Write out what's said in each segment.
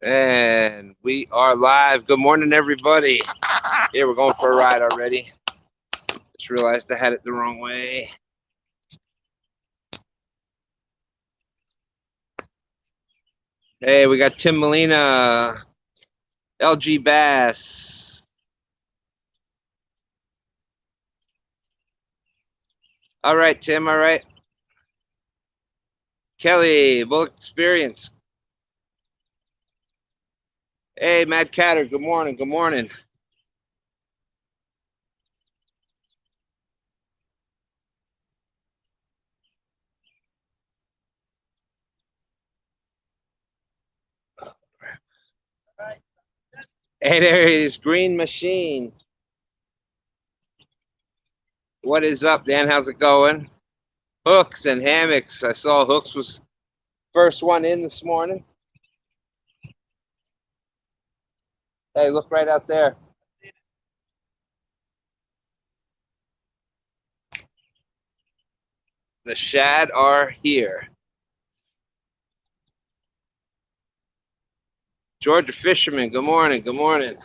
And we are live. Good morning, everybody. Here, we're going for a ride already. Just realized I had it the wrong way. Hey, we got Tim Molina, LG Bass. All right, Tim, all right. Kelly, Bullock Experience. Hey, Matt Catter, good morning, good morning. Hey, there is Green Machine. What is up, Dan? How's it going? Hooks and hammocks. I saw Hooks was first one in this morning. Hey, look right out there. The shad are here. Georgia Fisherman, good morning, good morning.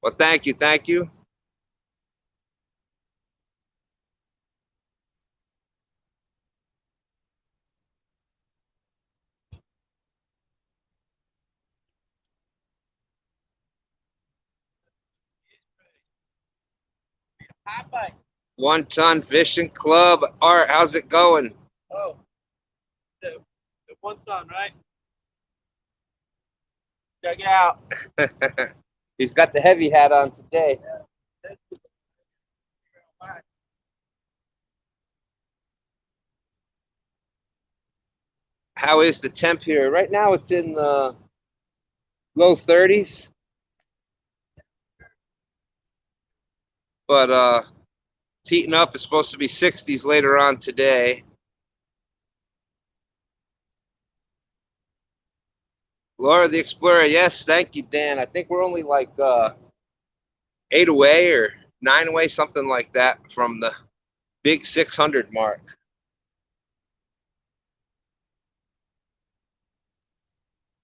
Well, thank you, thank you. One Ton Fishing Club. Art, how's it going? Oh, the 1 ton, right? Check it out. He's got the heavy hat on today. How is the temp here? Right now it's in the low 30s. But it's heating up. It's supposed to be 60s later on today. Laura the Explorer, yes, thank you, Dan. I think we're only like 8 away or 9 away, something like that, from the big 600 mark.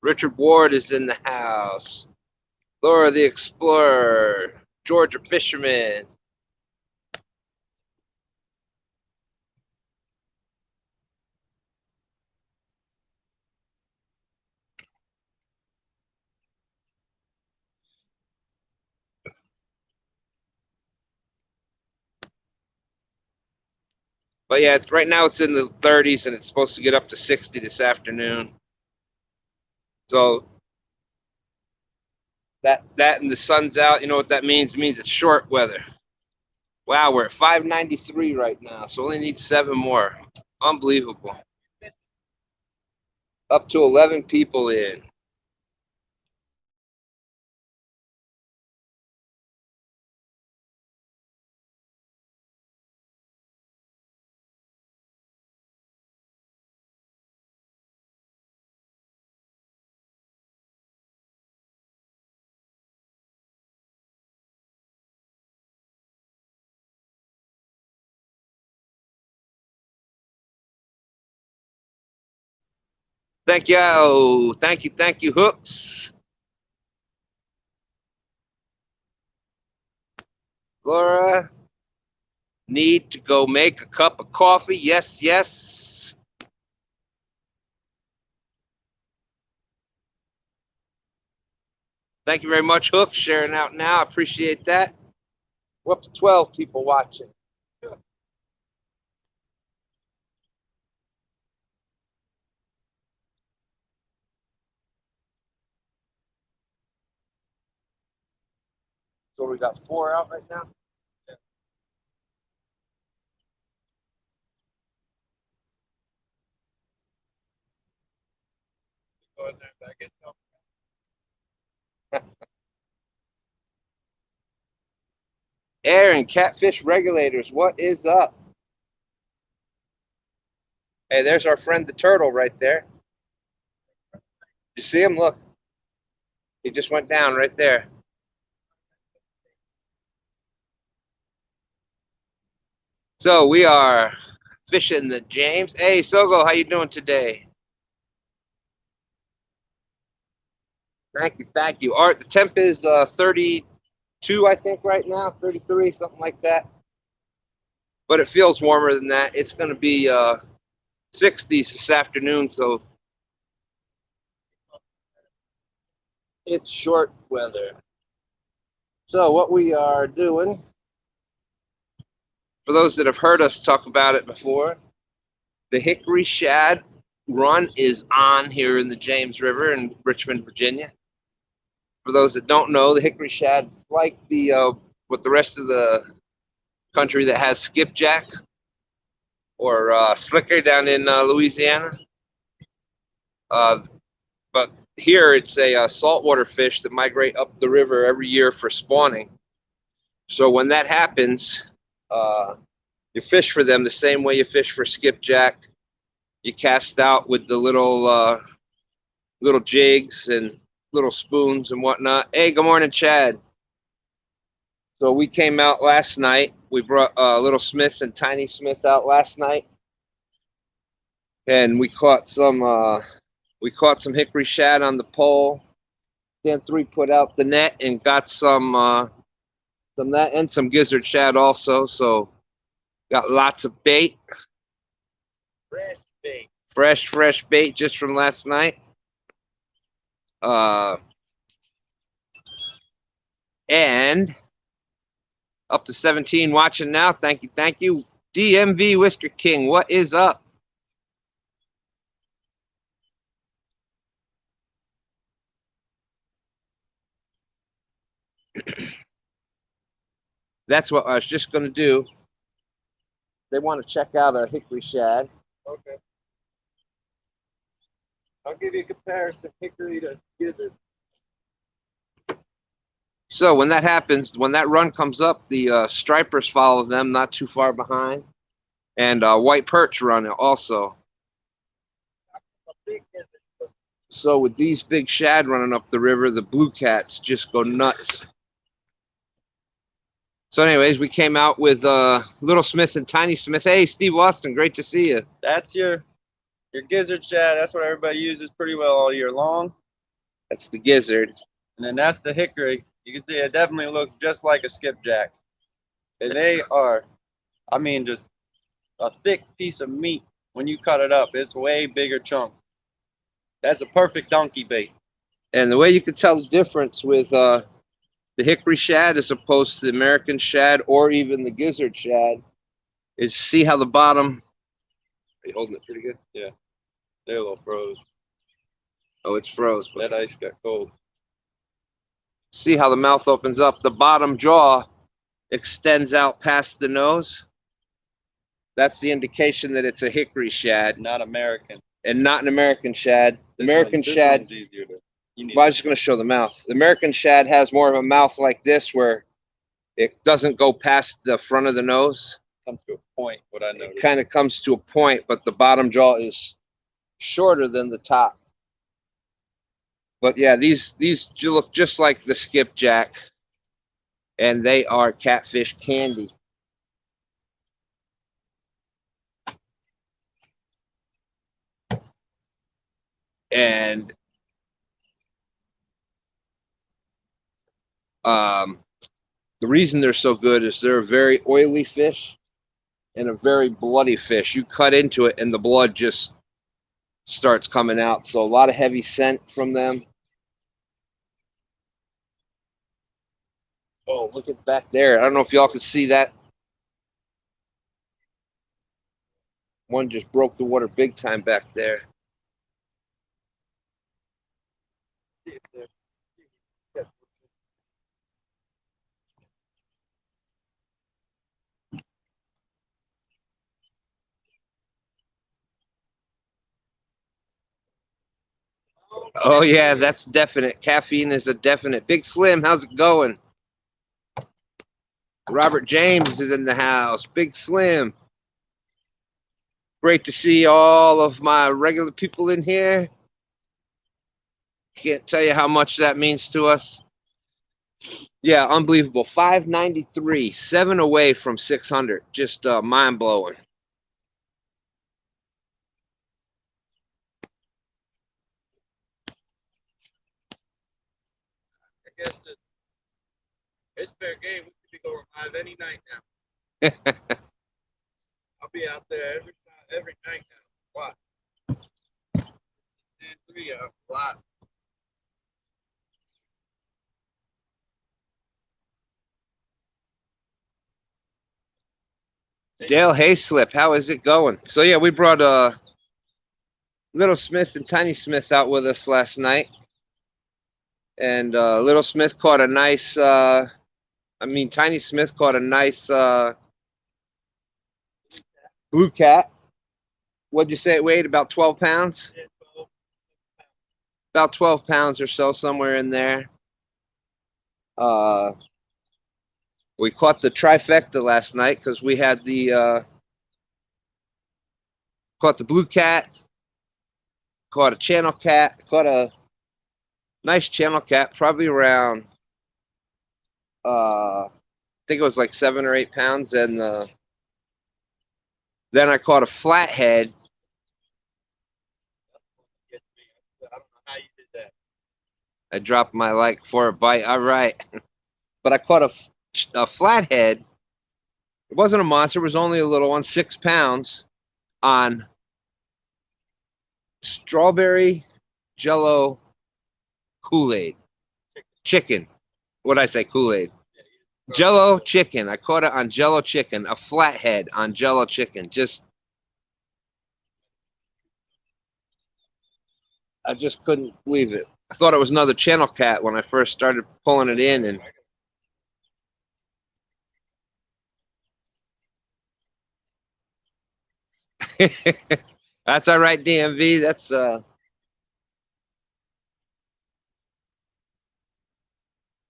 Richard Ward is in the house. Laura the Explorer. Georgia Fisherman. But yeah, right now it's in the 30s and it's supposed to get up to 60 this afternoon. So that and the sun's out, you know what that means? It means it's short weather. Wow, we're at 593 right now, so only need 7 more. Unbelievable. Up to 11 people in. Thank you. Thank you, Hooks. Laura, need to go make a cup of coffee. Yes, yes. Thank you very much, Hooks, sharing out now. I appreciate that. We're up to 12 people watching. So we got 4 out right now. Go in there, back it up. Aaron, catfish regulators, what is up? Hey, there's our friend the turtle right there. You see him? Look. He just went down right there. So we are fishing the James. Hey, Sogo, how you doing today? Thank you, thank you. Art, the temp is 32, I think, right now, 33, something like that. But it feels warmer than that. It's going to be 60s this afternoon, so it's short weather. So what we are doing, for those that have heard us talk about it before, the Hickory Shad run is on here in the James River in Richmond, Virginia. For those that don't know, the Hickory Shad, like the with the rest of the country that has skipjack or slicker down in Louisiana. But here it's a saltwater fish that migrate up the river every year for spawning. So when that happens, you fish for them the same way you fish for skipjack. You cast out with the little jigs and little spoons and whatnot. Hey, good morning, Chad. So we came out last night. We brought Little Smith and Tiny Smith out last night, and we caught some Hickory Shad on the pole. Stan3 put out the net and got some that and some Gizzard shad also. So got lots of bait. Fresh bait. Fresh bait just from last night. And up to 17 watching now. Thank you. DMV Whisker King, what is up? That's what I was just going to do. They want to check out a Hickory Shad. Okay. I'll give you a comparison, Hickory to Gizzard. So when that happens, when that run comes up, the stripers follow them not too far behind. And white perch run also. So with these big shad running up the river, the blue cats just go nuts. So anyways, we came out with Little Smith and Tiny Smith. Hey, Steve Austin, great to see you. That's your Gizzard shad. That's what everybody uses pretty well all year long. That's the Gizzard. And then that's the Hickory. You can see it definitely looks just like a skipjack. And they are, I mean, just a thick piece of meat when you cut it up. It's way bigger chunk. That's a perfect donkey bait. And the way you can tell the difference with the Hickory Shad as opposed to the American Shad or even the Gizzard Shad is see how the bottom. Are you holding it pretty good? Yeah. They're a little froze. Oh, it's froze. But that ice got cold. See how the mouth opens up. The bottom jaw extends out past the nose. That's the indication that it's a Hickory Shad. Not American. And not an American Shad. The American Shad. Well, I was just going to show the mouth. The American Shad has more of a mouth like this where it doesn't go past the front of the nose. Comes to a point, what I noticed. It kind of comes to a point, but the bottom jaw is shorter than the top. But yeah, these look just like the skipjack, and they are catfish candy. And the reason they're so good is they're a very oily fish and a very bloody fish. You cut into it and the blood just starts coming out. So a lot of heavy scent from them. Oh, look at back there. I don't know if y'all can see that. One just broke the water big time back there. Oh yeah, that's definite. Caffeine is a definite. Big Slim, how's it going? Robert James is in the house. Big Slim. Great to see all of my regular people in here. Can't tell you how much that means to us. Yeah, unbelievable. 593, 7 away from 600. Just mind blowing. I guess it's fair game. We could be going live any night now. I'll be out there every night now. What? And 3 a lot. Dale Hayslip, how is it going? So yeah, we brought Little Smith and Tiny Smith out with us last night, and Little Smith caught a nice. Tiny Smith caught a nice blue cat. What'd you say it weighed? About 12 pounds? About 12 pounds or so, somewhere in there. We caught the trifecta last night because we had the caught the blue cat, caught a channel cat, caught a nice channel cat, probably around I think it was like 7 or 8 pounds, and then I caught a flathead. I don't know how you did that. I dropped my like for a bite. All right, but I caught a flathead. It wasn't a monster. It was only a little one, 6 pounds, on strawberry Jello Kool-Aid chicken. What did I say? Kool-Aid. Jello chicken. I caught it on Jello chicken. A flathead on Jello chicken. I just couldn't believe it. I thought it was another channel cat when I first started pulling it in, and that's all right, DMV.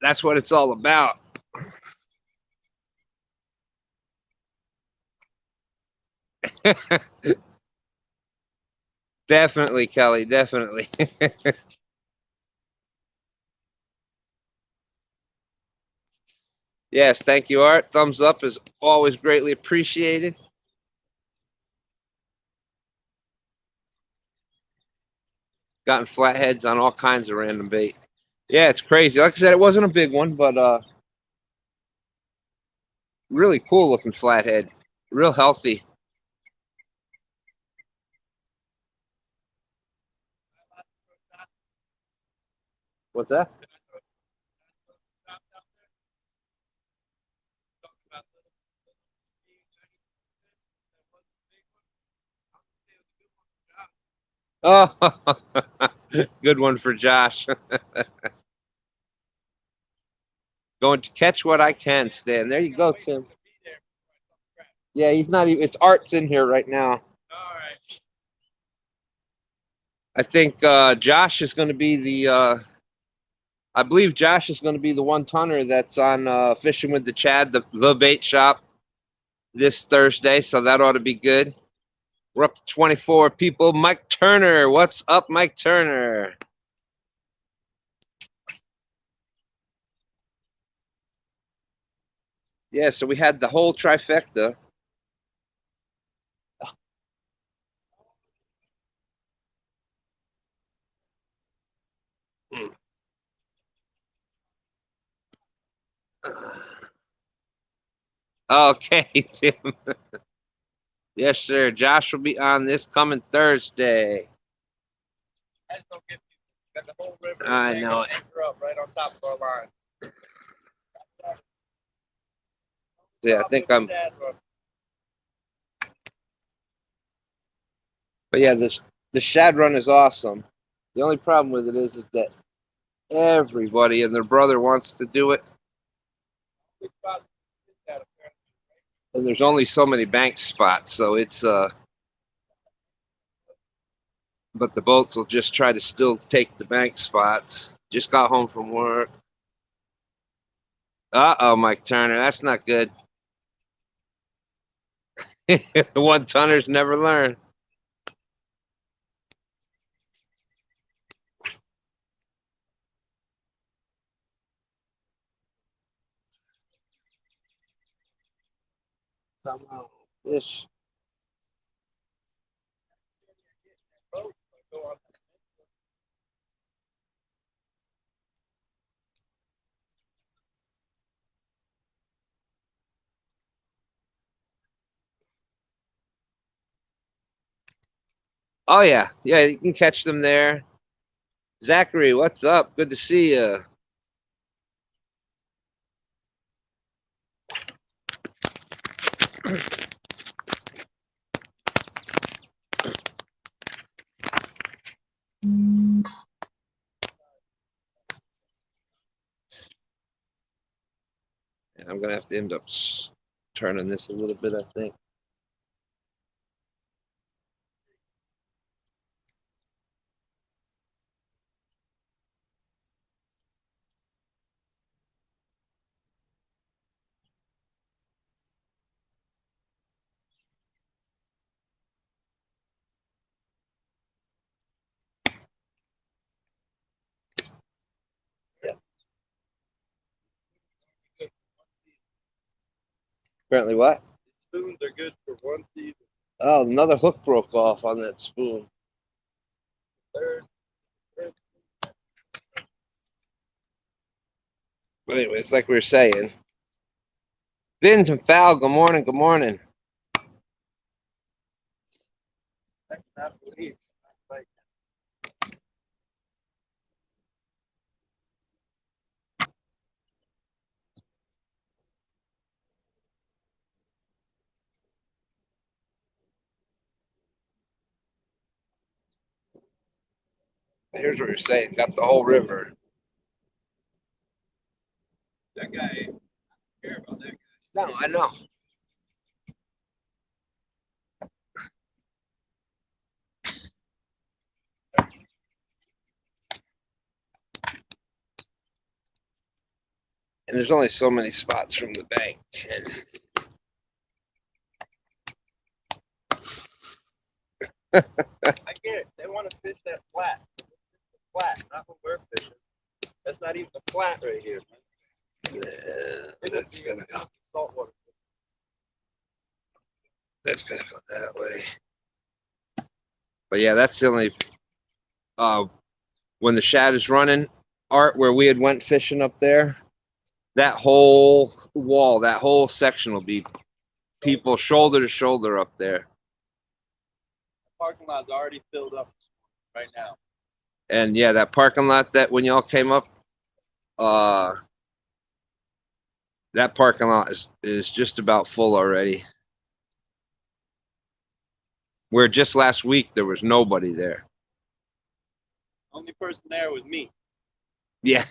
That's what it's all about. Definitely, Kelly. Definitely. Yes, thank you, Art. Thumbs up is always greatly appreciated. Gotten flatheads on all kinds of random bait. Yeah, it's crazy. Like I said, it wasn't a big one, but really cool looking flathead. Real healthy. What's that? Oh, good one for Josh. Going to catch what I can, Stan. There you go, Tim. Yeah, he's not even. It's Art's in here right now. All right. I think Josh is going to be the. I believe Josh is going to be the 1-tonner that's on Fishing with the Chad, the bait shop, this Thursday. So that ought to be good. We're up to 24 people. Mike Turner, what's up, Mike Turner? Yeah, so we had the whole trifecta. Okay, Tim. Yes, sir. Josh will be on this coming Thursday. Got the whole river. I know it. Anchor up right on top of our line. Yeah, I think I'm. But yeah, the shad run is awesome. The only problem with it is that everybody and their brother wants to do it, and there's only so many bank spots, so it's but the boats will just try to still take the bank spots. Just got home from work. Uh-oh, Mike Turner, that's not good. One-tonners never learn. Come on, fish. Oh yeah, yeah, you can catch them there. Zachary, what's up? Good to see you. And I'm gonna have to end up turning this a little bit, I think. Yeah. Apparently, what? Spoons are good for one season. Oh, another hook broke off on that spoon. Third. But anyways, like we were saying, Vince and Foul, good morning, good morning. I cannot believe. Like, Here's what you're saying. Got the whole river. that guy ain't care about that guy. No, I know. And there's only so many spots from the bank. And I get it. They want to fish that flat. Flat, not what we're fishing. That's not even a flat right here, man. that's gonna go. Saltwater. That's gonna go that way. But yeah, that's the only when the shad is running, Art, where we had went fishing up there, that whole wall, that whole section will be people shoulder to shoulder up there. The parking lot's already filled up right now. And yeah, that parking lot that when y'all came up, that parking lot is just about full already. Where just last week there was nobody there. Only person there was me. Yeah.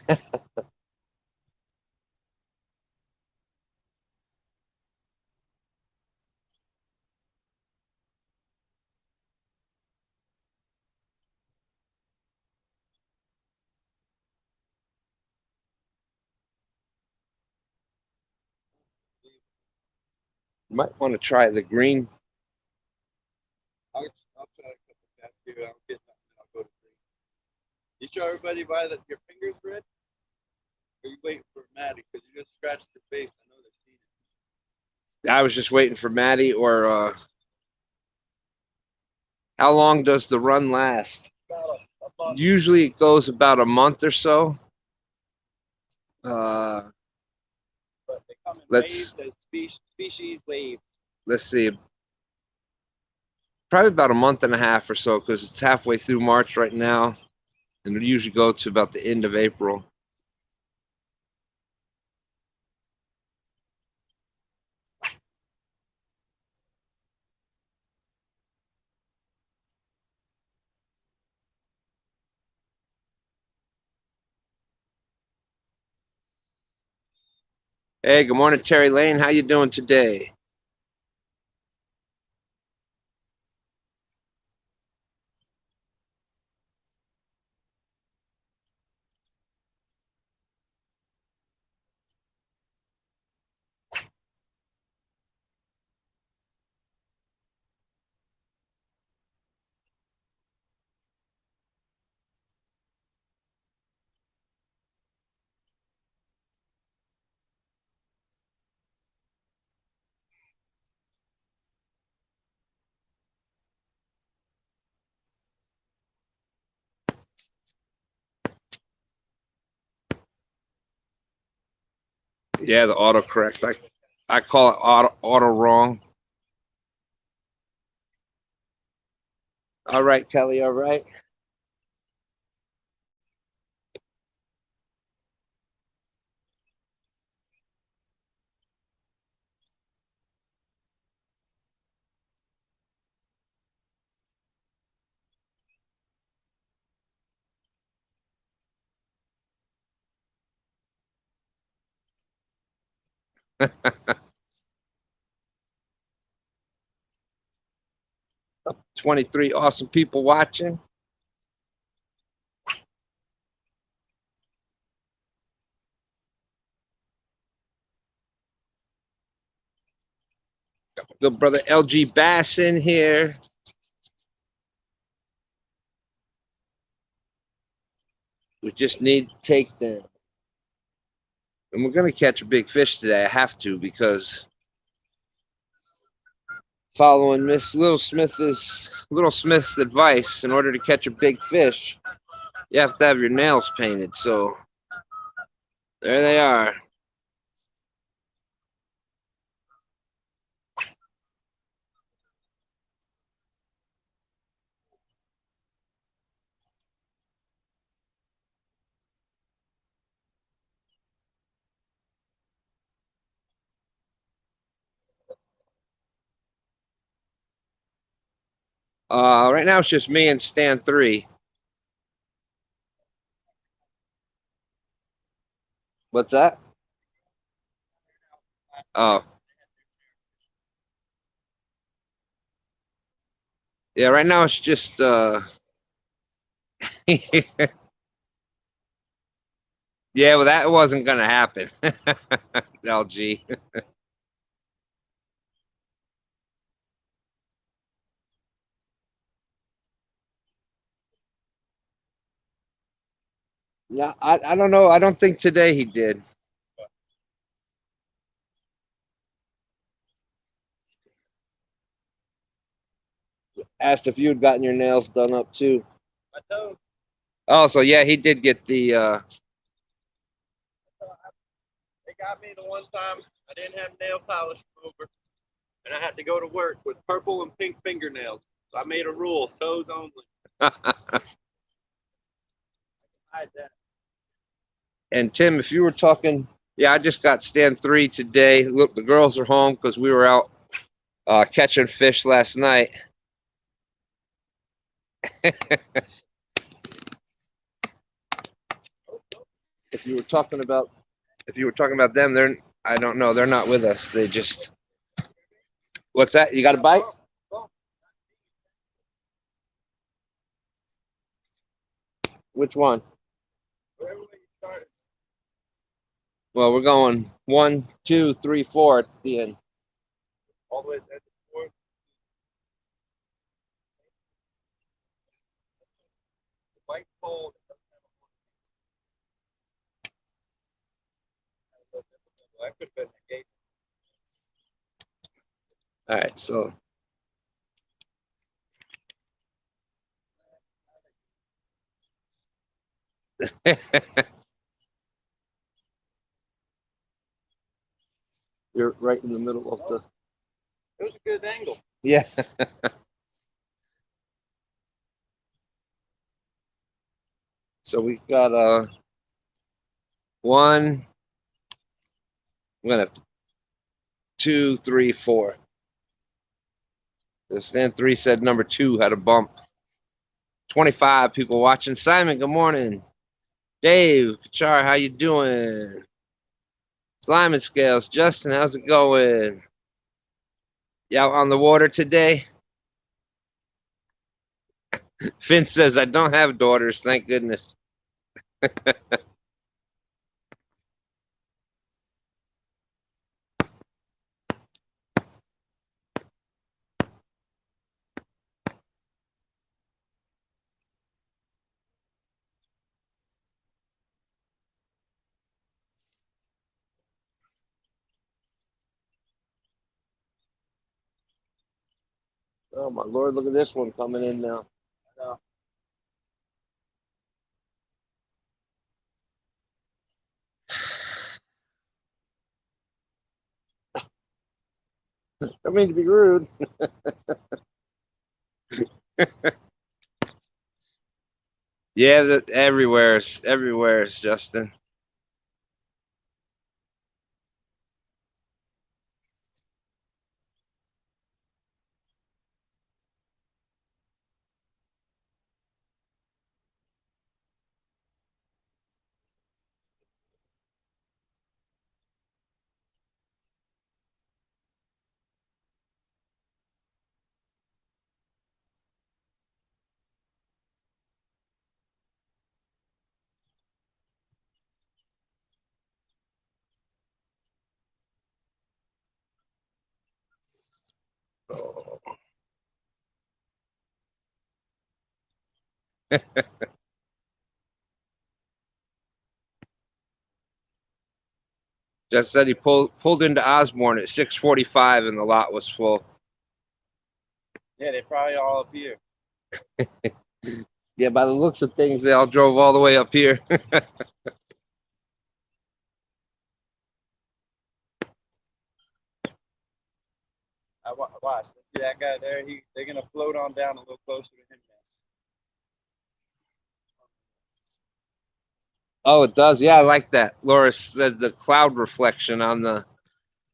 You might want to try the green. I'll try a couple casts here. I'll get nothing. I'll go to three. You show everybody why that your finger's red? Or are you waiting for Maddie? Because you just scratched your face. I know they've seen it. I was just waiting for Maddie or how long does the run last? About a month. Usually it goes about a month or so. But they come in waves. There's species wave. Let's see. Probably about a month and a half or so because it's halfway through March right now. And it usually go to about the end of April. Hey, good morning, Terry Lane. How you doing today? Yeah, the autocorrect. I call it auto wrong. All right, Kelly. All right. Up 23 awesome people watching. Good brother LG Bass in here. We just need to take them. And we're going to catch a big fish today. I have to because following Miss Little Smith's advice, in order to catch a big fish, you have to have your nails painted. So there they are. Right now it's just me and Stan3. What's that? Oh, yeah. Right now it's just yeah. Well, that wasn't gonna happen. LG. Yeah, I don't know. I don't think today he did. Asked if you had gotten your nails done up too. I told. Oh, so yeah, he did get the. They got me the one time I didn't have nail polish remover, and I had to go to work with purple and pink fingernails. So I made a rule: toes only. Hide that. And Tim, if you were talking, yeah, I just got Stan3 today. Look, the girls are home because we were out catching fish last night. If you were talking about, them, I don't know, they're not with us. They just, what's that? You got a bite? Which one? Well, we're going 1, 2, 3, 4 at the end. All the way at the fourth. White cold. That could have been the gate. All right, so you're right in the middle of the. It was a good angle. Yeah. So we've got 1. I'm gonna have 2, 3, 4. The Stan3 said number 2 had a bump. 25 people watching. Simon, good morning. Dave, Kachar, how you doing? Slime and Scales, Justin, how's it going? You out on the water today? Finn says, I don't have daughters, thank goodness. Oh my Lord, look at this one coming in now. I mean to be rude. Yeah, that everywhere's Justin. Oh. Just said he pulled into Osborne at 6:45 and the lot was full. Yeah, they probably all up here. Yeah, by the looks of things, they all drove all the way up here. Watch. See that guy there? They're gonna float on down a little closer to him now. Oh, it does. Yeah, I like that. Laura said the cloud reflection on the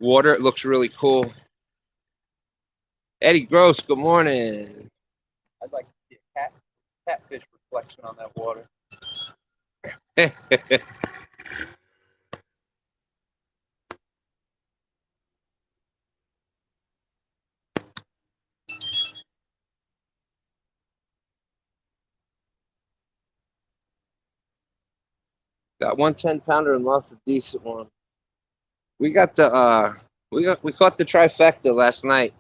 water. It looks really cool. Eddie Gross, good morning. I'd like to see a catfish reflection on that water. Got one 10-pounder and lost a decent one. We got the we caught the trifecta last night.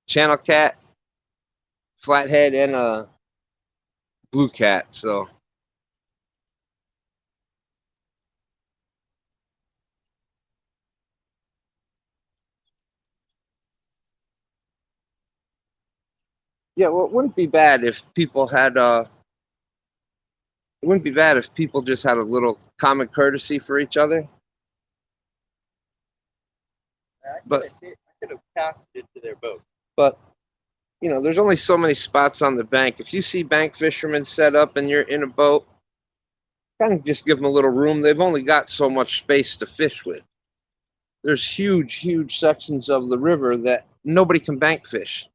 Channel cat, flathead, and a blue cat. So yeah, well, it wouldn't be bad if people had it wouldn't be bad if people just had a little common courtesy for each other. But I could have cast it to their boat. but you know, there's only so many spots on the bank. If you see bank fishermen set up and you're in a boat, kind of just give them a little room. They've only got so much space to fish with. There's huge sections of the river that nobody can bank fish.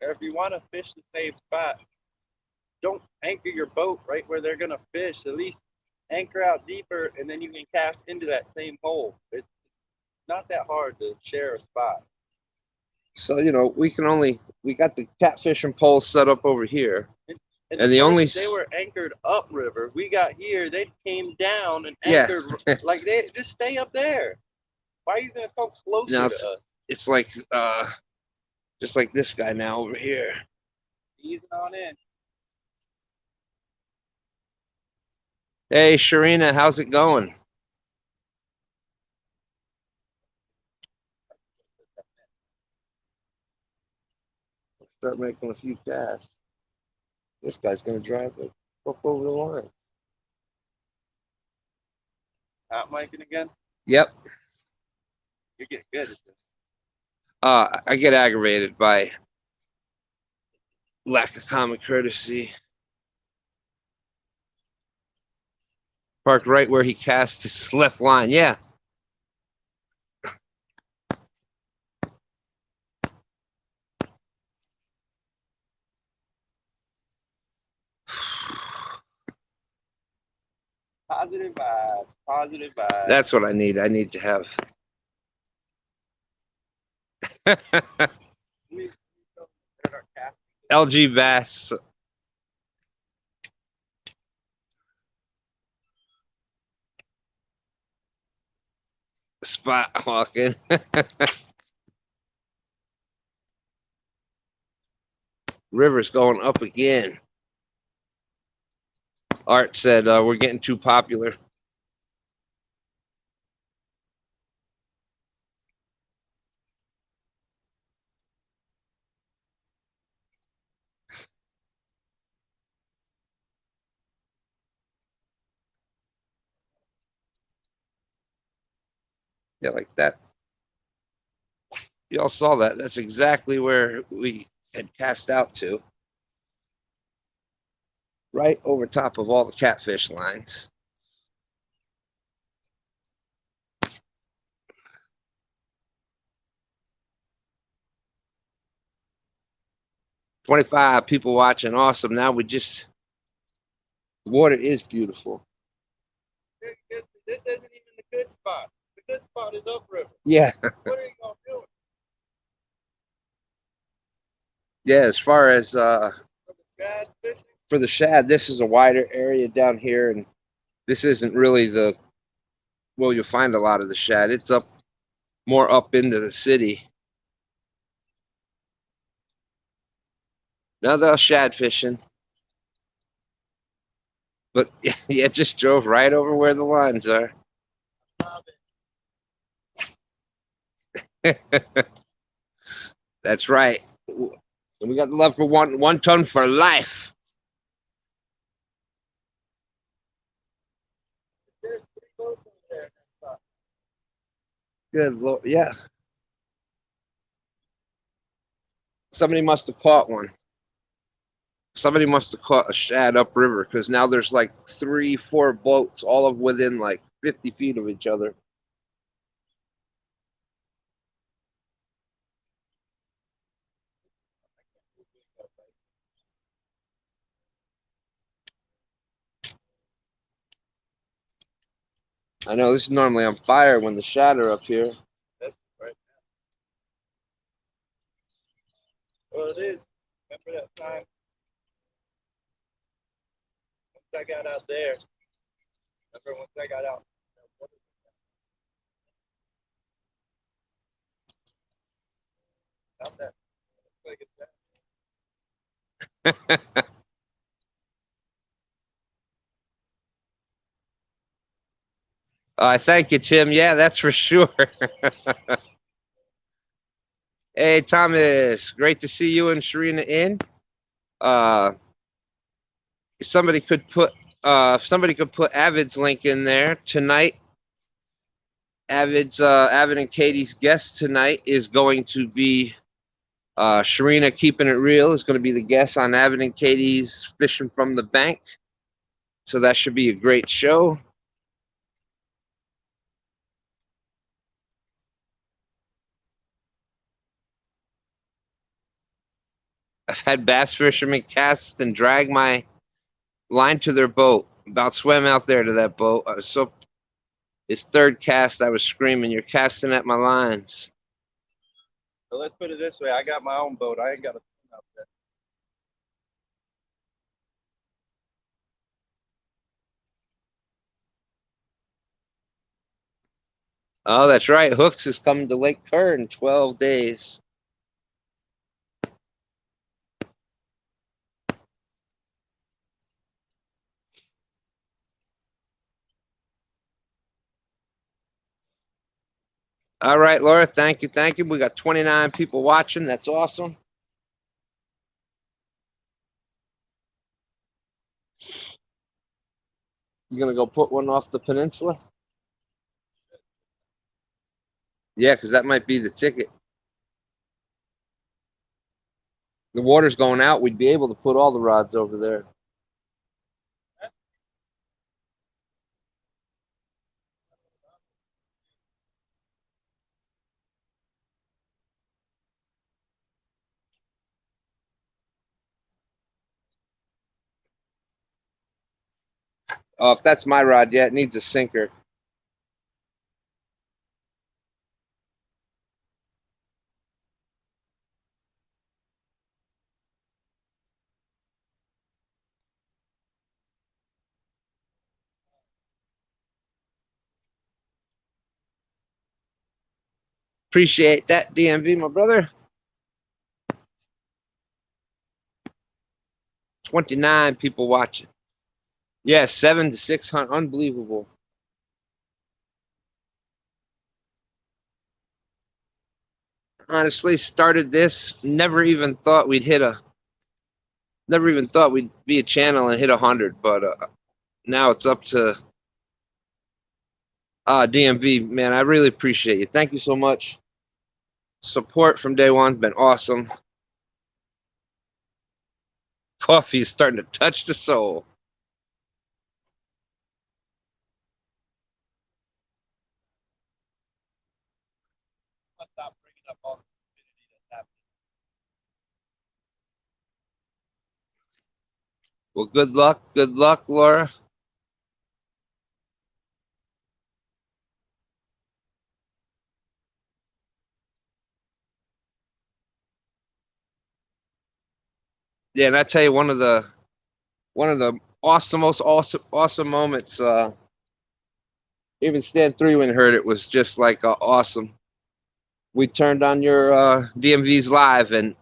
Or if you want to fish the same spot, don't anchor your boat right where they're gonna fish. At least anchor out deeper, and then you can cast into that same hole. It's not that hard to share a spot. So, you know, we got the catfishing poles set up over here. And the only they were anchored upriver. We got here, they came down and anchored like they just stay up there. Why are you gonna come closer to us? It's like just like this guy now over here. Easing on in. Hey Sharina, how's it going? Start making a few casts. This guy's gonna drive it up over the line. Hot micing again? Yep. You're getting good at this. I get aggravated by lack of common courtesy. Parked right where he cast his left line. Yeah. Positive vibes. Positive vibes. That's what I need. I need to have. LG Bass. Spot hawking. River's going up again. Art said we're getting too popular. Yeah, like that. You all saw that. That's exactly where we had cast out to. Right over top of all the catfish lines. "25 people watching. Awesome. Now we just, the water is beautiful. This isn't even the good spot. The good spot is upriver. Yeah. What are you gonna do? Yeah, as far as Shad fishing? for the shad, this is a wider area down here, and this isn't really the, well, you'll find a lot of the shad. It's up more up into the city. Now they're shad fishing. But yeah, it just drove right over where the lines are. That's right. We got love for one ton for life. Good Lord. Yeah. Somebody must have caught one. Somebody must have caught a shad upriver, because now there's like 3, 4 boats, all of within like 50 feet of each other. I know this is normally on fire when the shad are up here. That's right now. Well, it is. Remember that time? Once I got out there. Remember once I got out. Stop that. Like it's I thank you, Tim. Yeah, that's for sure. Hey, Thomas, great to see you and Sharina in. Uh, if somebody could put Avid's link in there tonight. Avid and Katie's guest tonight is going to be Sharina Keeping It Real is going to be the guest on Avid and Katie's Fishing from the Bank. So that should be a great show. I've had bass fishermen cast and drag my line to their boat. About swam out there to that boat. So his third cast, I was screaming, "You're casting at my lines." So let's put it this way. I got my own boat. I ain't got a swim out there. Oh, that's right. Hooks is coming to Lake Kerr in 12 days. All right, Laura. Thank you. Thank you. We got 29 people watching. That's awesome. You going to go put one off the peninsula? Yeah, because that might be the ticket. The water's going out. We'd be able to put all the rods over there. Oh, if that's my rod, yeah, it needs a sinker. Appreciate that, DMV, my brother. 29 people watching. Yeah, 700 to 600. Unbelievable. Honestly, started this. Never even thought we'd be a channel and hit 100. But now it's up to DMV, man, I really appreciate you. Thank you so much. Support from day one's been awesome. Coffee is starting to touch the soul. Stop bringing up all the stupidity that's happening. Well, good luck, Laura. Yeah, and I tell you, one of the awesome moments. Even Stan3 when heard it was just like awesome. We turned on your DMV's live, and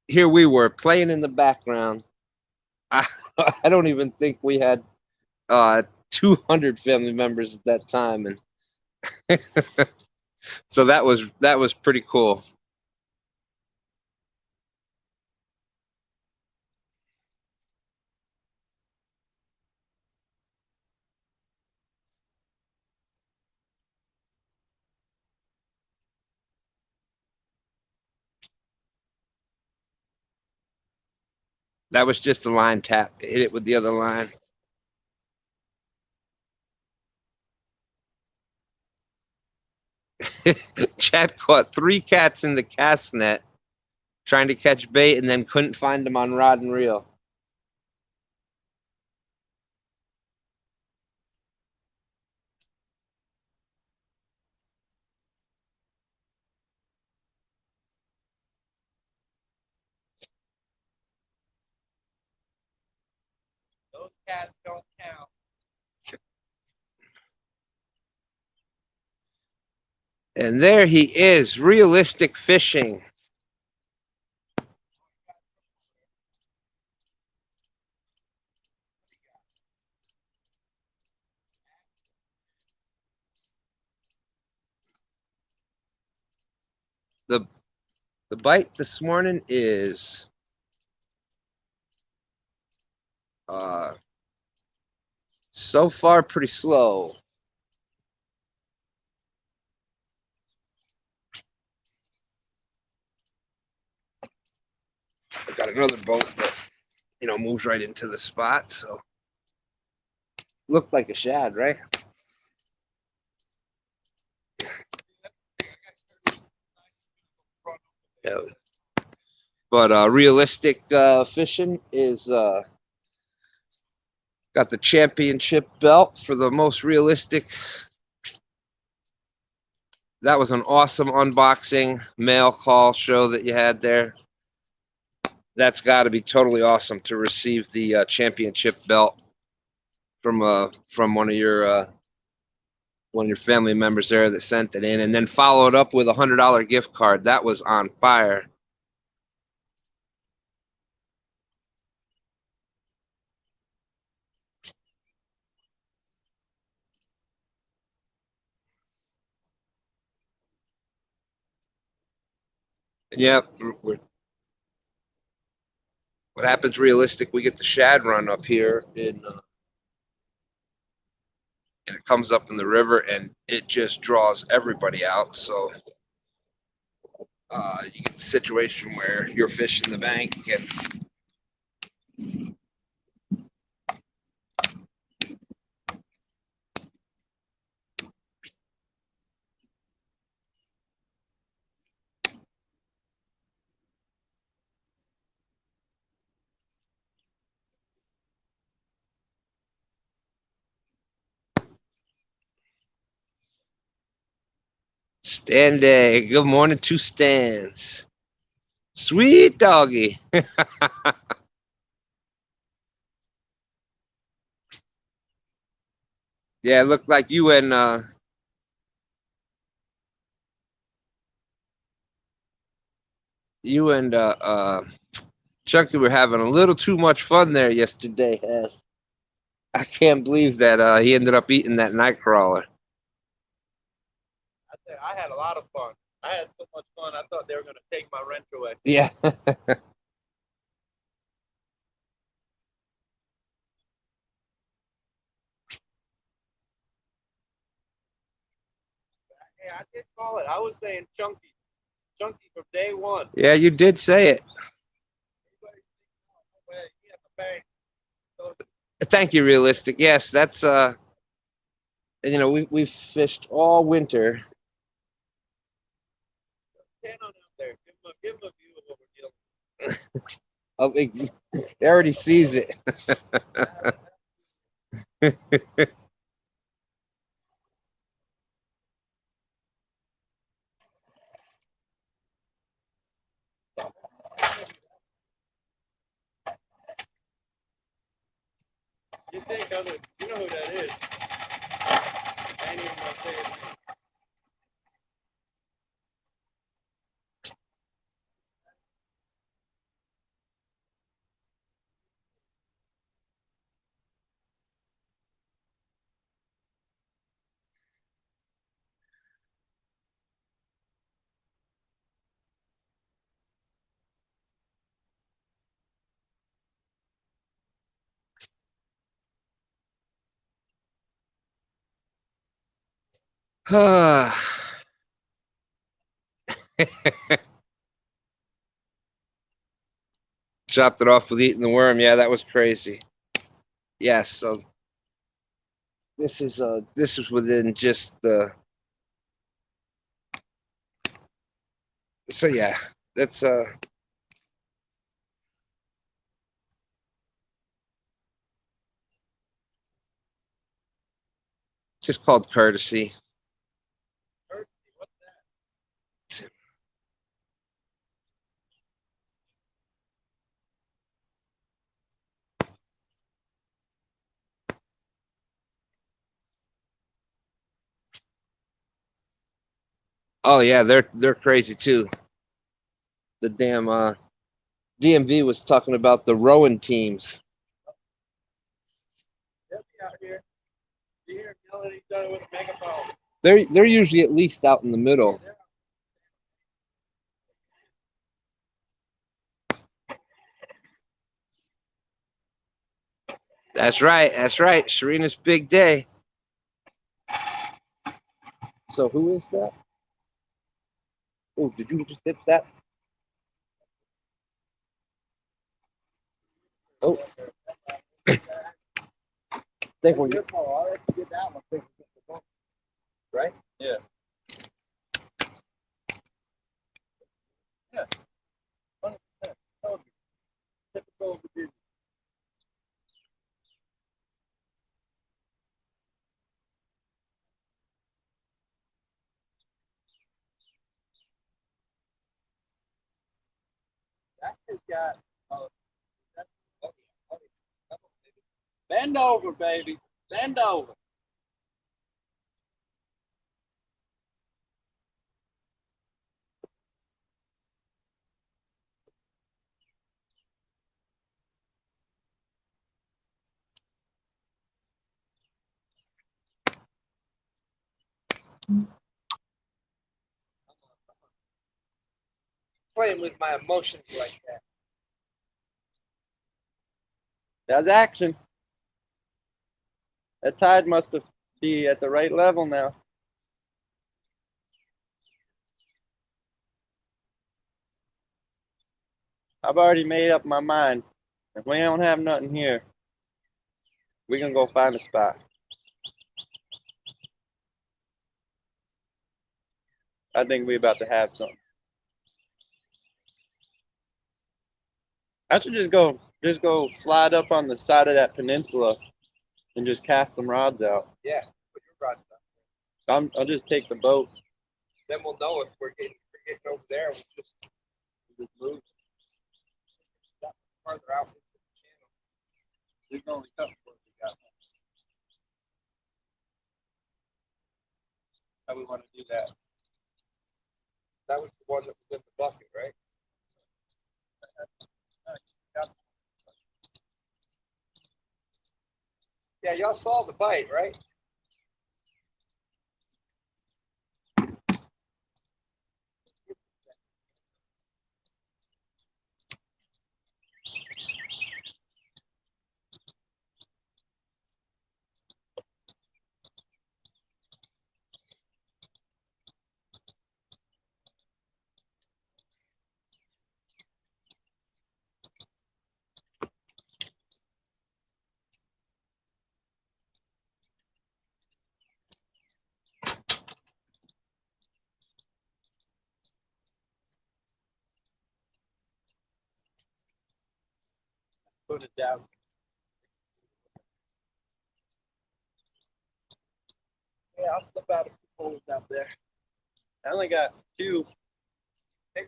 here we were playing in the background. I, I don't even think we had 200 family members at that time, and so that was pretty cool. That was just a line tap. Hit it with the other line. Chad caught 3 cats in the cast net trying to catch bait and then couldn't find them on rod and reel. Those cats don't count. And there he is, realistic fishing. The the bite this morning is so far pretty slow. I got another boat that moves right into the spot, so looked like a shad, right? Yeah. But realistic fishing is got the championship belt for the most realistic. That was an awesome unboxing mail call show that you had there. That's got to be totally awesome to receive the championship belt from one of your family members there that sent it in, and then followed up with a $100 gift card. That was on fire. Yeah, what happens realistic? We get the shad run up here and it comes up in the river and it just draws everybody out. So you get the situation where you're fishing the bank and STANday. Good morning to Stans. Sweet doggy. Yeah, it looked like you and Chunky were having a little too much fun there yesterday. I can't believe that he ended up eating that night crawler. I had a lot of fun. I had so much fun. I thought they were going to take my wrench away. Yeah. Hey, I did call it. I was saying chunky. Chunky from day one. Yeah, you did say it. Thank you, Realistic. Yes, that's you know, we've fished all winter. Stand on out there. Give him a view of what I think he already sees it. You think other? You know who that is? I ain't even gonna say his name. Chopped it off with eating the worm. Yeah, that was crazy. Yes, so this is within just the so yeah, that's just called courtesy. What's that? Oh yeah, they're crazy too. The damn DMV was talking about the rowing teams. They'll be out here. You hear them yelling at each other with a megaphone. They're usually at least out in the middle. That's right. That's right. Sharina's big day. So who is that? Oh, did you just hit that? Oh, think when you get that one, right? Yeah. Yeah. 100%. Typical Virginia. That has got. Bend over, baby. Bend over. Playing with my emotions like that. That's action. That tide must have be at the right level now. I've already made up my mind. If we don't have nothing here, we can go find a spot. I think we about to have something. I should just go slide up on the side of that peninsula and just cast some rods out. Yeah, put your rods up. I'll just take the boat. Then we'll know if we're getting over there. We'll just move farther out into the channel. There's only a couple boats we got. How we want to do that? That was the one that was in the bucket, right? Yeah, y'all saw the bite, right? put it down. Yeah, I'll flip out a few holes out there. I only got two. Yeah.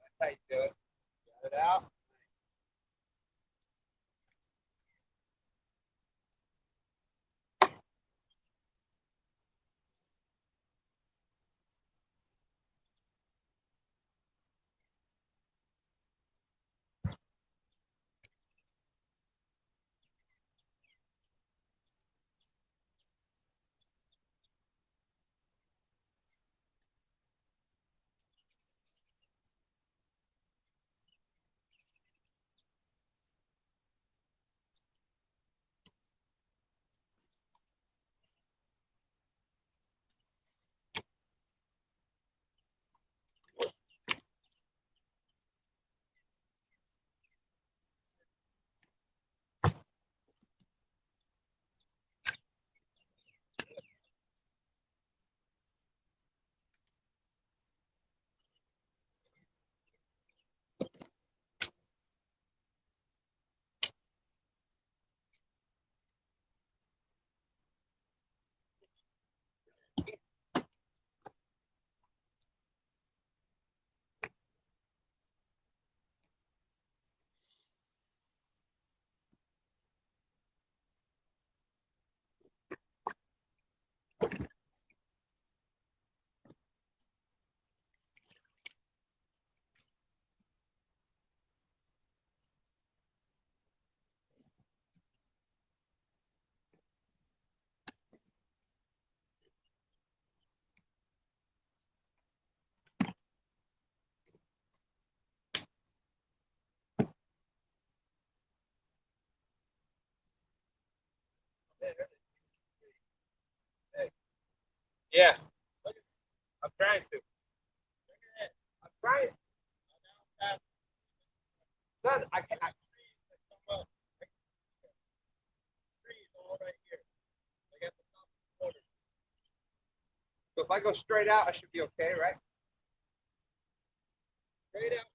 That's how you do it. Got it out. Yeah. I'm trying to. I'm trying. Son, I cannot. So if I go straight out, I should be okay, right? Straight out.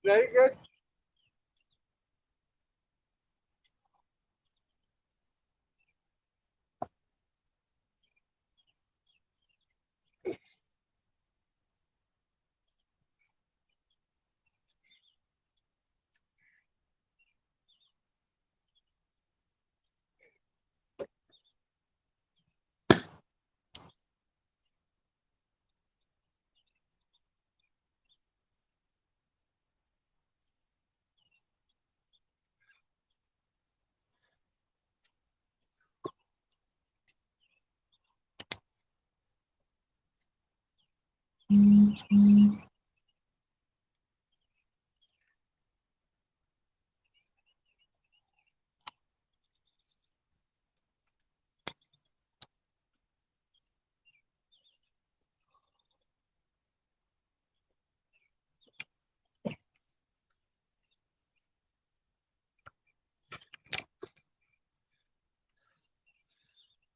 No, you're good.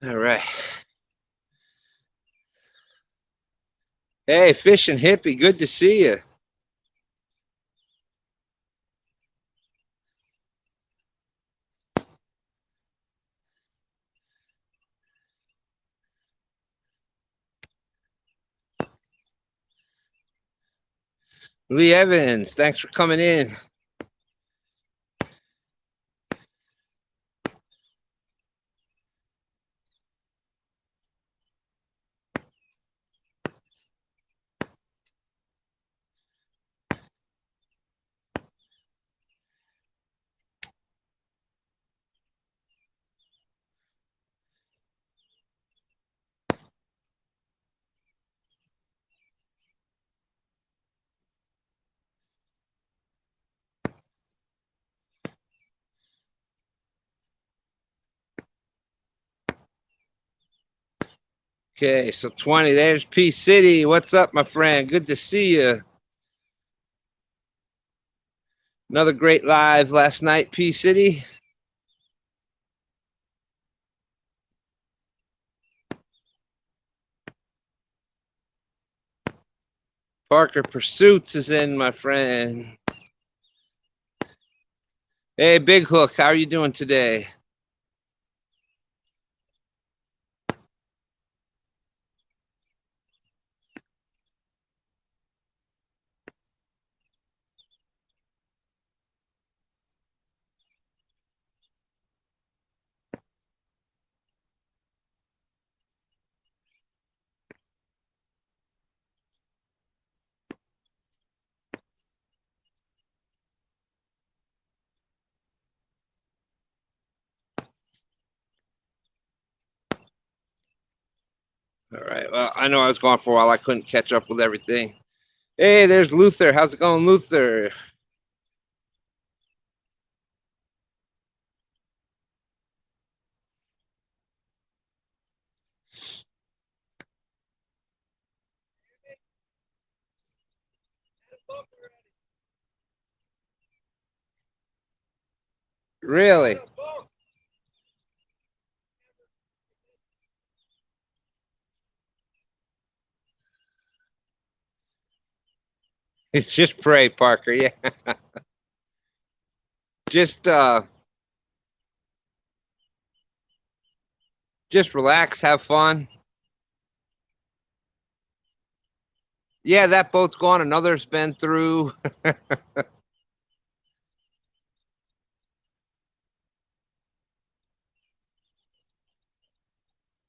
All right. Hey, Fishing Hippie, good to see you. Lee Evans, thanks for coming in. Okay, so 20. There's P City. What's up, my friend? Good to see you. Another great live last night, P City. Parker Pursuits is in, my friend. Hey, Big Hook, how are you doing today? All right. Well, I know I was gone for a while. I couldn't catch up with everything. Hey, there's Luther. How's it going, Luther? Really? It's just pray, Parker. Yeah. Just just relax, have fun. Yeah, that boat's gone. Another's been through.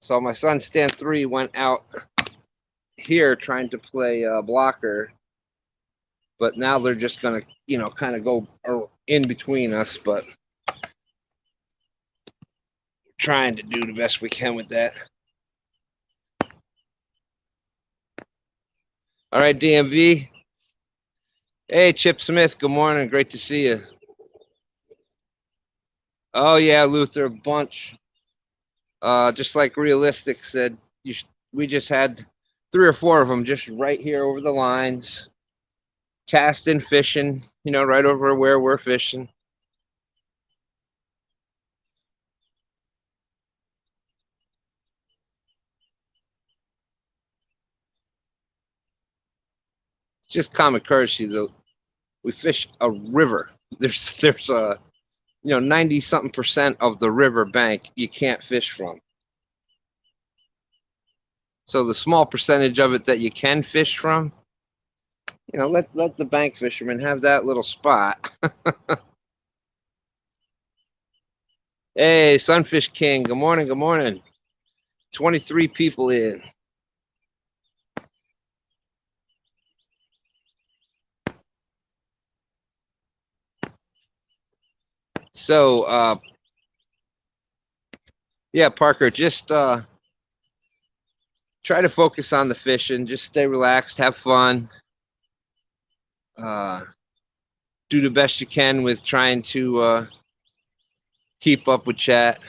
So my son Stan3 went out here trying to play blocker, but now they're just gonna, kind of go in between us. But trying to do the best we can with that. All right, DMV. Hey, Chip Smith. Good morning. Great to see you. Oh yeah, Luther, a bunch. Just like Realistic said, we just had 3 or 4 of them just right here over the lines, casting, fishing. Right over where we're fishing. Just common courtesy, though. We fish a river. There's a 90-something% of the river bank you can't fish from. So the small percentage of it that you can fish from, let the bank fishermen have that little spot. Hey, Sunfish King, good morning, good morning. 23 people in. So, yeah, Parker, just try to focus on the fishing. Just stay relaxed, have fun. Do the best you can with trying to keep up with chat.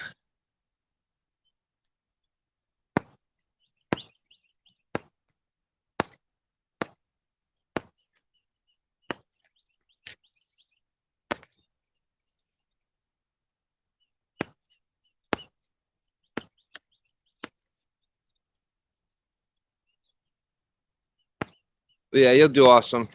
But yeah, you'll do awesome.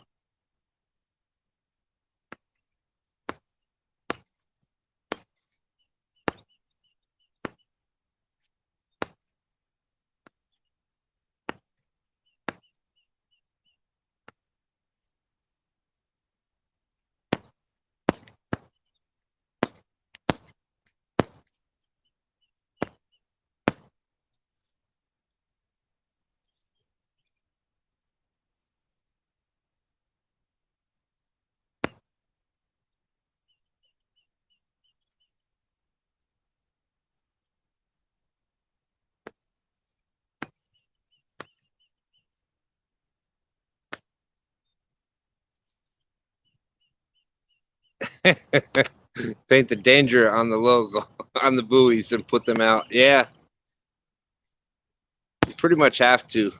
Paint the danger on the logo, on the buoys, and put them out. Yeah, you pretty much have to.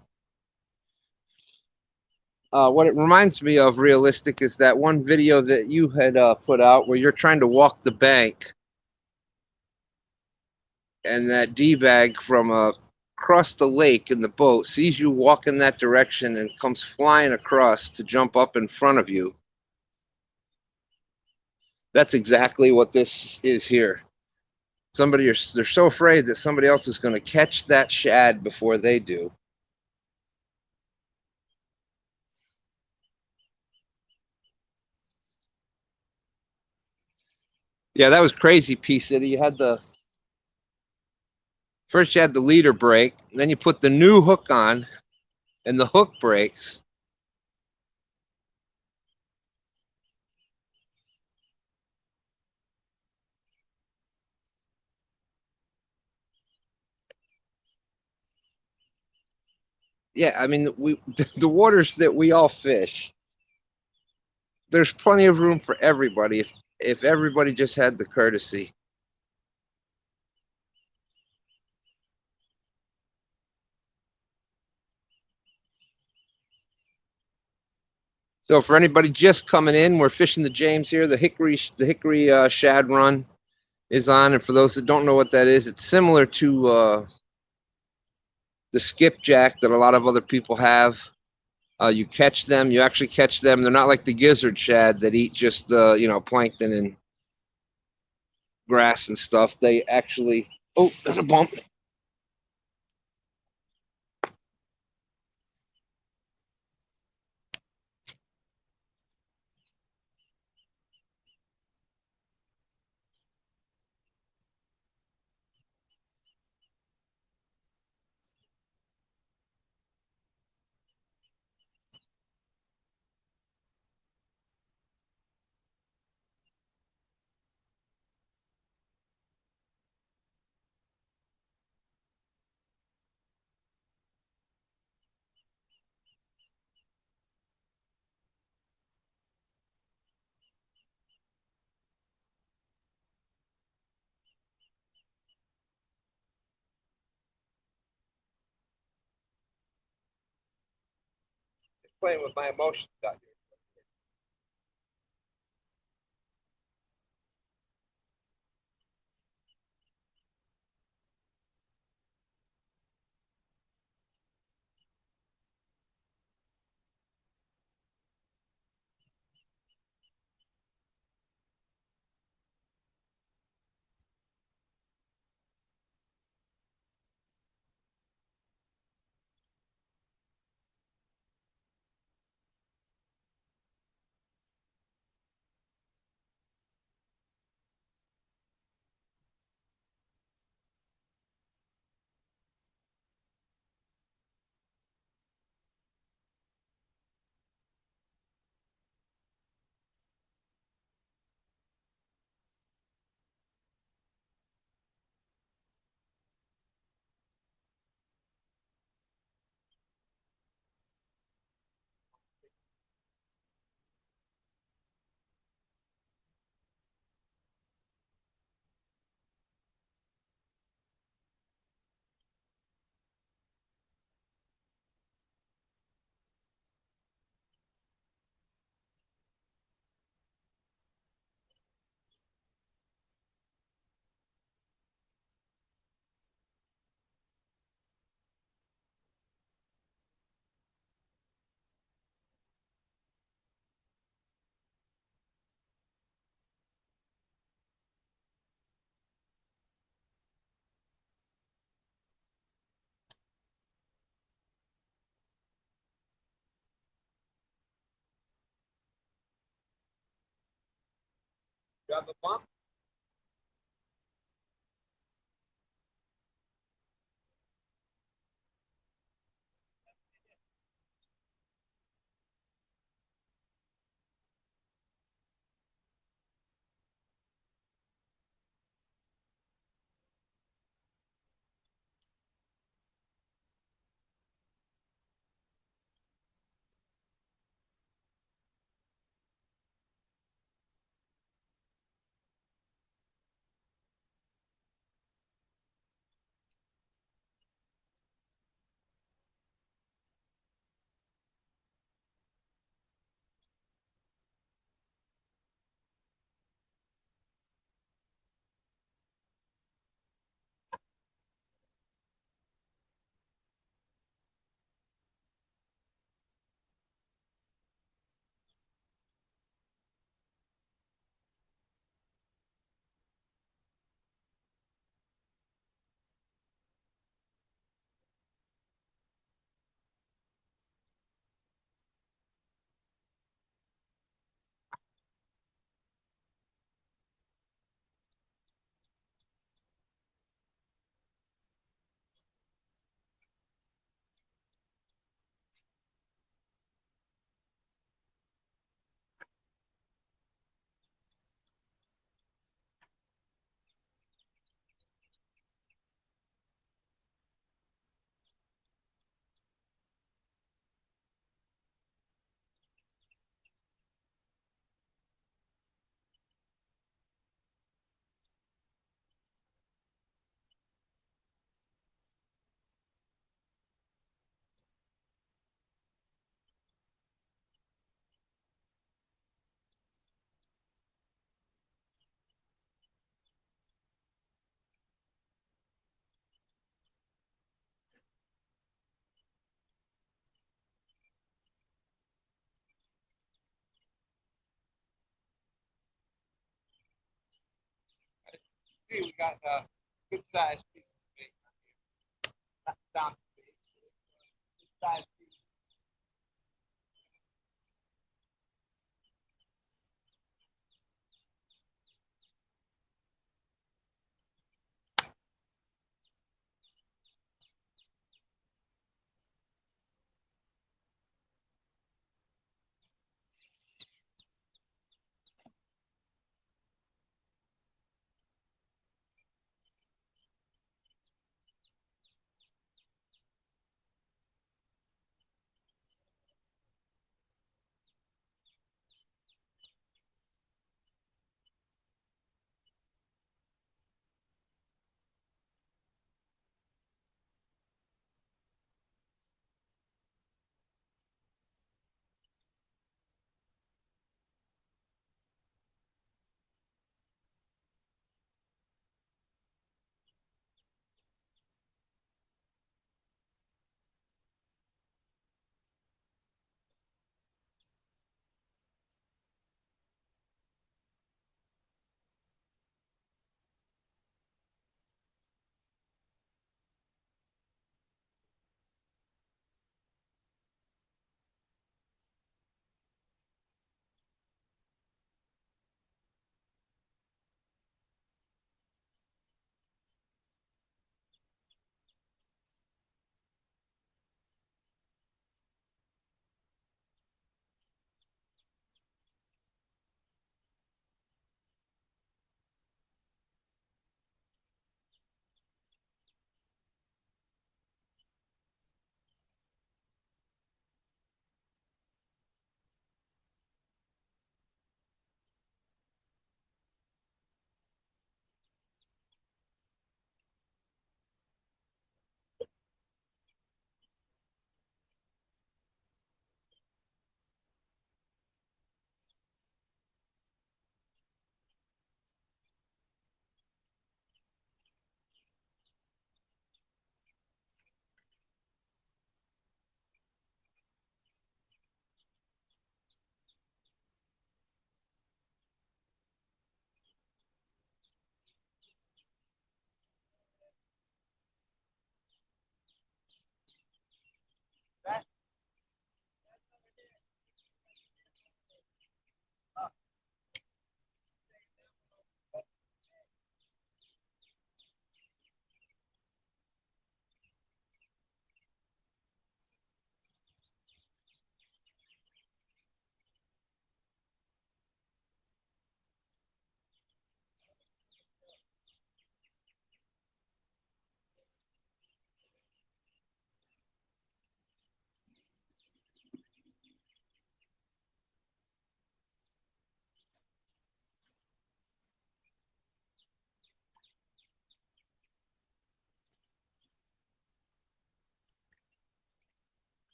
What it reminds me of realistic is that one video that you had put out where you're trying to walk the bank, and that D-bag from across the lake in the boat sees you walk in that direction and comes flying across to jump up in front of you. That's exactly what this is here. They're so afraid that somebody else is going to catch that shad before they do. Yeah, that was crazy, P City. First you had the leader break, then you put the new hook on, and the hook breaks. Yeah, I mean, the waters that we all fish, there's plenty of room for everybody if everybody just had the courtesy. So for anybody just coming in, we're fishing the James here. The Hickory Shad run is on, and for those that don't know what that is, it's similar to the skipjack that a lot of other people have. You catch them, you actually catch them. They're not like the gizzard shad that eat just the plankton and grass and stuff. They actually, oh, there's a bump. Playing with my emotions out here. You have a bump? See, we got a good sized piece of bait right here. Not down bait, good sized piece.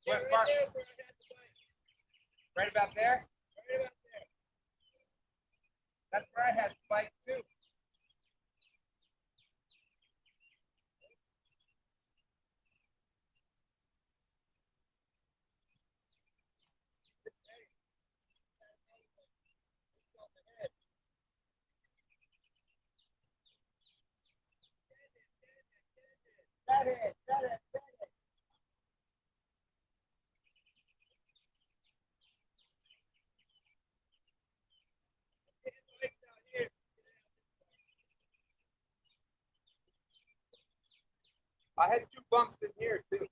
Right about there? That's where I had the bite too. I had 2 bumps in here too.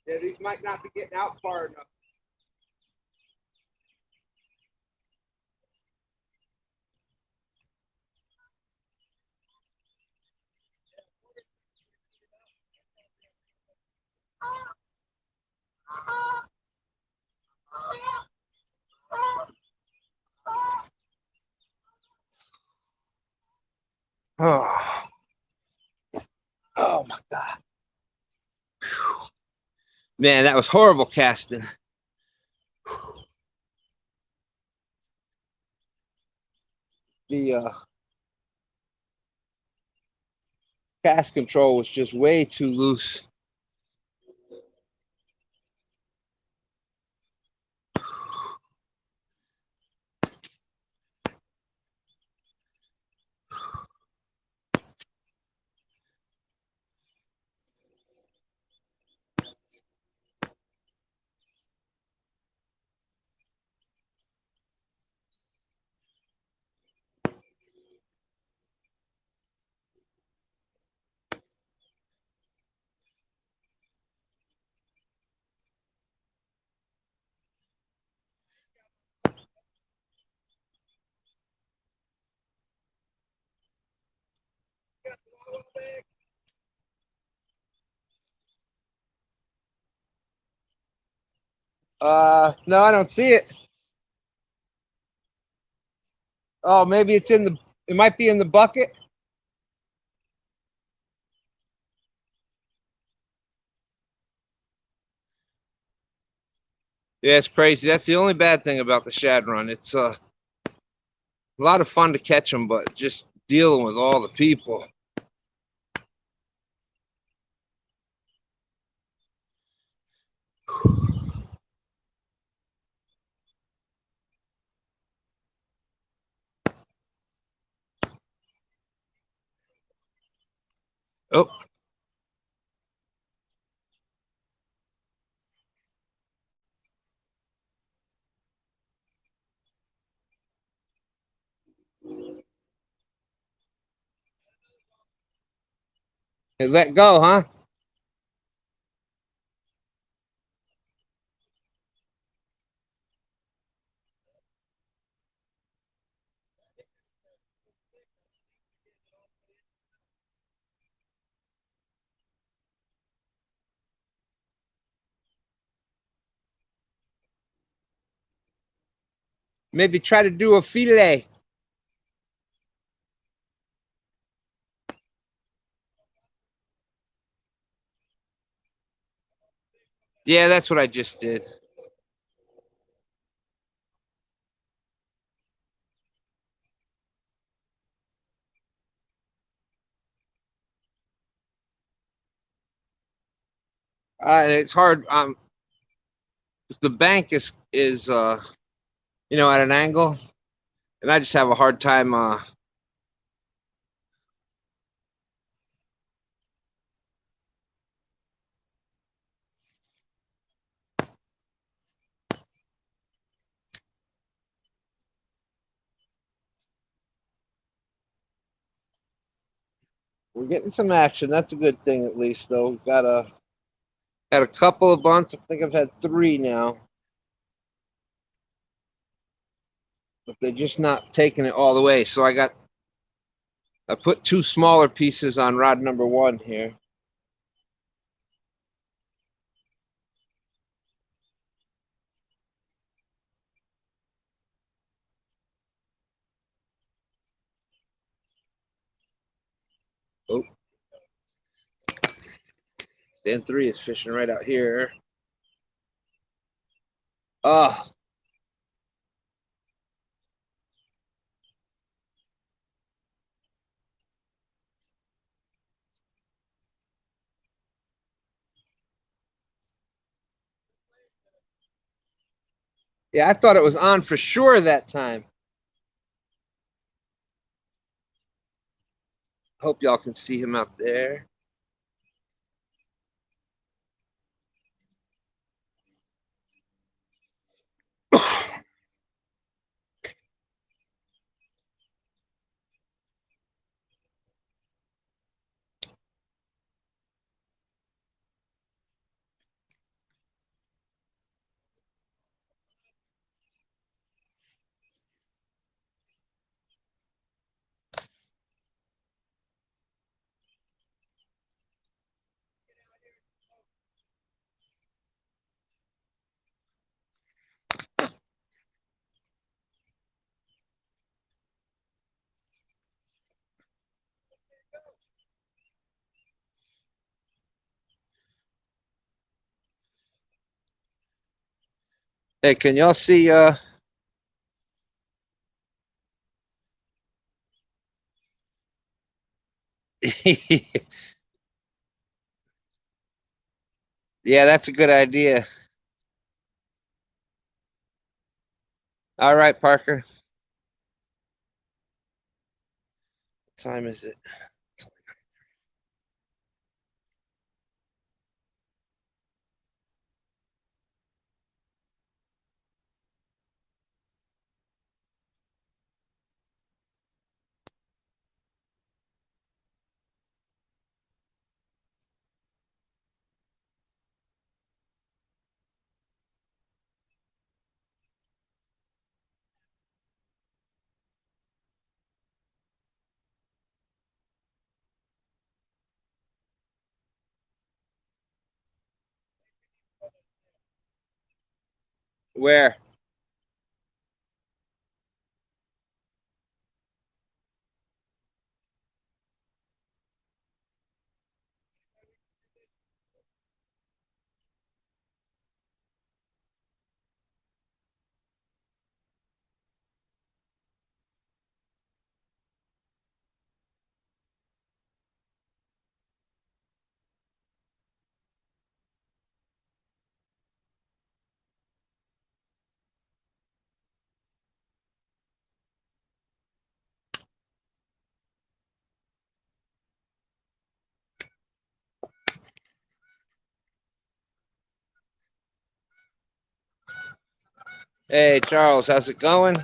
Yeah, these might not be getting out far enough. Oh, oh my God. Whew. Man, that was horrible casting. The cast control was just way too loose. No, I don't see it. Oh, maybe it's in the, it might be in the bucket. Yeah, it's crazy. That's the only bad thing about the shad run. It's a lot of fun to catch them, but just dealing with all the people. Oh, it let go, huh? Maybe try to do a fillet. Yeah, that's what I just did. It's hard. 'Cause the bank is you know, at an angle, and I just have a hard time. We're getting some action. That's a good thing, at least. Though we've got had a couple of bunts. I think I've had 3 now, but they're just not taking it all the way. So I put 2 smaller pieces on rod number 1 here. Stan3 is fishing right out here. Oh, yeah, I thought it was on for sure that time. Hope y'all can see him out there. Hey, can y'all see yeah, that's a good idea. All right, Parker. What time is it? Where? Hey, Charles, how's it going?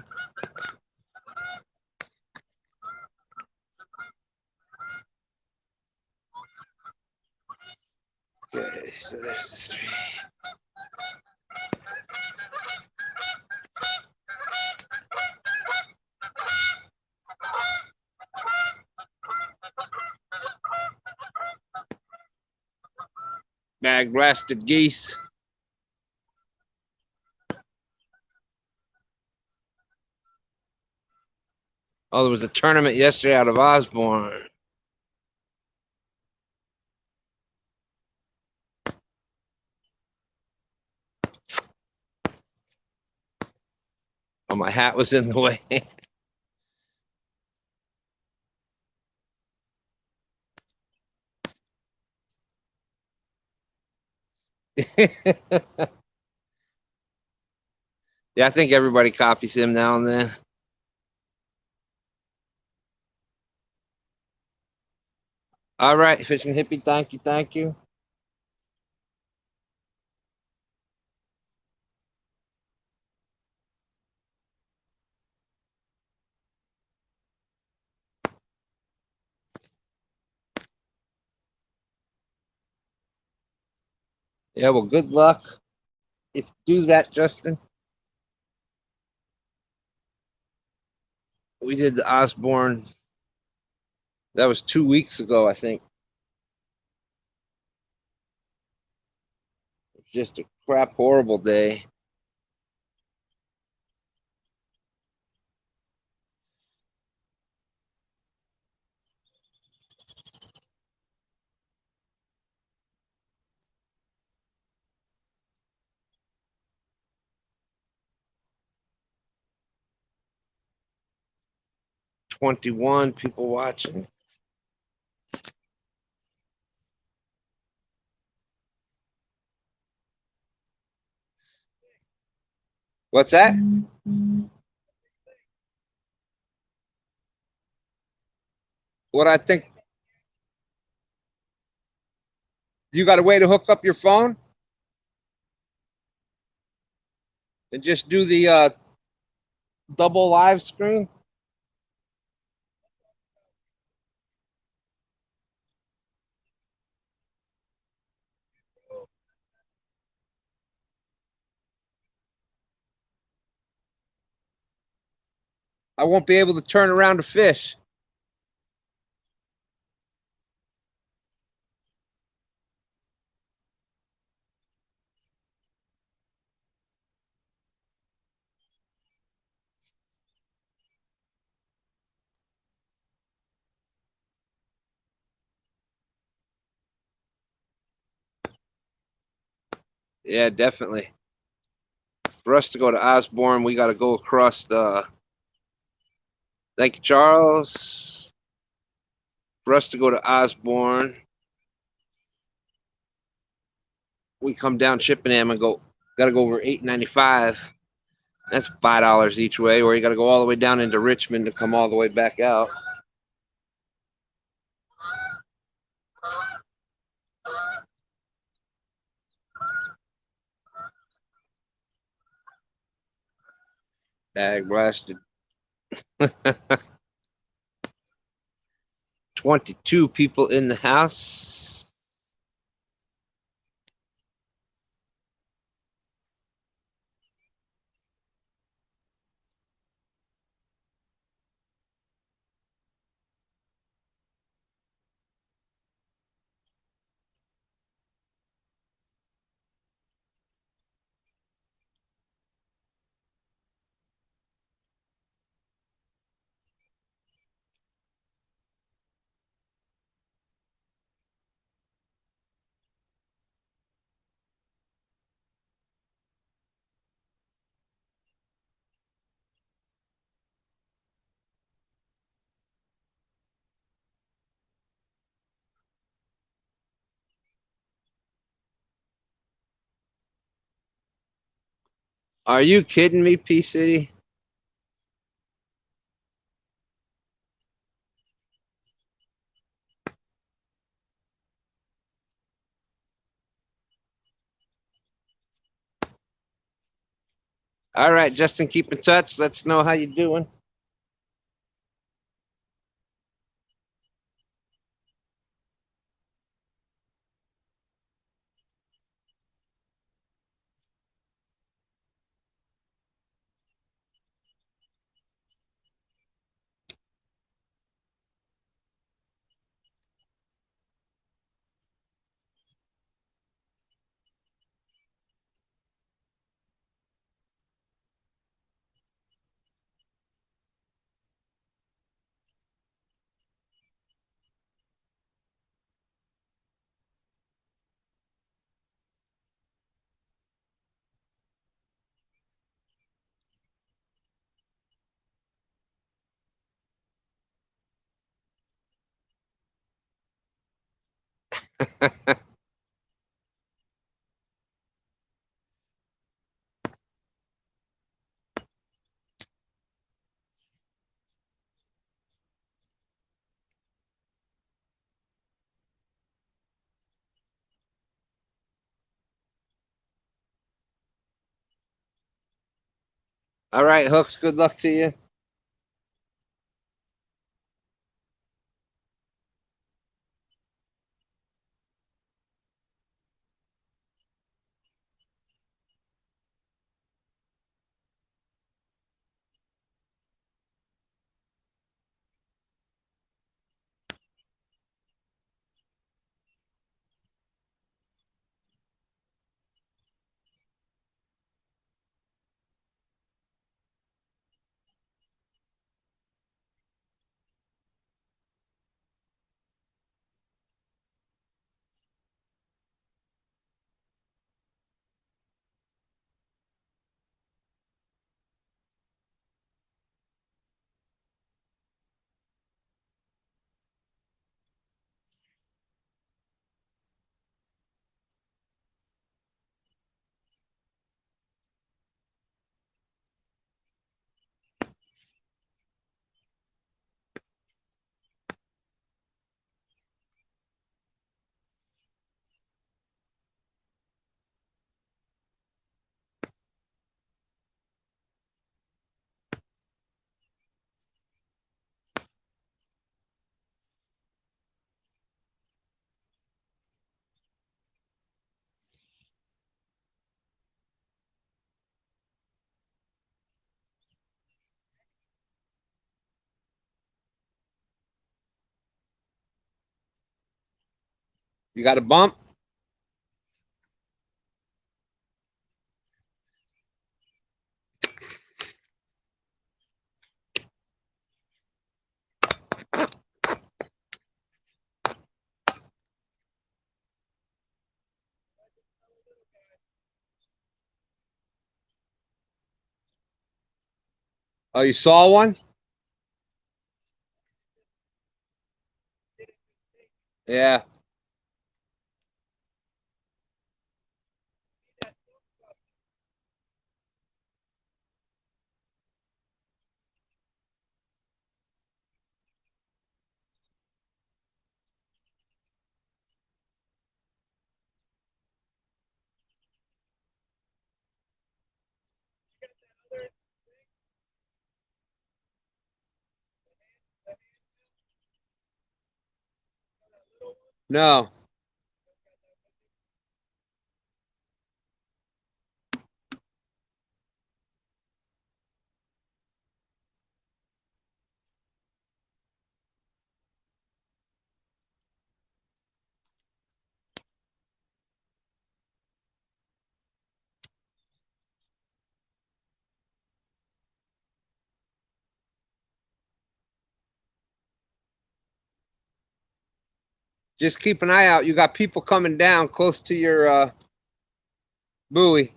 Okay, so there's the three. Bag blasted geese. Oh, there was a tournament yesterday out of Osborne. Oh, my hat was in the way. Yeah, I think everybody copies him now and then. All right, Fishing Hippie, thank you, thank you. Yeah, well, good luck. If you do that, Justin. We did the Osborne. That was 2 weeks ago, I think. Just a crap horrible day. 21 people watching. What's that? What I think? You got a way to hook up your phone and just do the double live screen? I won't be able to turn around to fish. Yeah, definitely. For us to go to Osborne, we got to go across the. Thank you, Charles. For us to go to Osborne, we come down Chippenham and go. Got to go over 895. That's $5 each way, or you got to go all the way down into Richmond to come all the way back out. Dag blasted. 22 people in the house. Are you kidding me, P City? All right, Justin, keep in touch. Let's know how you doing. All right, Hooks, good luck to you. You got a bump? Oh, you saw one? Yeah. No. Just keep an eye out. You got people coming down close to your buoy.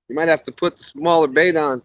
You might have to put the smaller bait on.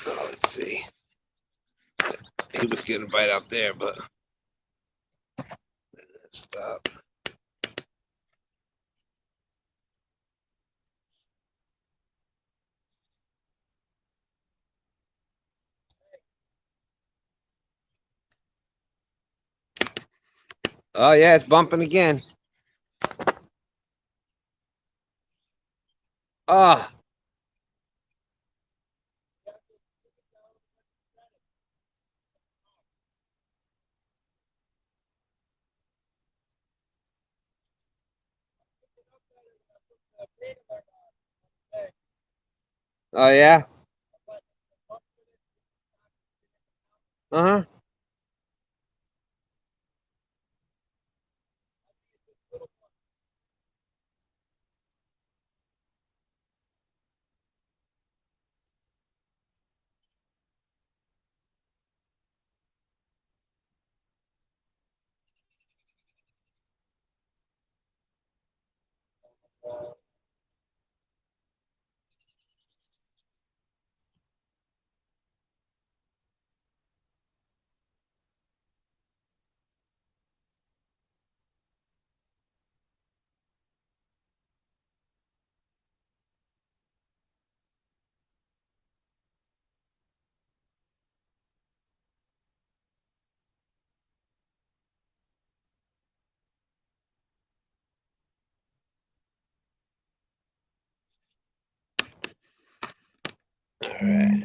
Oh, let's see. He was getting a bite out there, but stop. Oh yeah, it's bumping again. Ah. Oh yeah. Uh huh. right.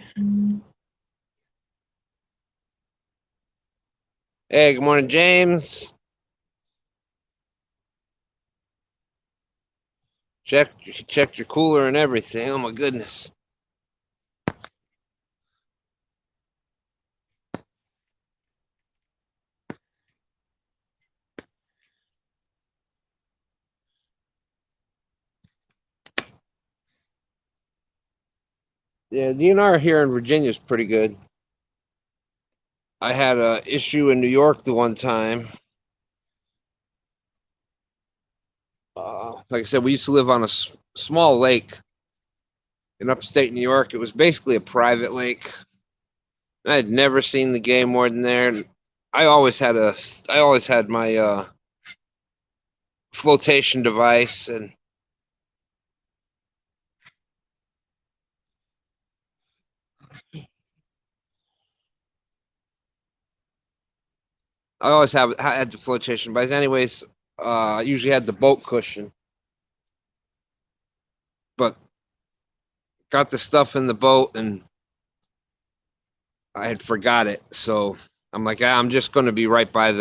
Hey, good morning, James. Checked your cooler and everything. Oh my goodness. Yeah, DNR here in Virginia is pretty good. I had a issue in New York the one time. Like I said, we used to live on a small lake in upstate New York. It was basically a private lake. I had never seen the game warden there. I always had my flotation device, and I always had the flotation device. Anyways, I usually had the boat cushion, but got the stuff in the boat and I had forgot it. So I'm like, I'm just going to be right by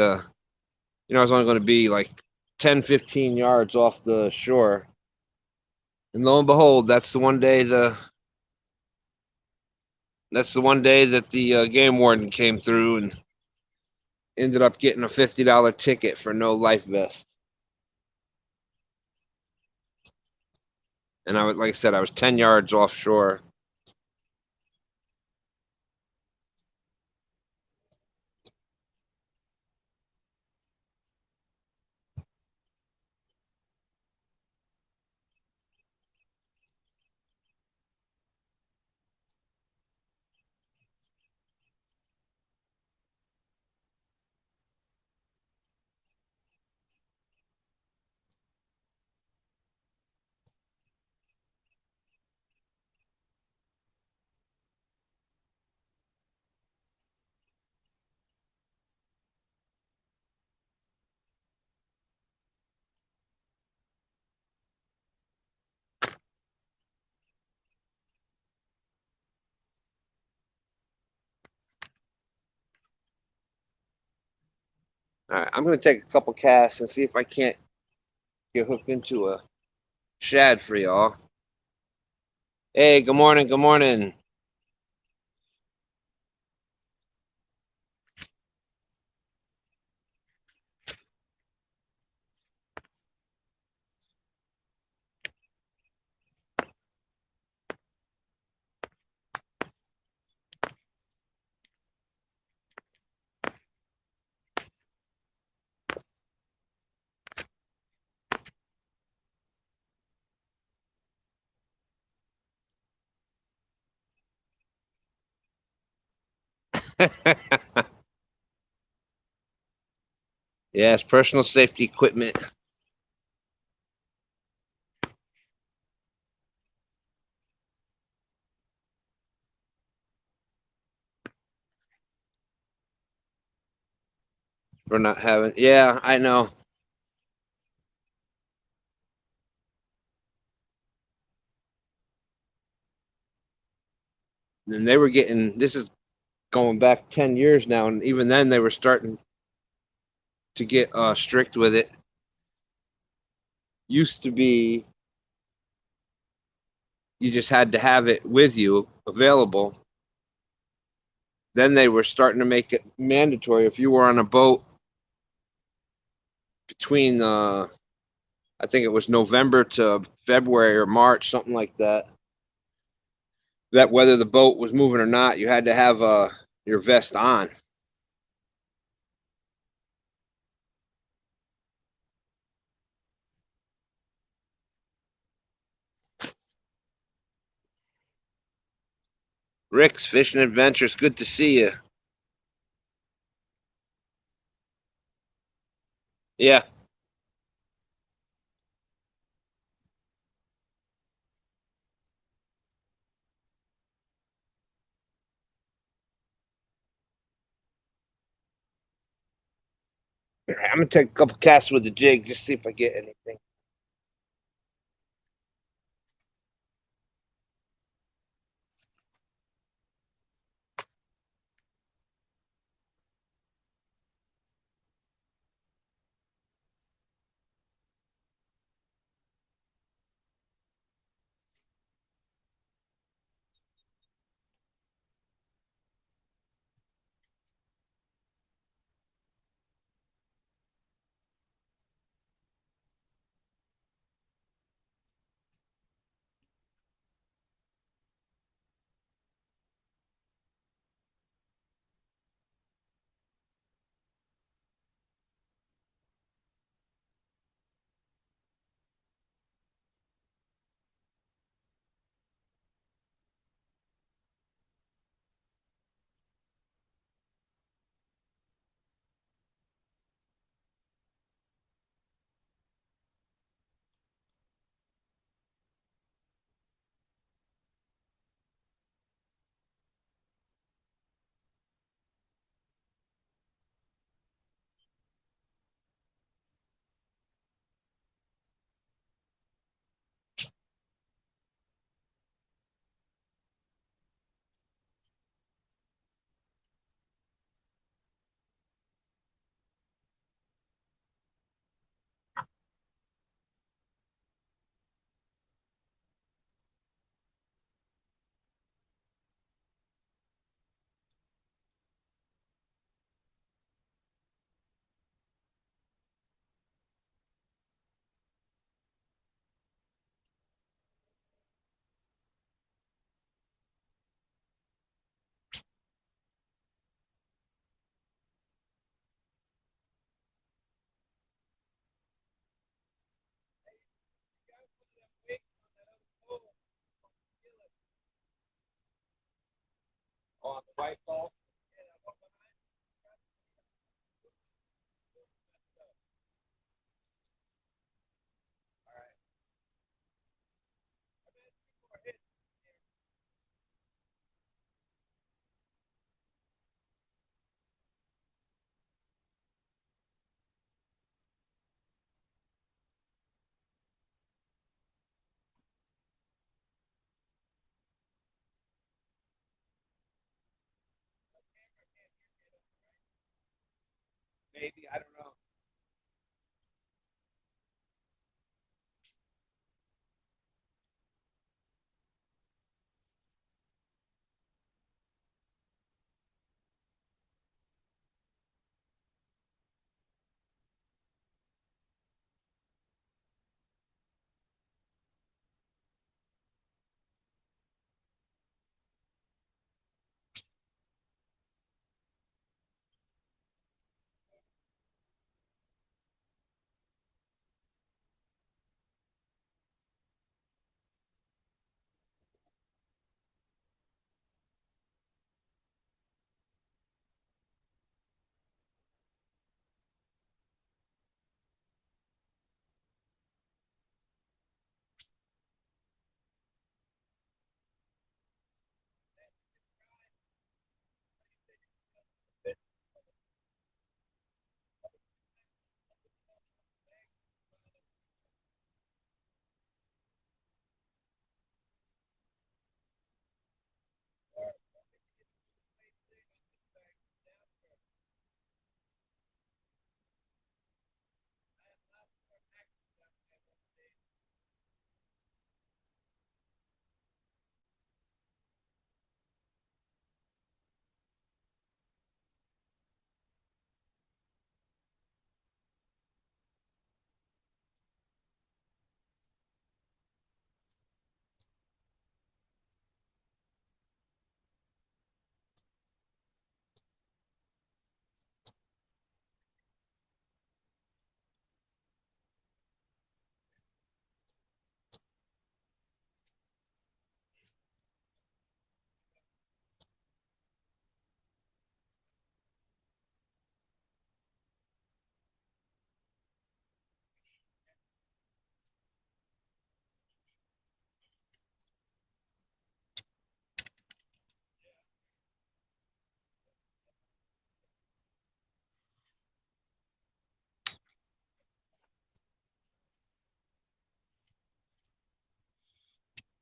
I was only going to be like 10, 15 yards off the shore. And lo and behold, that's the one day that the game warden came through and ended up getting a $50 ticket for no life vest. And like I said, I was 10 yards offshore. All right, I'm going to take a couple casts and see if I can't get hooked into a shad for y'all. Hey, good morning, good morning. Yes, personal safety equipment. For not having, yeah, I know. And they were getting, this is going back 10 years now, and even then they were starting to get strict with it. Used to be you just had to have it with you available. Then they were starting to make it mandatory if you were on a boat between I think it was November to February or March, something like that. That whether the boat was moving or not, you had to have your vest on. Rick's Fishing Adventures, good to see you. Yeah. I'm gonna take a couple casts with the jig, just see if I get anything. White ball. Maybe, I don't know.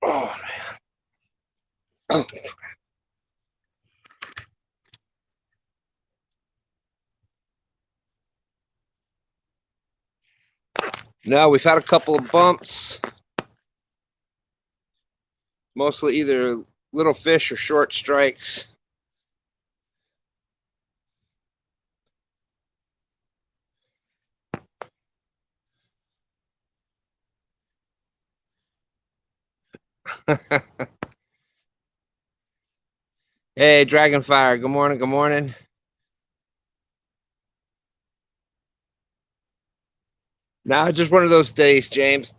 Oh, man. No, we've had a couple of bumps. Mostly either little fish or short strikes. Hey, Dragonfire. Good morning. Good morning. Now, just one of those days, James.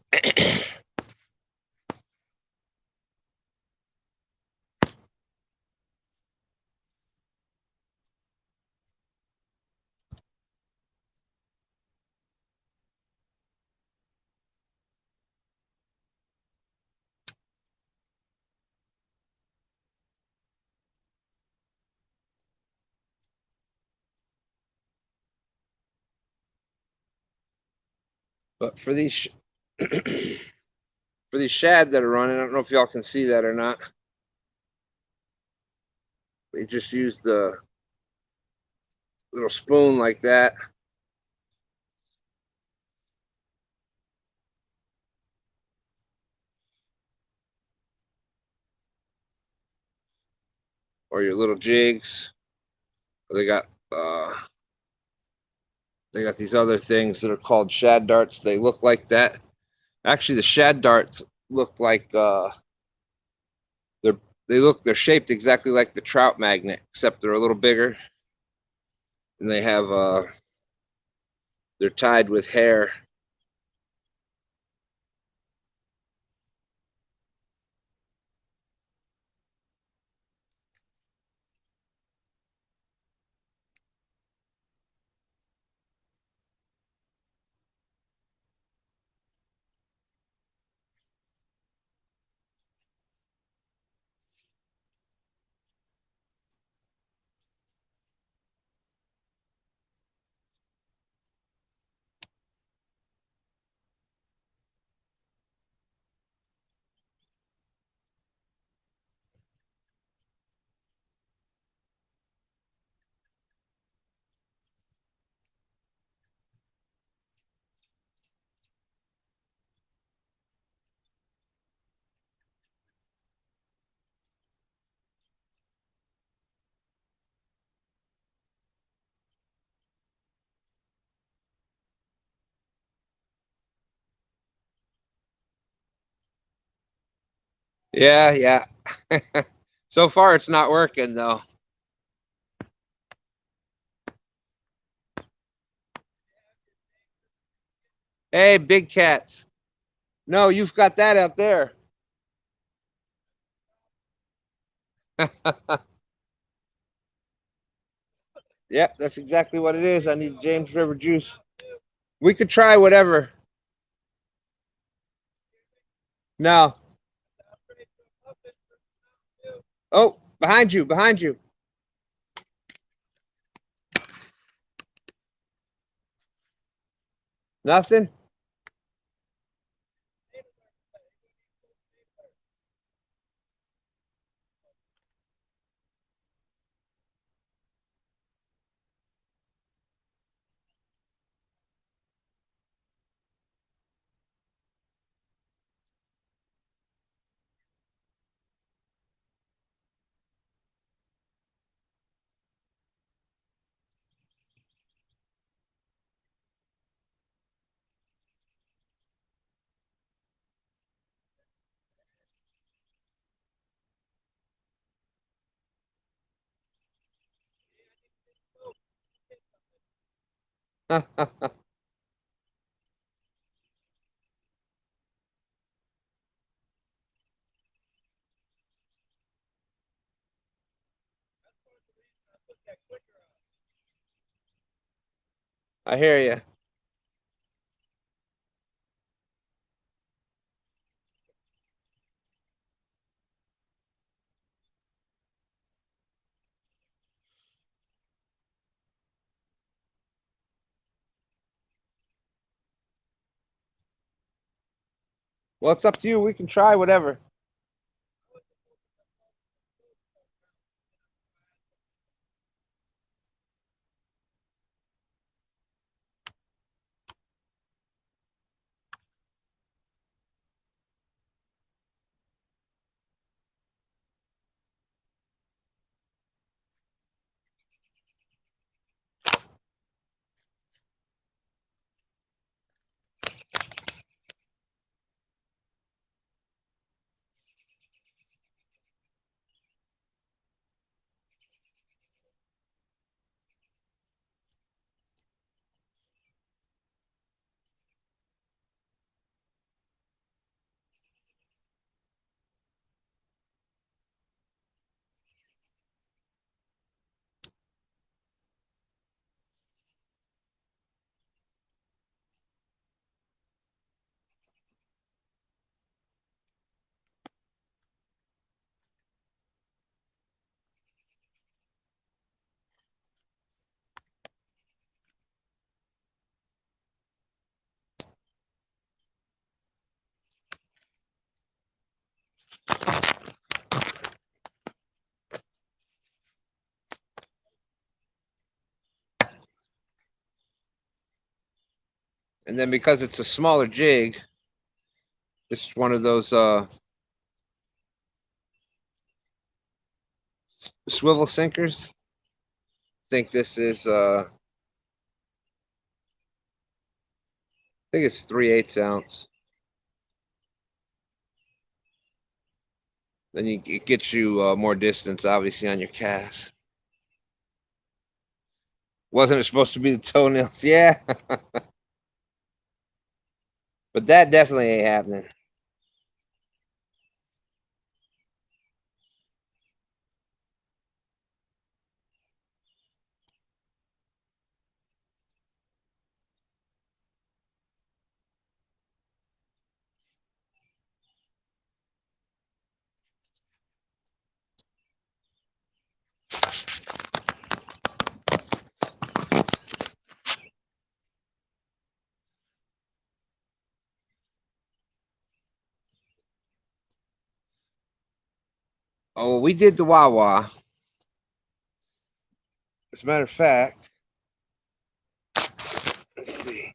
But for these for these shad that are running, I don't know if y'all can see that or not. We just use the little spoon like that. Or your little jigs. They got these other things that are called shad darts. They look like that. Actually, the shad darts look like they're they're shaped exactly like the trout magnet, except they're a little bigger, and they have they're tied with hair. Yeah, yeah. So far, it's not working though. Hey, big cats. No, you've got that out there. Yep, that's exactly what it is. I need James River juice. We could try whatever. No. Oh, behind you, behind you. Nothing? I hear you. Well, it's up to you. We can try whatever. And then because it's a smaller jig, it's one of those swivel sinkers. I think this is I think it's 3/8 ounce. Then it gets you more distance, obviously, on your cast. Wasn't it supposed to be the toenails? Yeah, but that definitely ain't happening. Oh, we did the Wawa. As a matter of fact, let's see.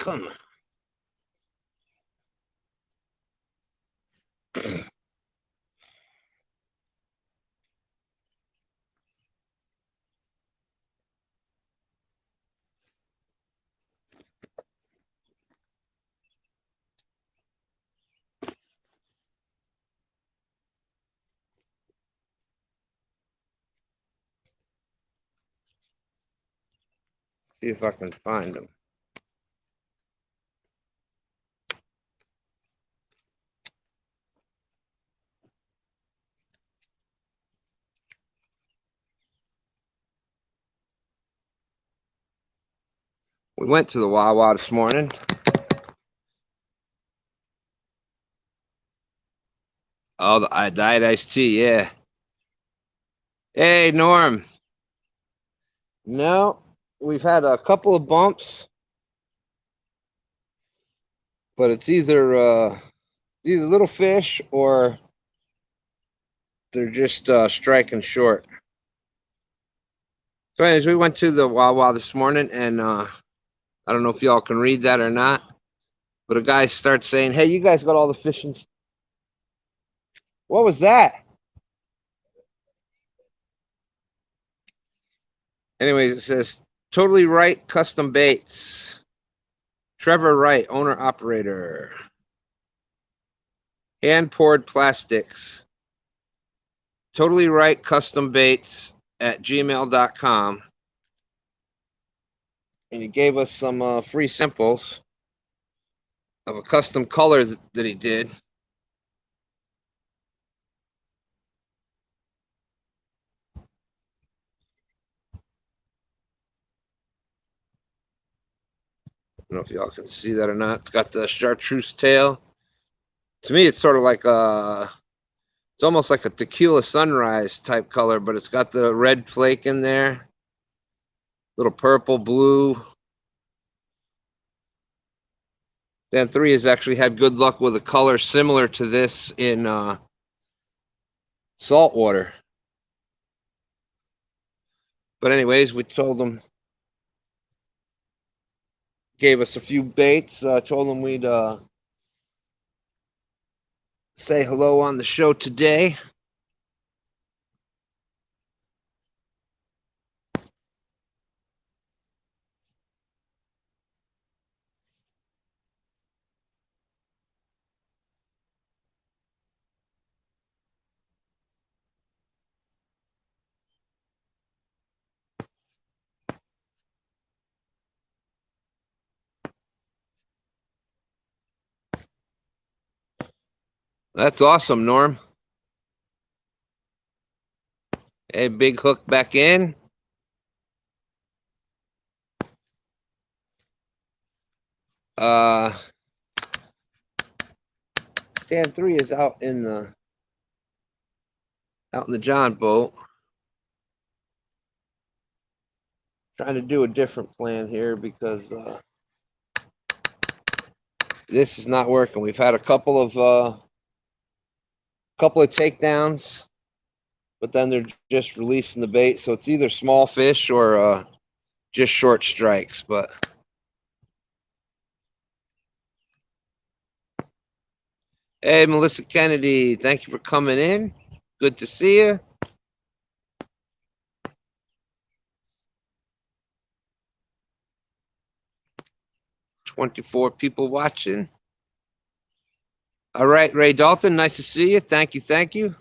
Come on. See if I can find them. We went to the Wawa this morning. Oh, the diet iced tea, yeah. Hey, Norm. No, we've had a couple of bumps, but it's either little fish or they're just striking short. So anyways, we went to the Wawa this morning, and I don't know if y'all can read that or not, but a guy starts saying, hey, you guys got all the fish in. What was that? Anyways, it says, totally right custom baits. Trevor Wright, owner operator. Hand poured plastics. Totally right custom baits at gmail.com. And he gave us some free samples of a custom color that he did. I don't know if y'all can see that or not. It's got the chartreuse tail. To me, it's sort of like it's almost like a tequila sunrise type color, but it's got the red flake in there. Little purple, blue. Stan3 has actually had good luck with a color similar to this in saltwater. But anyways, we told them, gave us a few baits. Told them we'd say hello on the show today. That's awesome, Norm. Hey, big hook back in. Stan3 is out in the John boat. Trying to do a different plan here because this is not working. We've had a couple of takedowns, but then they're just releasing the bait, so it's either small fish or just short strikes. But hey, Melissa Kennedy, thank you for coming in. Good to see you. "24 people watching. All right, Ray Dalton, nice to see you. Thank you, thank you.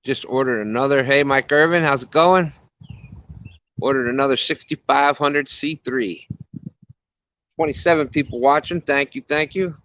Just ordered another. Hey, Mike Irvin, how's it going? Ordered another 6500 C3. 27 people watching. Thank you, thank you.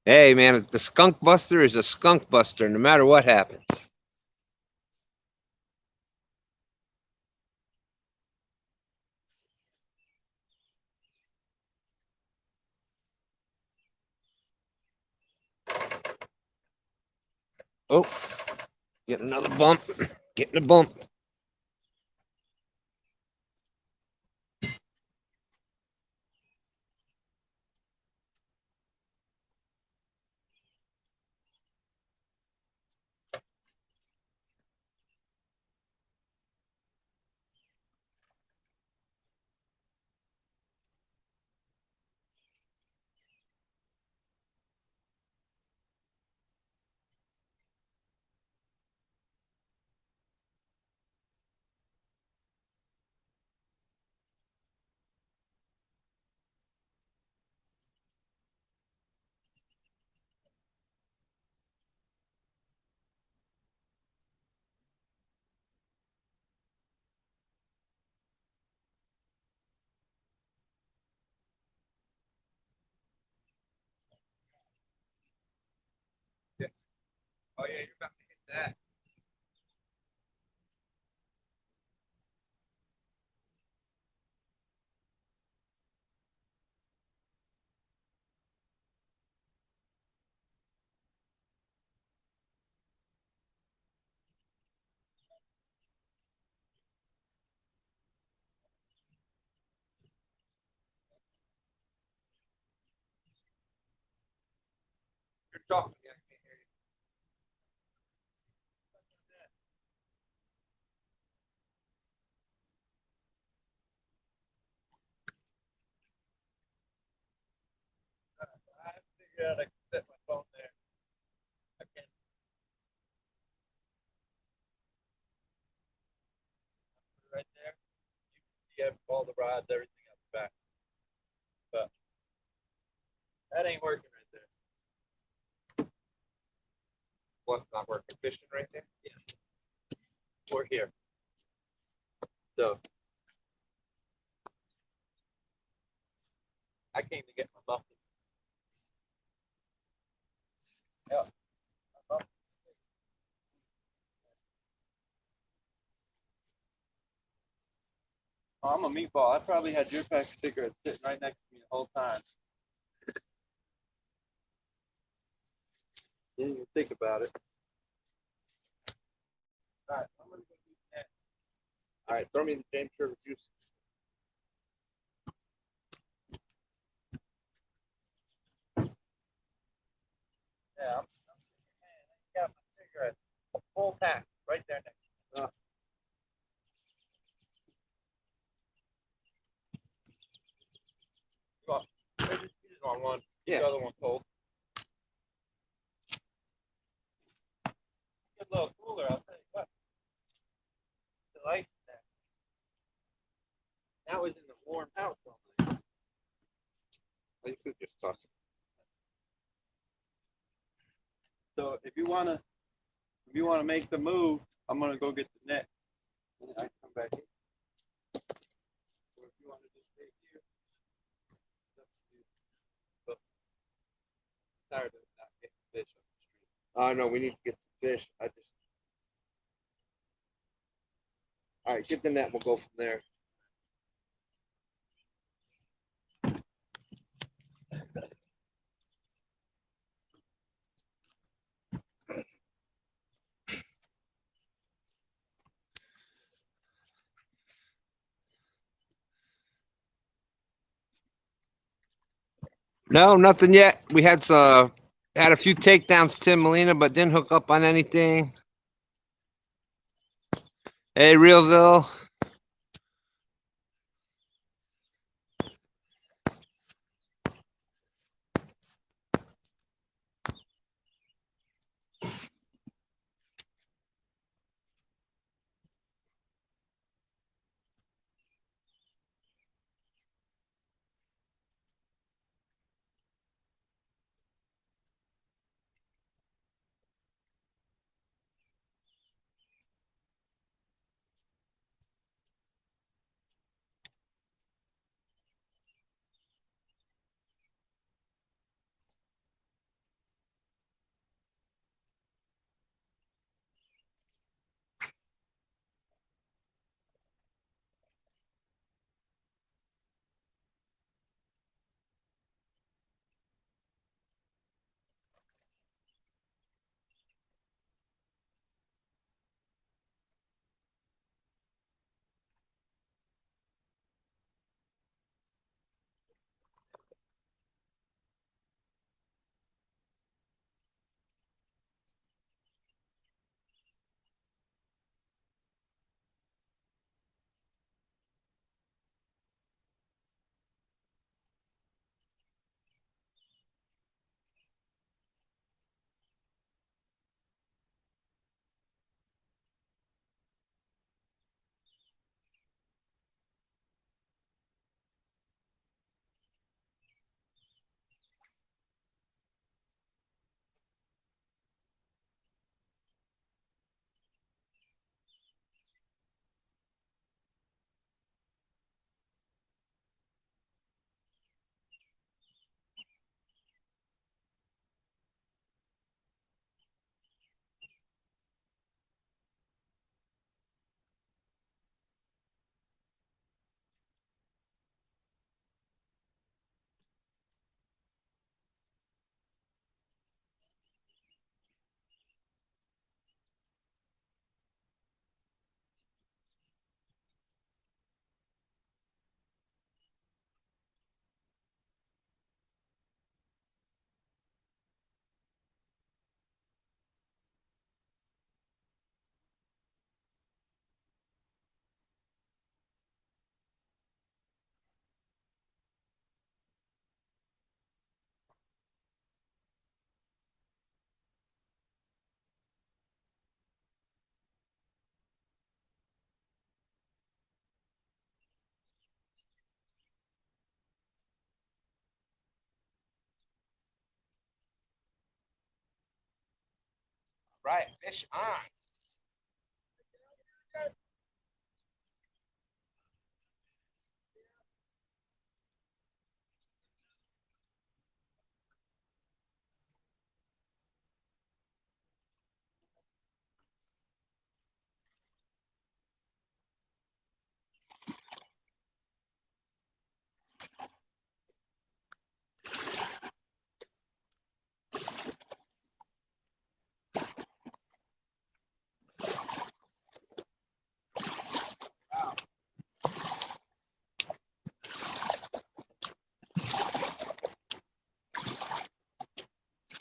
Hey, man, the skunk buster is a skunk buster, no matter what happens. Oh, get another bump. Getting a bump. Oh yeah, you're about to hit that. You're talking. I can't hear you. I figured out I can set my phone there. I can't put it right there. You can see all the rods, everything out the back. But that ain't working right there. What's not working? Fishing right there? Yeah. Or here. So I can't even get my muffin. Yeah. Oh, I'm a meatball. I probably had your pack of cigarettes sitting right next to me the whole time. Didn't even think about it. All right, I'm gonna go do that. All right, throw me the James Sugar juice. Yeah, I'm man, I got my cigarettes. A full pack right there next to me. Well, you just want one. Yeah. The other one cold. Get a little cooler, I'll tell you what. The ice in there. That was in the warm house all night. Well, you could just toss it. So if you wanna make the move, I'm gonna go get the net. And I come back in. Or if you wanna just stay here, it's up to you. But I'm tired of not getting fish on the street. Oh no, we need to get some fish. All right, get the net, we'll go from there. No, nothing yet. We had a few takedowns, Tim Molina, but didn't hook up on anything. Hey, Realville. Right, fish on.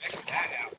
Check that out.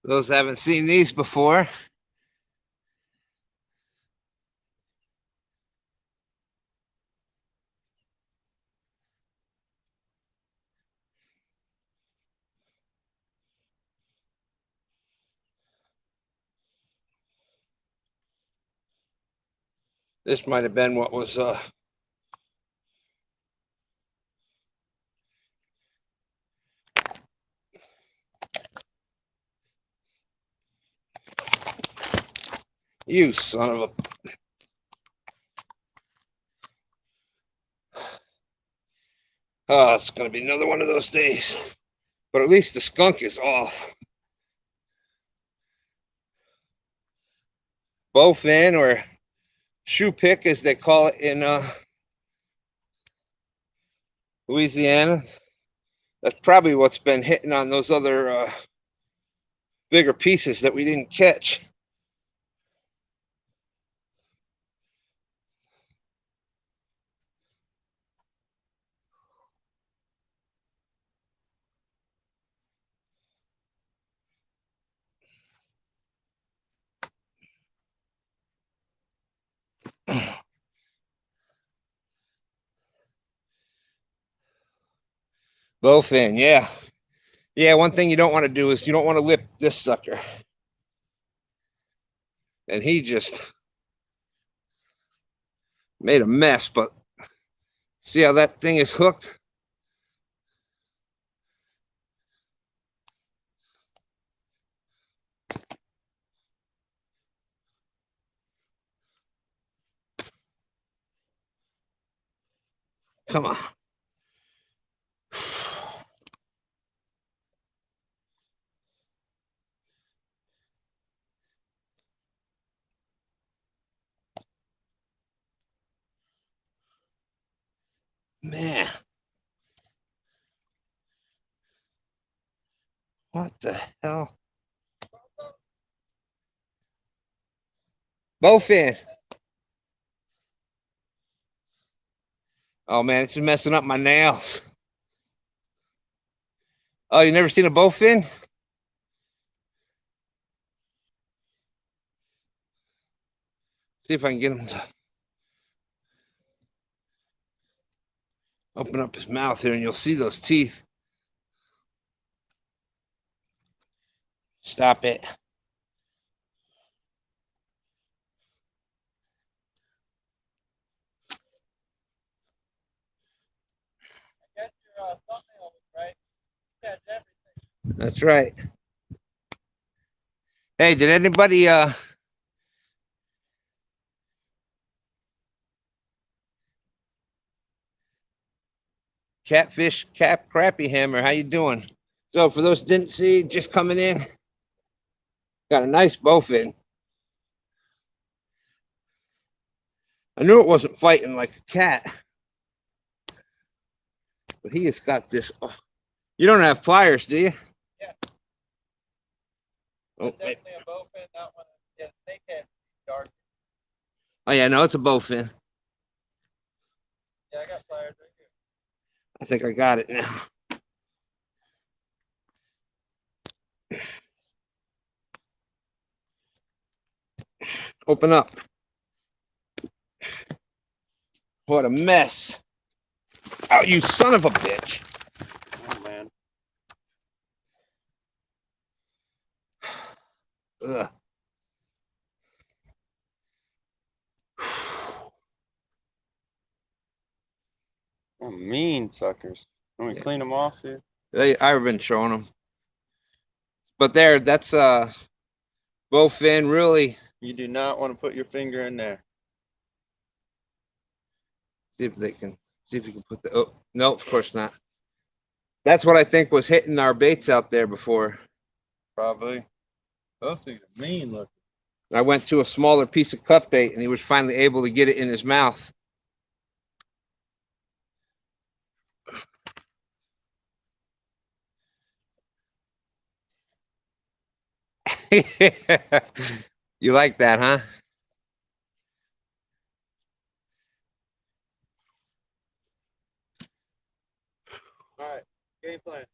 Those haven't seen these before. This might have been what was you son of a. Oh, it's gonna be another one of those days. But at least the skunk is off. Bowfin, or shoe pick as they call it in Louisiana. That's probably what's been hitting on those other bigger pieces that we didn't catch. Bowfin, yeah. Yeah, one thing you don't want to do is you don't want to lip this sucker. And he just made a mess, but see how that thing is hooked? Come on. Man. What the hell? Bowfin. Oh man, it's messing up my nails. Oh, you never seen a bowfin? See if I can get him to open up his mouth here and you'll see those teeth. Stop it. I guess your thumbnail was right. That's everything. That's right. Hey, did anybody Catfish Crappy Hammer. How you doing? So for those who didn't see, just coming in, got a nice bowfin. I knew it wasn't fighting like a cat, but he has got this. Oh, you don't have pliers, do you? Yeah. Oh, definitely a bowfin. That one, yeah, snake head dark. oh yeah, no, it's a bowfin. Yeah, I got pliers right here. I think I got it now. Open up. What a mess. Oh, you son of a bitch. Oh, man. Ugh. Oh, mean suckers. Let me clean them off here. I've been showing them. But there, that's bowfin really. You do not want to put your finger in there. See if they can. See if you can put the. Oh no, of course not. That's what I think was hitting our baits out there before. Probably. Those things are mean looking. I went to a smaller piece of cut bait, and he was finally able to get it in his mouth. You like that, huh? All right, game plan.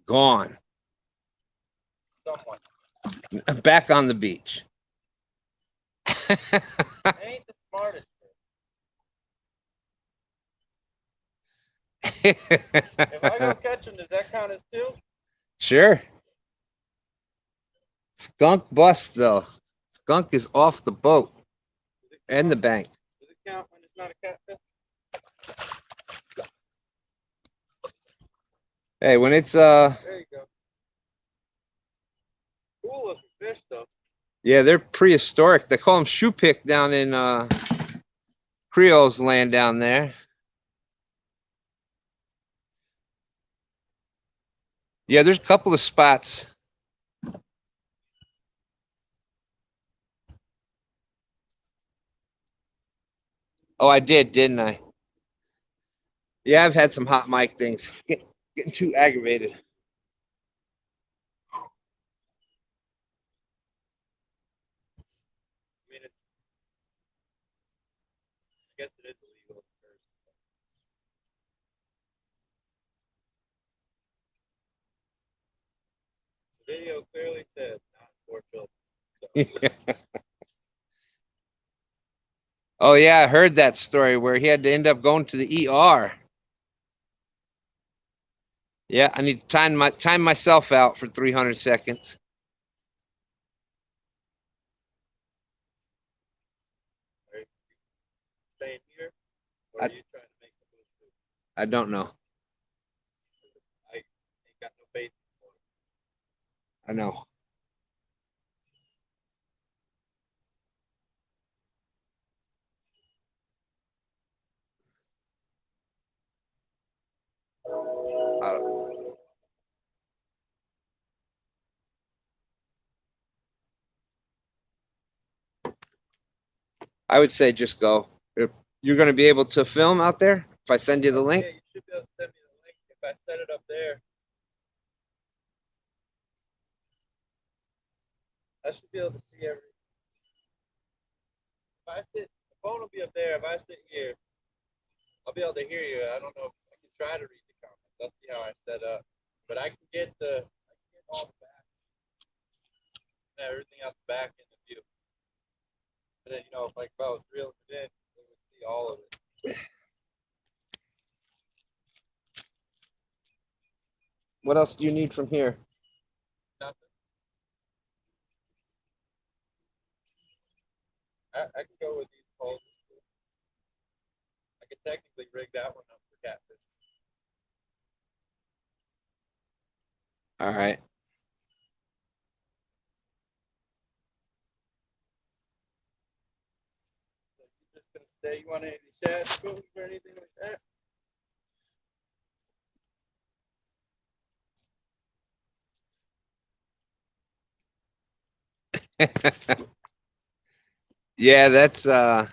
Gone. Someone. Back on the beach. Ain't the smartest. If I go catch him, does that count as two? Sure. Skunk bust though. Skunk is off the boat and the bank. Does it count when it's not a catfish? Hey, when it's There you go. Cool looking fish though. yeah, they're prehistoric. They call them shoe pick down in Creole's land down there. Yeah, there's a couple of spots. Oh, I did, didn't I? Yeah, I've had some hot mic things. Getting too aggravated. I mean, I guess it is illegal. The video clearly says not for children. Oh yeah, I heard that story where he had to end up going to the ER. Yeah, I need to time myself out for 300 seconds. Are you staying here, or are you trying to make the move too? I don't know. I ain't got no faith for it. I know. I would say just go. If you're going to be able to film out there, if I send you the link. Yeah, you should be able to send me the link if I set it up there. I should be able to see everything. If I sit, the phone will be up there. If I sit here, I'll be able to hear you. I don't know if I can try to read the comments. I'll see how I set up. But I can get all the back, everything out the back in the view. And then, if I was reeling it in, we would see all of it. What else do you need from here? Nothing. I can go with these poles. I could technically rig that one up for catfish. All right. just gonna stay. You want any shad spoons or anything like Yeah, that's oh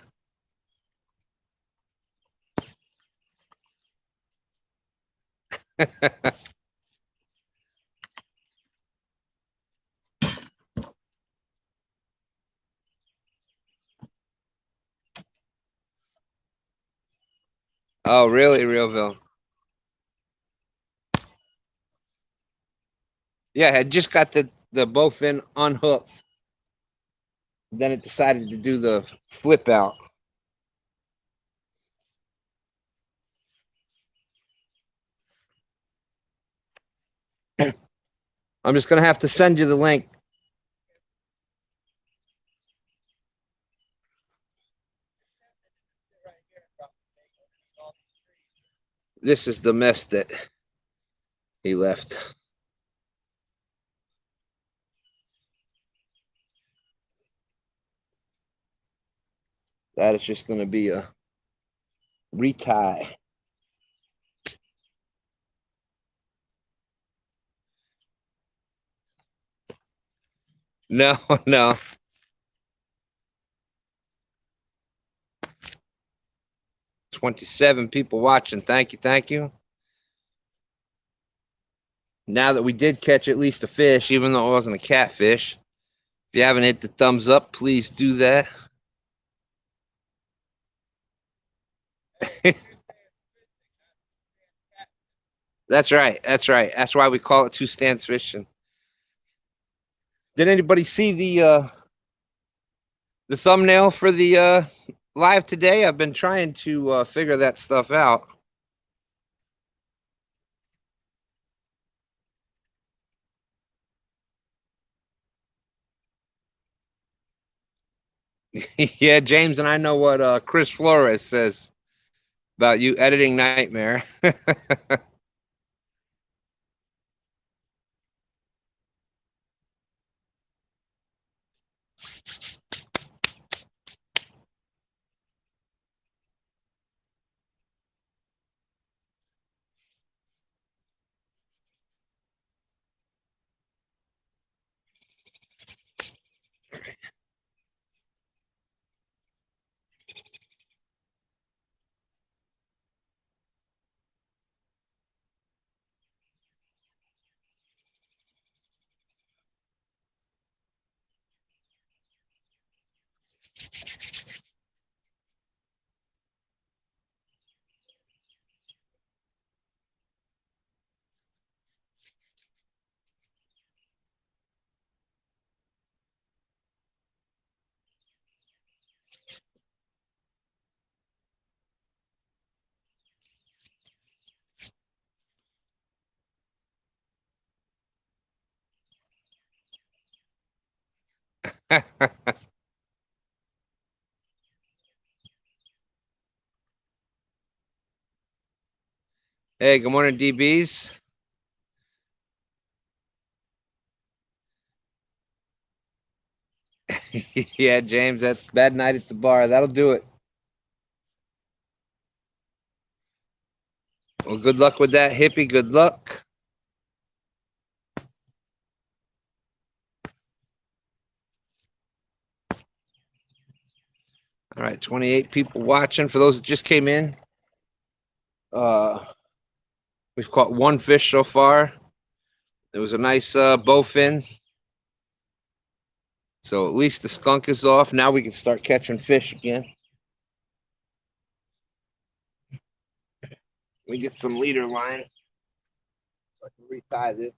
really, Realville. Yeah, I had just got the Bowfin unhooked. Then it decided to do the flip out. I'm just gonna have to send you the link. This is the mess that he left. That is just gonna be a retie. No, no. 27 people watching. Thank you, thank you. Now that we did catch at least a fish, even though it wasn't a catfish, if you haven't hit the thumbs up, please do that. That's right. That's right. That's why we call it two stands fishing. Did anybody see the thumbnail for the live today? I've been trying to figure that stuff out. Yeah, James, and I know what Chris Flores says about you editing Nightmare. Hey, good morning, DBs. Yeah, James, that's bad night at the bar. That'll do it. Well, good luck with that, hippie. Good luck. All right, 28 people watching. For those that just came in, we've caught one fish so far. It was a nice bowfin. So at least the skunk is off. Now we can start catching fish again. We get some leader line. So I can retie this.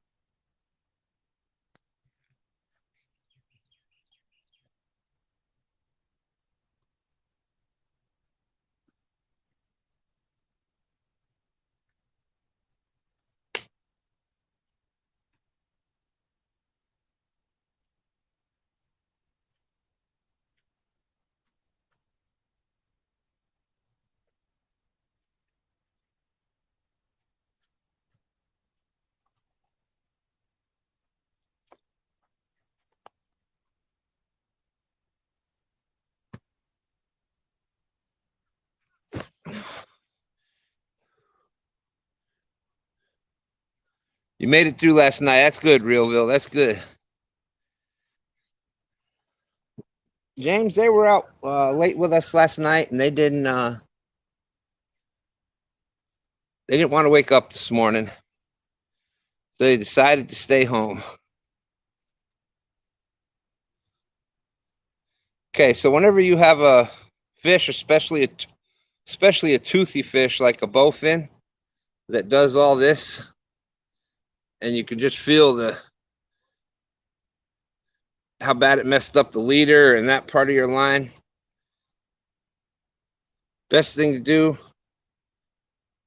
You made it through last night. That's good, Realville. That's good. James, they were out late with us last night, and they didn't want to wake up this morning, so they decided to stay home. Okay, so whenever you have a fish, especially a toothy fish like a bowfin that does all this, and you can just feel how bad it messed up the leader and that part of your line. Best thing to do,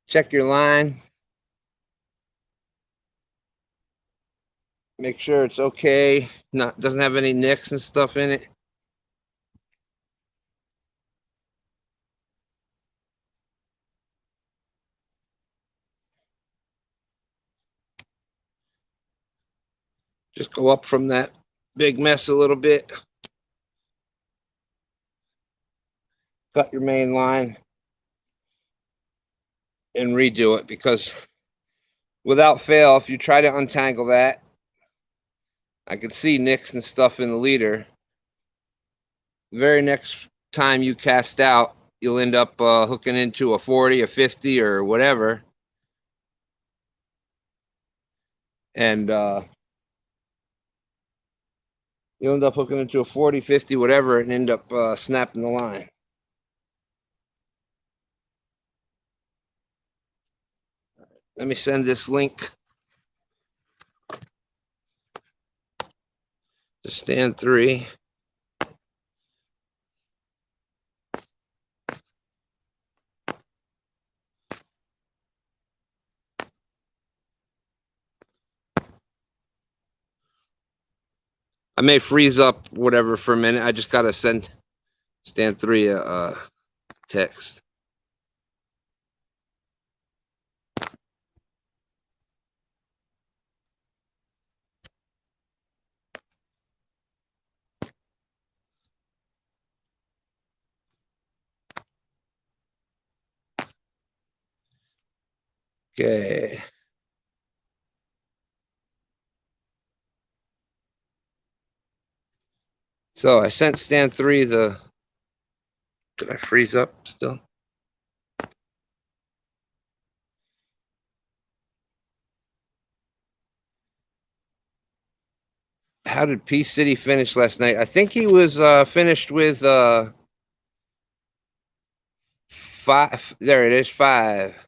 check your line. Make sure it's okay. Doesn't have any nicks and stuff in it. Just go up from that big mess a little bit. Cut your main line and redo it, because without fail, if you try to untangle that, I can see nicks and stuff in the leader. The very next time you cast out, you'll end up hooking into a 40, a 50, or whatever. And you'll end up hooking into a 40, 50, whatever, and end up snapping the line. Let me send this link to Stan3. I may freeze up whatever for a minute. I just gotta send Stan3 a text. Okay. So I sent Stan3 the. Did I freeze up still? How did Peace City finish last night? I think he was finished with 5. There it is, 5.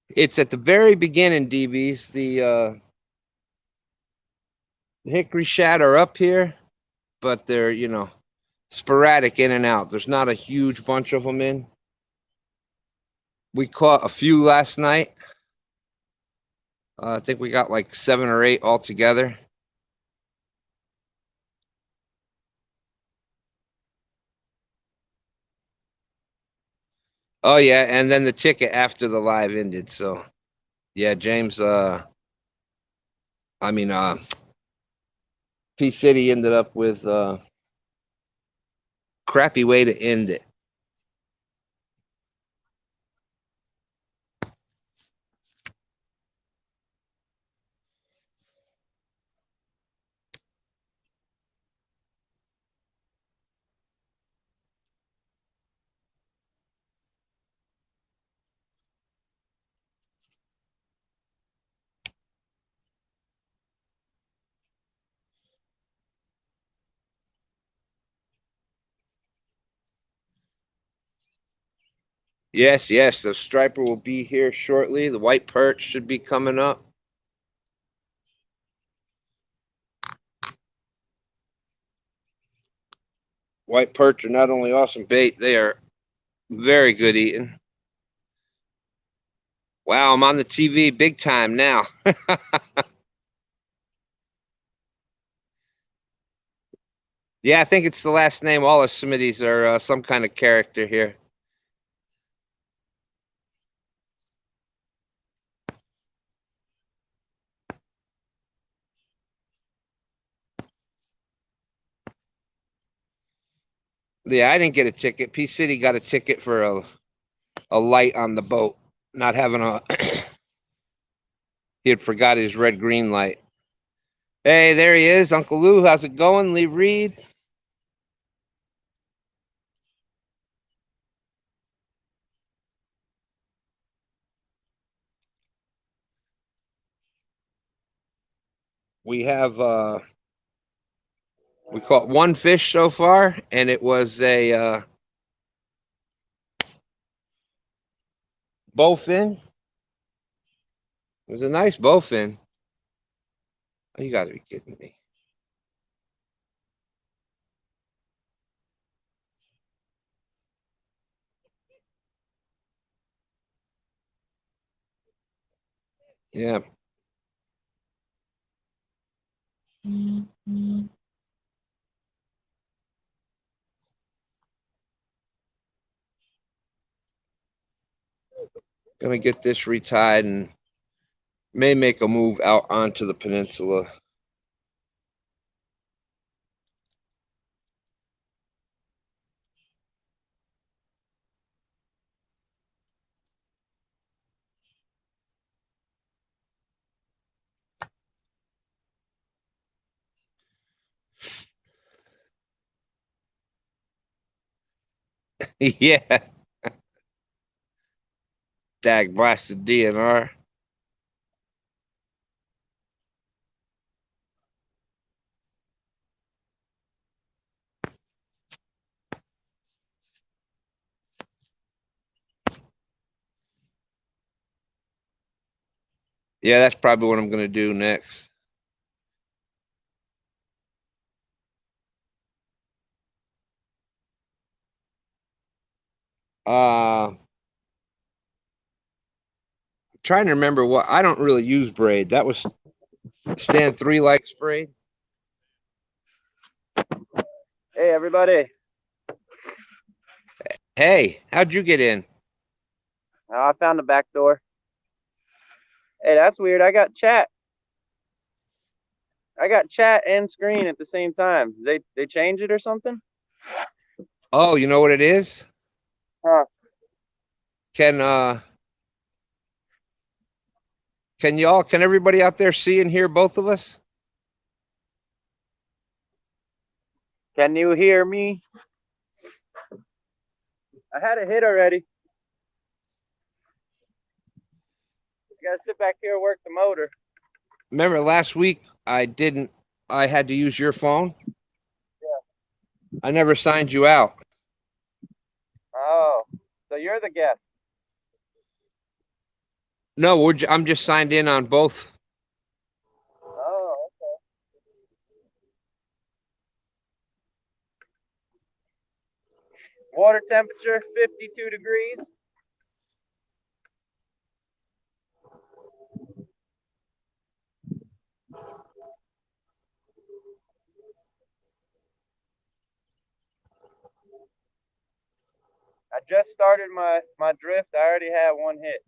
It's at the very beginning, DBs. The Hickory Shad are up here, but they're, sporadic in and out. There's not a huge bunch of them in. We caught a few last night. I think we got like 7 or 8 altogether. Oh yeah, and then the ticket after the live ended. So yeah, James, P City ended up with crappy way to end it. Yes, the striper will be here shortly. The white perch should be coming up. White perch are not only awesome bait, they are very good eating. Wow, I'm on the TV big time now. Yeah, I think it's the last name. All the Smitties are some kind of character here. Yeah, I didn't get a ticket. P City got a ticket for a light on the boat. not having a he had forgot his red green light. Hey, there he is, Uncle Lou. How's it going, Lee Reed? We have we caught one fish so far, and it was a bowfin. It was a nice bowfin. Oh, you gotta be kidding me. Yeah. Gonna get this retied and may make a move out onto the peninsula. Yeah. Dag blasted DNR. Yeah, that's probably what I'm gonna do next. I'm trying to remember what I don't really use braid. That was Stan3 likes braid. Hey, everybody. Hey, how'd you get in? I found the back door. Hey, that's weird. I got chat and screen at the same time. They change it or something? Oh, you know what it is? Huh. Can can everybody out there see and hear both of us? Can you hear me? I had a hit already. You gotta sit back here and work the motor. Remember last week I had to use your phone? Yeah. I never signed you out. Oh, so you're the guest. No, I'm just signed in on both. Oh, okay. Water temperature 52 degrees. I just started my drift. I already had one hit.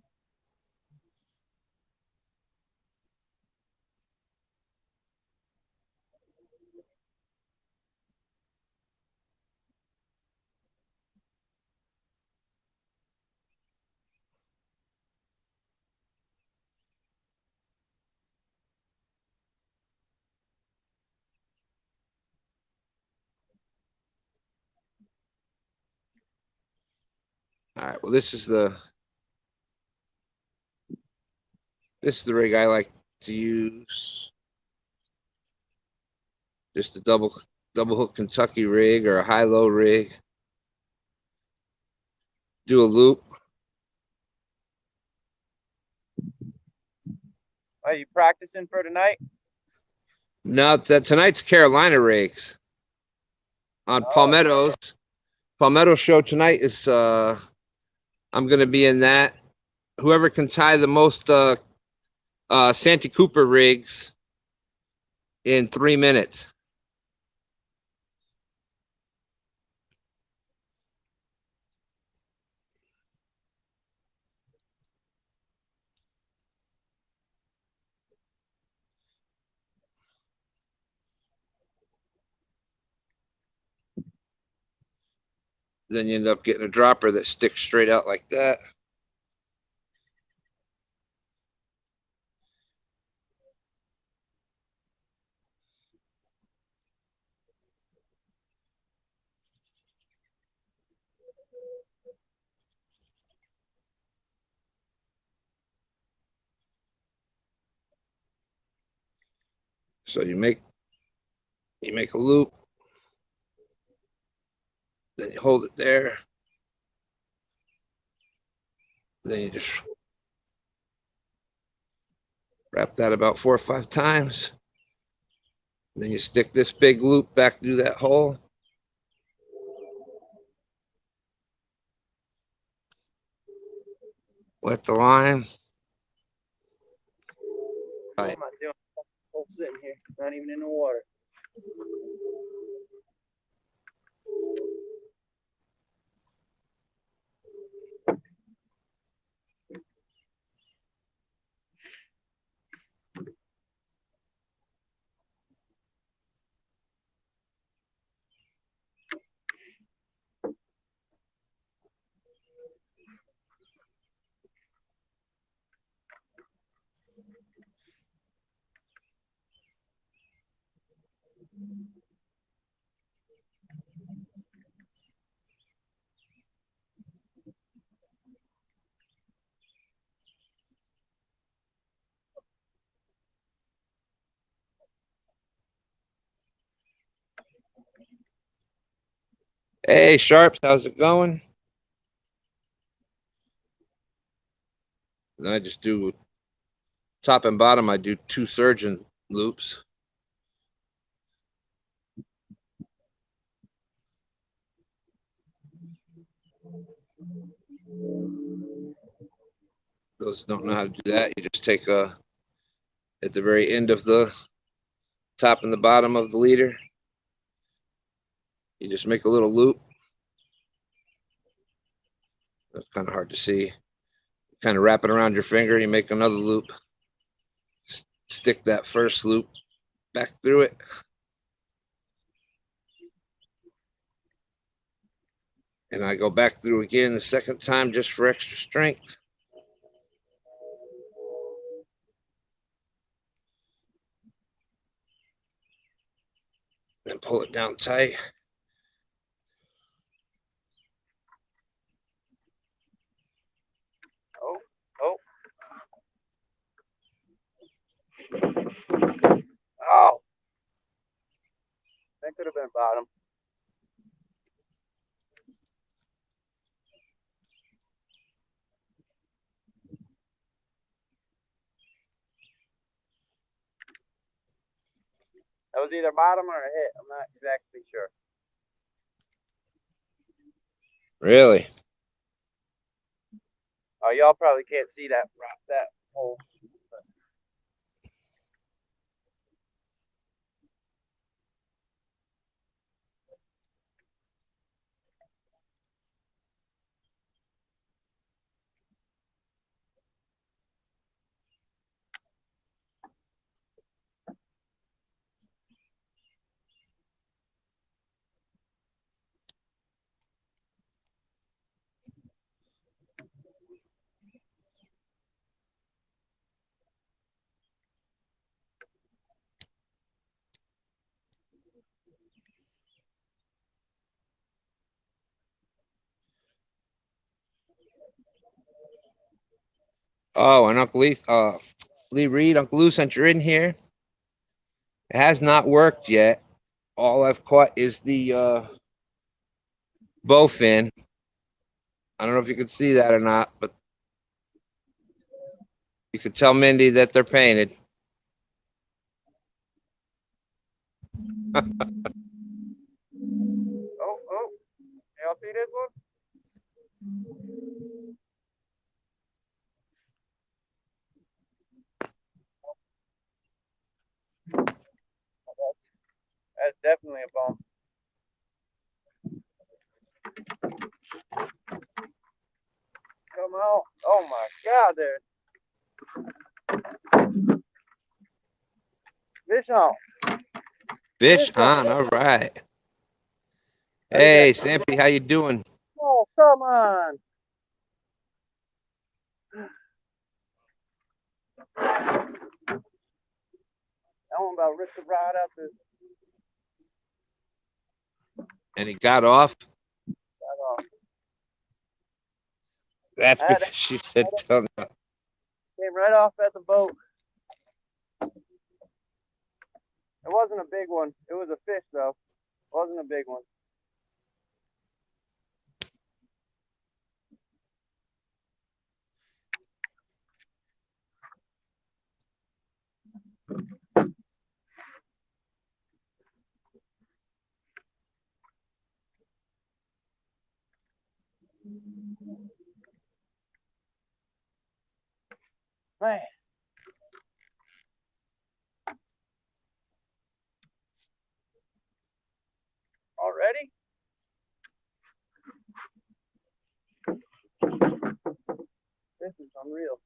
All right. Well, this is the rig I like to use. Just a double hook Kentucky rig or a high low rig. Do a loop. Are you practicing for tonight? Now tonight's Carolina rigs on Oh, Palmetto's. Palmetto show tonight is I'm gonna be in that. Whoever can tie the most Santee Cooper rigs in 3 minutes. Then you end up getting a dropper that sticks straight out like that. So you make a loop, then you hold it there, then you just wrap that about 4 or 5 times. Then you stick this big loop back through that hole. Wet the line. What am I doing? I'm sitting here, not even in the water. Hey, Sharps, how's it going? And I just do top and bottom. I do 2 surgeon loops. Those who don't know how to do that, you just take at the very end of the top and the bottom of the leader, you just make a little loop. That's kind of hard to see. Kind of wrap it around your finger, you make another loop. Stick that first loop back through it. And I go back through again the second time just for extra strength. And pull it down tight. Oh, that could have been bottom. That was either bottom or a hit. I'm not exactly sure. Really? Oh, y'all probably can't see that hole. Oh, and Lee Reed, Uncle Lou, since you're in here, it has not worked yet. All I've caught is the bowfin. I don't know if you can see that or not, but you could tell Mindy that they're painted. Oh, y'all see this one? That's definitely a bump. Come on. Oh my God, there. Fish on. Fish on, all right. Hey, Stampy, how you doing? Oh, come on. That one about ripped the rod out there. And he got off? That's because she said, tell me. Came right off at the boat. It wasn't a big one. It was a fish though. It wasn't a big one. Man. Already? This is unreal.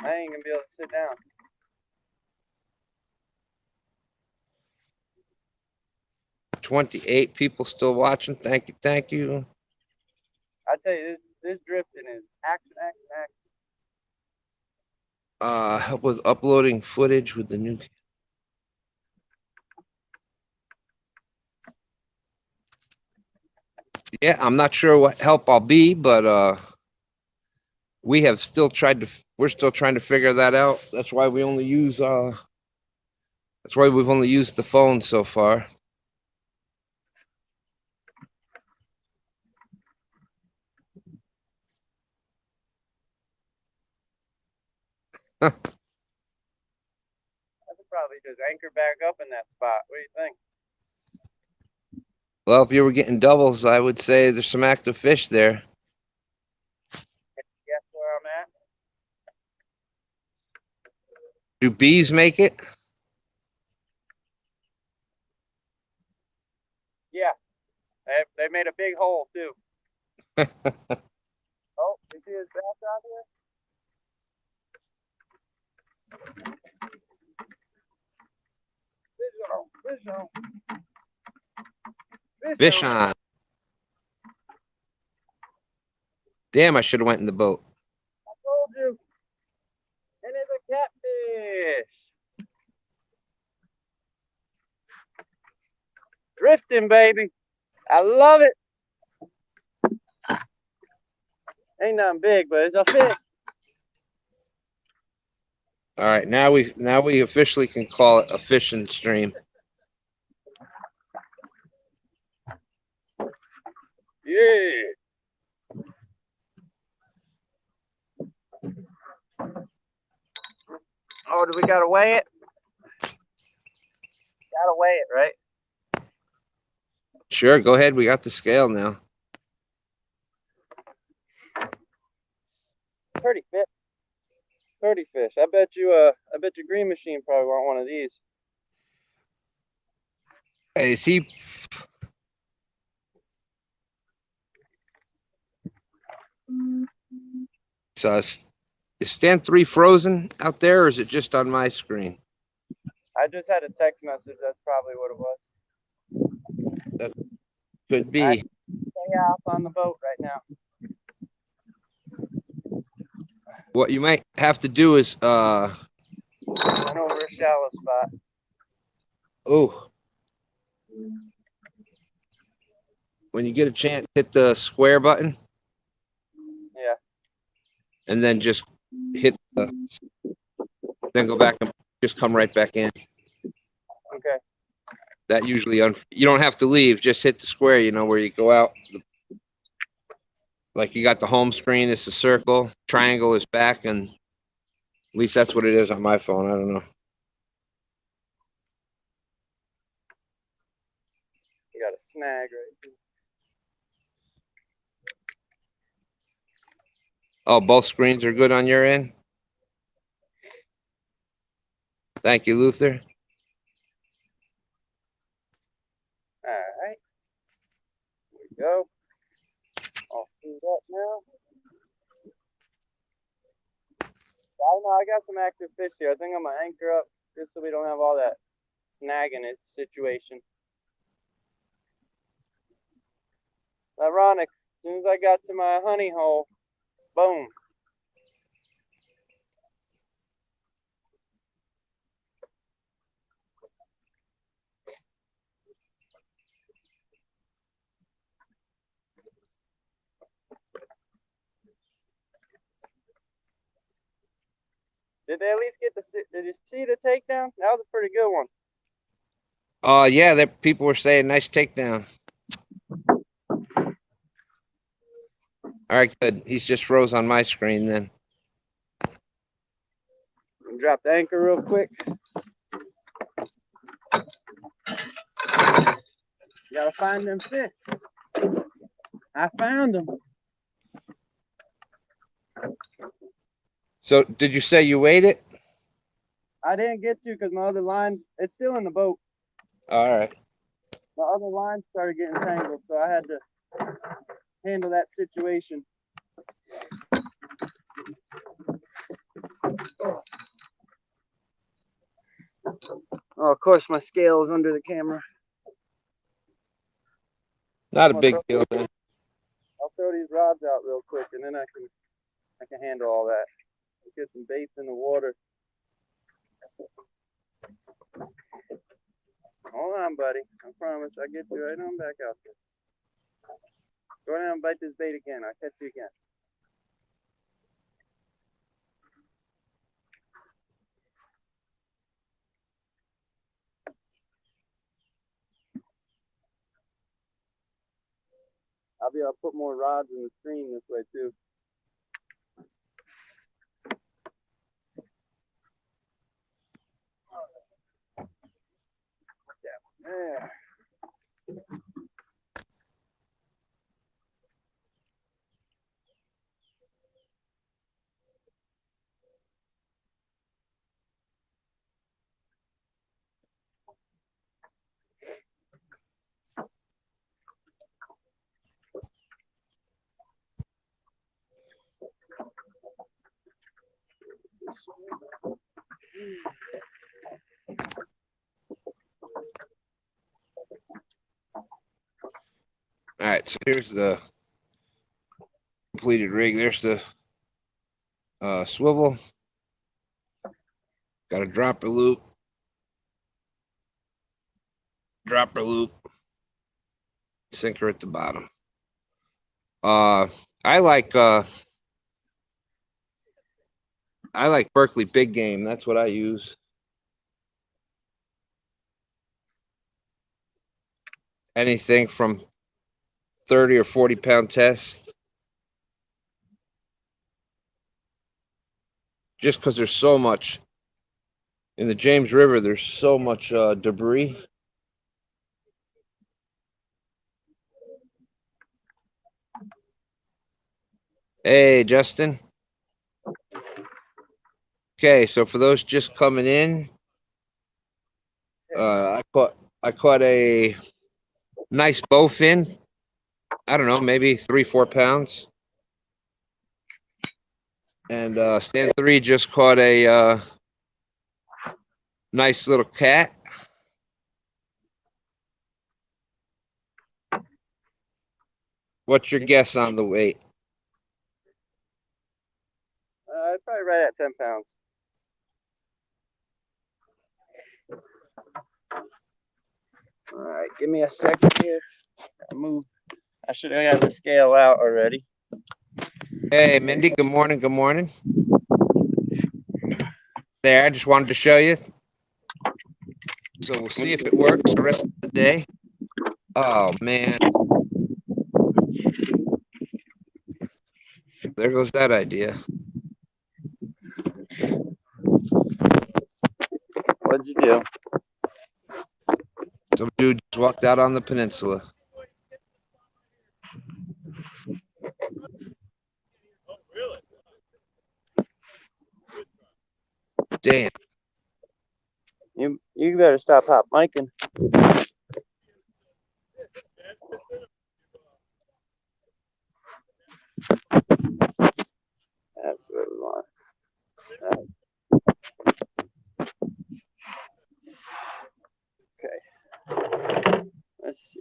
I ain't gonna be able to sit down. $28 people still watching. Thank you, thank you. I tell you, this drifting is action, action, action. Help with uploading footage with the new. Yeah, I'm not sure what help I'll be, but we have still tried to. We're still trying to figure that out. That's why we only use. That's why we've only used the phone so far. I could probably just anchor back up in that spot. What do you think? Well, if you were getting doubles, I would say there's some active fish there. Guess where I'm at? Do bees make it? Yeah. They made a big hole too. Oh, you see his back out here? Fish on. Fish on. Damn, I should have went in the boat. I told you. And it's a catfish. Drifting, baby. I love it. Ain't nothing big, but it's a fish. All right, now we officially can call it a fishing stream. Yeah. Oh, do we gotta weigh it? Gotta weigh it, right? Sure, go ahead. We got the scale now. Pretty fish. Pretty fish. I bet you Green Machine probably want one of these. Hey, is he? Is Stan3 frozen out there, or is it just on my screen? I just had a text message. That's probably what it was. That could be. I stay off on the boat right now. What you might have to do is Went over a shallow spot. Oh, when you get a chance, hit the square button. Yeah. And then just hit then go back and just come right back in. Okay. That usually you don't have to leave. Just hit the square. You know where you go out. Like you got the home screen. It's a circle. Triangle is back, and at least that's what it is on my phone. I don't know. You got a snag right here. Oh, both screens are good on your end? Thank you, Luther. All right. Here we go. I'll see that now. I don't know. I got some active fish here. I think I'm going to anchor up just so we don't have all that snagging it situation. Ironic. As soon as I got to my honey hole, boom. Did they at least get did you see the takedown? That was a pretty good one. Yeah, that people were saying nice takedown. All right, good. He's just froze on my screen then. Drop the anchor real quick. You gotta find them fish. I found them. So, did you say you weighed it? I didn't get to because my other lines, it's still in the boat. All right. My other lines started getting tangled, so I had to handle that situation. Oh, of course, my scale is under the camera. Not a big deal then. I'll throw these rods out real quick, and then I can handle all that. Get some baits in the water. Hold on, buddy. I promise I'll get you right on back out there. Go down and bite this bait again. I'll catch you again. I'll be able to put more rods in the stream this way too. Yeah. All right, so here's the completed rig. There's the swivel. Got a dropper loop. Dropper loop. Sinker at the bottom. I like Berkeley Big Game. That's what I use. Anything from 30 or 40 pound test. Just because there's so much in the James River, there's so much debris. Hey, Justin. Okay, so for those just coming in, I caught a nice bowfin. I don't know, maybe 3-4 pounds. And Stan3 just caught a nice little cat. What's your guess on the weight? It's probably right at 10 pounds. All right, give me a second here. I'll move. I should have got the scale out already. Hey, Mindy, good morning, good morning. There, I just wanted to show you. So we'll see if it works the rest of the day. Oh, man. There goes that idea. What'd you do? Some dude just walked out on the peninsula. Damn. You better stop hot micing. That's what we want. Okay. Let's see.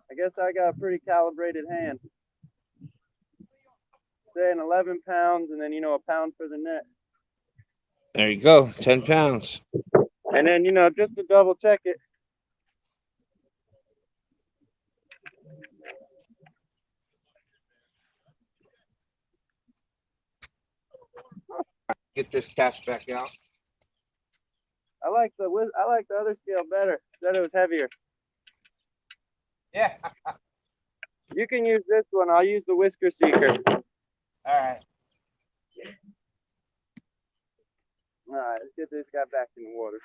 I guess I got a pretty calibrated hand. Saying 11 pounds and then, a pound for the net. There you go, 10 pounds. And then, just to double check it. get this cast back out. I like the other scale better. Said it was heavier. Yeah. You can use this one. I'll use the whisker seeker. All right. All right, let's get this guy back in the water.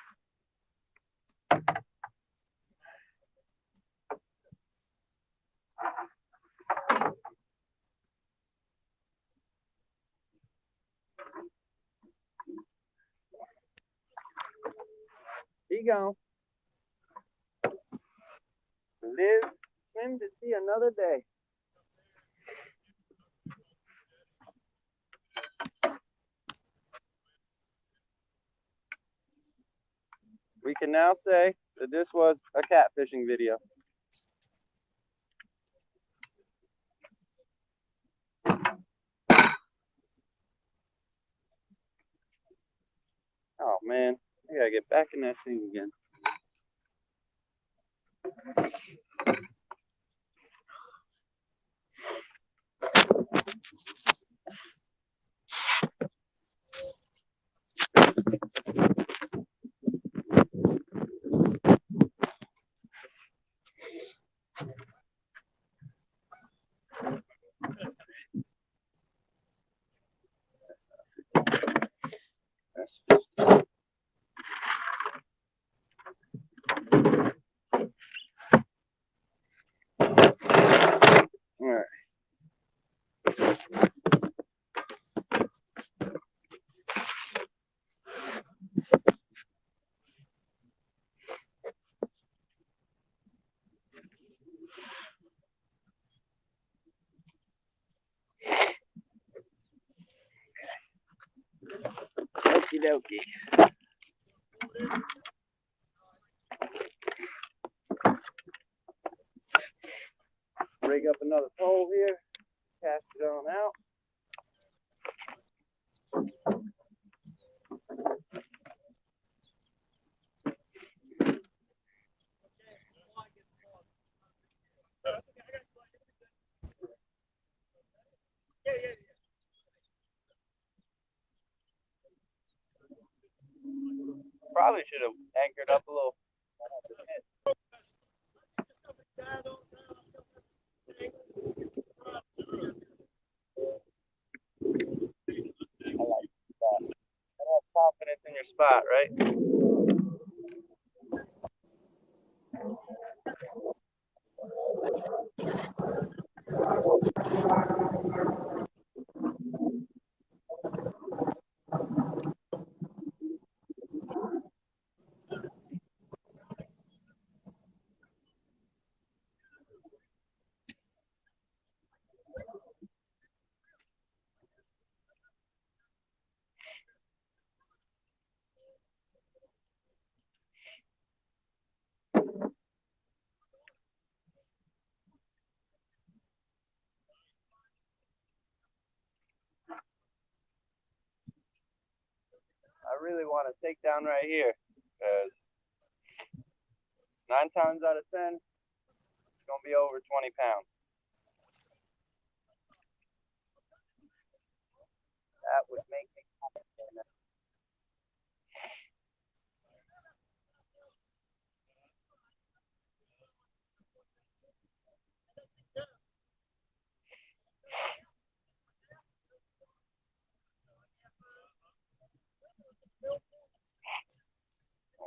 He gone. Live, swim to see another day. We can now say that this was a catfishing video. Oh man, I gotta get back in that thing again. Okie dokie. Rig up another pole here, cast it on out. Probably should have anchored up a little. I like that. I have confidence in your spot, right? I really want to take down right here because 9 times out of 10, it's going to be over 20 pounds. That would make me confident.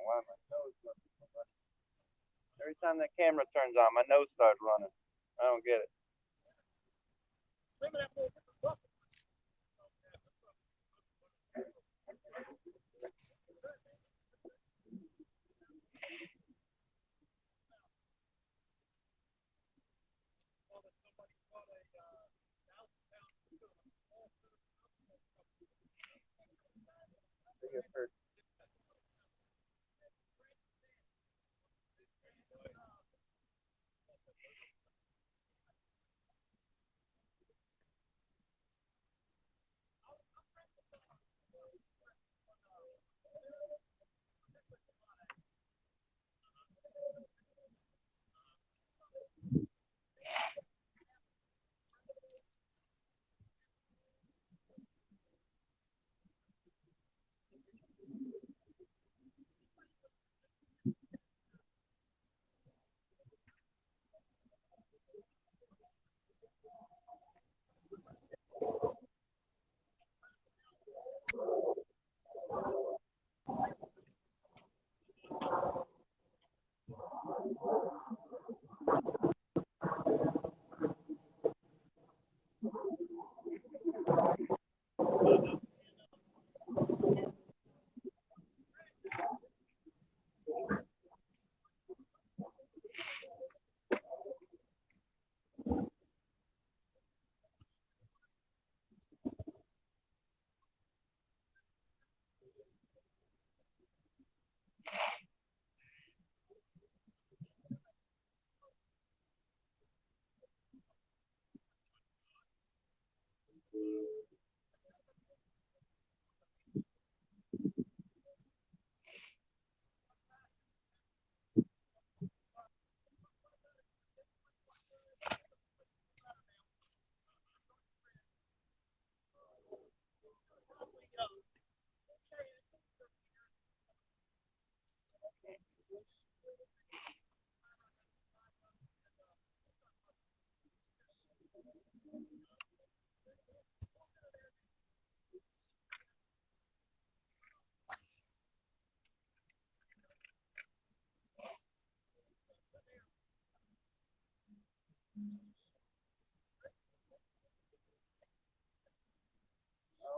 Why my nose running? Every time that camera turns on, my nose starts running. I don't get it.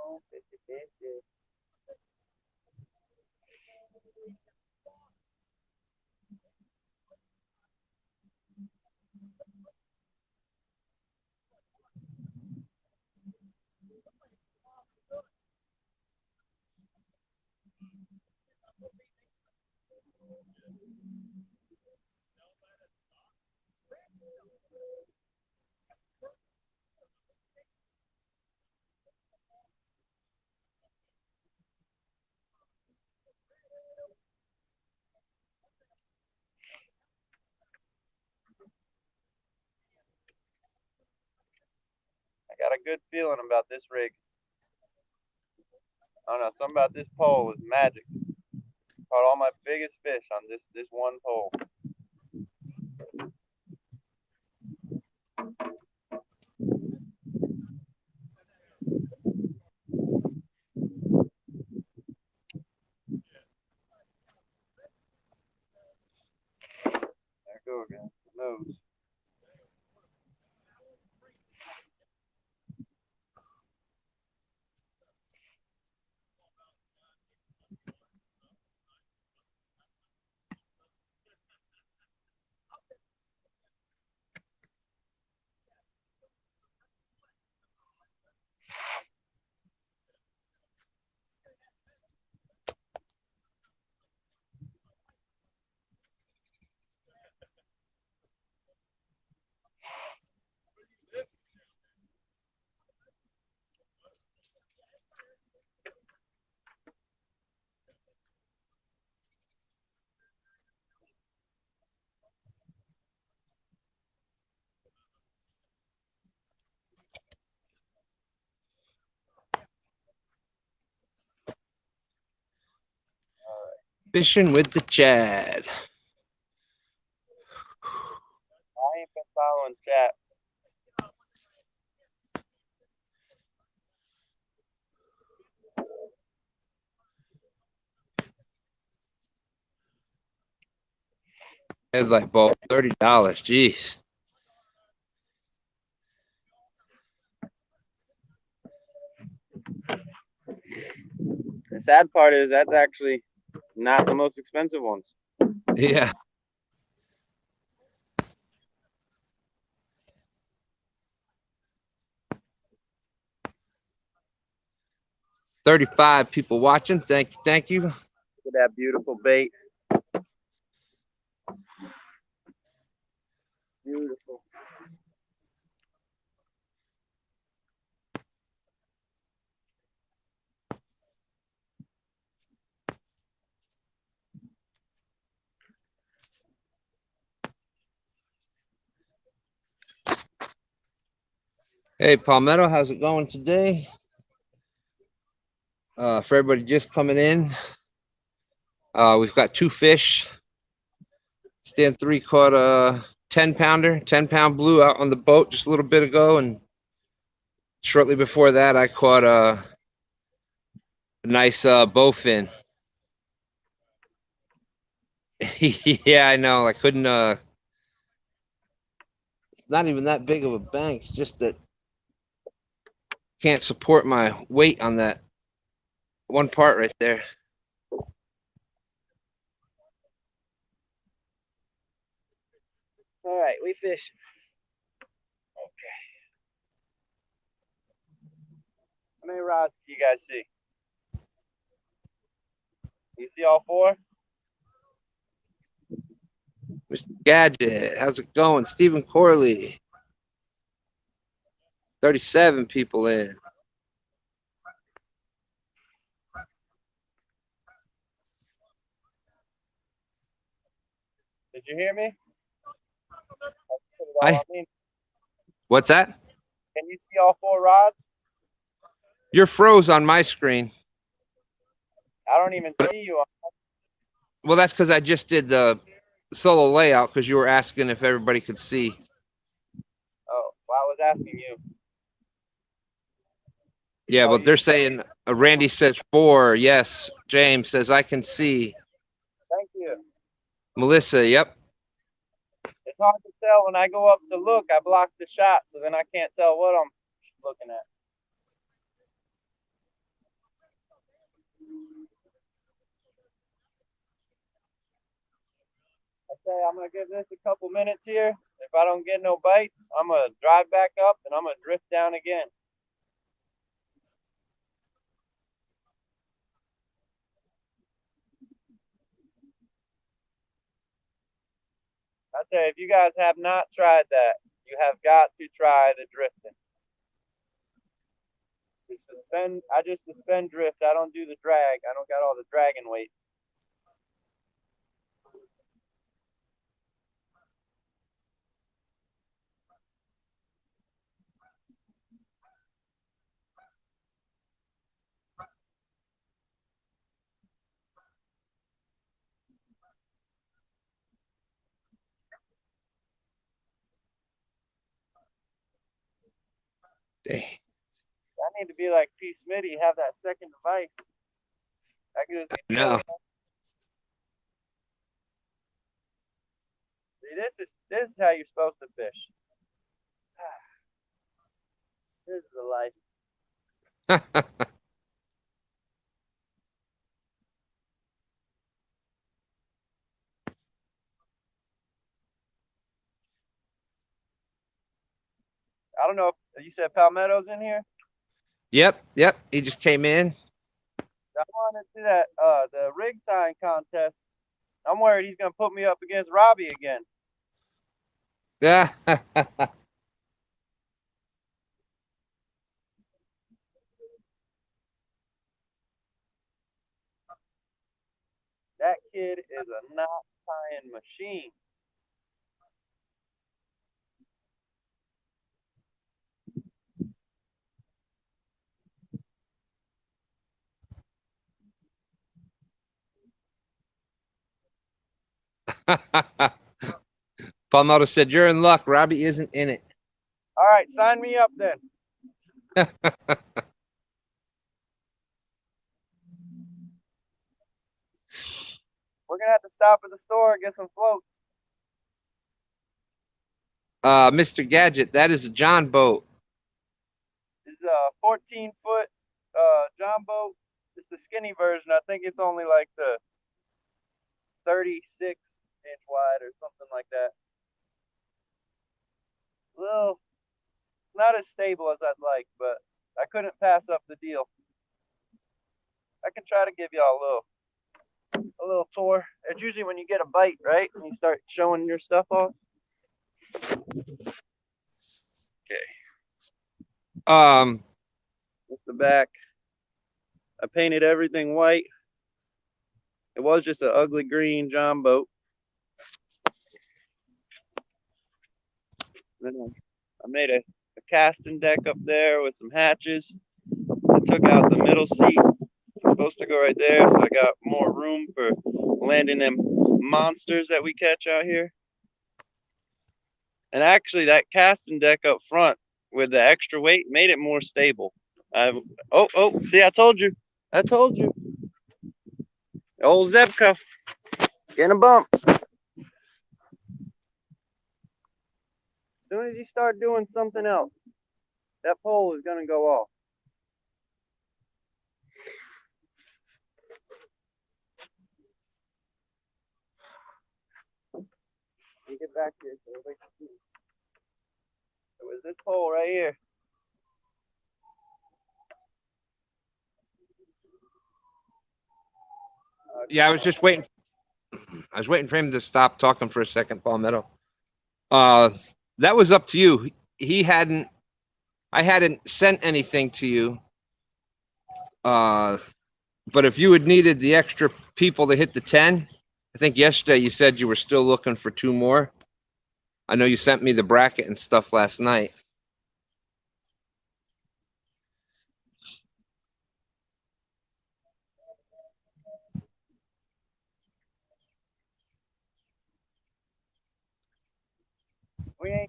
Oh, fishy, fishy. I got a good feeling about this rig. I don't know, something about this pole is magic. Caught all my biggest fish on this one pole. There it goes again. Nose. Fishing with the Chad. I ain't been following chat. Headlight bulb, $30. Jeez. The sad part is that's actually not the most expensive ones. Yeah. $35 people watching. Thank you. Thank you. Look at that beautiful bait. Beautiful. Hey, Palmetto, how's it going today? For everybody just coming in, we've got 2 fish. Stan3 caught a 10-pounder, 10-pound blue out on the boat just a little bit ago, and shortly before that, I caught a nice bowfin. Yeah, I know. I couldn't. Not even that big of a bank. Just that can't support my weight on that one part right there. All right, we fish. Okay. How many rods do you guys see? You see all 4? Mr. Gadget, how's it going? Stephen Corley. 37 people in. Did you hear me? What's that? Can you see all 4 rods? You're froze on my screen. I don't even see you. Well, that's because I just did the solo layout because you were asking if everybody could see. Oh, well, I was asking you. Yeah, Oh, but they're saying Randy says 4. Yes. James says I can see. Thank you. Melissa, yep. It's hard to tell when I go up to look. I block the shot, so then I can't tell what I'm looking at. I say I'm gonna give this a couple minutes here. If I don't get no bites, I'm gonna drive back up and I'm gonna drift down again. I say if you guys have not tried that, you have got to try the drifting. I just suspend drift. I don't do the drag. I don't got all the dragging weight. Dang. I need to be like P. Smitty, have that second device. I could just No. See, this is how you're supposed to fish. This is the life. I don't know if you said Palmetto's in here. Yep. He just came in. I wanted to do that the rig tying contest. I'm worried he's gonna put me up against Robbie again. Yeah. That kid is a knot tying machine. Palmetto said, "You're in luck. Robbie isn't in it." All right, sign me up then. We're gonna have to stop at the store and get some floats. Mr. Gadget, that is a John boat. It's a 14-foot John boat. It's the skinny version. I think it's only like the 36-inch wide or something like that. Well, not as stable as I'd like, but I couldn't pass up the deal. I can try to give y'all a little tour. It's usually when you get a bite, right? And you start showing your stuff off. Okay. That's the back. I painted everything white. It was just an ugly green John boat. Then I made a casting deck up there with some hatches. I took out the middle seat. It's supposed to go right there, so I got more room for landing them monsters that we catch out here. And actually, that casting deck up front with the extra weight made it more stable. See, I told you. Old Zebka getting a bump. As soon as you start doing something else, that pole is going to go off. Let me get back here so everybody can see. It was this pole right here. Yeah, I was just waiting. I was waiting for him to stop talking for a second, Palmetto. That was up to you. I hadn't sent anything to you. But if you had needed the extra people to hit the 10, I think yesterday you said you were still looking for 2 more. I know you sent me the bracket and stuff last night.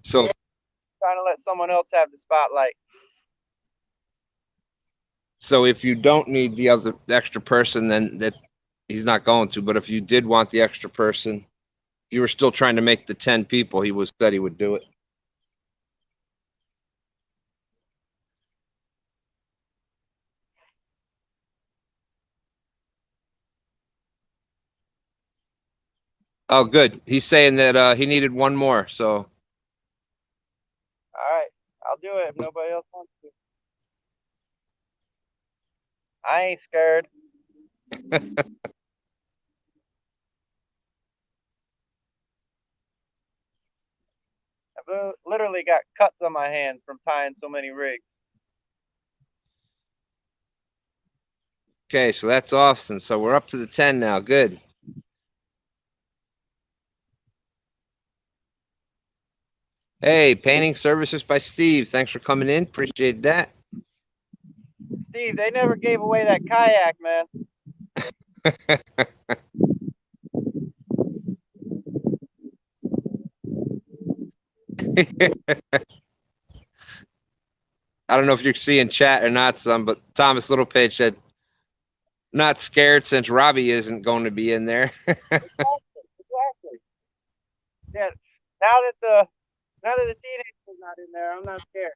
So trying to let someone else have the spotlight. So if you don't need the extra person, then that he's not going to. But if you did want the extra person, if you were still trying to make the 10 people, he said he would do it. Oh, good. He's saying that he needed one more. So All right, I'll do it if nobody else wants to. I ain't scared. I've literally got cuts on my hands from tying so many rigs. okay, so that's Austin. So we're up to the 10 now. Good. Hey, painting services by Steve. Thanks for coming in. Appreciate that. Steve, they never gave away that kayak, man. I don't know if you're seeing chat or not, son, but Thomas Littlepage said, not scared since Robbie isn't going to be in there. Exactly. Yeah. Now that the teenager's not in there, I'm not scared.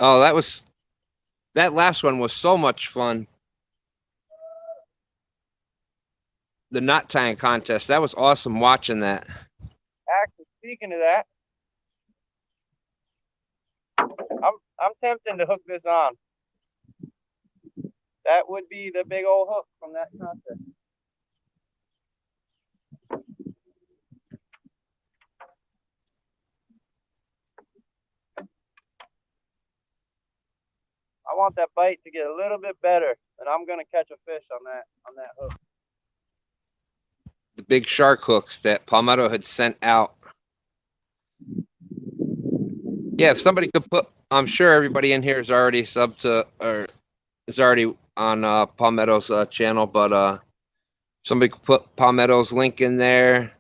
Oh, that last one was so much fun. The knot tying contest. That was awesome watching that. Actually, speaking of that, I'm tempted to hook this on. That would be the big old hook from that contest. I want that bite to get a little bit better, and I'm gonna catch a fish on that hook. The big shark hooks that Palmetto had sent out. Yeah, if somebody could put, I'm sure everybody in here is already subbed to, or is already on Palmetto's channel, but somebody could put Palmetto's link in there.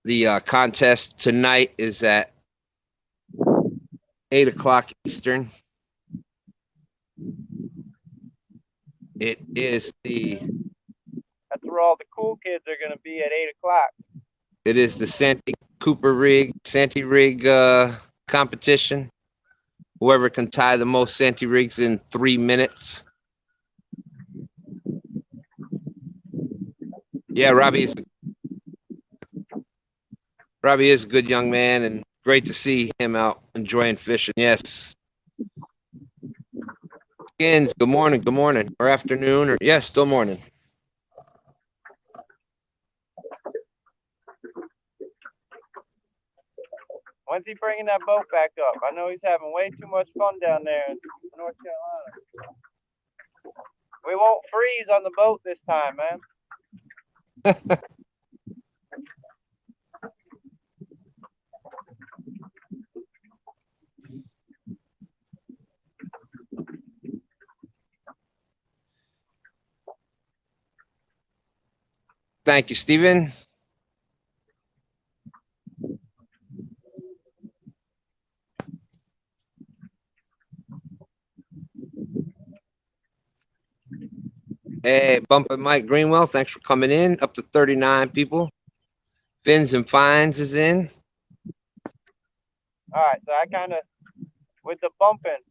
The contest tonight is at 8 o'clock Eastern. It is That's where all the cool kids are gonna be at 8 o'clock. It is the Santee Cooper rig, Santee rig competition. Whoever can tie the most Santee rigs in 3 minutes. Yeah, Robbie is a good young man, and great to see him out enjoying fishing. Yes. Skins, good morning, or afternoon, or yes, still morning. When's he bringing that boat back up? I know he's having way too much fun down there in North Carolina. We won't freeze on the boat this time, man. Thank you, Stephen. Hey, Bumpin' Mike Greenwell, thanks for coming in. Up to 39 people. Fins and Fines is in. All right, so I kind of, with the bumping,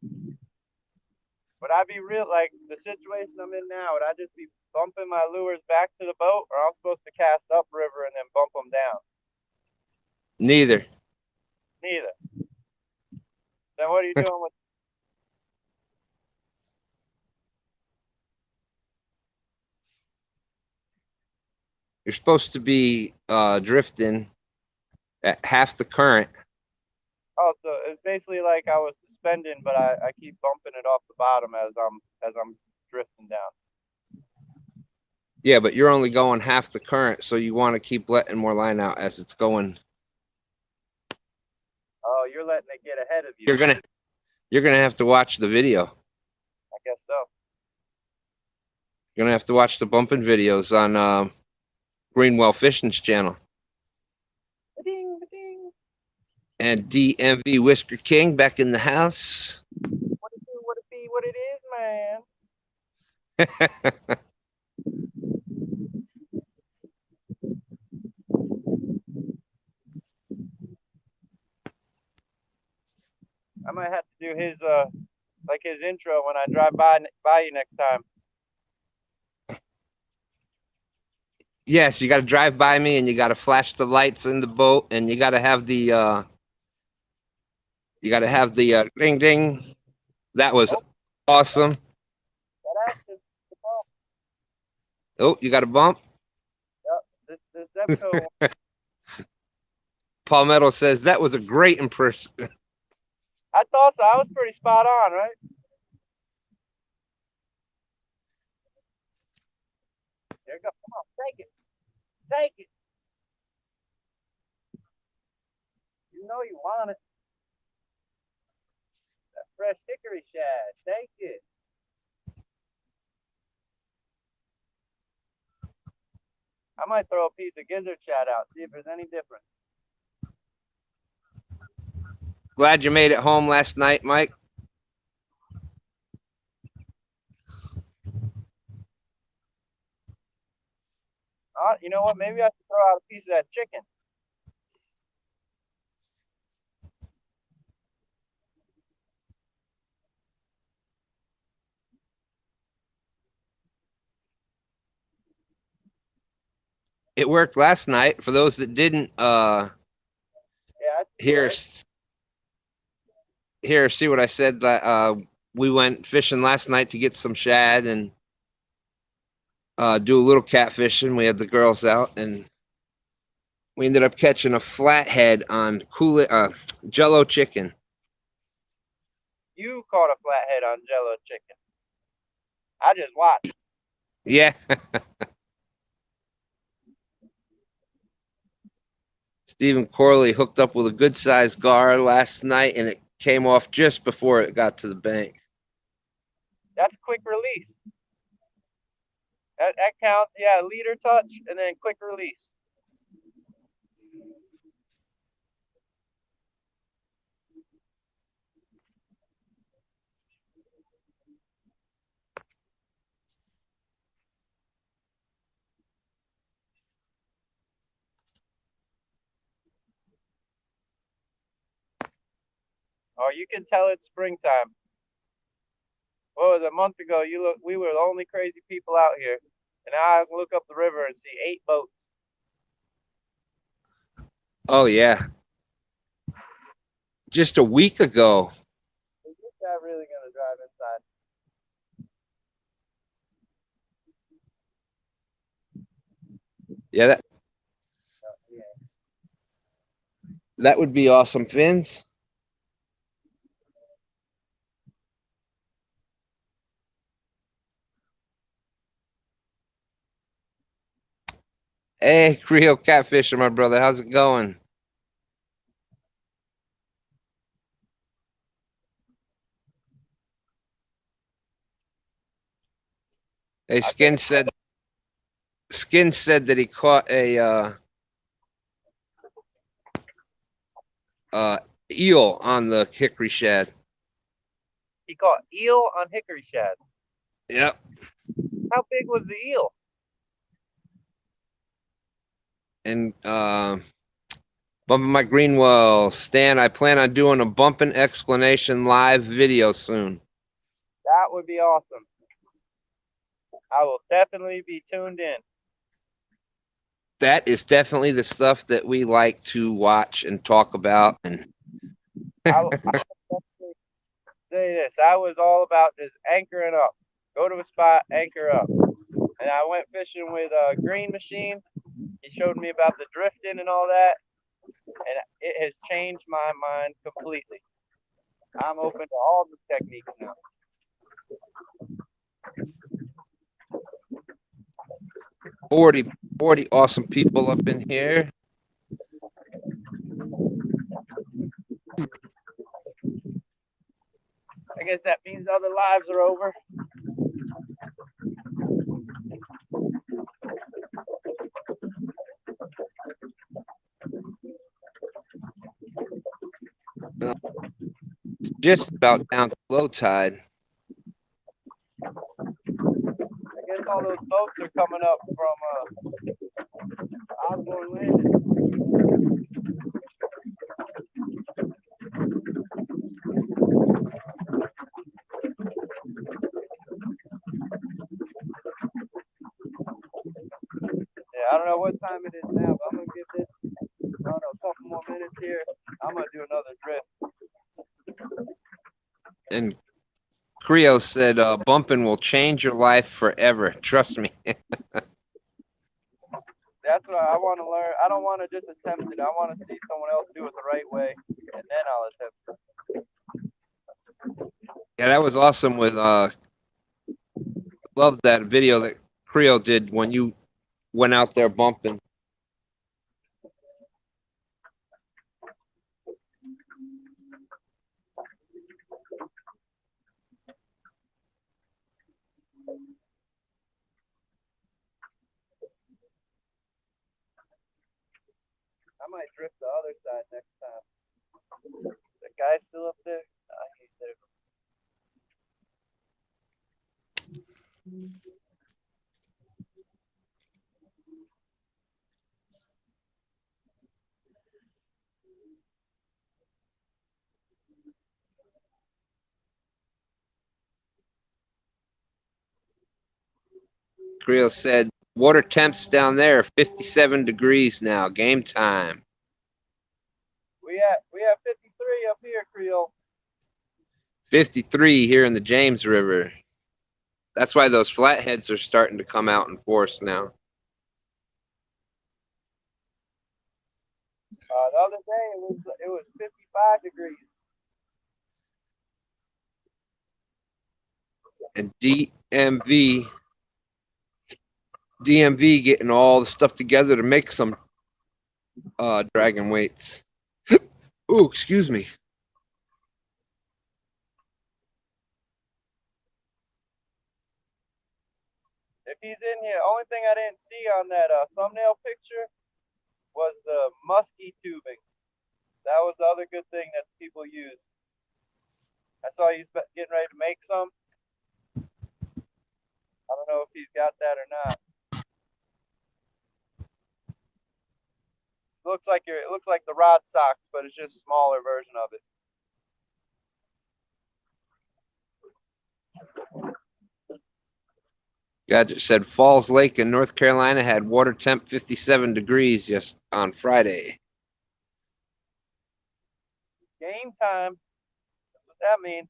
would I be real, like the situation I'm in now, would I just be bumping my lures back to the boat, or I'm supposed to cast upriver and then bump them down? Neither. Then what are you doing with? You're supposed to be drifting at half the current. Oh, so it's basically like I was suspending, but I keep bumping it off the bottom as I'm drifting down. Yeah, but you're only going half the current, so you want to keep letting more line out as it's going. Oh, you're letting it get ahead of you. You're gonna have to watch the video. I guess so. You're gonna have to watch the bumping videos on Greenwell Fishing's channel. Ba-ding, ba-ding. And DMV Whisker King back in the house. What it do, what it be, what it is, man. I might have to do his like his intro when I drive by you next time. Yes, you got to drive by me, and you got to flash the lights in the boat, and you got to have the ding ding. That was awesome. That action. Oh, you got a bump. Yep. This episode. Palmetto says that was a great impression. I thought so. I was pretty spot on, right? There you go. Come on, take it. Take it. You know you want it. That fresh hickory shad. Take it. I might throw a piece of gizzard shad out, see if there's any difference. Glad you made it home last night, Mike. You know what? Maybe I should throw out a piece of that chicken. It worked last night. For those that didn't hear see what I said, that we went fishing last night to get some shad and do a little catfishing. We had the girls out, and we ended up catching a flathead on Jello chicken. You caught a flathead on Jello chicken. I just watched. Yeah. Stephen Corley hooked up with a good sized gar last night, and it came off just before it got to the bank. That's quick release. That counts. Yeah, leader touch and then quick release. Oh, you can tell it's springtime. What was it, a month ago? We were the only crazy people out here, and now I look up the river and see 8 boats. Oh yeah. Just a week ago. Is this guy really gonna drive inside? Yeah, that would be awesome, Fins. Hey, Creole Catfisher, my brother. How's it going? Hey, Skin said that he caught a eel on the Hickory Shad. He caught eel on Hickory Shad. Yep. How big was the eel? And bumping my Greenwell, Stan, I plan on doing a bumping explanation live video soon. That would be awesome. I will definitely be tuned in. That is definitely the stuff that we like to watch and talk about. And I will say this. I was all about just anchoring up. Go to a spot, anchor up. And I went fishing with a green machine. He showed me about the drifting and all that. And it has changed my mind completely. I'm open to all the techniques now. 40 awesome people up in here. I guess that means other lives are over. Just about down to low tide. I guess all those boats are coming up from Osborne Landing. Yeah, I don't know what time it is now, but I'm gonna give this, I don't know, a couple more minutes here. I'm gonna do another drift. And Creo said, bumping will change your life forever. Trust me. That's what I want to learn. I don't want to just attempt it. I want to see someone else do it the right way, and then I'll attempt it. Yeah, that was awesome with, love that video that Creo did when you went out there bumping. I might drift the other side next time. The guy's still up there? He's there. Creo said, water temps down there, 57 degrees now. Game time. We have 53 up here, Creole. 53 here in the James River. That's why those flatheads are starting to come out in force now. The other day it was 55 degrees. And DMV getting all the stuff together to make some dragon weights. Ooh, excuse me. If he's in here, only thing I didn't see on that thumbnail picture was the musky tubing. That was the other good thing that people use. I saw he's getting ready to make some. I don't know if he's got that or not. It looks like the rod socks, but it's just a smaller version of it. Gadget said Falls Lake in North Carolina had water temp 57 degrees just on Friday. Game time. That's what that means.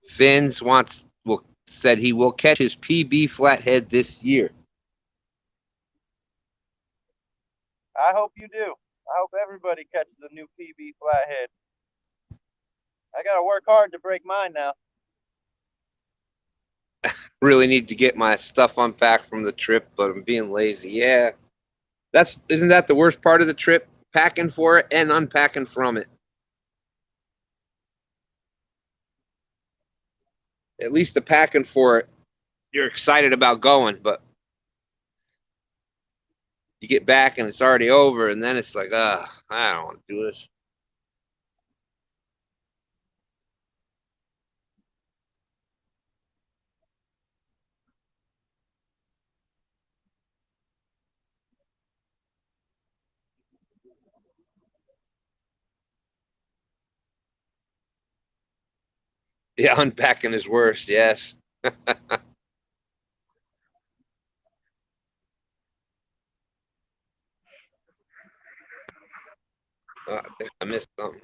Finns said he will catch his PB flathead this year. I hope you do. I hope everybody catches a new PB flathead. I gotta work hard to break mine now. Really need to get my stuff unpacked from the trip, but I'm being lazy. Yeah. Isn't that the worst part of the trip? Packing for it and unpacking from it. At least the packing for it, you're excited about going, but you get back and it's already over, and then it's like, I don't want to do this. Yeah, unpacking is worse, yes. I think I missed something.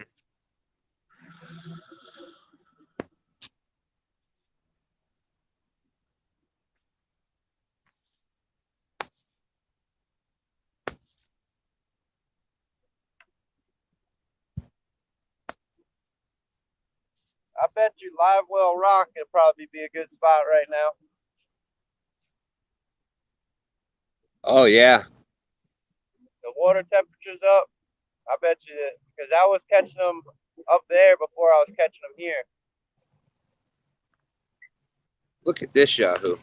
I bet you Live Well Rock would probably be a good spot right now. Oh, yeah. The water temperature's up. I bet you that, because I was catching them up there before I was catching them here. Look at this Yahoo.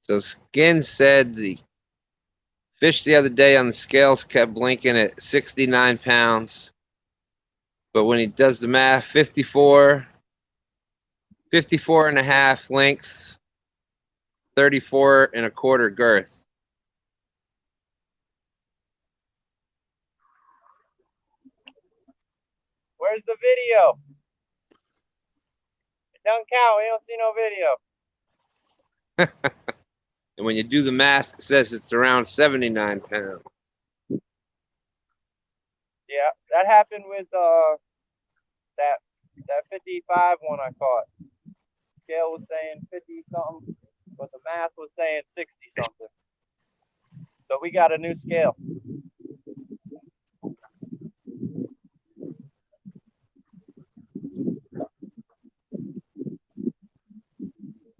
So Skin said the fish the other day on the scales kept blinking at 69 pounds. But when he does the math, 54 and a half length, 34 and a quarter girth. Where's the video? It don't count. We don't see no video. And when you do the math, it says it's around 79 pounds. Yeah, that happened with that 55 one I caught. Scale was saying 50 something, but the math was saying 60 something. So we got a new scale.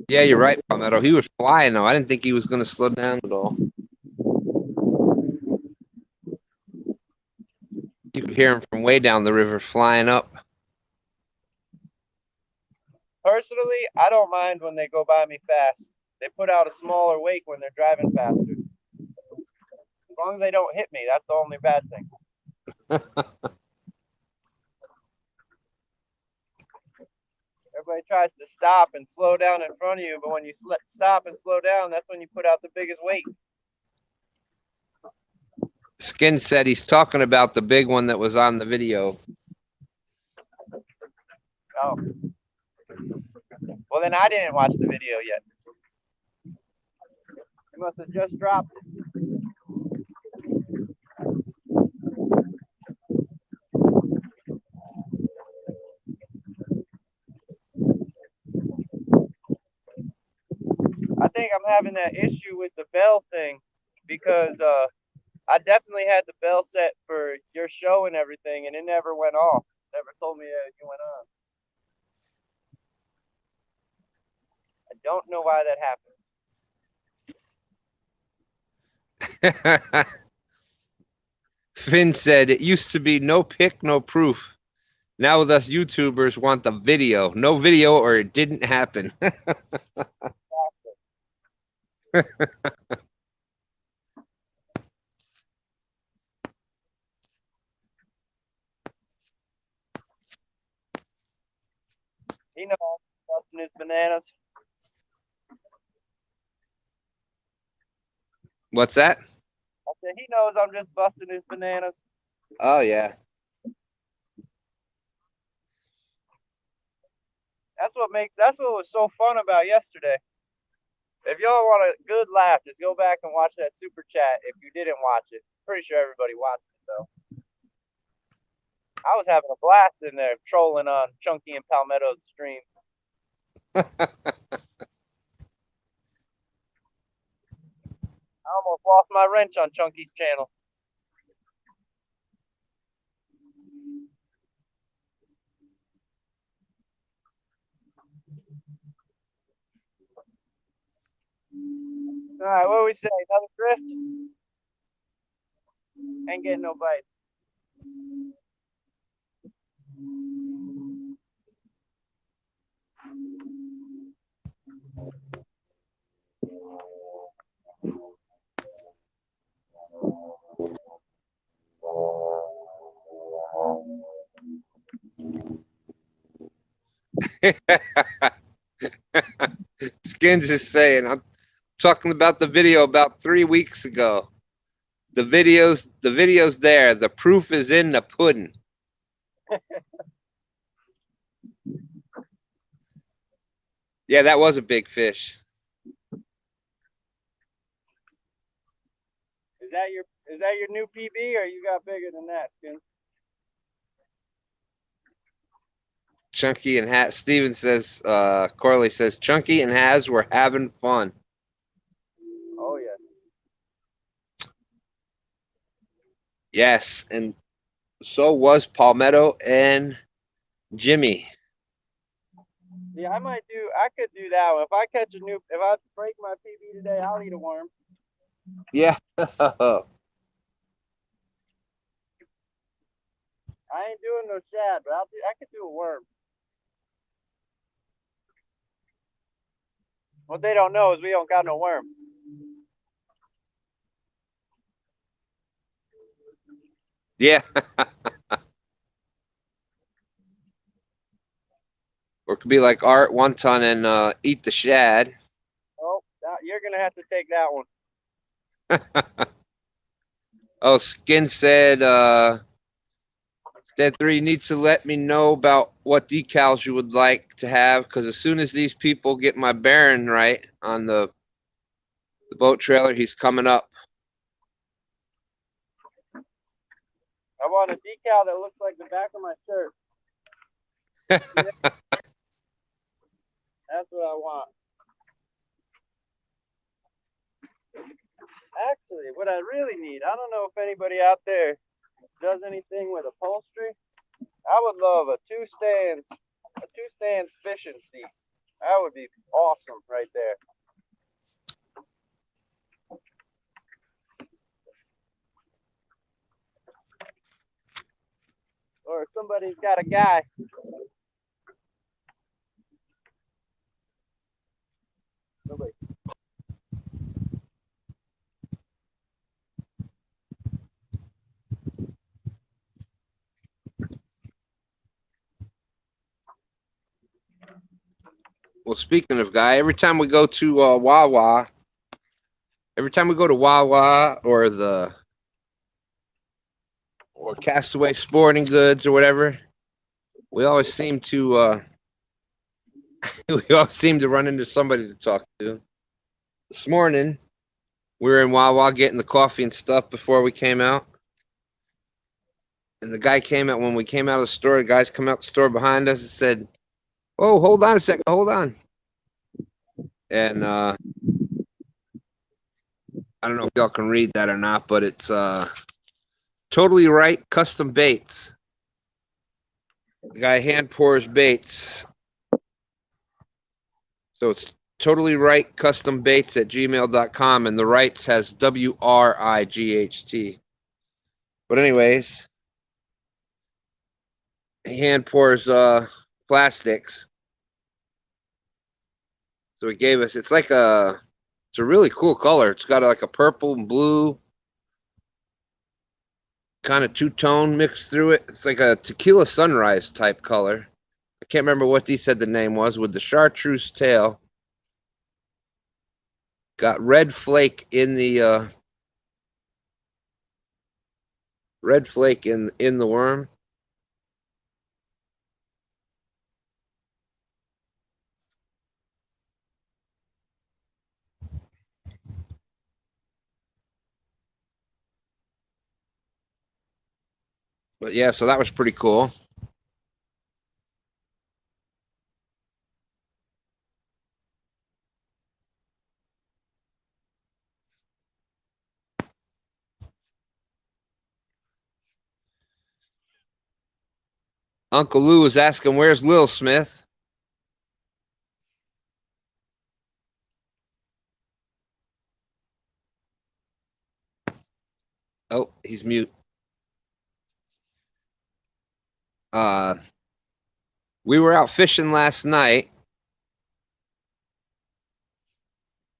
Yeah, you're right, Palmetto. He was flying though. I didn't think he was going to slow down at all. You could hear him from way down the river flying up. Personally, I don't mind when they go by me fast. They put out a smaller wake when they're driving faster. As long as they don't hit me, that's the only bad thing. Everybody tries to stop and slow down in front of you, but when you stop and slow down, that's when you put out the biggest weight. Skin said he's talking about the big one that was on the video. Oh. Well, then I didn't watch the video yet. He must have just dropped it. I think I'm having that issue with the bell thing because I definitely had the bell set for your show and everything, and it never went off. Never told me that it went on. I don't know why that happened. Finn said it used to be no pic, no proof. Now with us YouTubers want the video. No video or it didn't happen. He knows I'm busting his bananas. What's that? I said he knows I'm just busting his bananas. Oh, yeah. That's what was so fun about yesterday. If y'all want a good laugh, just go back and watch that super chat if you didn't watch it. Pretty sure everybody watched it though. I was having a blast in there trolling on Chunky and Palmetto's stream. I almost lost my wrench on Chunky's channel. All right, what do we say? Another drift? Ain't getting no bites. Skins is saying, I'm talking about the video about 3 weeks ago. The video's there. The proof is in the pudding. Yeah, that was a big fish. Is that your new PB or you got bigger than that, Skins? Chunky and Hat. Steven says, Corley says, Chunky and Haz were having fun. Oh, yeah. Yes, and so was Palmetto and Jimmy. Yeah, I could do that one. If I break my PB today, I'll eat a worm. Yeah. I ain't doing no shad, but I could do a worm. What they don't know is we don't got no worm. Yeah. Or it could be like Art 1 ton and eat the shad. Oh, you're gonna have to take that one. Oh, Skin said, Stan3 needs to let me know about what decals you would like to have, because as soon as these people get my bearing right on the boat trailer, he's coming up. I want a decal that looks like the back of my shirt. That's what I want. Actually, what I really need, I don't know if anybody out there does anything with upholstery. I would love a two stands fishing seat. That would be awesome right there. Or if somebody's got a guy. Nobody. Well, speaking of guy, every time we go to Wawa or Castaway Sporting Goods or whatever, we always seem to run into somebody to talk to. This morning, we were in Wawa getting the coffee and stuff before we came out. And the guy came out, when we came out of the store, the guys come out the store behind us and said, "Oh, hold on a second, hold on." And I don't know if y'all can read that or not, but it's Totally Right Custom Baits. The guy hand pours baits. So it's Totally Right Custom Baits at gmail.com, and the rights has WRIGHT. But anyways, he hand pours plastics. So he gave us, it's a really cool color. It's got like a purple and blue kind of two-tone mixed through it. It's like a tequila sunrise type color. I can't remember what he said the name was, with the chartreuse tail. Got red flake in the worm. But yeah, so that was pretty cool. Uncle Lou was asking, "Where's Lil Smith?" Oh, he's mute. We were out fishing last night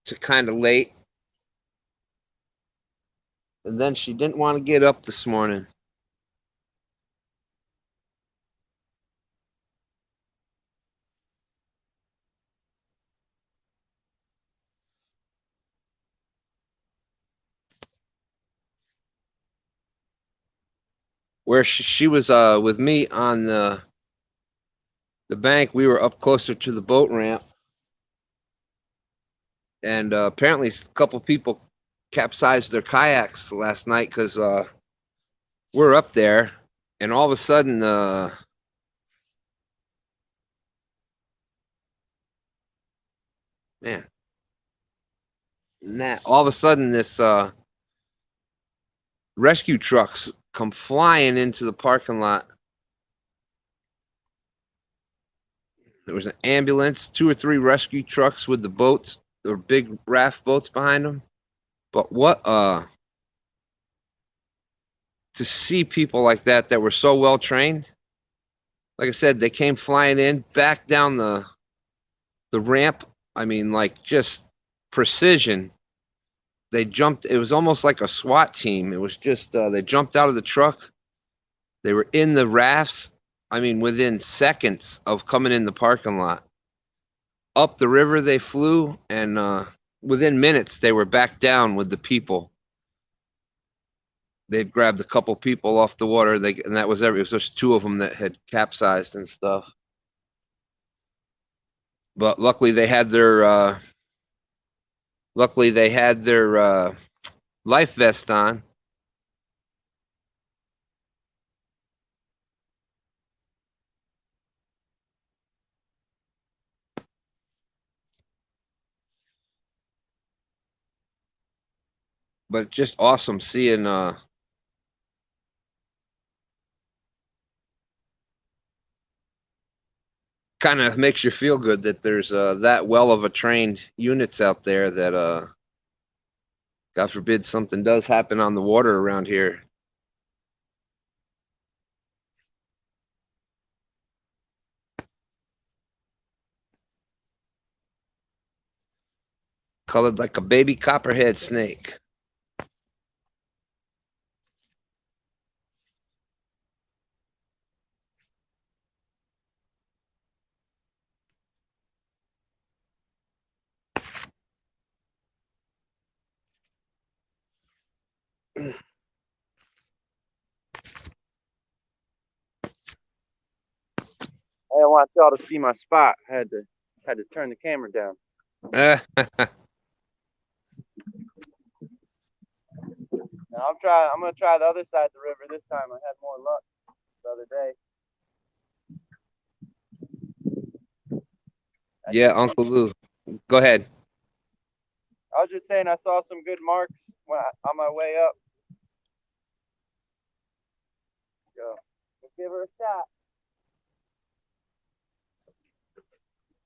to kind of late, and then she didn't want to get up this morning. Where she was with me on the bank, we were up closer to the boat ramp, and apparently a couple people capsized their kayaks last night because we're up there, and all of a sudden, all of a sudden this rescue trucks come flying into the parking lot. There was an ambulance, 2 or 3 rescue trucks with the boats, the big raft boats behind them. But to see people like that were so well trained, like I said, they came flying in, back down the ramp I mean, like just precision. They jumped. It was almost like a SWAT team. It was just they jumped out of the truck. They were in the rafts. I mean, within seconds of coming in the parking lot. Up the river they flew, and within minutes they were back down with the people. They'd grabbed a couple people off the water. And that was it was just two of them that had capsized and stuff. But luckily they had their life vest on. But just awesome seeing kind of makes you feel good that there's that well of a trained units out there that God forbid something does happen on the water around here. Colored like a baby copperhead snake. I didn't want y'all to see my spot. I had to turn the camera down. Now I'm gonna try the other side of the river this time. I had more luck the other day. Yeah, Uncle Lou. Go ahead. I was just saying I saw some good marks on my way up. So let's give her a shot.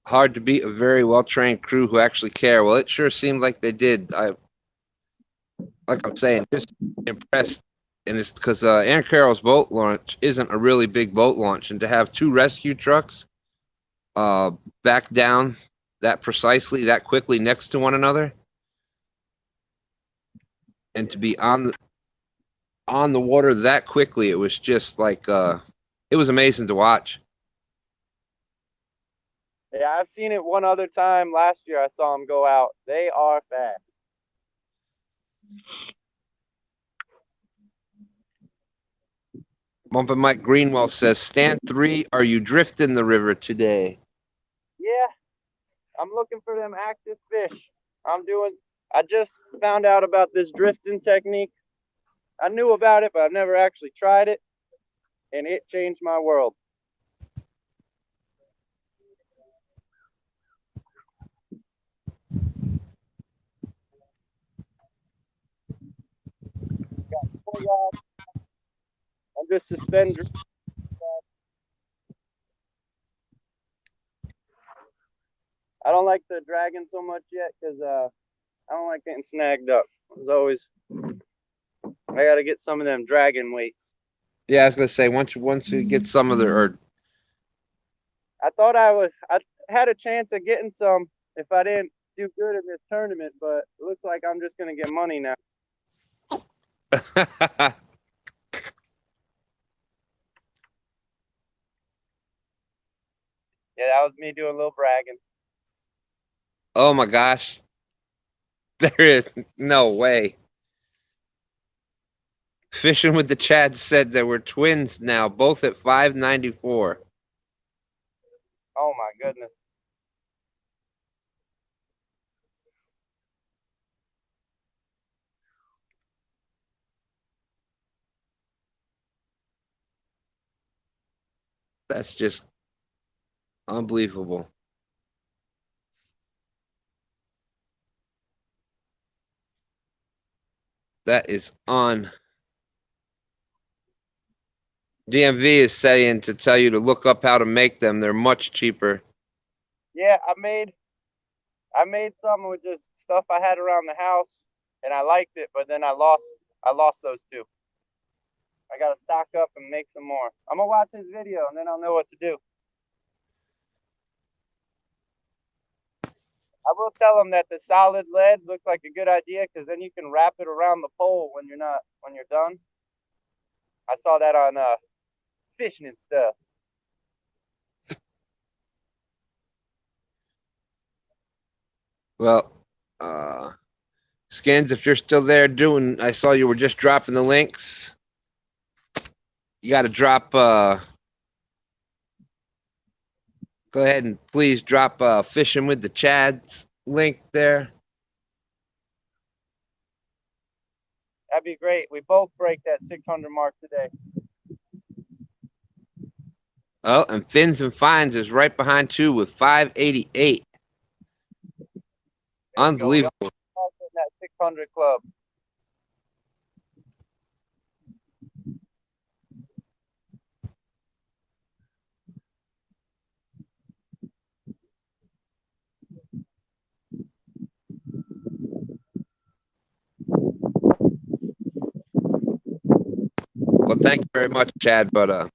Hard to beat a very well trained crew who actually care. Well, it sure seemed like they did. Like I'm saying, just impressed. And it's because Aaron Carroll's boat launch isn't a really big boat launch, and to have two rescue trucks back down that precisely, that quickly next to one another, and to be on the water that quickly, it was just like it was amazing to watch. Yeah, I've seen it one other time last year. I saw them go out. They are fast. Bumpin' Mike Greenwell says, "Stan3, are you drifting the river today?" Yeah, I'm looking for them active fish. I just found out about this drifting technique. I knew about it, but I've never actually tried it, and it changed my world. I'm just suspending. I don't like the dragon so much yet because I don't like getting snagged up. It's always I got to get some of them dragon weights. Yeah, I was gonna say once you get some of I thought I had a chance of getting some if I didn't do good in this tournament, but it looks like I'm just gonna get money now. Yeah, that was me doing a little bragging. Oh my gosh, there is no way. Fishing with the Chad said there were twins now, both at 594. Oh my goodness. That's just unbelievable. That is on. DMV is saying to tell you to look up how to make them. They're much cheaper. Yeah, I made some with just stuff I had around the house, and I liked it, but then I lost those two. I gotta stock up and make some more. I'm gonna watch this video and then I'll know what to do. I will tell them that the solid lead looks like a good idea because then you can wrap it around the pole when you're done. I saw that on fishing and stuff. Well, Skins, if you're still there I saw you were just dropping the links. You got to drop, go ahead and please drop Fishing with the Chads link there. That'd be great. We both break that 600 mark today. Oh, and Fins and Fines is right behind too with 588. Unbelievable. In that 600 club. Well, thank you very much, Chad. But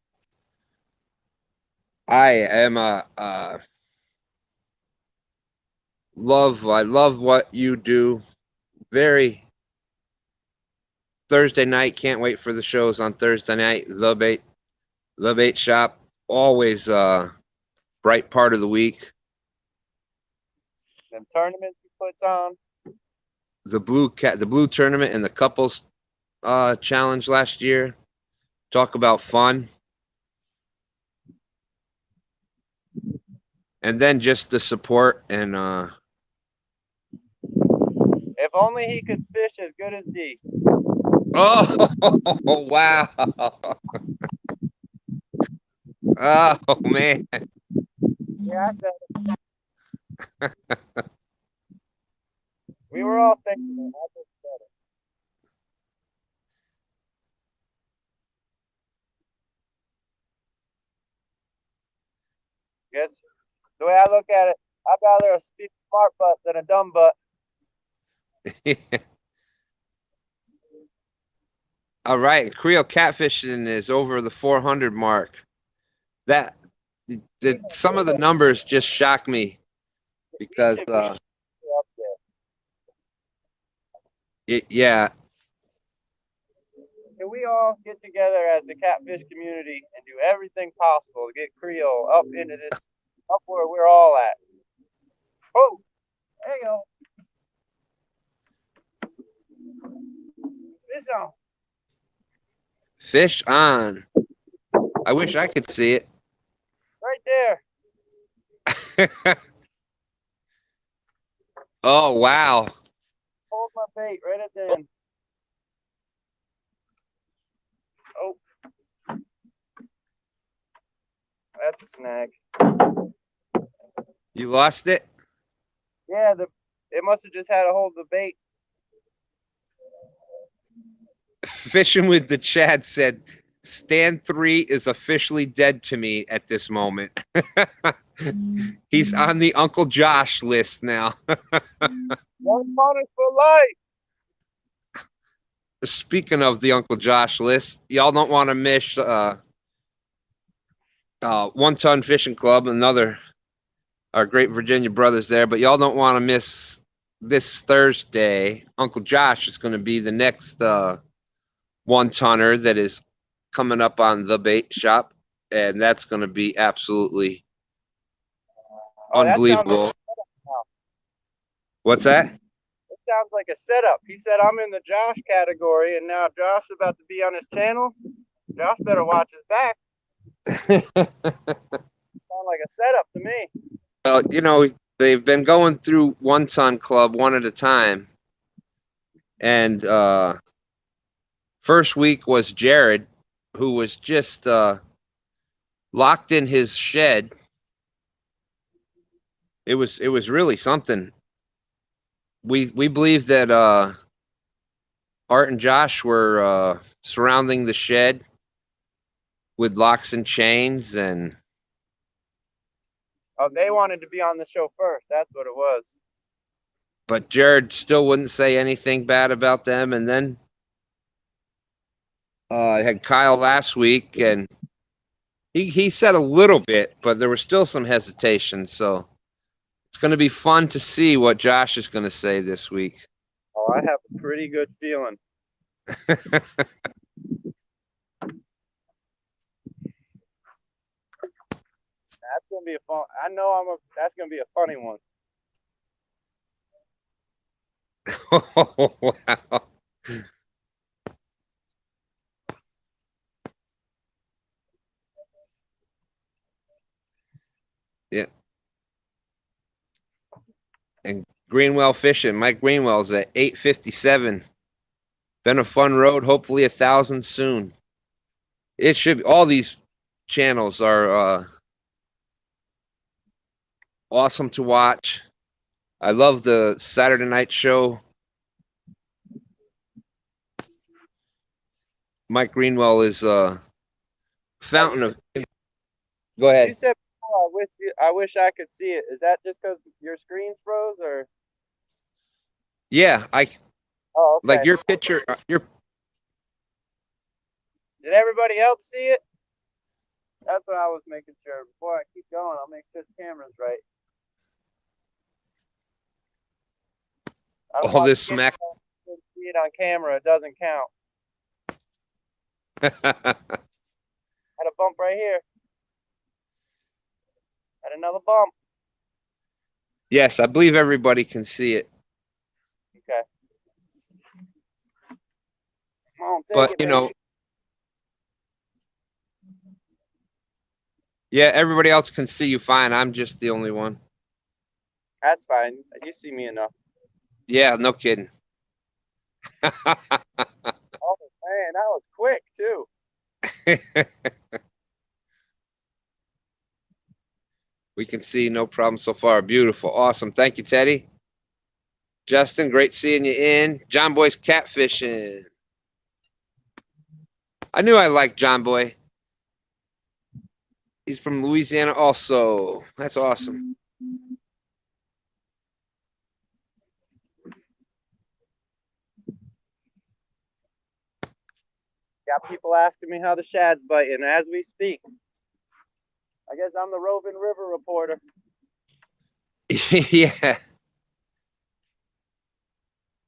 I am I love what you do. Very Thursday night. Can't wait for the shows on Thursday night. The bait shop. Always bright part of the week. Them tournaments he puts on. The blue tournament and the couples challenge last year. Talk about fun. And then just the support and if only he could fish as good as D. Oh wow. Oh man. Yeah, I said it. We were all thinking it. I just said it. Guess the way I look at it, I'd rather a smart butt than a dumb butt. All right, Creel catfishing is over the 400 mark. That some of the numbers just shock me because yeah. Can we all get together as the catfish community and do everything possible to get Creole up into this, up where we're all at? Oh, there you go. Fish on. Fish on. I wish I could see it. Right there. Oh, wow. Hold my bait right at the end. Oh. That's a snag. You lost it? Yeah, it must have just had a hold of the bait. Fishing with the Chad said, Stan3 is officially dead to me at this moment. He's on the Uncle Josh list now. One bonus for life. Speaking of the Uncle Josh list, y'all don't want to miss 1 Ton Fishing Club, our great Virginia brothers there, but y'all don't want to miss this Thursday. Uncle Josh is going to be the next 1 tonner that is coming up on the bait shop, and that's going to be absolutely unbelievable. What's that? It sounds like a setup. He said I'm in the Josh category, and now Josh is about to be on his channel. Josh better watch his back. Sound like a setup to me. Well, you know, they've been going through 1 Ton Club one at a time, and first week was Jared, who was just locked in his shed. It was really something. We believe that Art and Josh were surrounding the shed with locks and chains, and they wanted to be on the show first. That's what it was. But Jared still wouldn't say anything bad about them, and then I had Kyle last week, and he said a little bit, but there was still some hesitation. So It's going to be fun to see what Josh is going to say this week. Oh, I have a pretty good feeling. That's gonna be a fun. I know that's gonna be a funny one. Oh, wow. Yeah. And Greenwell fishing. Mike Greenwell's at 857. Been a fun road. Hopefully 1,000 soon. It should be. All these channels are awesome to watch. I love the Saturday night show. Mike Greenwell is a fountain of. Go ahead. You said before, I wish I could see it. Is that just because your screen's froze, or? Yeah, Oh, okay. like your picture. Your Did everybody else see it? That's what I was making sure. Before I keep going, I'll make sure the camera's right. I don't all want this to smack. see it on camera. It doesn't count. Had a bump right here. Had another bump. Yes, I believe everybody can see it. Okay. Come on, take But it, you baby. know, yeah, everybody else can see you fine. I'm just the only one. That's fine. You see me enough. Yeah, no kidding. Oh man, that was quick too. We can see no problem so far. Beautiful. Awesome. Thank you, Teddy. Justin, great seeing you in. John Boy's catfishing. I knew I liked John Boy. He's from Louisiana also. That's awesome. Got people asking me how the shad's biting as we speak. I guess I'm the roving river reporter. Yeah.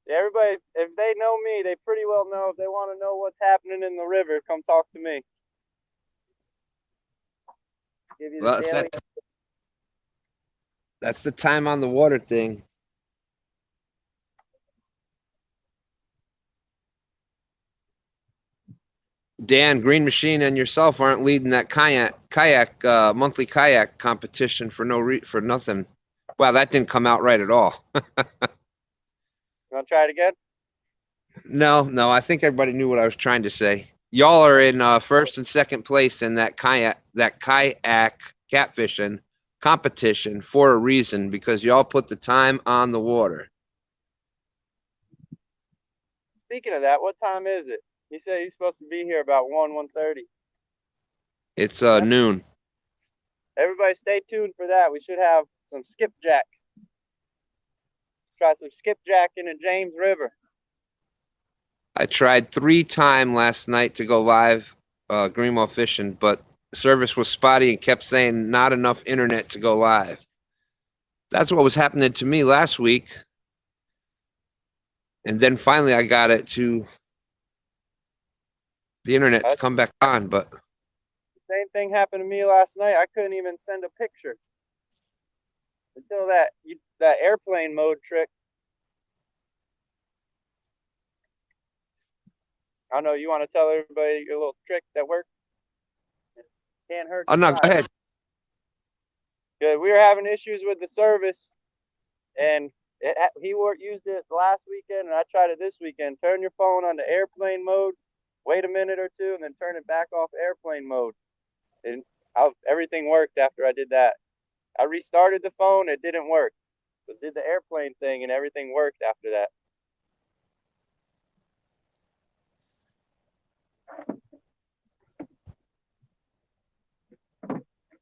Everybody, if they know me, they pretty well know. If they want to know what's happening in the river, come talk to me. Give you the Well, daily. that's the time on the water thing. Dan, Green Machine, and yourself aren't leading that kayak monthly kayak competition for for nothing. Wow, that didn't come out right at all. You want to try it again? No, I think everybody knew what I was trying to say. Y'all are in first and second place in that kayak catfishing competition for a reason, because y'all put the time on the water. Speaking of that, what time is it? He said he's supposed to be here about 1:30. It's noon. Everybody stay tuned for that. We should have some skipjack. Try some skipjack in the James River. I tried 3 times last night to go live Greenwell fishing, but service was spotty and kept saying not enough internet to go live. That's what was happening to me last week. And then finally I got it to the internet to come back on, but the same thing happened to me last night. I couldn't even send a picture until that airplane mode trick. I don't know. You want to tell everybody your little trick that worked? Can't hurt. Oh no, go ahead. Good. We were having issues with the service, and he used it last weekend, and I tried it this weekend. Turn your phone on the airplane mode, wait a minute or two, and then turn it back off airplane mode. And everything worked after I did that. I restarted the phone, it didn't work. But did the airplane thing, and everything worked after that.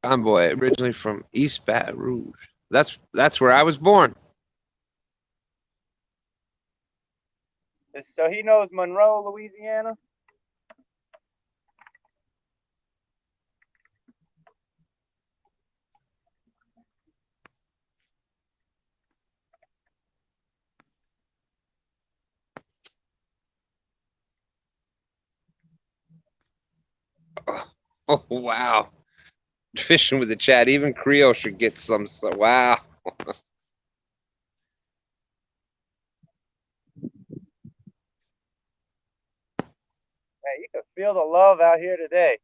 John Boy, originally from East Baton Rouge. That's where I was born. So he knows Monroe, Louisiana. Oh, wow. Fishing with the Chad. Even Creole should get some. So, wow. Hey, you can feel the love out here today.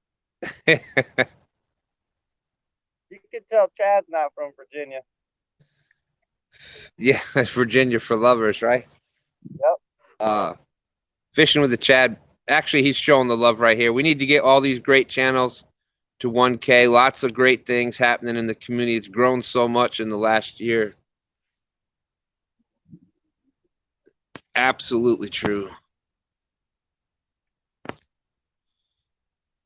You can tell Chad's not from Virginia. Yeah, Virginia for lovers, right? Yep. Fishing with the Chad. Actually, he's showing the love right here. We need to get all these great channels to 1K. Lots of great things happening in the community. It's grown so much in the last year. Absolutely true.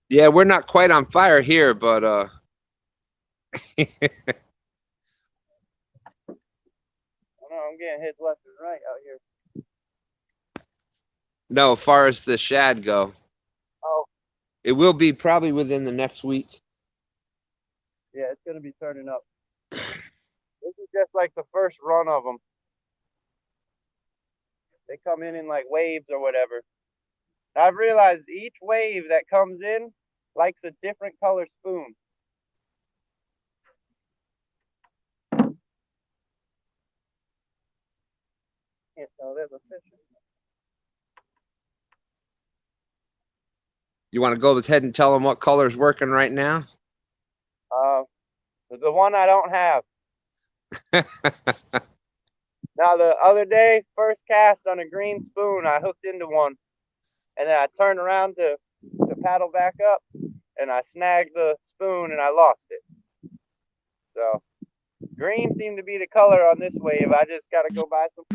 Yeah, we're not quite on fire here, but I know I'm getting hit left and right out here. no, as far as the shad go, Oh, it will be probably within the next week. yeah, it's gonna be turning up. This is just like the first run of them. They come in like waves or whatever. I've realized each wave that comes in likes a different color spoon. Can't tell there's a fish. You want to go ahead and tell them what color's working right now? The one I don't have. Now the other day, first cast on a green spoon, I hooked into one, and then I turned around to paddle back up, and I snagged the spoon and I lost it. So green seemed to be the color on this wave. I just got to go buy some.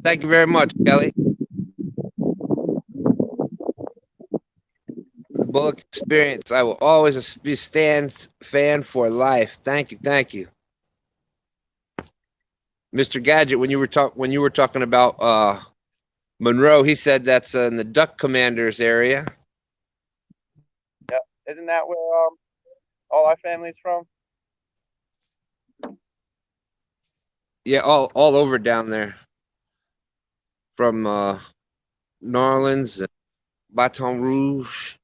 Thank you very much, Kelly. The Bullock experience. I will always be Stan's fan for life. Thank you, thank you, Mr. Gadget. When you were talking about Monroe, he said that's in the Duck Commanders area. Yep. Isn't that where all our family's from? Yeah, all over down there, from New Orleans, and Baton Rouge.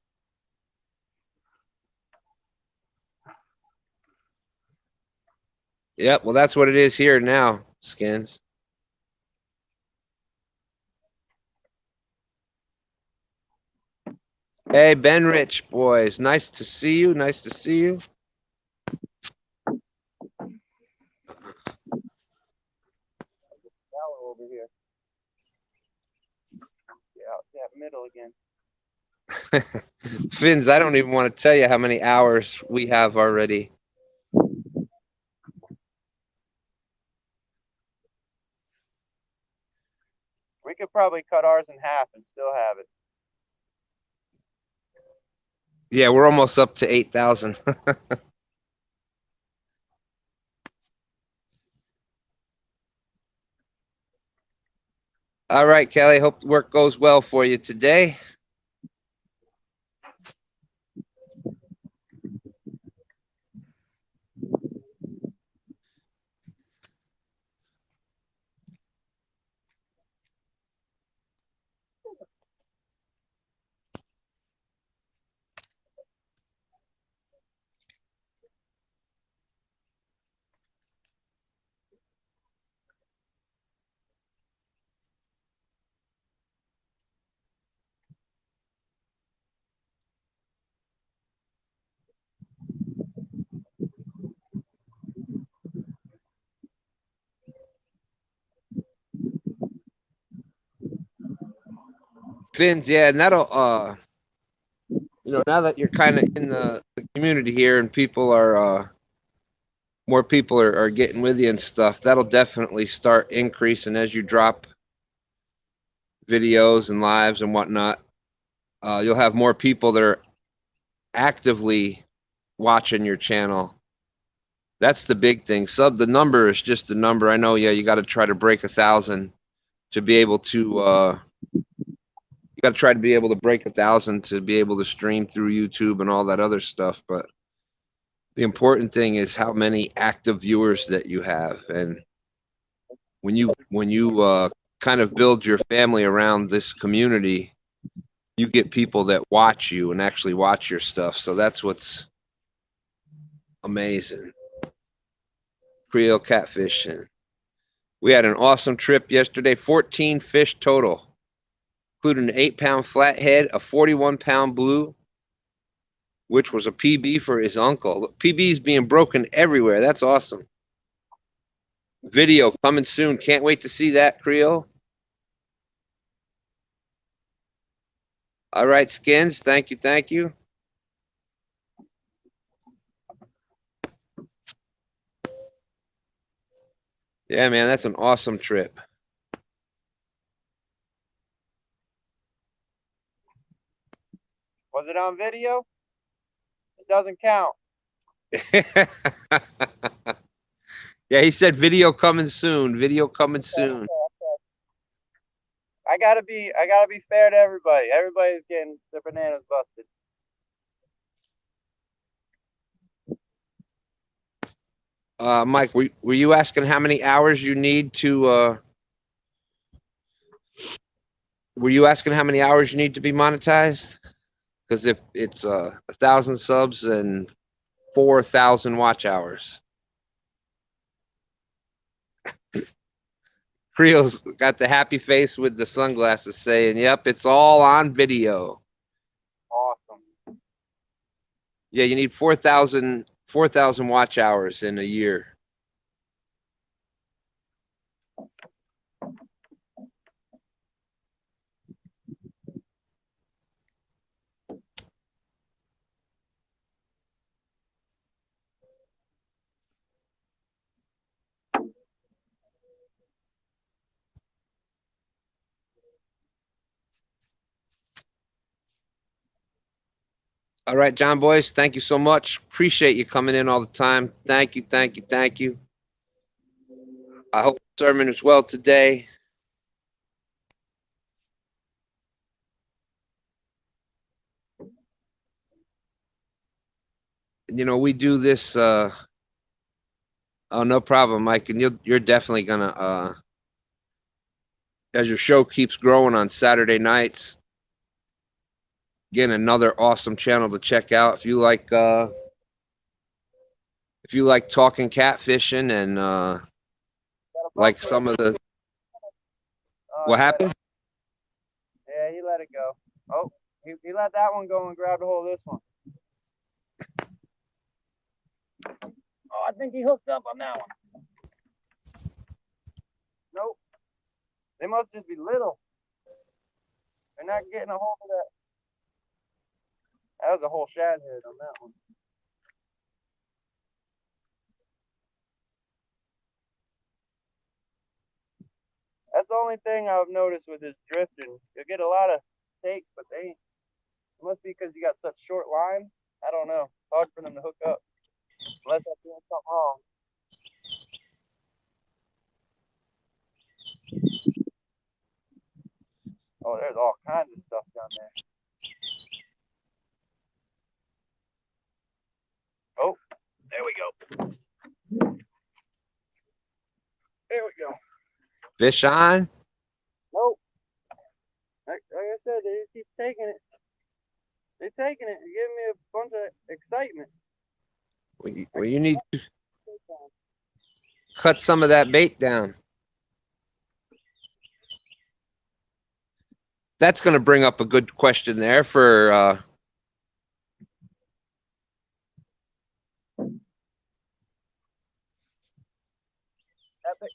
Yep, well, that's what it is here now, Skins. Hey, Ben Rich, boys. Nice to see you. Nice to see you. Over here. Yeah, middle again. Fins, I don't even want to tell you how many hours we have already. We could probably cut ours in half and still have it. Yeah, we're almost up to 8,000. All right, Kelly. Hope the work goes well for you today. Fins, yeah, and that'll now that you're kind of in the community here and people are more people are getting with you and stuff, that'll definitely start increasing as you drop videos and lives and whatnot. You'll have more people that are actively watching your channel. That's the big thing. The number is just the number. I know, yeah, you got to try to break 1,000 to be able to you got to try to be able to break 1,000 to be able to stream through YouTube and all that other stuff. But the important thing is how many active viewers that you have. And when you kind of build your family around this community, you get people that watch you and actually watch your stuff. So that's what's amazing. Creole catfishing. We had an awesome trip yesterday. 14 fish total, including an 8-pound flathead, a 41-pound blue, which was a PB for his uncle. PB's being broken everywhere. That's awesome. Video coming soon. Can't wait to see that, Creole. All right, Skins. Thank you. Thank you. Yeah, man, that's an awesome trip. Was it on video? It doesn't count. Yeah, he said video coming soon. Video coming soon. I gotta be fair to everybody. Everybody's getting their bananas busted. Mike, were you asking how many hours you need to? Were you asking how many hours you need to be monetized? Because if it's 1,000 subs and 4,000 watch hours. Creel's got the happy face with the sunglasses saying, "Yep, it's all on video." Awesome. Yeah, you need 4,000 watch hours in a year. All right, John Boyce, thank you so much. Appreciate you coming in all the time. Thank you, thank you, thank you. I hope the sermon is well today. You know, we do this. Oh, no problem, Mike. And you're definitely gonna, as your show keeps growing on Saturday nights. Again, another awesome channel to check out if you like talking catfishing and like some of the. What happened? Yeah, he let it go. Oh, he let that one go and grabbed a hold of this one. Oh, I think he hooked up on that one. Nope. They must just be little. They're not getting a hold of that. That was a whole shad head on that one. That's the only thing I've noticed with this drifting. You'll get a lot of takes, but they ain't. It must be because you got such short line. I don't know. It's hard for them to hook up. Unless I'm doing something wrong. Oh, there's all kinds of stuff down there. Oh, there we go. There we go. Fish on? Nope. Like I said, they just keep taking it. They're taking it and giving me a bunch of excitement. Well, you need to cut some of that bait down. That's going to bring up a good question there for Epic.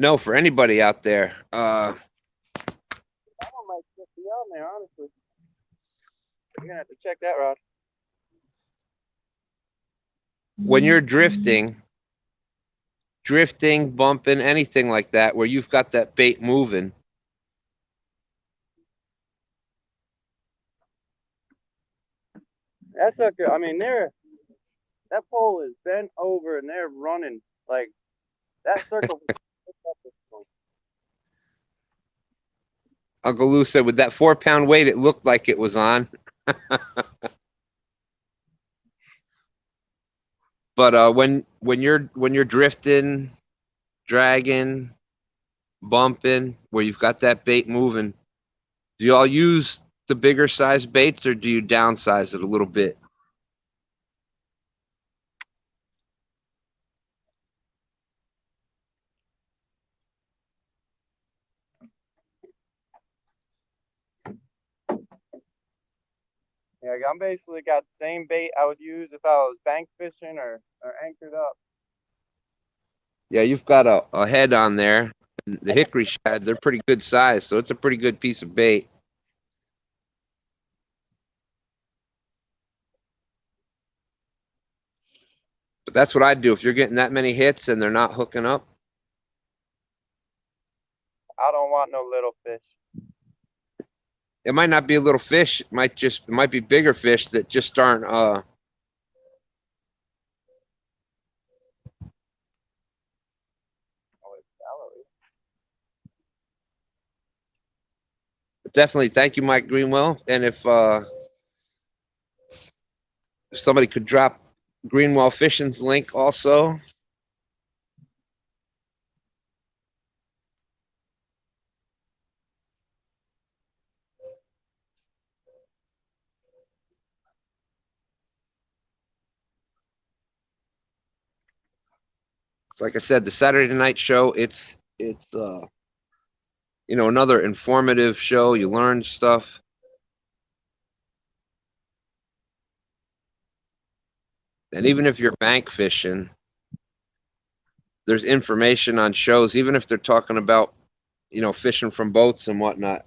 no, for anybody out there. That one might just be on there, honestly. You're gonna have to check that rod. When you're drifting, bumping, anything like that, where you've got that bait moving. That sucker, I mean, that pole is bent over and they're running like that circle. Uncle Lou said with that 4-pound weight, it looked like it was on. But when you're drifting dragging, bumping, where you've got that bait moving, do y'all use the bigger size baits or do you downsize it a little bit? Yeah, I'm basically got the same bait I would use if I was bank fishing or anchored up. Yeah, you've got a head on there. The Hickory Shad, they're pretty good size, so it's a pretty good piece of bait. But that's what I'd do if you're getting that many hits and they're not hooking up. I don't want no little fish. It might not be a little fish. It might be bigger fish that just aren't Oh, it's calories. definitely. Thank you, Mike Greenwell. And if somebody could drop Greenwell Fishing's link also. Like I said, the Saturday night show, it's another informative show. You learn stuff. And even if you're bank fishing, there's information on shows, even if they're talking about, fishing from boats and whatnot.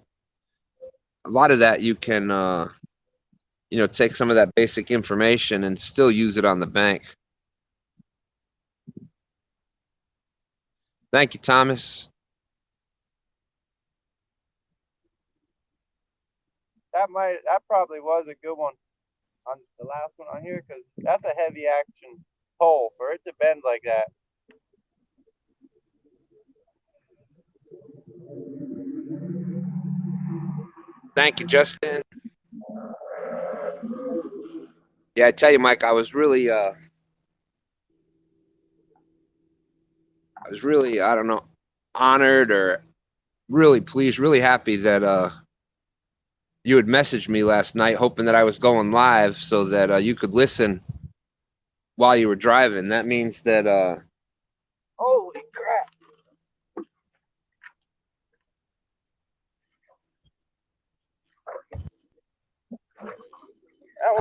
A lot of that you can, take some of that basic information and still use it on the bank. Thank you, Thomas. That probably was a good one on the last one on here because that's a heavy action pole for it to bend like that. Thank you, Justin. Yeah, I tell you, Mike, I was really, I don't know, honored or really pleased, really happy that you had messaged me last night, hoping that I was going live so that you could listen while you were driving. That means that Holy crap!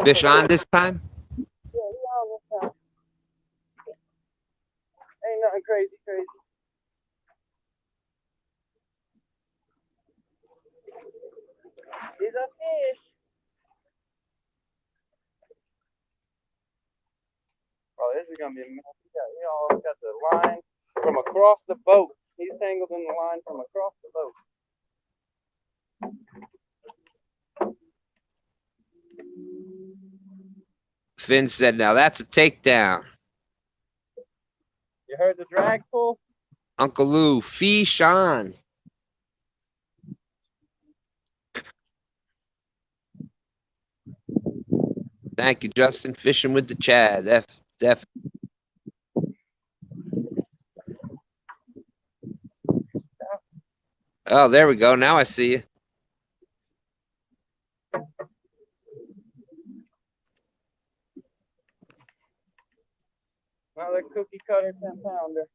fish on this time. Yeah, he on this time. Ain't nothing crazy. He's a fish. Oh, this is gonna be. He almost got the line from across the boat. He's tangled in the line from across the boat. Finn said, "Now that's a takedown." You heard the drag pull? Uncle Lou, fish on. Thank you, Justin. Fishing with the Chad. Def. Oh, there we go. Now I see you. Another cookie cutter 10-pounder.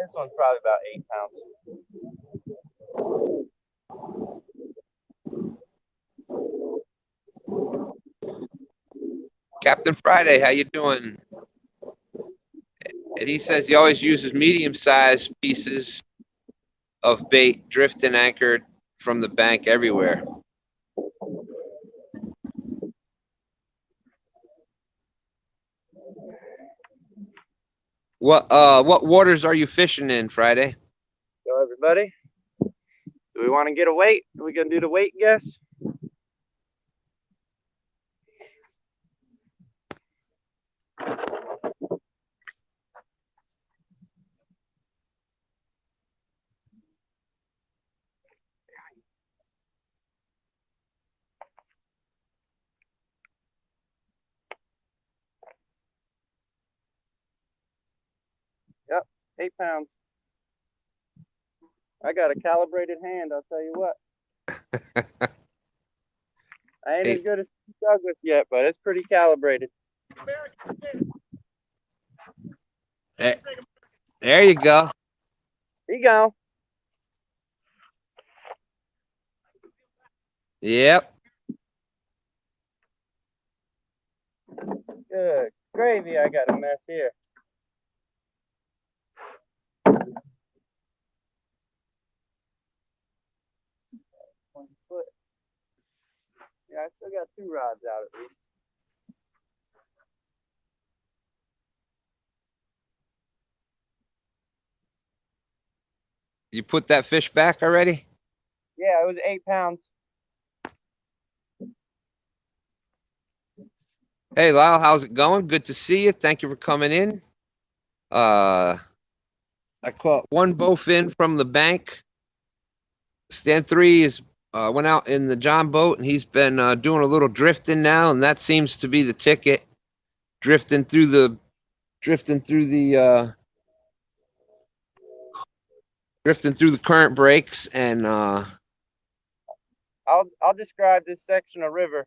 This one's probably about 8 pounds. Captain Friday, how you doing? And he says he always uses medium-sized pieces of bait, drift and anchored from the bank everywhere. What waters are you fishing in, Friday? So everybody, do we want to get a weight? Are we gonna do the weight guess? 8 pounds. I got a calibrated hand, I'll tell you what. I ain't as good as Douglas yet, but it's pretty calibrated. There you go. Here you go. Yep. Good gravy, I got a mess here. Yeah, I still got 2 rods out at least. You put that fish back already? Yeah, it was 8 pounds. Hey, Lyle, how's it going? Good to see you. Thank you for coming in. I caught 1 bowfin from the bank. Stan3 is went out in the John boat, and he's been doing a little drifting now, and that seems to be the ticket. Drifting through the current breaks, and I'll describe this section of river.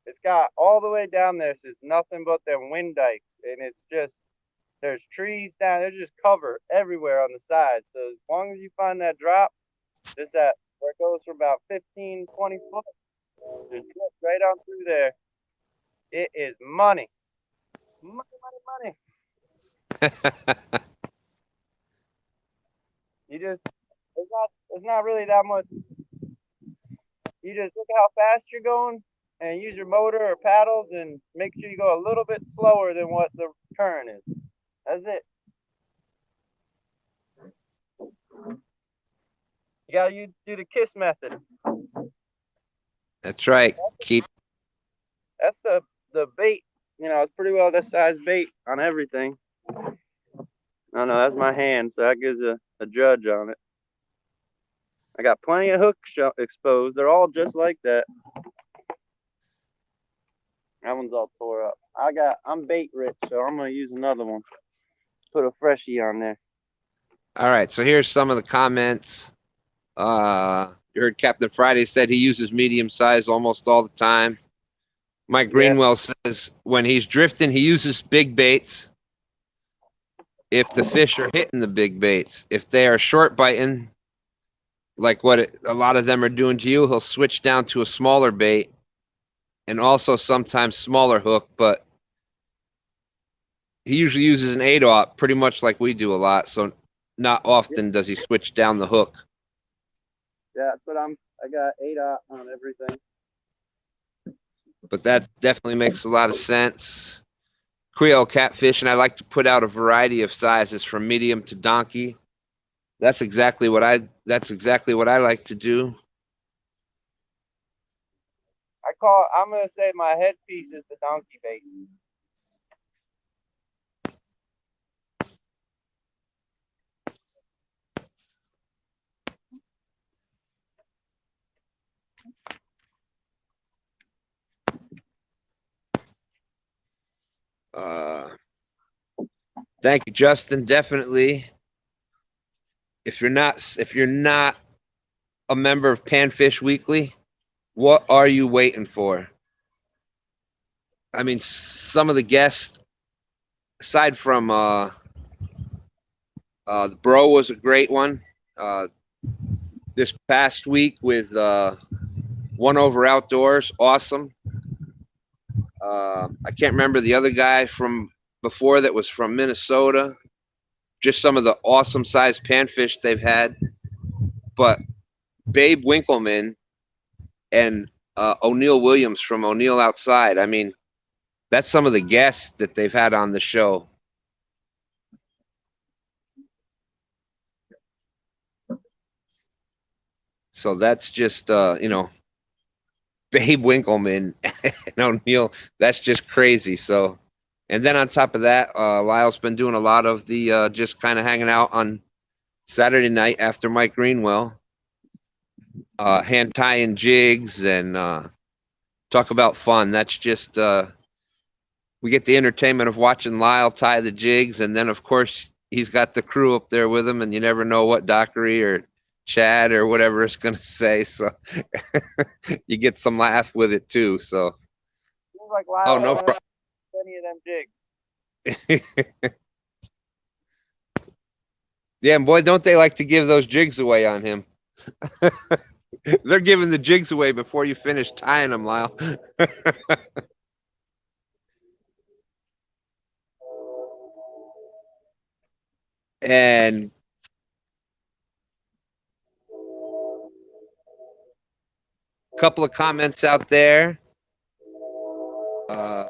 It's got all the way down this. It's nothing but them wind dikes, and it's just there's trees down. There's just cover everywhere on the side. So as long as you find that drop, just that where it goes for about 15, 20 foot, just drift right on through there. It is money, money, money, money. It's not really that much. You just look how fast you're going and use your motor or paddles and make sure you go a little bit slower than what the current is. That's it. You gotta do the kiss method. That's right. That's the bait. You know, it's pretty well this size bait on everything. No, that's my hand, so that gives a judge on it. I got plenty of hooks exposed. They're all just like that. That one's all tore up. I'm bait rich, so I'm gonna use another one. Put a freshie on there. All right, so here's some of the comments. You heard Captain Friday said he uses medium size almost all the time. Mike Greenwell says when he's drifting, he uses big baits. If the fish are hitting the big baits, if they are short biting, like what a lot of them are doing to you, he'll switch down to a smaller bait and also sometimes smaller hook, but he usually uses an 8/0, pretty much like we do a lot. So not often does he switch down the hook. Yeah, that's what I got 8/0 on everything. But that definitely makes a lot of sense. Creole catfish, and I like to put out a variety of sizes from medium to donkey. That's exactly what I like to do. I'm gonna say my headpiece is the donkey bait. Thank you, Justin. Definitely. If you're not a member of Panfish Weekly, what are you waiting for? I mean, some of the guests, aside from the Bro was a great one. This past week with One Over Outdoors, awesome. I can't remember the other guy from before that was from Minnesota. Just some of the awesome sized panfish they've had. But Babe Winkleman and O'Neill Williams from O'Neill Outside. I mean, that's some of the guests that they've had on the show. So that's just, Babe Winkleman and O'Neill, that's just crazy. So, and then on top of that, Lyle's been doing a lot of the just kind of hanging out on Saturday night after Mike Greenwell, hand tying jigs and talk about fun. That's just, we get the entertainment of watching Lyle tie the jigs. And then, of course, he's got the crew up there with him, and you never know what Dockery or Chad or whatever it's going to say. So you get some laugh with it too. So, Seems like oh, Lyle no don't have any of them jigs. problem. Yeah, and boy, don't they like to give those jigs away on him. They're giving the jigs away before you finish tying them, Lyle. And a couple of comments out there. Uh,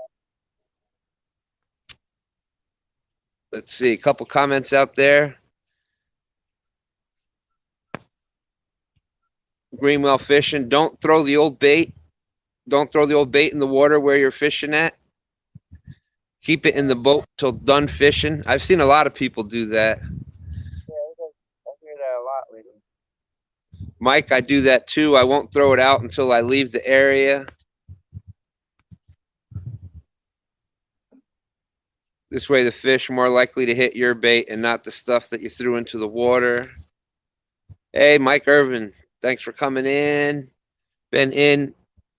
let's see, a couple comments out there. Greenwell fishing. Don't throw the old bait. Don't throw the old bait in the water where you're fishing at. Keep it in the boat till done fishing. I've seen a lot of people do that. Yeah, I hear that a lot lately. Mike, I do that too. I won't throw it out until I leave the area. This way the fish are more likely to hit your bait and not the stuff that you threw into the water. Hey, Mike Irvin, thanks for coming in. Been in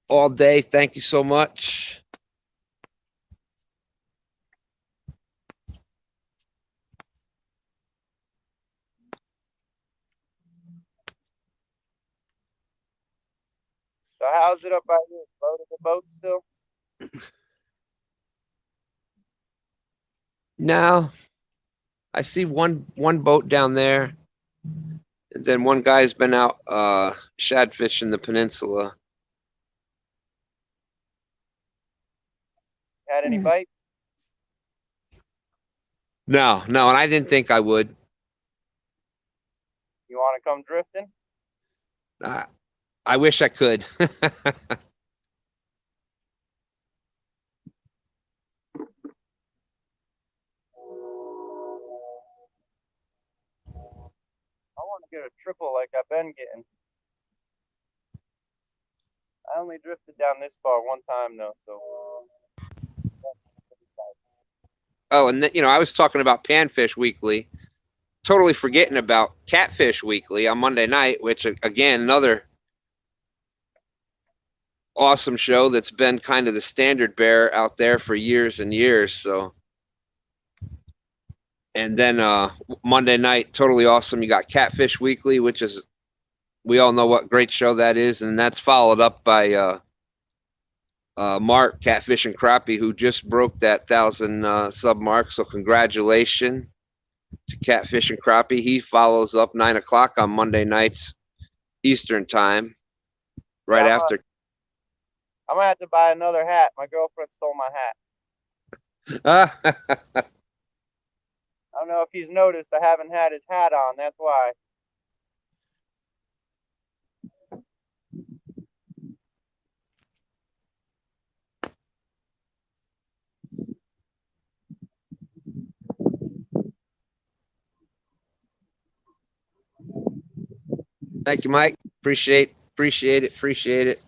all day. Thank you so much. So how's it up by here? Loaded the boat still? Now, I see one boat down there. And then one guy's been out shad fishing the peninsula. Had any bites? No, and I didn't think I would. You want to come drifting? I wish I could. I want to get a triple like I've been getting. I only drifted down this far one time though, so. Oh, and I was talking about Panfish Weekly, totally forgetting about Catfish Weekly on Monday night, which again another awesome show that's been kind of the standard bearer out there for years and years. So, and then Monday night, totally awesome. You got Catfish Weekly, which is we all know what great show that is, and that's followed up by Mark Catfish and Crappie, who just broke that 1,000 sub mark. So congratulations to Catfish and Crappie. He follows up 9 o'clock on Monday nights Eastern time, right Yeah, after. I'm gonna have to buy another hat. My girlfriend stole my hat. I don't know if he's noticed. I haven't had his hat on. That's why. Thank you, Mike. Appreciate it.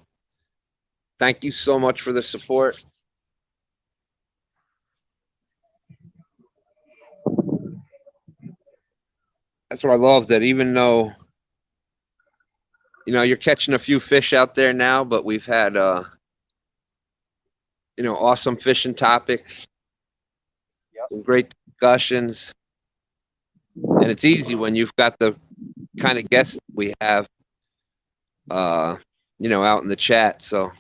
Thank you so much for the support. That's what I love, that even though you're catching a few fish out there now, but we've had awesome fishing topics, Yep. some great discussions, and it's easy when you've got the kind of guests we have out in the chat. So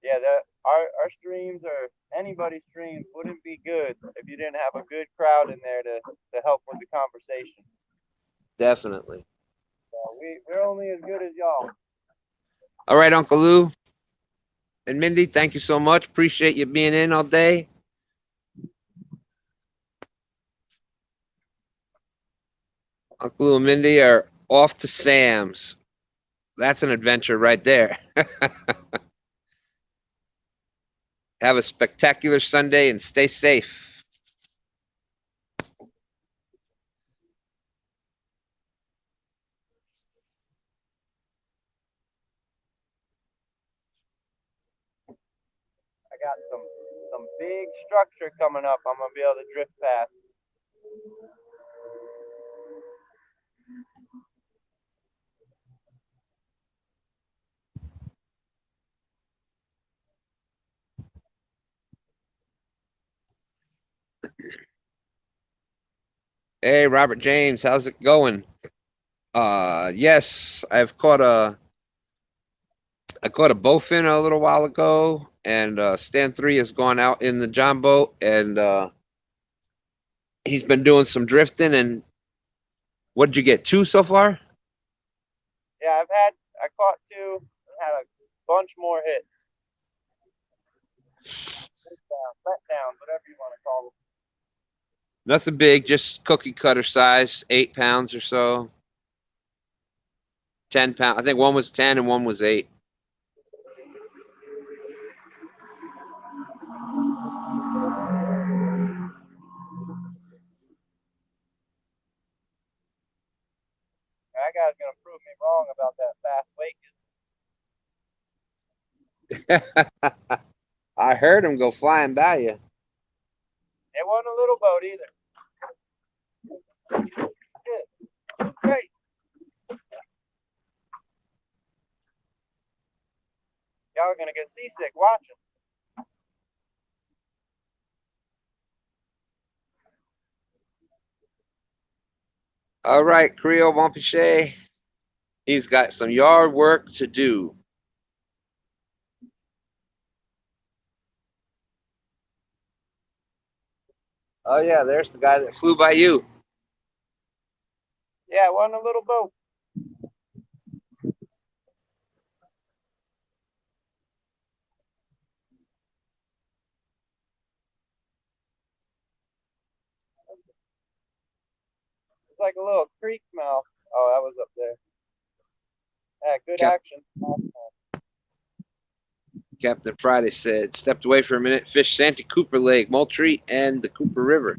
Yeah, our streams or anybody's streams wouldn't be good if you didn't have a good crowd in there to help with the conversation. definitely. So we're only as good as y'all. All right, Uncle Lou and Mindy, thank you so much. Appreciate you being in all day. Uncle Lou and Mindy are off to Sam's. That's an adventure right there. Have a spectacular Sunday and stay safe. I got some some big structure coming up. I'm gonna be able to drift past. Hey, Robert James, how's it going? Yes, I caught a bowfin a little while ago, and Stan3 has gone out in the John boat, and he's been doing some drifting. And what did you get? Two so far? Yeah, I caught two and had a bunch more hits. Let downs, whatever you want to call them. Nothing big, just cookie cutter size, 8 pounds or so. 10 pound. I think one was 10 and one was 8. That guy's gonna prove me wrong about that fast wake. I heard him go flying by you. It wasn't a little boat either. Hey. Y'all are gonna get seasick watching. All right, Creole Montpichet. He's got some yard work to do. Oh yeah, there's the guy that flew by you. Yeah, it wasn't a little boat. It's like a little creek mouth. Oh, that was up there. Yeah, good action. Captain Friday said, stepped away for a minute, fished Santee Cooper Lake, Moultrie, and the Cooper River.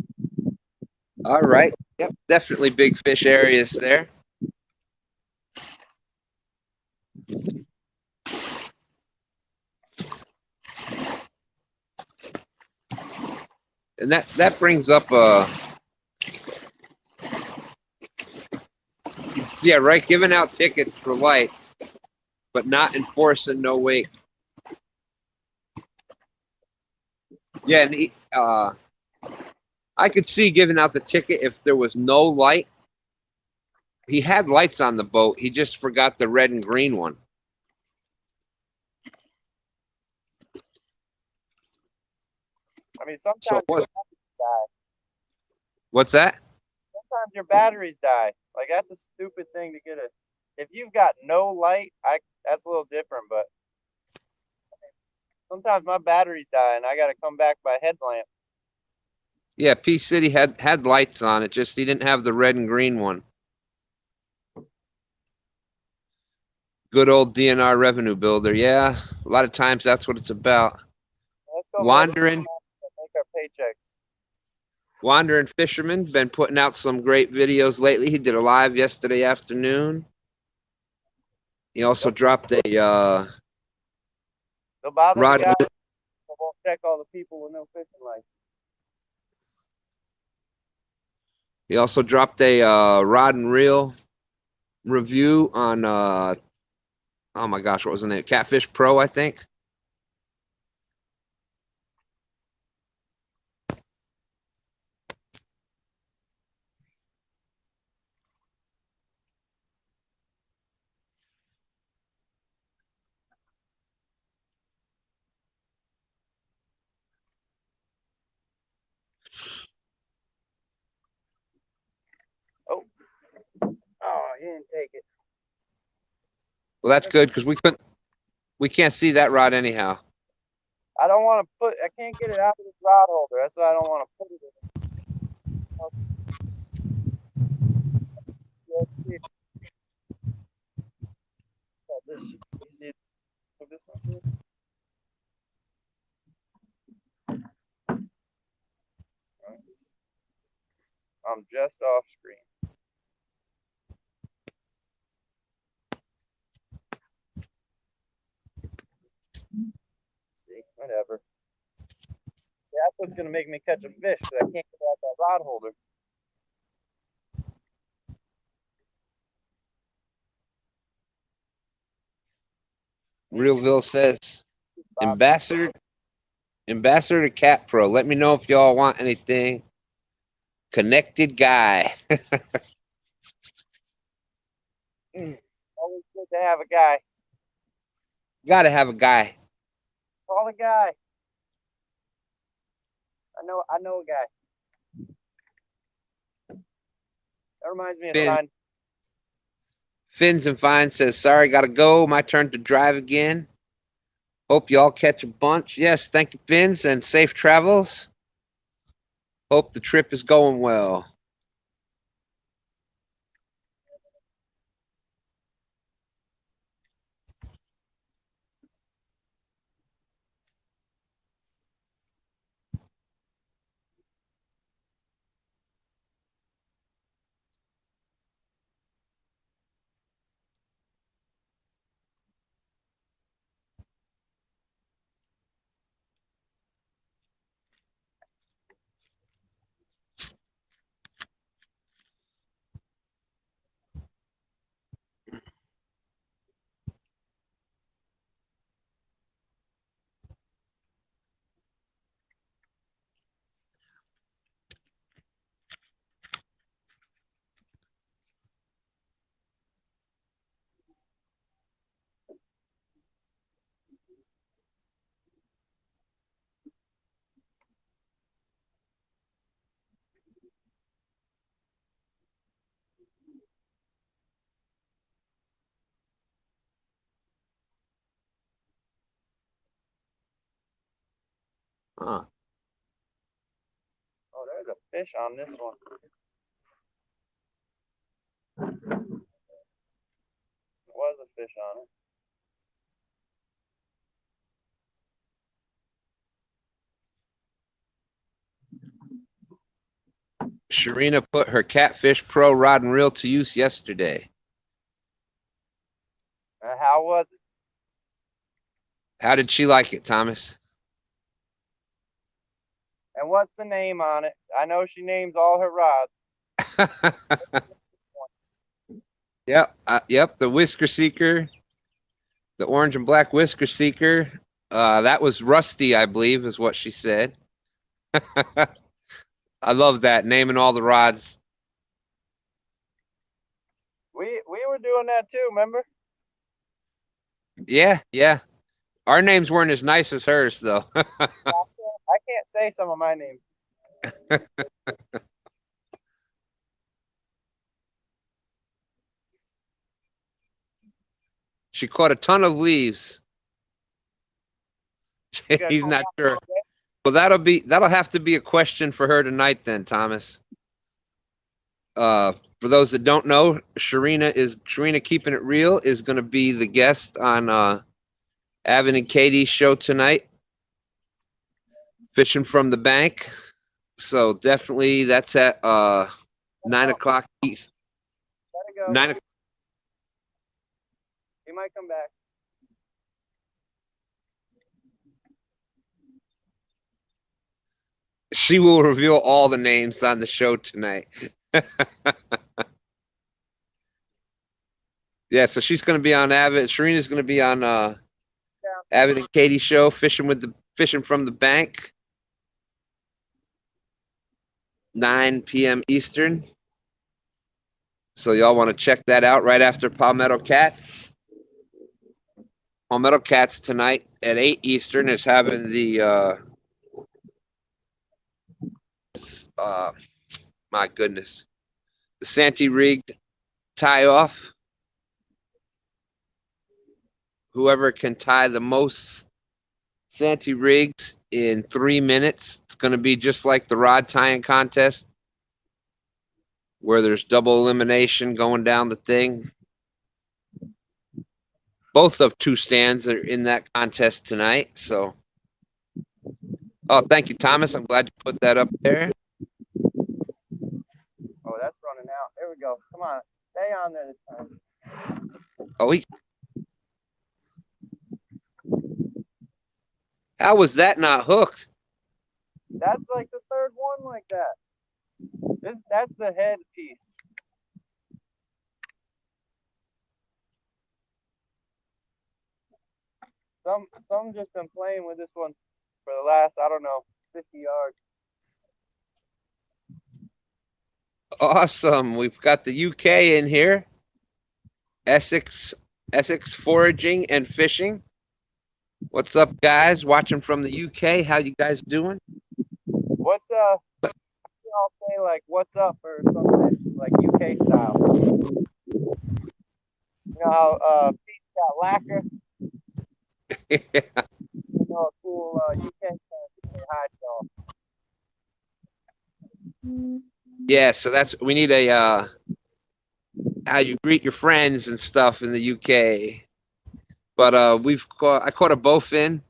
All right. Yep, definitely big fish areas there. And that brings up yeah, right, giving out tickets for lights, but not enforcing no wake. Yeah, and I could see giving out the ticket if there was no light. He had lights on the boat. He just forgot the red and green one. I mean, sometimes your batteries die. What's that? Sometimes your batteries die. Like, that's a stupid thing to get if you've got no light, that's a little different, but sometimes my batteries die and I gotta come back by headlamp. Yeah, P City had lights on it, just he didn't have the red and green one. Good old DNR revenue builder. Yeah, a lot of times that's what it's about. Let's go Wandering make our paychecks. Wandering Fisherman been putting out some great videos lately. He did a live yesterday afternoon. He also dropped a They'll bother rod. the guys that won't check all the people with no fishing license. He also dropped a rod and reel review on oh my gosh, what was the name? Catfish Pro, I think. Oh, you didn't take it. Well, that's good because we can't see that rod anyhow. I don't want to I can't get it out of this rod holder. That's why I don't want to put it in. I'm just off screen. See, whatever. what's gonna make me catch a fish, because I can't get out that rod holder. Realville says, Ambassador to Cat Pro. Let me know if y'all want anything. Connected guy. Always good to have a guy. Gotta have a guy. Call a guy. I know a guy. That reminds me of Stein. Fins and Fine says, sorry, gotta go. My turn to drive again. Hope y'all catch a bunch. Yes, thank you, Fins, and safe travels. Hope the trip is going well. Huh. Oh, there's a fish on this one. There was a fish on it. Sharina put her Catfish Pro rod and reel to use yesterday. How was it? How did she like it, Thomas? And what's the name on it? I know she names all her rods. Yep, the Whisker Seeker, the orange and black Whisker Seeker. That was Rusty, I believe, is what she said. I love that, naming all the rods. We were doing that too, remember? Yeah. Our names weren't as nice as hers, though. I can't say some of my names. She caught a ton of leaves. He's not sure. Well, that'll have to be a question for her tonight then, Thomas. For those that don't know, Sharina Keeping It Real is going to be the guest on Avin and Katie's show tonight, Fishing from the Bank. So definitely that's at 9 o'clock East. Gotta go. 9 o'clock. He might come back. She will reveal all the names on the show tonight. Yeah, so she's going to be on Avin. Sharina's going to be on Avin and Katie's show, Fishing from the Bank, 9 p.m. Eastern. So y'all want to check that out right after Palmetto Cats. Palmetto Cats tonight at 8 Eastern is having the my goodness, the Santee rigged tie off. Whoever can tie the most Santee rigs in 3 minutes, it's going to be just like the rod tying contest, where there's double elimination going down the thing. Both of two stands are in that contest tonight. So, oh, thank you, Thomas. I'm glad you put that up there. Oh, that's running out. There we go. Come on. Stay on there this time. Oh, how was that not hooked? That's like the third one like that. That's the head piece. Some just been playing with this one for the last, I don't know, 50 yards. Awesome. We've got the UK in here. Essex foraging and fishing. What's up, guys? Watching from the UK. How you guys doing? What's y'all say like what's up or something like UK style? You know how Pete's got lacquer? Yeah. You know, a cool UK style to say hi to y'all. Yeah, so that's we need a how you greet your friends and stuff in the UK. But I caught a bowfin,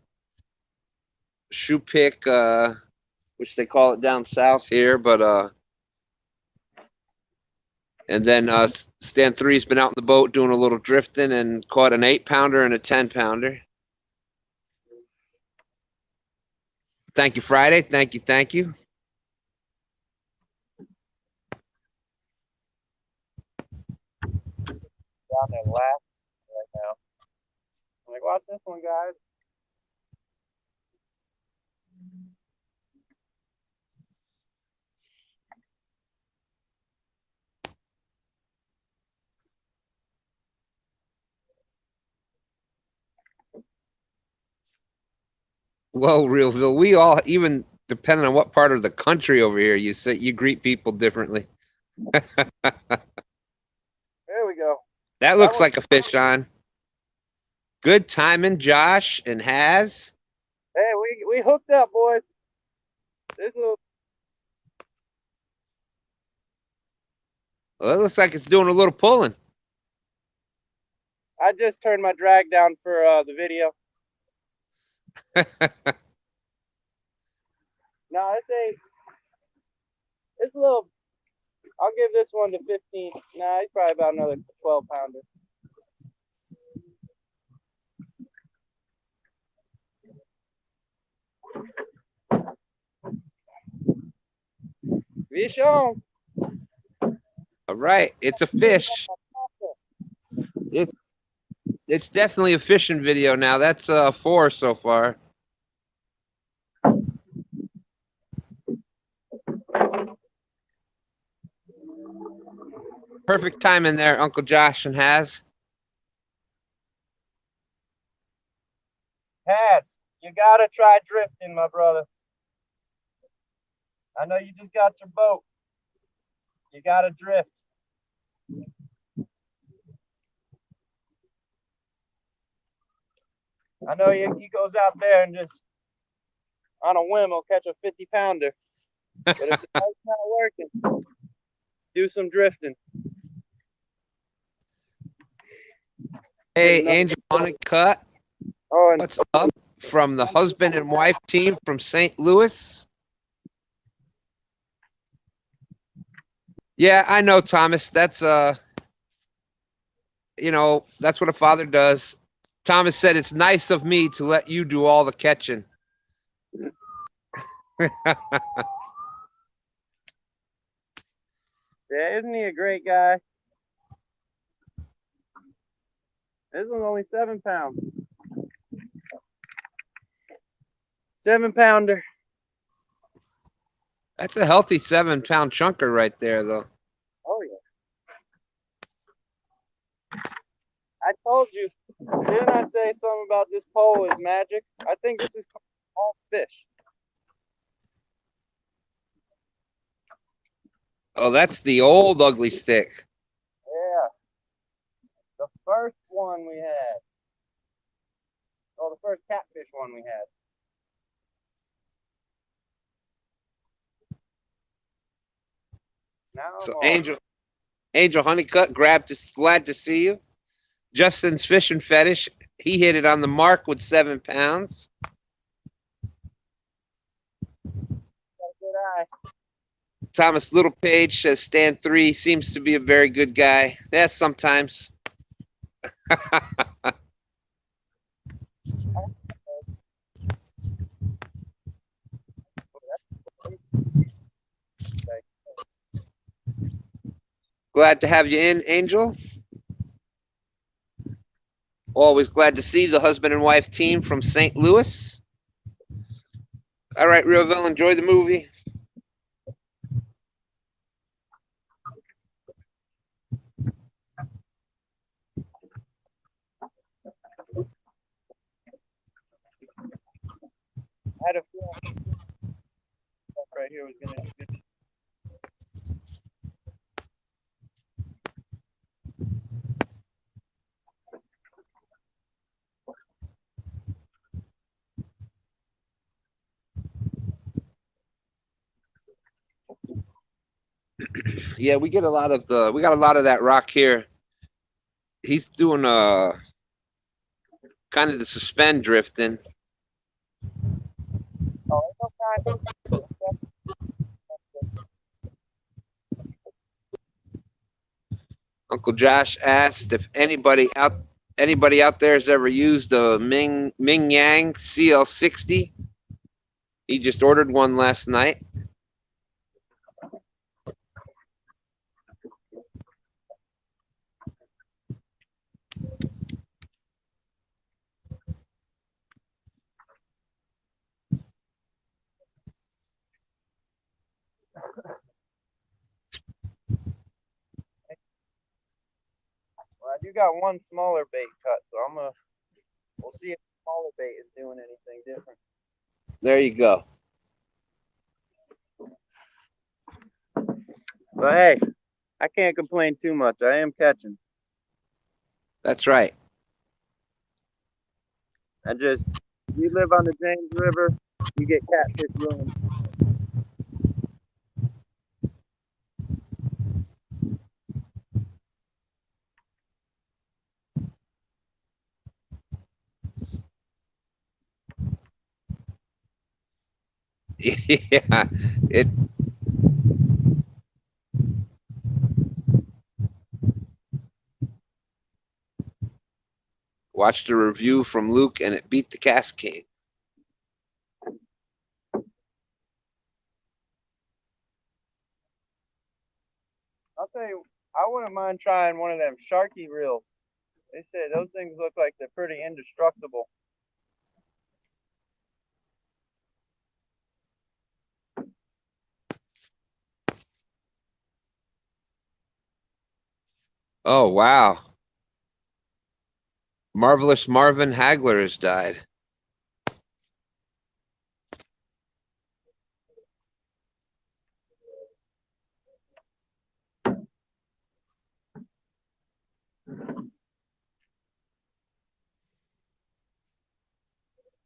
shoe pick, which they call it down south here, but and then Stan3's been out in the boat doing a little drifting and caught an 8-pounder and a 10-pounder. Thank you, Friday. Thank you. Down there laughing right now. I'm like, watch this one, guys. Well, Realville, we all, even depending on what part of the country over here you say, you greet people differently. There we go. That looks like a fish on. Good timing, Josh and Haz. Hey, we hooked up, boys. This is Well, it looks like it's doing a little pulling. I just turned my drag down for the video. No, it's a little. I'll give this one to 15. Nah, he's probably about another 12-pounder. Fish on. All right, it's a fish. It's definitely a fishing video now. That's 4 so far. Perfect timing there, Uncle Josh and Haz. Haz, you gotta try drifting, my brother. I know you just got your boat. You gotta drift. I know he goes out there and just on a whim will catch a 50-pounder. But if the boat's not working, do some drifting. Hey, Angel Honeycutt. Oh, and What's up from the husband and wife team from St. Louis? Yeah, I know, Thomas. That's you know, that's what a father does. Thomas said it's nice of me to let you do all the catching. yeah, isn't he a great guy? This one's only 7 pounds. 7-pounder. That's a healthy 7-pound chunker right there, though. Oh yeah. I told you, didn't I say something about this pole is magic? I think this is all fish. Oh, that's the old ugly stick. Yeah. The first one we had. Oh, the first catfish one we had. Now So I'm Angel Honeycutt, glad to see you. Justin's fishing fetish, he hit it on the mark with 7 pounds. got a good eye. Thomas Littlepage says Stan3 seems to be a very good guy. Yeah, sometimes. Glad to have you in, Angel. Always glad to see the husband and wife team from St. Louis. All right, Realville, enjoy the movie. I had a feeling right here was gonna be good. Yeah, we got a lot of that rock here. He's doing kind of the suspend drifting. Oh, ain't no kind. Uncle Josh asked if anybody out there has ever used a Ming Yang CL60. He just ordered one last night. Well, I do got one smaller bait cut, so we'll see if the smaller bait is doing anything different. There you go. But hey, I can't complain too much. I am catching. That's right. You live on the James River, you get catfish ruined. Yeah, it. Watched a review from Luke, and it beat the Cascade. I'll tell you, I wouldn't mind trying one of them Sharky reels. They say those things look like they're pretty indestructible. Oh wow! Marvelous Marvin Hagler has died.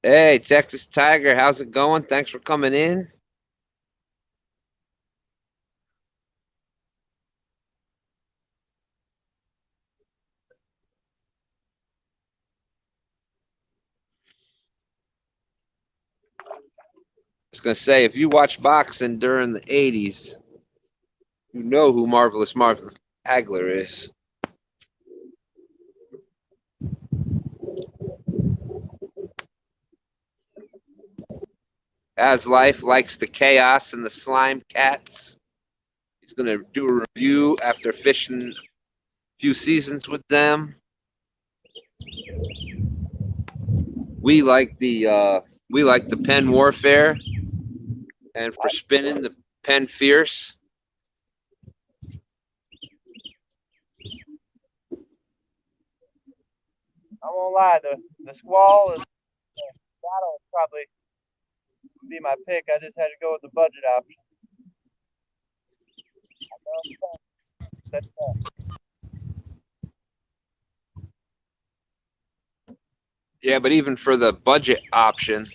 Hey, Texas Tiger, how's it going? Thanks for coming in. I was gonna say, if you watch boxing during the '80s, you know who Marvelous Marvin Hagler is. As Life likes the chaos and the slime cats. He's gonna do a review after fishing a few seasons with them. We like the Penn Warfare, and for spinning the Penn Fierce. I won't lie, the squall is that'll probably be my pick. I just had to go with the budget option. That's Yeah, but even for the budget option,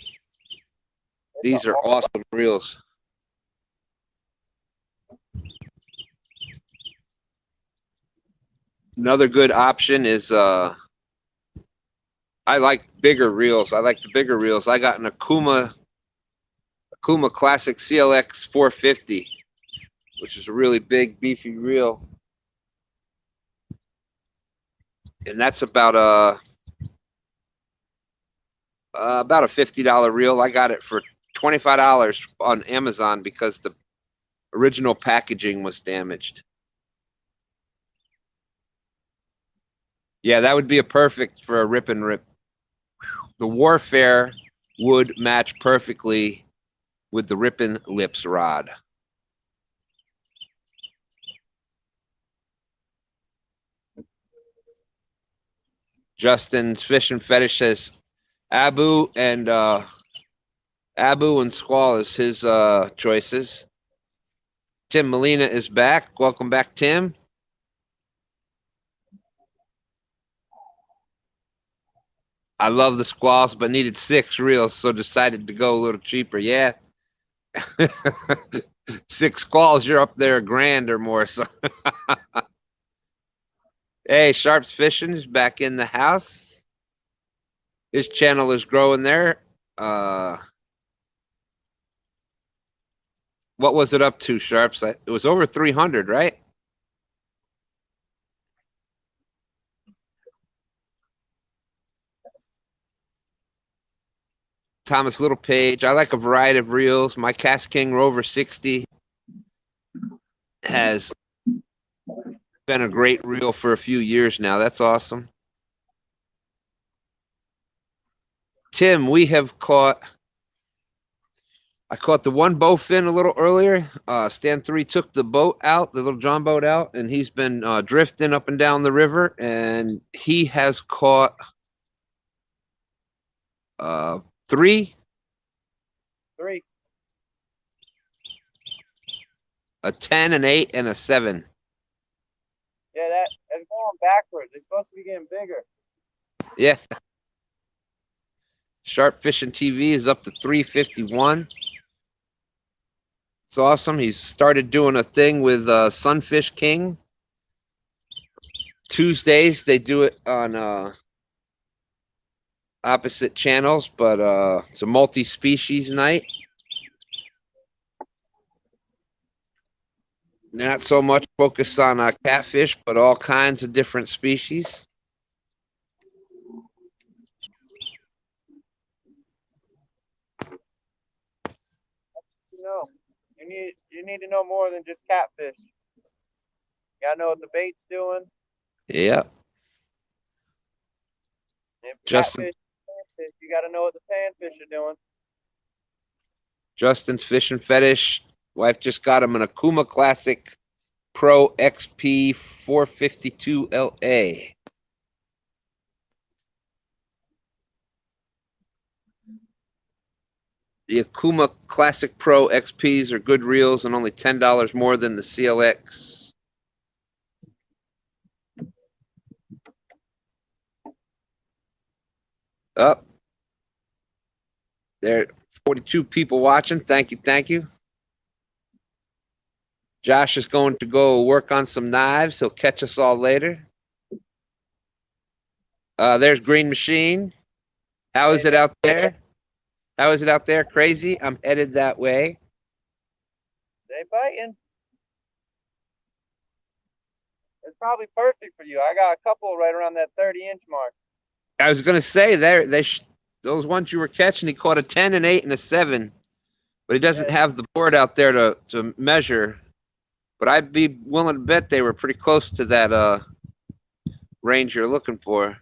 these are awesome reels. Another good option is I like bigger reels. I like the bigger reels. I got an Akuma Classic CLX 450, which is a really big, beefy reel, and that's about a $50 reel. I got it for $25 on Amazon because the original packaging was damaged. Yeah, that would be a perfect for a rip and rip. The Warfare would match perfectly with the Rippin' Lips rod. Justin's Fishing Fetish says Abu and Squall is his choices. Tim Molina is back. Welcome back, Tim. I love the Squalls, but needed 6 reels, so decided to go a little cheaper. Yeah. 6 Squalls, you're up there $1,000 or more. So hey, Sharp's Fishing is back in the house. His channel is growing there. What was it up to, Sharps? It was over 300, right? Thomas Littlepage. I like a variety of reels. My Cast King Rover 60 has been a great reel for a few years now. That's awesome. Tim, I caught the one bowfin a little earlier. Stan3 took the boat out, the little John boat out, and he's been drifting up and down the river, and he has caught 3. 3. A 10, an 8, and a 7. Yeah, that's going backwards. It's supposed to be getting bigger. Yeah. Sharp Fishing TV is up to 351. It's awesome. He's started doing a thing with Sunfish King. Tuesdays they do it on opposite channels, but it's a multi-species night. They're not so much focused on catfish, but all kinds of different species. You need to know more than just catfish. You gotta know what the bait's doing. Yeah. If Justin, catfish, panfish, you gotta know what the panfish are doing. Justin's Fishing Fetish. Wife just got him an Akuma Classic Pro XP 452 LA. The Akuma Classic Pro XPs are good reels and only $10 more than the CLX. Up. There are 42 people watching. Thank you, thank you. Josh is going to go work on some knives. He'll catch us all later. There's Green Machine. How is it out there? How is it out there? Crazy? I'm headed that way. They biting. It's probably perfect for you. I got a couple right around that 30-inch mark. I was going to say those ones you were catching, he caught a 10, an 8, and a 7. But he doesn't have the board out there to measure. But I'd be willing to bet they were pretty close to that range you're looking for.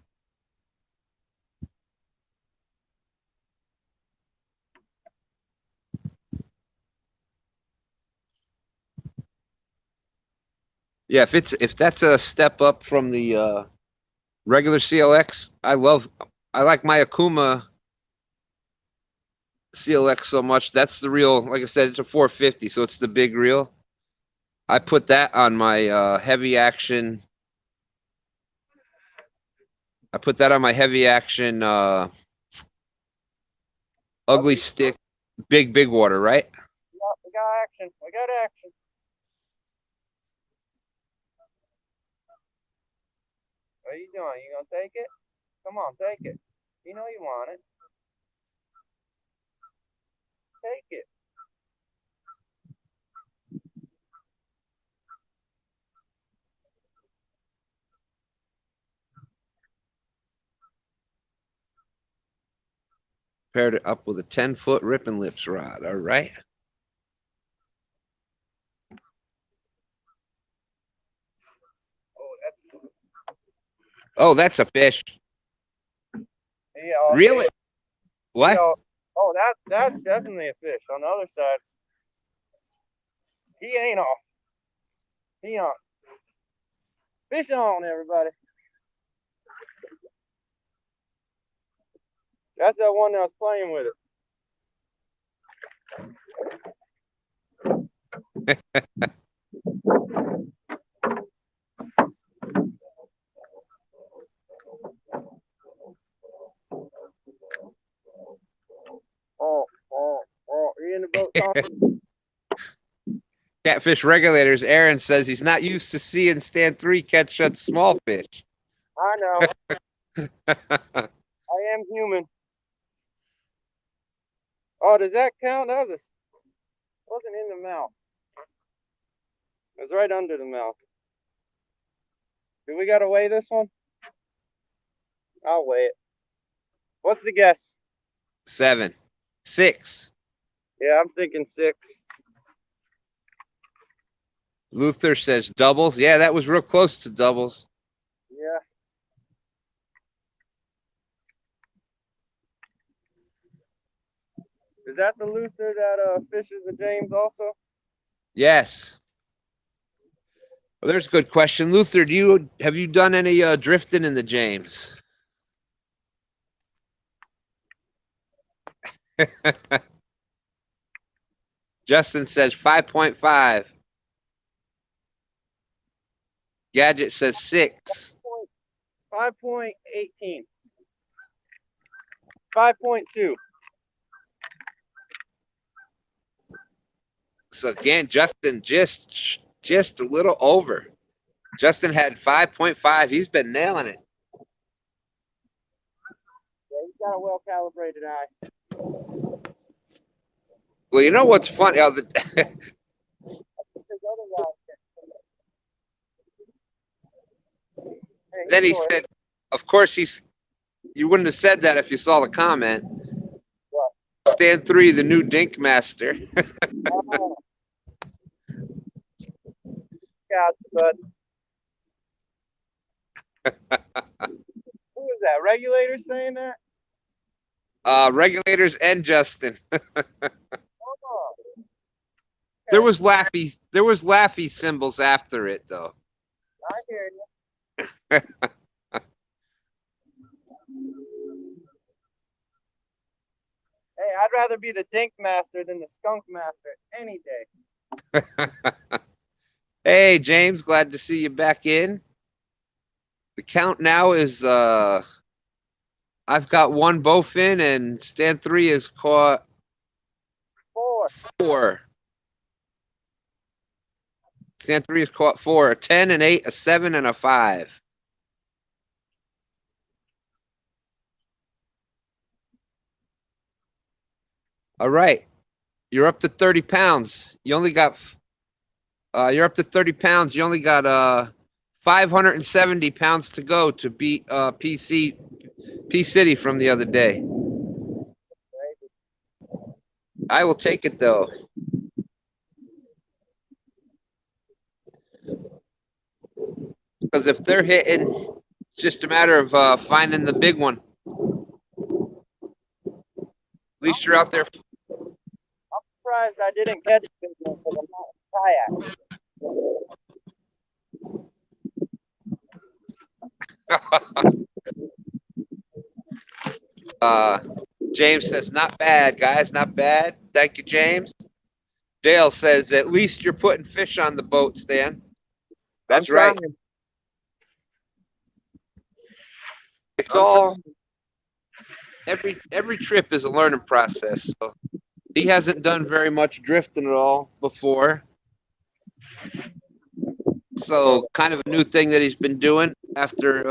Yeah, if that's a step up from the regular CLX, I like my Akuma CLX so much. That's the reel. Like I said, it's a 450, so it's the big reel. I put that on my heavy action. I put that on my heavy action ugly stick, big water, right? Yeah, we got action. We got action. What are you doing? You gonna take it? Come on, take it. You know you want it. Take it. Paired it up with a 10-foot Rippin' Lips rod. All right. Oh, that's a fish. Yeah. Really? What? Oh, that's definitely a fish. On the other side, he ain't off. He on. Fish on, everybody. That's that one that was playing with it. Oh, you in the boat, Tom? Catfish regulators. Aaron says he's not used to seeing Stan3 catch such small fish. I know. I am human. Oh, does that count? That wasn't in the mouth. It was right under the mouth. Do we gotta weigh this one? I'll weigh it. What's the guess? 7. 6. Yeah, I'm thinking 6. Luther says doubles. Yeah, that was real close to doubles. Yeah. Is that the Luther that fishes the James also? Yes. Well, there's a good question. Luther, have you done any drifting in the James? Justin says 5.5. Gadget says 6. 5.18. 5.2. So again, Justin just a little over. Justin had 5.5. He's been nailing it. Yeah, he's got a well-calibrated eye. Well, you know what's funny? Then he said, of course, you wouldn't have said that if you saw the comment. What? Stan3, the new dink master. Oh. Yeah, but who is that? Regulator saying that? Regulators and Justin. Oh. There was laughy symbols after it though. I hear you. Hey, I'd rather be the dink master than the skunk master any day. Hey James, glad to see you back in. The count now is I've got 1 bowfin and Stan3 has caught 4. Stan3 has caught 4, a 10, an 8, a 7, and a 5. All right. You're up to 30 pounds. You only got you're up to 30 pounds. You only got 570 pounds to go to beat P City from the other day. I will take it though. Because if they're hitting, it's just a matter of finding the big one. At least you're out there. I'm surprised I didn't catch the big one because I'm not in kayak. James says, not bad, guys, not bad. Thank you, James. Dale says, at least you're putting fish on the boat, Stan. That's right. It's all every trip is a learning process. So he hasn't done very much drifting at all before. So kind of a new thing that he's been doing after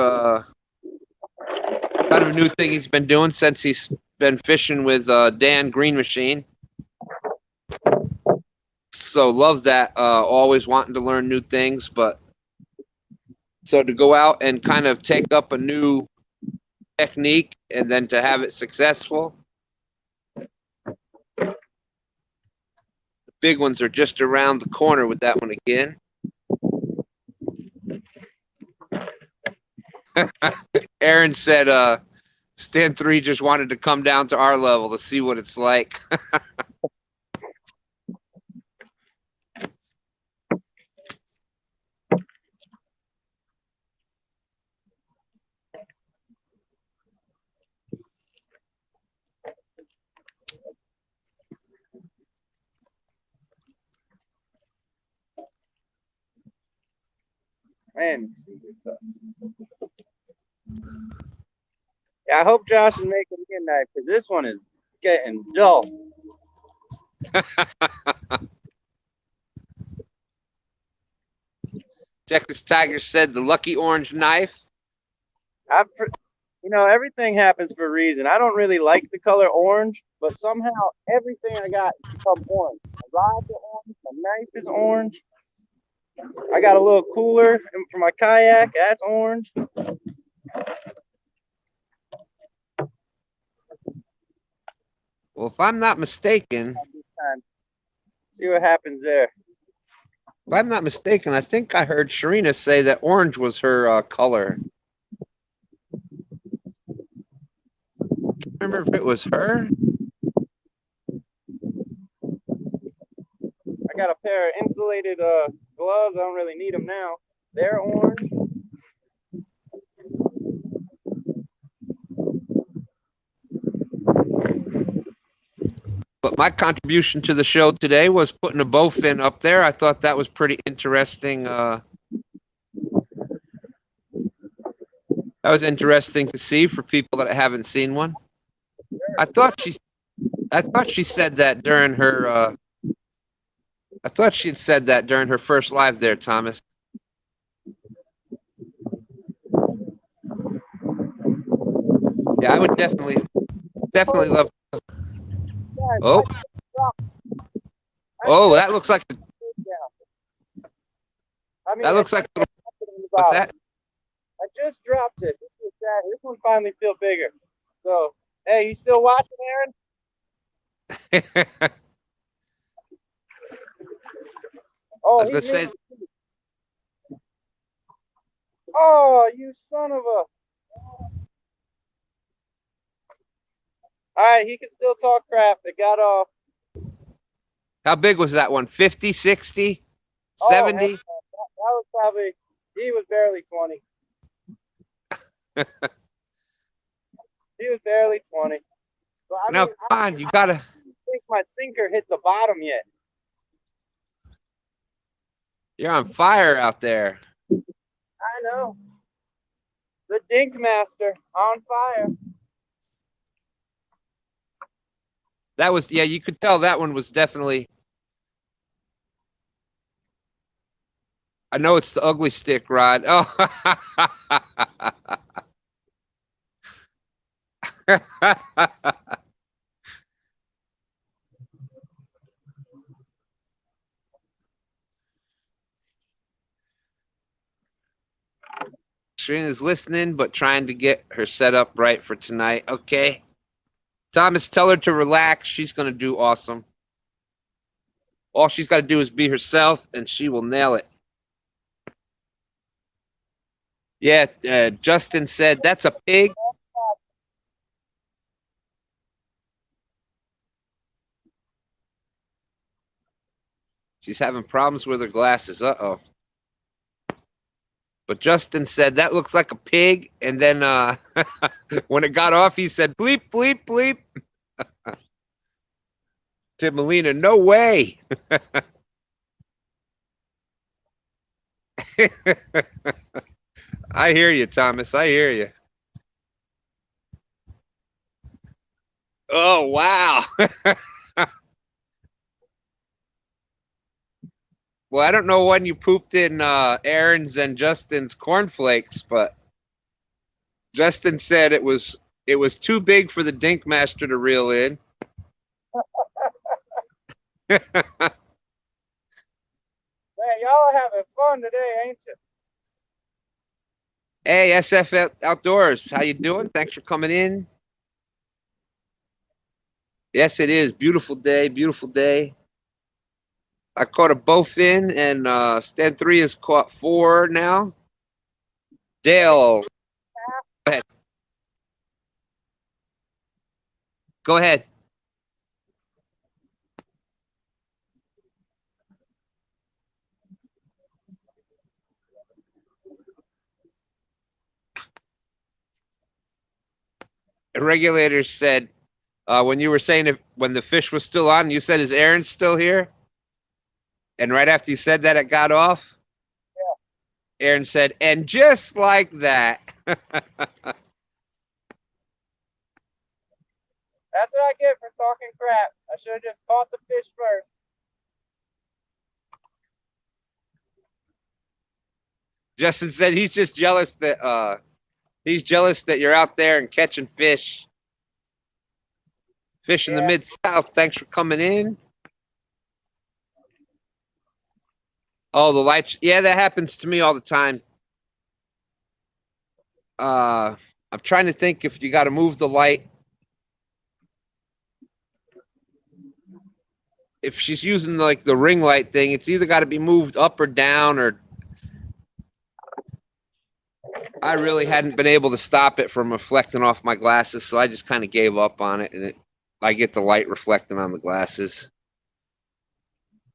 kind of a new thing he's been doing since he's been fishing with Dan Green Machine. So love that, always wanting to learn new things, but so to go out and kind of take up a new technique and then to have it successful. The big ones are just around the corner with that one again. Aaron said Stan3 just wanted to come down to our level to see what it's like. Man, yeah, I hope Josh is making me a knife because this one is getting dull. Texas Tiger said the lucky orange knife. Everything happens for a reason. I don't really like the color orange, but somehow everything I got become orange. My rod's are orange, my knife is orange. I got a little cooler for my kayak, that's orange. Well, if I'm not mistaken, see what happens there. If I'm not mistaken, I think I heard Sharina say that orange was her color. Remember if it was her? I got a pair of insulated gloves. I don't really need them now. They're orange. But my contribution to the show today was putting a bowfin up there. I thought that was pretty interesting. That was interesting to see for people that haven't seen one. I thought she said that during her. I thought she had said that during her first live there, Thomas. Yeah, I would definitely love. Oh, that looks like. That looks like. What's that? I just dropped it. This one finally feels bigger. So, hey, you still watching, Aaron? I was gonna say. Oh, you son of a. All right, he can still talk crap. It got off. How big was that one? 50, 60, 70? That was probably, he was barely 20. He was barely 20. But now, come on, you gotta. I don't think my sinker hit the bottom yet. You're on fire out there. I know. The Dink Master on fire. That was, yeah, you could tell that one was definitely. I know it's the ugly stick rod. Oh. Sharina's listening, but trying to get her set up right for tonight. Okay. Thomas, tell her to relax. She's going to do awesome. All she's got to do is be herself, and she will nail it. Yeah, Justin said, that's a pig. She's having problems with her glasses. Uh-oh. But Justin said, that looks like a pig. And then when it got off, he said, bleep, bleep, bleep. To Melina, no way. I hear you, Thomas. I hear you. Oh, wow. Well, I don't know when you pooped in Aaron's and Justin's cornflakes, but Justin said it was too big for the Dink Master to reel in. Man, y'all are having fun today, ain't you? Hey, SF Outdoors, how you doing? Thanks for coming in. Yes, it is. Beautiful day, beautiful day. I caught a bowfin, and Stan3 has caught 4 now. Dale, Go ahead. The regulator said, when you were saying when the fish was still on, you said, is Aaron still here? And right after you said that, it got off. Yeah. Aaron said, and just like that. That's what I get for talking crap. I should have just caught the fish first. Justin said he's just jealous that you're out there and catching fish. Fish in the Mid-South. Thanks for coming in. Oh, the lights. Yeah, that happens to me all the time. I'm trying to think if you got to move the light. If she's using like the ring light thing, it's either got to be moved up or down, or I really hadn't been able to stop it from reflecting off my glasses, so I just kind of gave up on it, and I get the light reflecting on the glasses.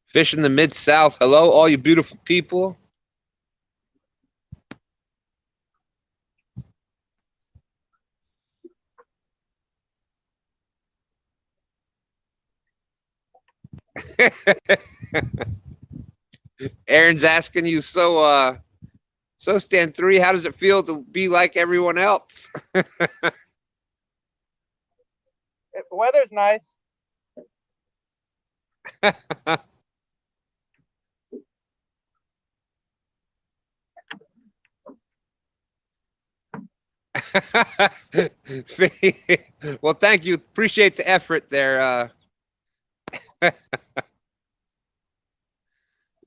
Fish in the Mid-South. Hello, all you beautiful people. Aaron's asking you, so Stan3, how does it feel to be like everyone else? The weather's nice. Well, thank you. Appreciate the effort there.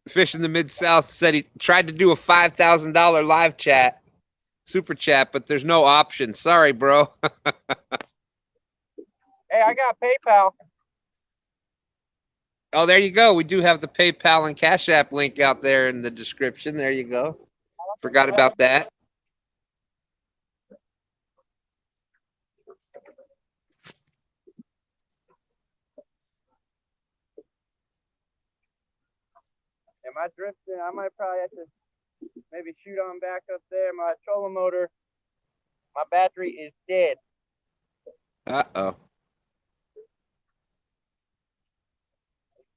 Fish in the Mid-South said he tried to do a $5,000 live chat, super chat, but there's no option. Sorry, bro. Hey, I got PayPal. Oh, there you go. We do have the PayPal and Cashapp link out there in the description. There you go. Forgot about that. Am I drifting? I might probably have to maybe shoot on back up there. My trolling motor, my battery is dead. Uh-oh.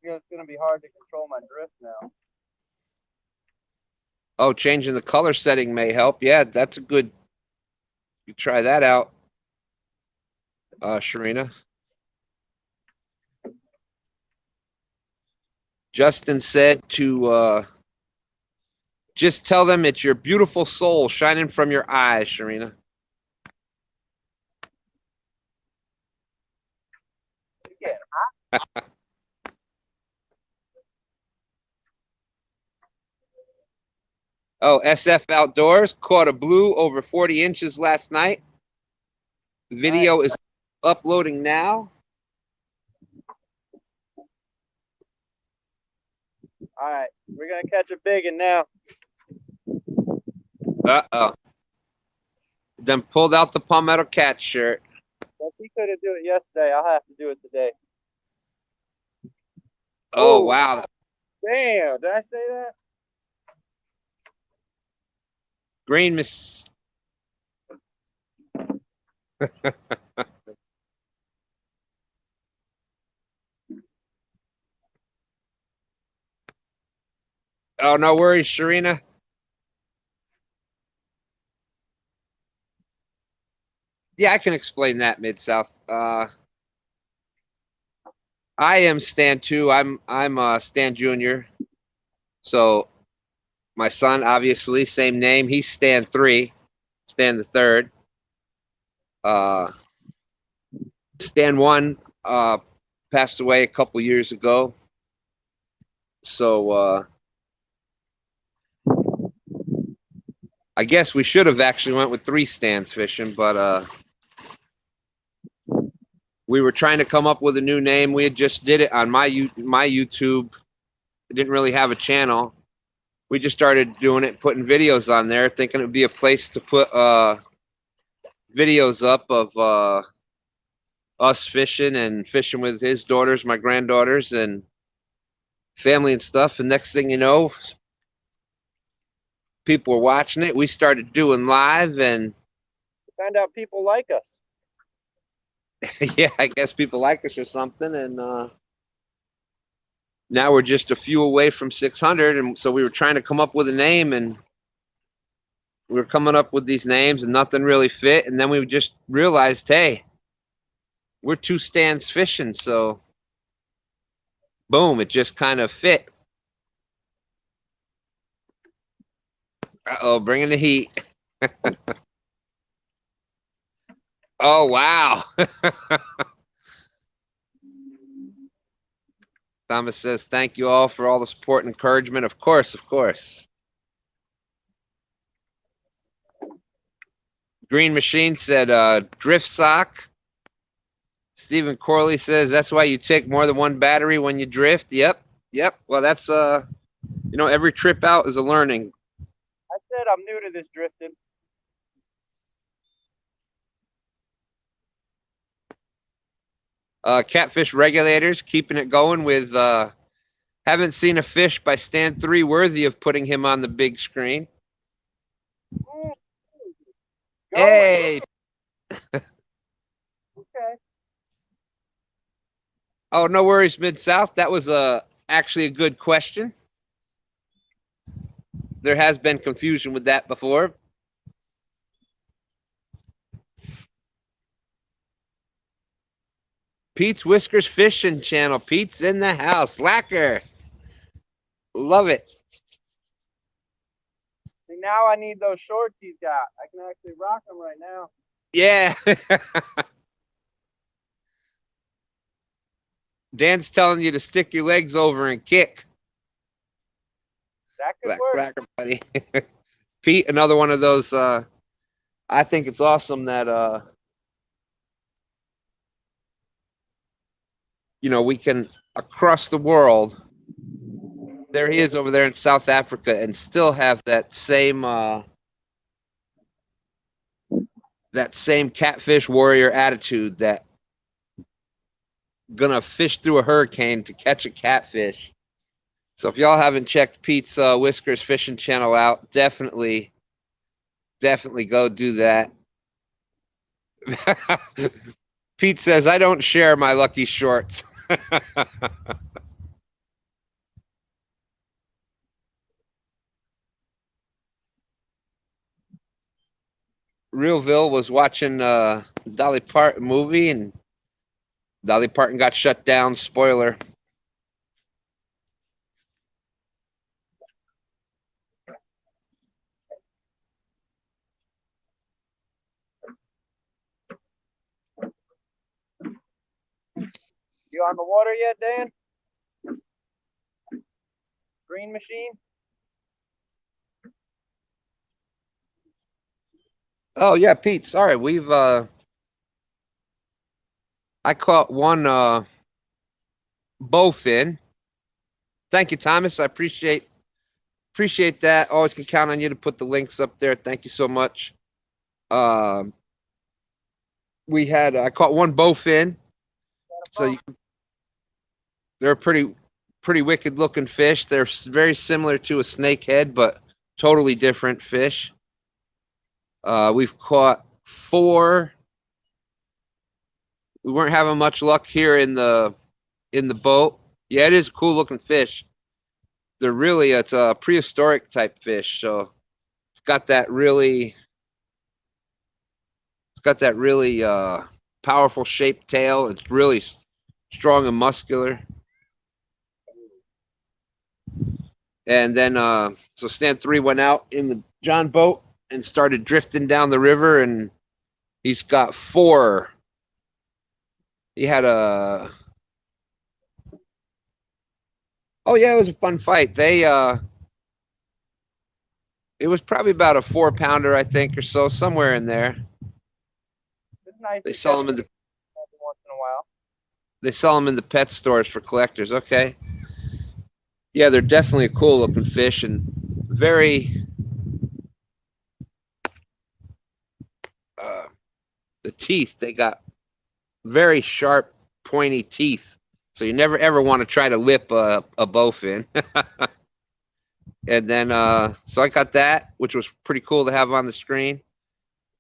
It's going to be hard to control my drift now. Oh, changing the color setting may help. Yeah, that's a good. You try that out, Sharina. Justin said to just tell them it's your beautiful soul shining from your eyes, Sharina. Yeah. Oh, SF Outdoors caught a blue over 40 inches last night. Video is uploading now. All right, we're going to catch a big one now. Uh-oh. Then pulled out the Palmetto Cat shirt. Since he couldn't do it yesterday, I'll have to do it today. Oh, wow. Damn, did I say that? Green miss. Oh, no worries, Sharina. Yeah, I can explain that, Mid-South. I am Stan2. I'm Stan Jr. So my son, obviously, same name. He's Stan3, Stan the third. Stan1 passed away a couple years ago. So I guess we should have actually went with 3 Stans fishing, but we were trying to come up with a new name. We had just did it on my YouTube. I didn't really have a channel. We just started doing it, putting videos on there, thinking it would be a place to put videos up of us fishing and fishing with his daughters, my granddaughters, and family and stuff. And next thing you know, people were watching it. We started doing live, and Find out people like us. yeah, I guess people like us or something. And now we're just a few away from 600. And so we were trying to come up with a name, and we were coming up with these names, and nothing really fit. And then we just realized, hey, we're two Stans fishing, so boom, it just kind of fit. Uh-oh, bringing the heat. Oh, wow. Thomas says, thank you all for all the support and encouragement. Of course, of course. Green Machine said, drift sock. Stephen Corley says, that's why you take more than one battery when you drift. Yep, yep. Well, that's, you know, every trip out is a learning. I said I'm new to this drifting. Catfish Regulators keeping it going with haven't seen a fish by Stan3 worthy of putting him on the big screen. Hey. Okay. Oh, no worries, Mid-South. That was actually a good question. There has been confusion with that before. Pete's Whiskers Fishing Channel. Pete's in the house. Lacquer. Love it. See, now I need those shorts he's got. I can actually rock them right now. Yeah. Dan's telling you to stick your legs over and kick. That could work. Lacquer, buddy. Pete, another one of those. I think it's awesome that you know, we can across the world. There he is over there in South Africa, and still have that same catfish warrior attitude, that gonna fish through a hurricane to catch a catfish. So if y'all haven't checked Pete's Whiskers Fishing Channel out, definitely go do that. Pete says, I don't share my lucky shorts. Realville was watching Dolly Parton movie, and Dolly Parton got shut down. Spoiler. You on the water yet, Dan? Green Machine? Oh yeah, Pete. Sorry, we've I caught one bowfin. Thank you, Thomas. I appreciate that. Always can count on you to put the links up there. Thank you so much. I caught one bowfin. So they're pretty wicked looking fish. They're very similar to a snakehead, but totally different fish. We've caught 4. We weren't having much luck here in the boat. Yeah, it is a cool looking fish. It's a prehistoric type fish, so it's got that really powerful shaped tail. It's really strong and muscular. And then so Stan3 went out in the John boat and started drifting down the river, and he's got 4. He had a Oh yeah, it was a fun fight. It was probably about a 4-pounder, I think, or so, somewhere in there. It's nice. They sell them in the once in a while. They sell them in the pet stores for collectors. Okay. Yeah, they're definitely a cool looking fish, and very the teeth, they got very sharp, pointy teeth. So you never ever want to try to lip a bowfin. And then so I got that, which was pretty cool to have on the screen.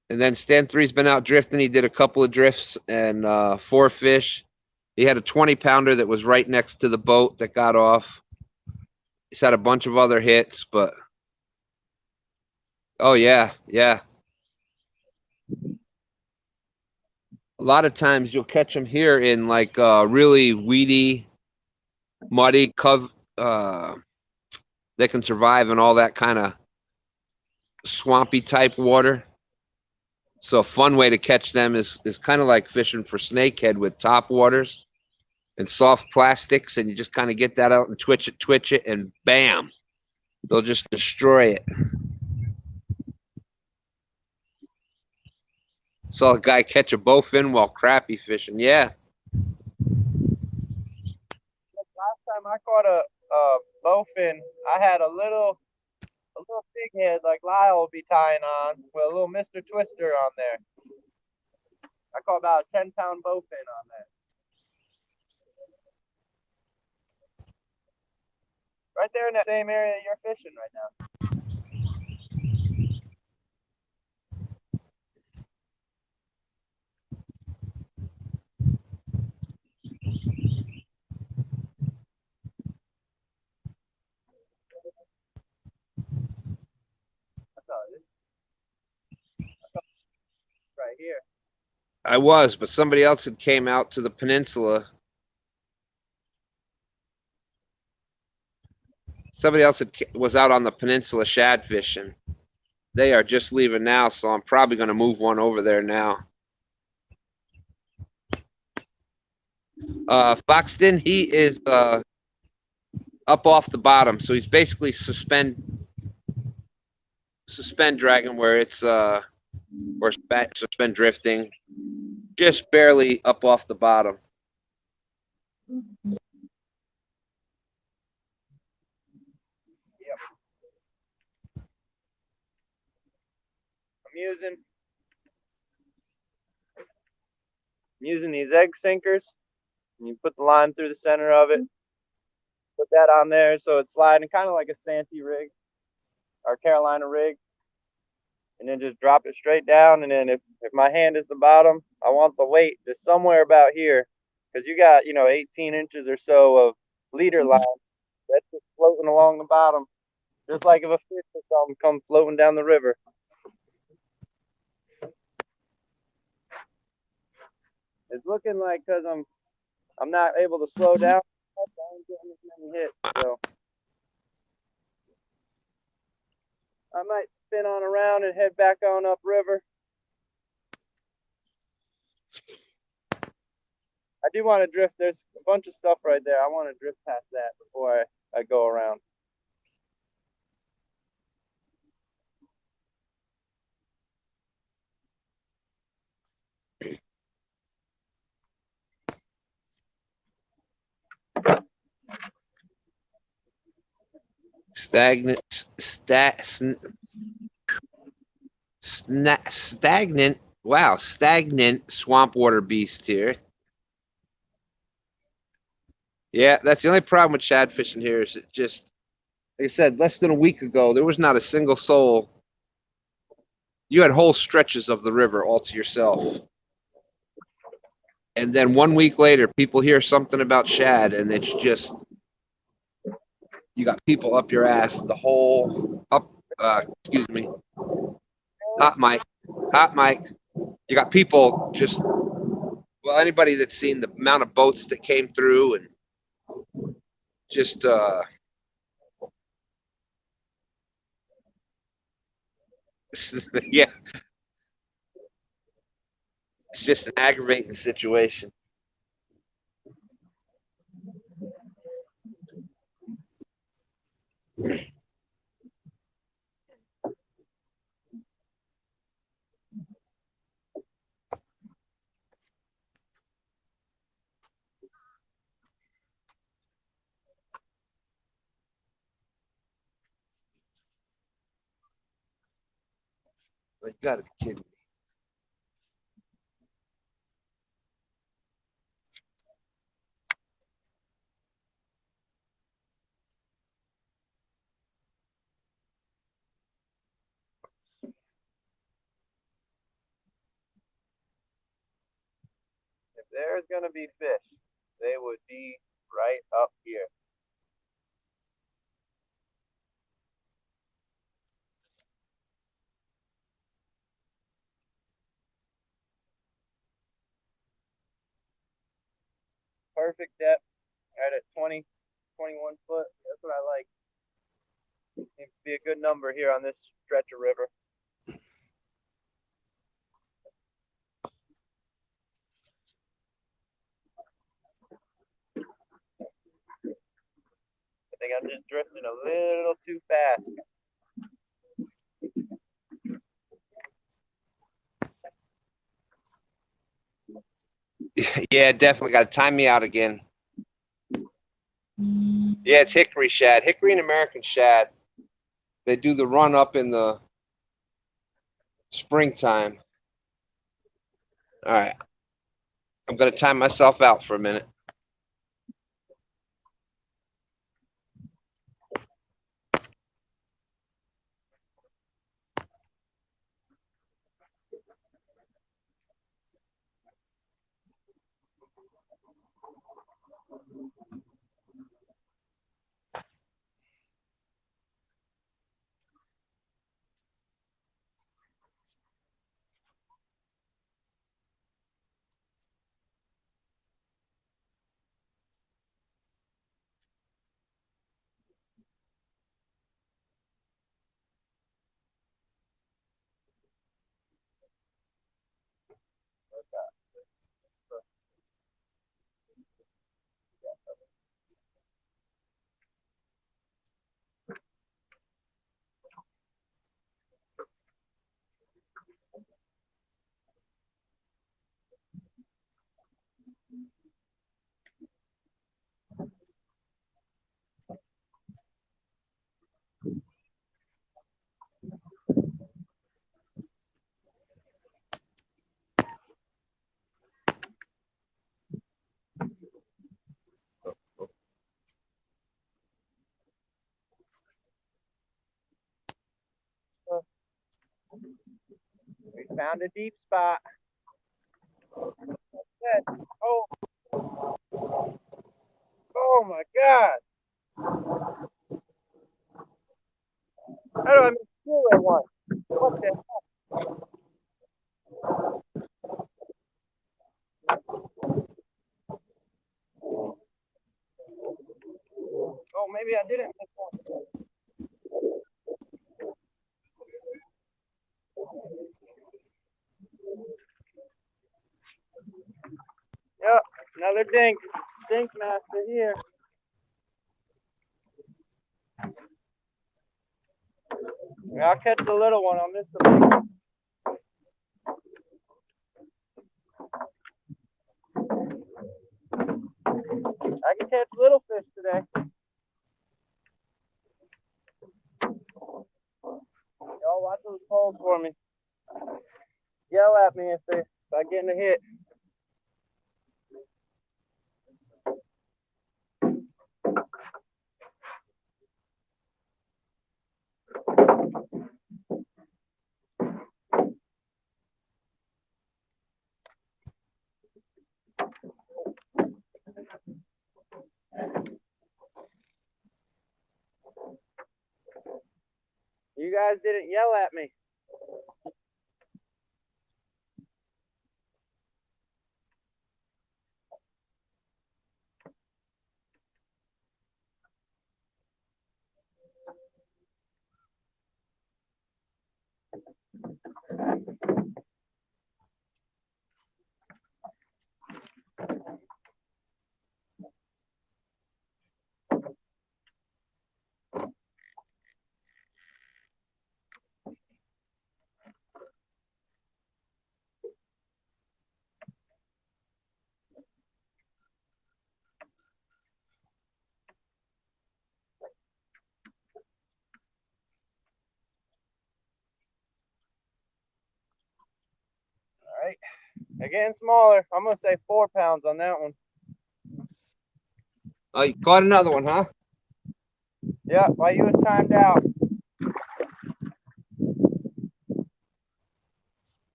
And then Stan3's been out drifting. He did a couple of drifts and 4 fish. He had a 20-pounder that was right next to the boat that got off. He's had a bunch of other hits, but oh yeah, yeah. A lot of times you'll catch them here in like really weedy, muddy, they can survive in all that kind of swampy type water. So a fun way to catch them is kind of like fishing for snakehead with top waters and soft plastics, and you just kind of get that out and twitch it, and bam, they'll just destroy it. Saw a guy catch a bowfin while crappie fishing. Yeah. Last time I caught a bowfin, I had a little big head like Lyle will be tying on with a little Mr. Twister on there. I caught about a 10-pound bowfin on that. Right there in that same area you're fishing right now. That's all it is. Right here. I was, but somebody else had came out to the peninsula. Somebody else was out on the peninsula shad fishing. They are just leaving now, so I'm probably going to move one over there now. Foxton, he is up off the bottom, so he's basically suspend dragging where it's or suspend drifting, just barely up off the bottom. Yep. I'm using these egg sinkers, and you put the line through the center of it. Put that on there so it's sliding kind of like a Santee rig or Carolina rig, and then just drop it straight down. And then if my hand is the bottom, I want the weight just somewhere about here, because you got 18 inches or so of leader line that's just floating along the bottom, just like if a fish or something come floating down the river. It's looking like, because I'm not able to slow down, I'm getting as many hits. So I might spin on around and head back on upriver. I do want to drift. There's a bunch of stuff right there. I want to drift past that before I go around. Stagnant. Wow, stagnant swamp water beast here. Yeah, that's the only problem with shad fishing here is it just, like I said, less than a week ago, there was not a single soul. You had whole stretches of the river all to yourself. And then 1 week later, people hear something about shad, and it's just, you got people up your ass the whole, excuse me, hot mic. You got people just, well, anybody that's seen the amount of boats that came through and just, yeah, it's just an aggravating situation. You gotta be kidding me. there's going to be fish. They would be right up here. Perfect depth, right at 20, 21 foot. That's what I like. Seems to be a good number here on this stretch of river. I think I'm just drifting a little too fast. Yeah, definitely got to time me out again. Yeah, it's hickory shad. Hickory and American shad. They do the run up in the springtime. All right. I'm going to time myself out for a minute. We found a deep spot. Oh, oh my God. How do I make sure that one? What the heck? Oh, maybe I didn't miss one. Yep, another dink. Dink master here. Yeah, I'll catch the little one. I'll miss the big one. I can catch little fish today. Y'all watch those poles for me. Yell at me if I get in a hit. You guys didn't yell at me. All right. Again, smaller. I'm going to say 4 pounds on that one. Oh, you caught another one, huh? Yeah, while you was timed out.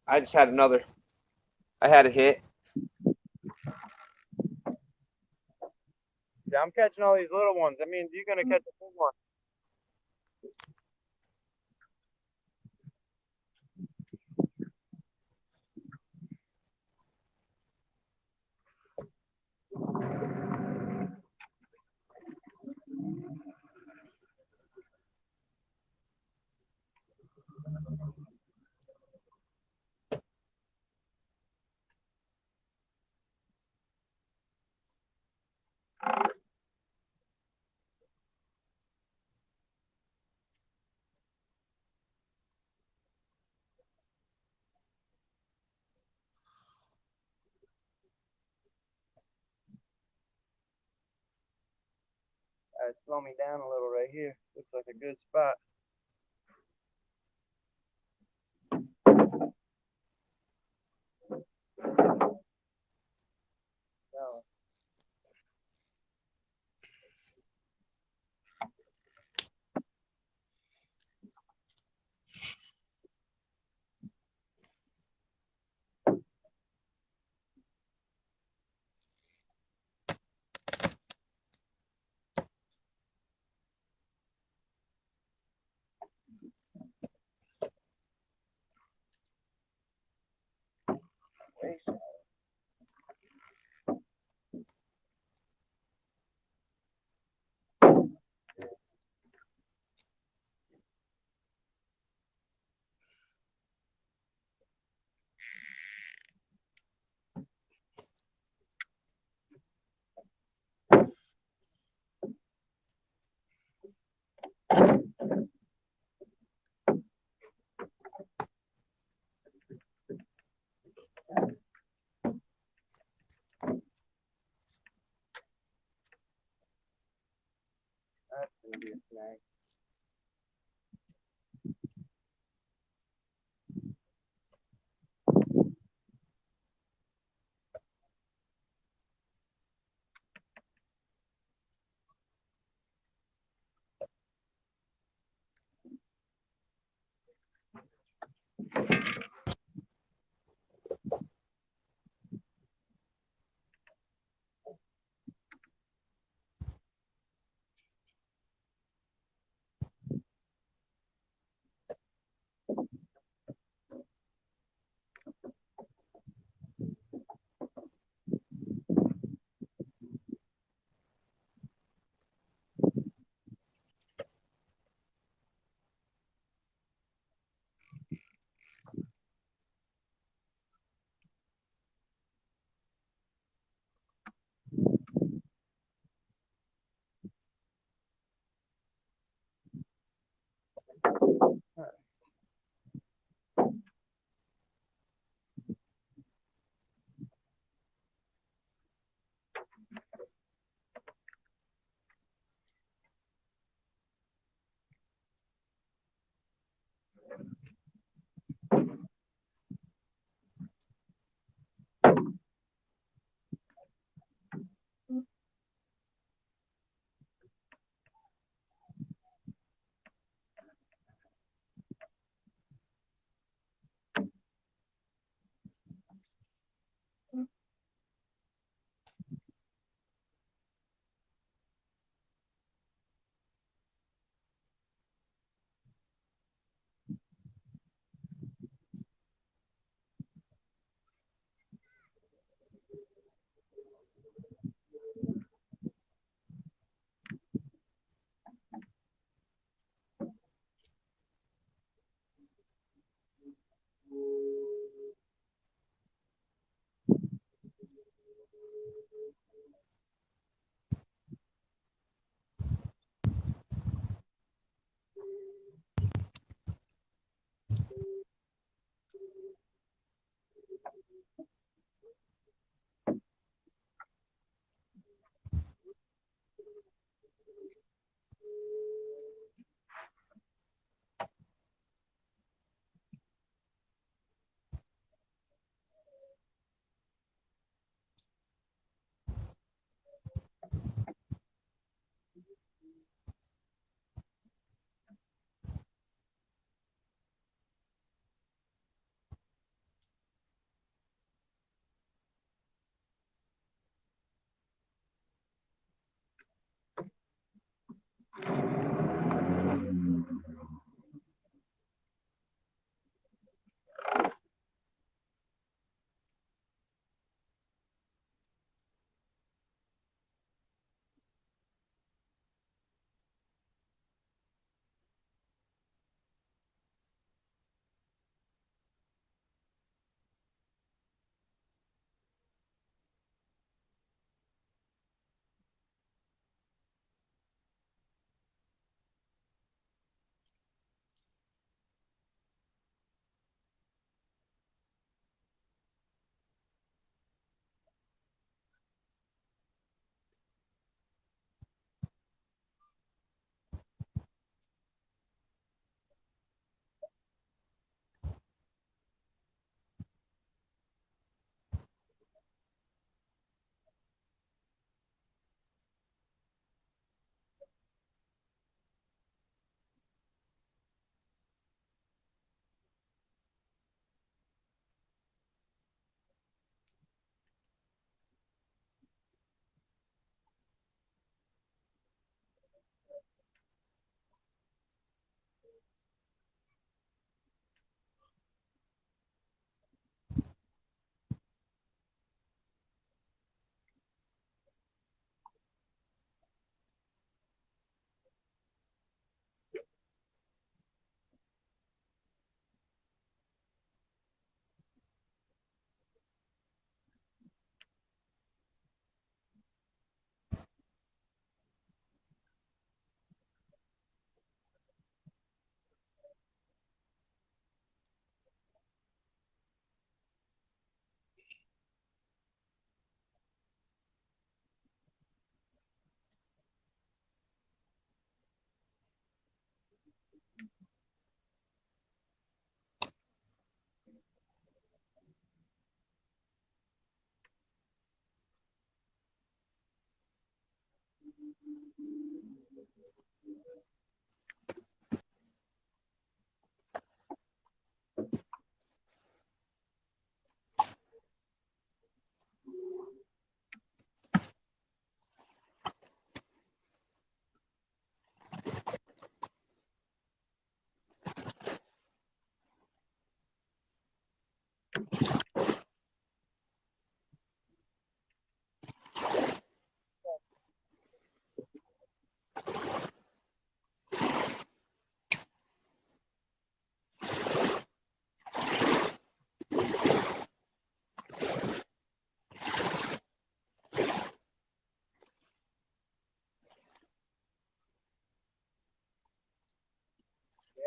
I just had another. I had a hit. Yeah, I'm catching all these little ones. That means you're gonna catch a big one. All right, slow me down a little right here. Looks like a good spot. No. That's gonna be a snag.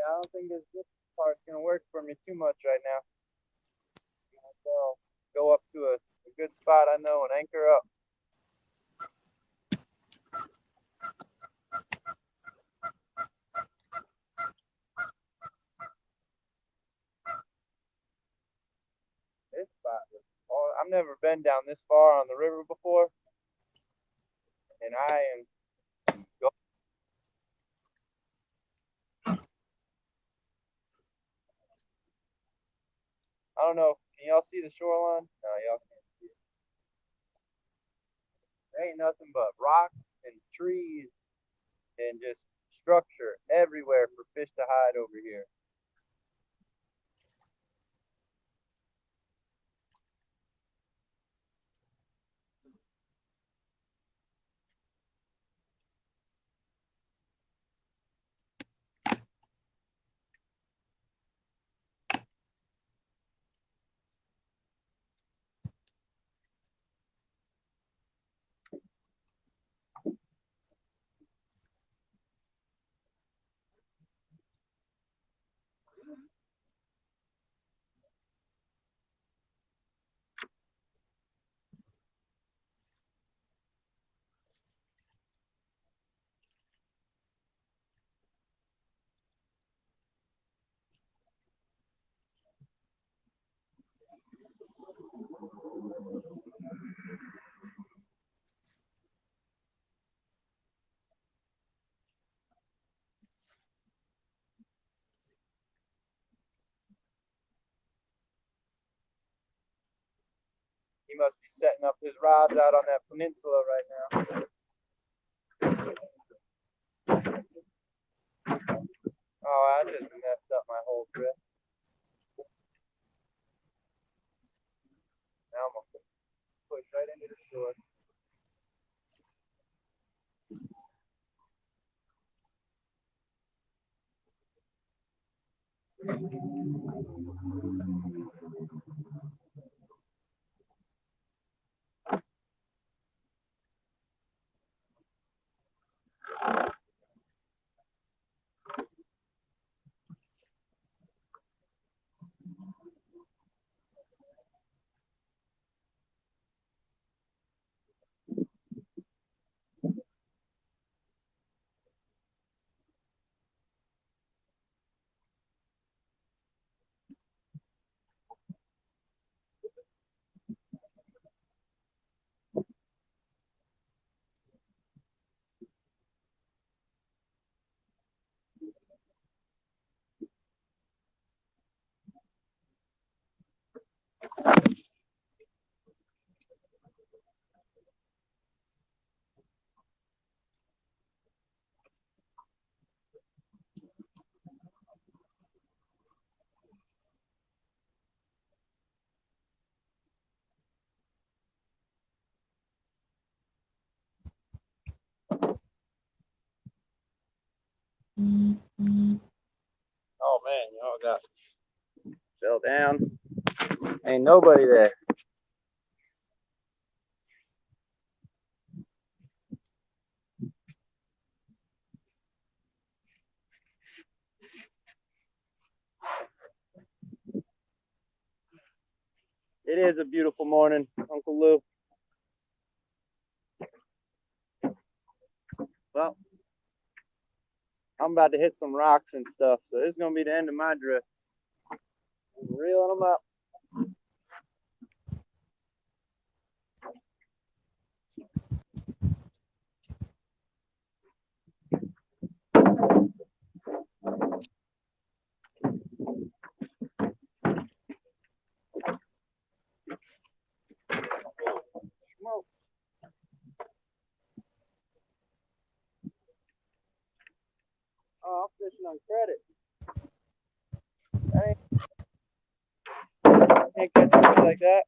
I don't think this part's gonna work for me too much right now. So go up to a good spot I know and anchor up. This spot was I've never been down this far on the river before, and I am go. I don't know. Can y'all see the shoreline? No, y'all can't see it. There ain't nothing but rocks and trees and just structure everywhere for fish to hide over here. He must be setting up his rods out on that peninsula right now. Oh, I just messed up my whole trip. Now I'm gonna push right into the shore. Oh man, y'all got fell down. Ain't nobody there. It is a beautiful morning, Uncle Lou. Well, I'm about to hit some rocks and stuff, so this is gonna be the end of my drift. I'm reeling them up. on credit. I ain't catching fish like that.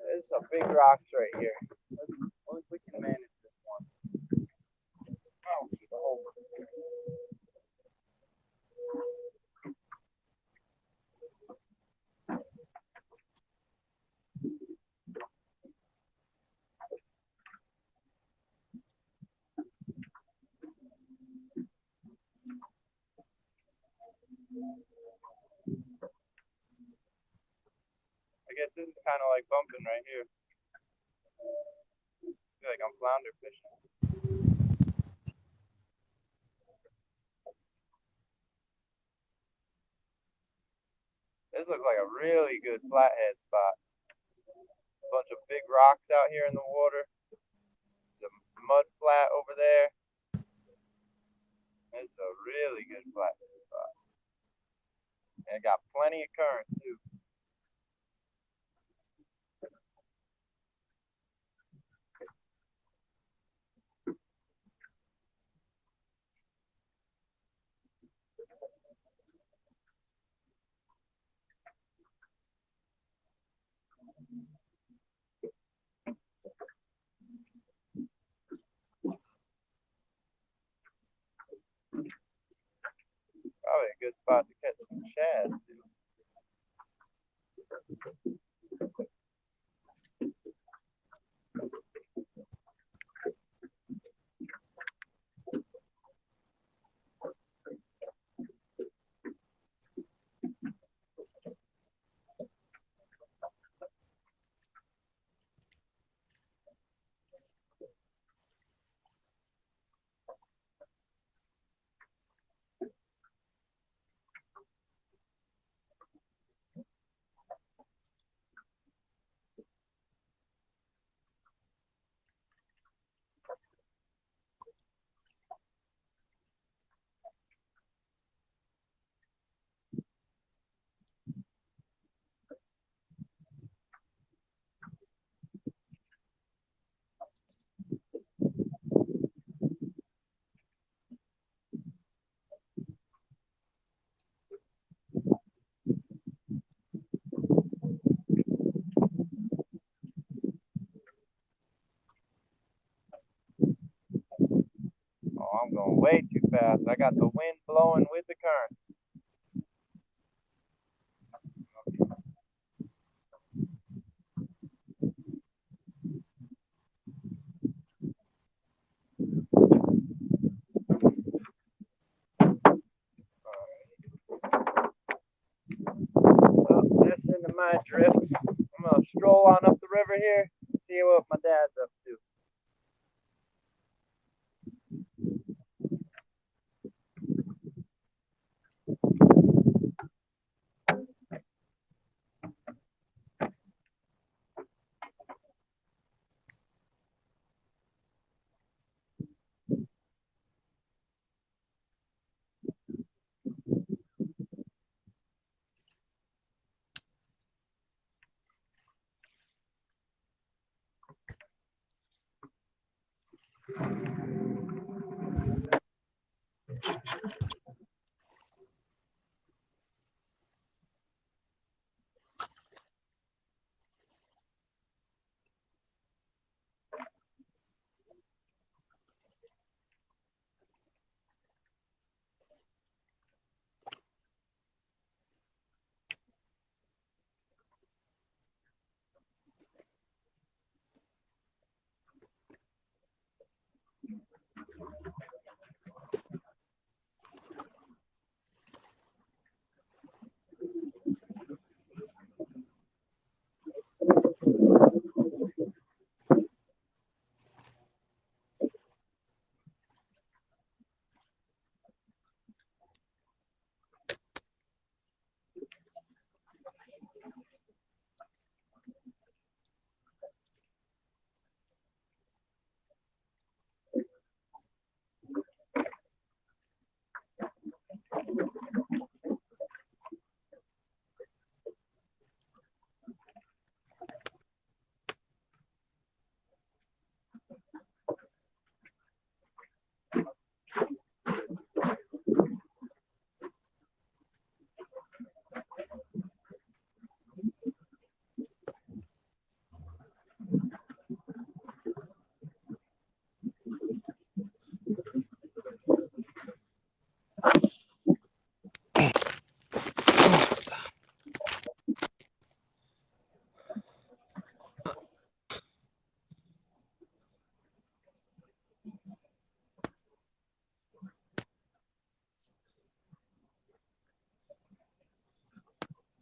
There's some big rocks right here. Only we can manage this one. Oh, keep a hold. I guess this is kind of like bumping right here. I feel like I'm flounder fishing. This looks like a really good flathead spot. A bunch of big rocks out here in the water. The mud flat over there. It's a really good flathead spot. And it got plenty of current too. Probably a good spot to catch some shad too. Oh, I'm going way too fast. I got the wind blowing with the current. Well, that's into my drift. I'm going to stroll on up the river here, see what my dad's up to.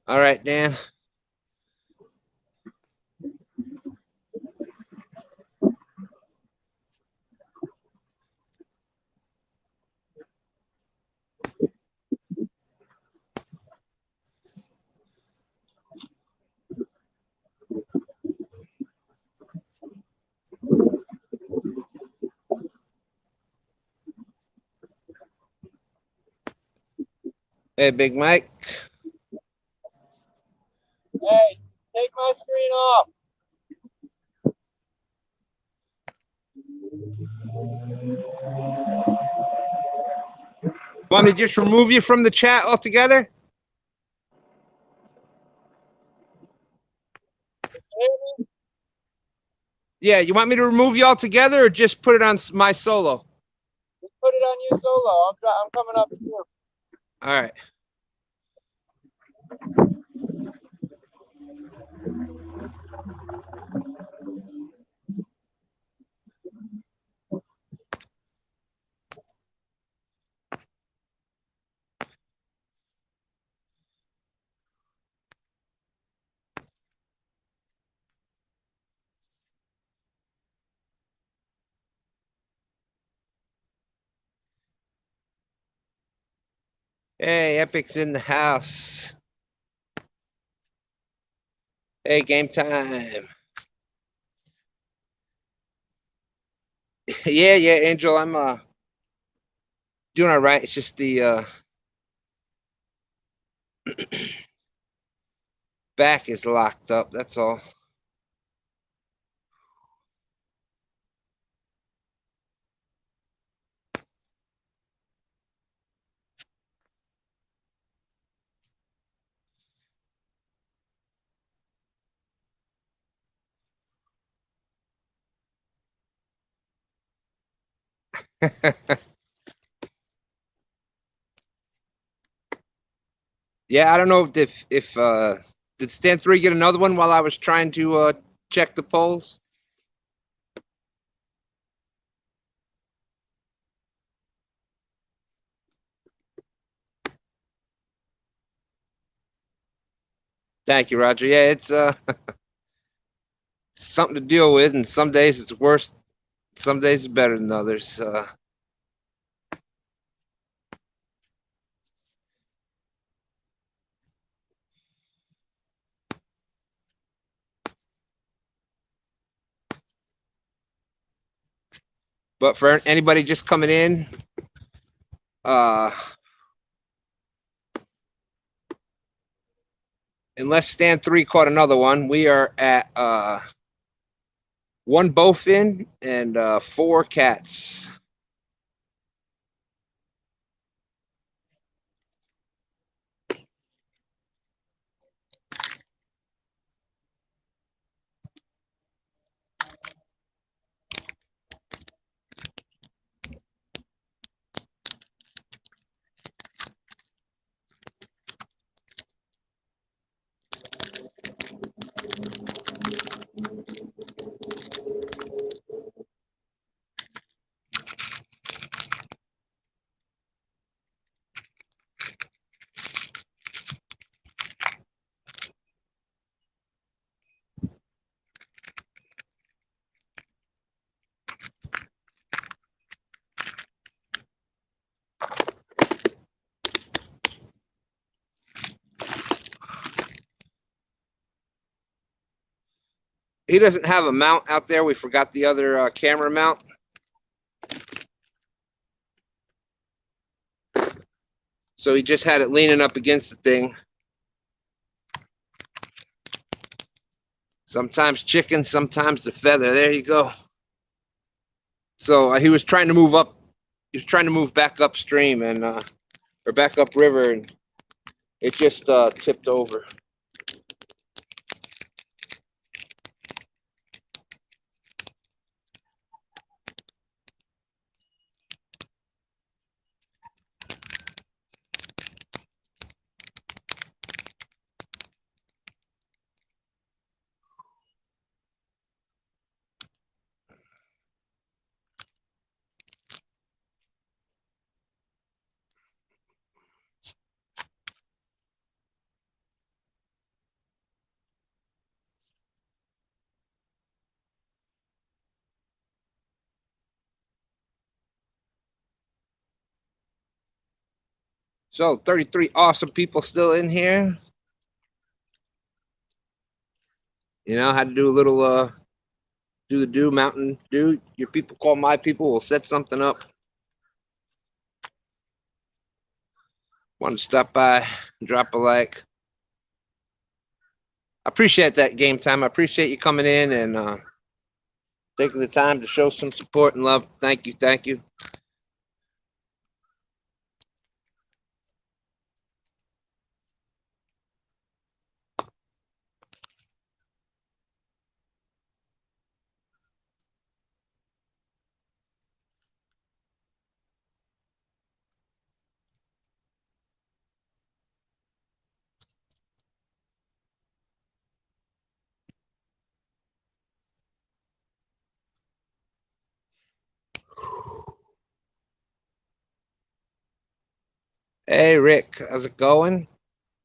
All right, Dan. Hey, Big Mike. Hey, take my screen off. Want me to just remove you from the chat altogether? Yeah, you want me to remove you altogether or just put it on my solo? Just put it on you solo. I'm coming up here. All right. Hey, Epic's in the house. Hey, game time. Yeah, Angel, I'm doing all right. It's just the back is locked up. That's all. Yeah, I don't know if did Stan3 get another one while I was trying to check the polls? Thank you, Roger. Yeah, it's something to deal with, and some days it's worse. Some days it's better than others. But for anybody just coming in, uh, unless Stan3 caught another one, we are at one Bowfin and 4 cats. He doesn't have a mount out there. We forgot the other camera mount. So he just had it leaning up against the thing. Sometimes chicken, sometimes the feather. There you go. So he was trying to move up. He was trying to move back upstream and or back upriver, and it just tipped over. So 33 awesome people still in here. You know, had to do a little do Mountain Dew. Your people call my people. We'll set something up. Want to stop by, drop a like. I appreciate that game time. I appreciate you coming in and taking the time to show some support and love. Thank you, thank you. Hey, Rick, how's it going?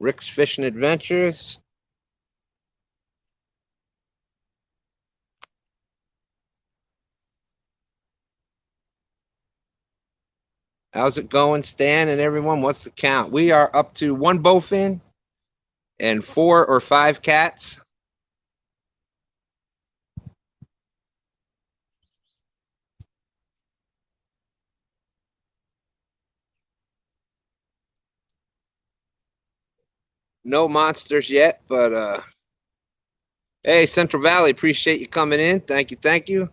Rick's Fishing Adventures. How's it going, Stan and everyone? What's the count? We are up to 1 bowfin and 4 or 5 cats. No monsters yet, but hey, Central Valley, appreciate you coming in. Thank you, thank you.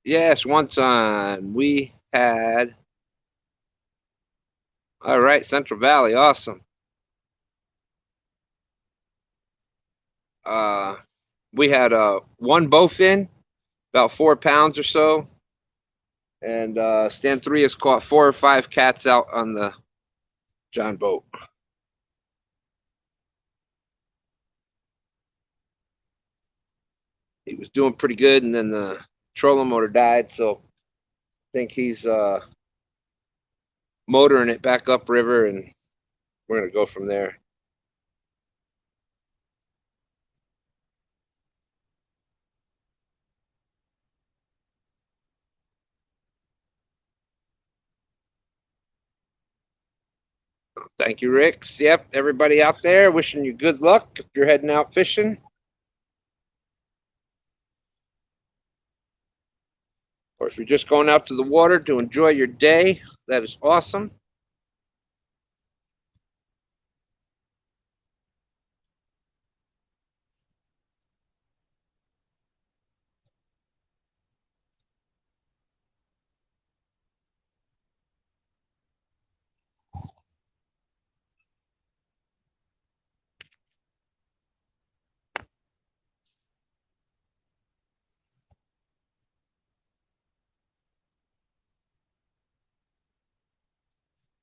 Yes, once on we had. All right, Central Valley, awesome. Uh, we had 1 bowfin, about 4 pounds or so, and Stan3 has caught 4 or 5 cats out on the John boat. He was doing pretty good, and then the trolling motor died, so I think he's motoring it back upriver, and we're gonna go from there. Thank you, Ricks. Yep, everybody out there, wishing you good luck if you're heading out fishing. Or if you're just going out to the water to enjoy your day, that is awesome.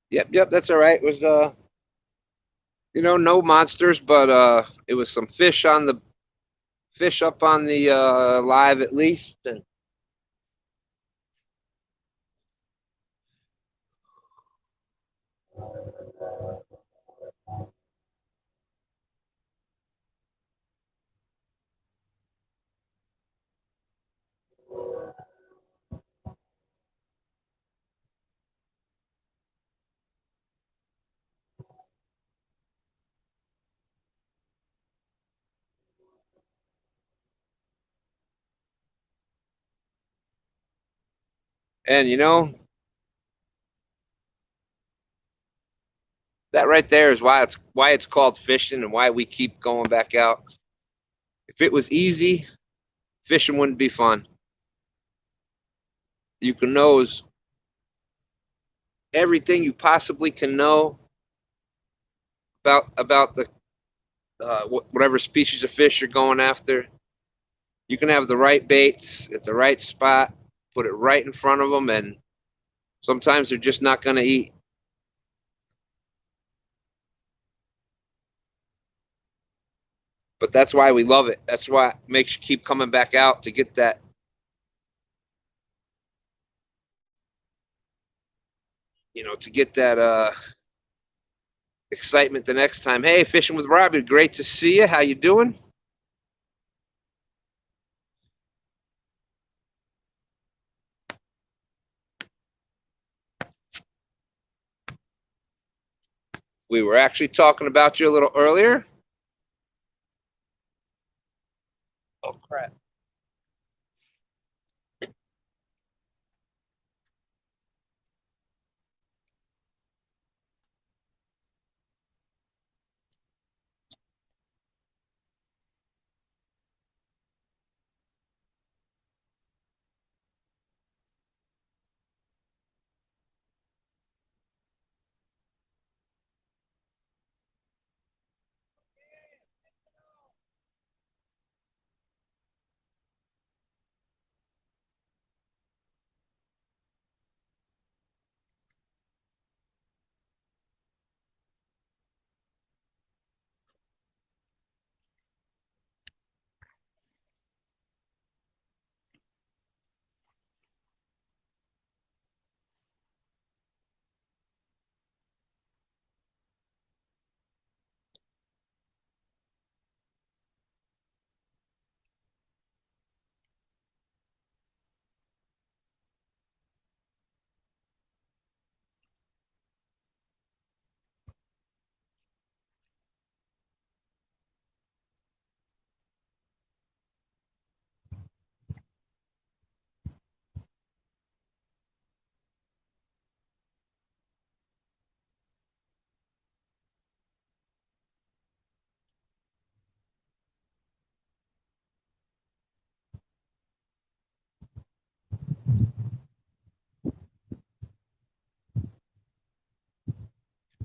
Yep, that's all right. It was no monsters, but it was some fish on the fish up on the live at least, and that right there is why it's called fishing and why we keep going back out. If it was easy, fishing wouldn't be fun. You can know everything you possibly can know about the whatever species of fish you're going after. You can have the right baits at the right spot, put it right in front of them, and sometimes they're just not going to eat. But that's why we love it. That's why it makes you keep coming back out to get that. To get that excitement the next time. Hey, Fishing with Robbie, great to see you. How you doing? We were actually talking about you a little earlier. Oh, crap.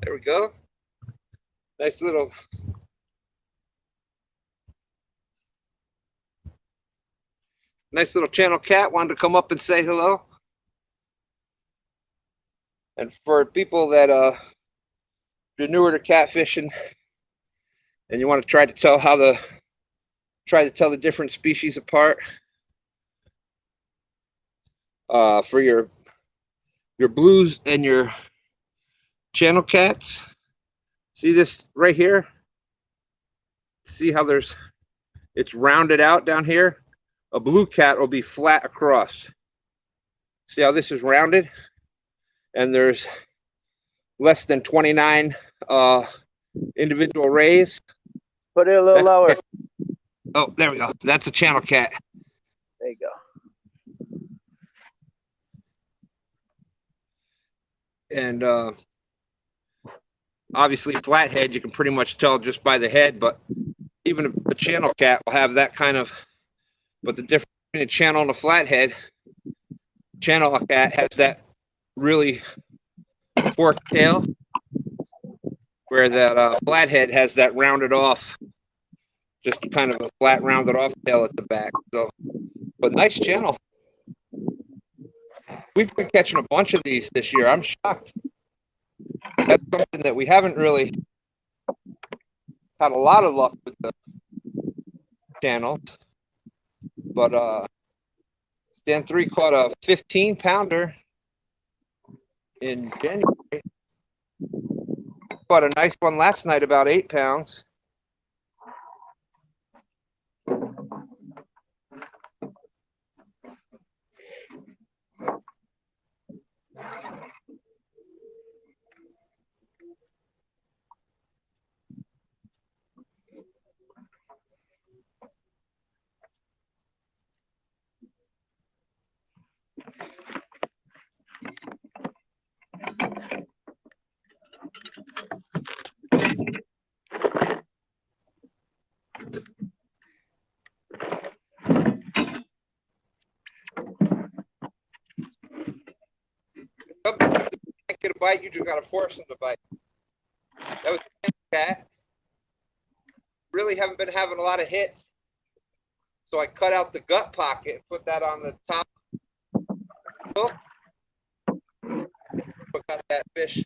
There we go. Nice little channel cat wanted to come up and say hello. And for people that you're newer to catfishing and you want to try to tell the different species apart, for your blues and your channel cats, see this right here? See how it's rounded out down here? A blue cat will be flat across. See how this is rounded? And there's less than 29 individual rays. Put it a little lower. Oh, there we go. That's a channel cat. There you go. And obviously flathead, you can pretty much tell just by the head, but even a channel cat will have that kind of, but the difference between a channel and a flathead, channel cat has that really forked tail, where that flathead has that rounded off, just kind of a flat rounded off tail at the back. So, but nice channel. We've been catching a bunch of these this year. I'm shocked. That's something that we haven't really had a lot of luck with the channels. But Stan3 caught a 15-pounder in January. Caught a nice one last night, about 8 pounds. bite, you just gotta force them to bite. That was a cat. Really haven't been having a lot of hits. So I cut out the gut pocket, put that on the top hook, got that fish.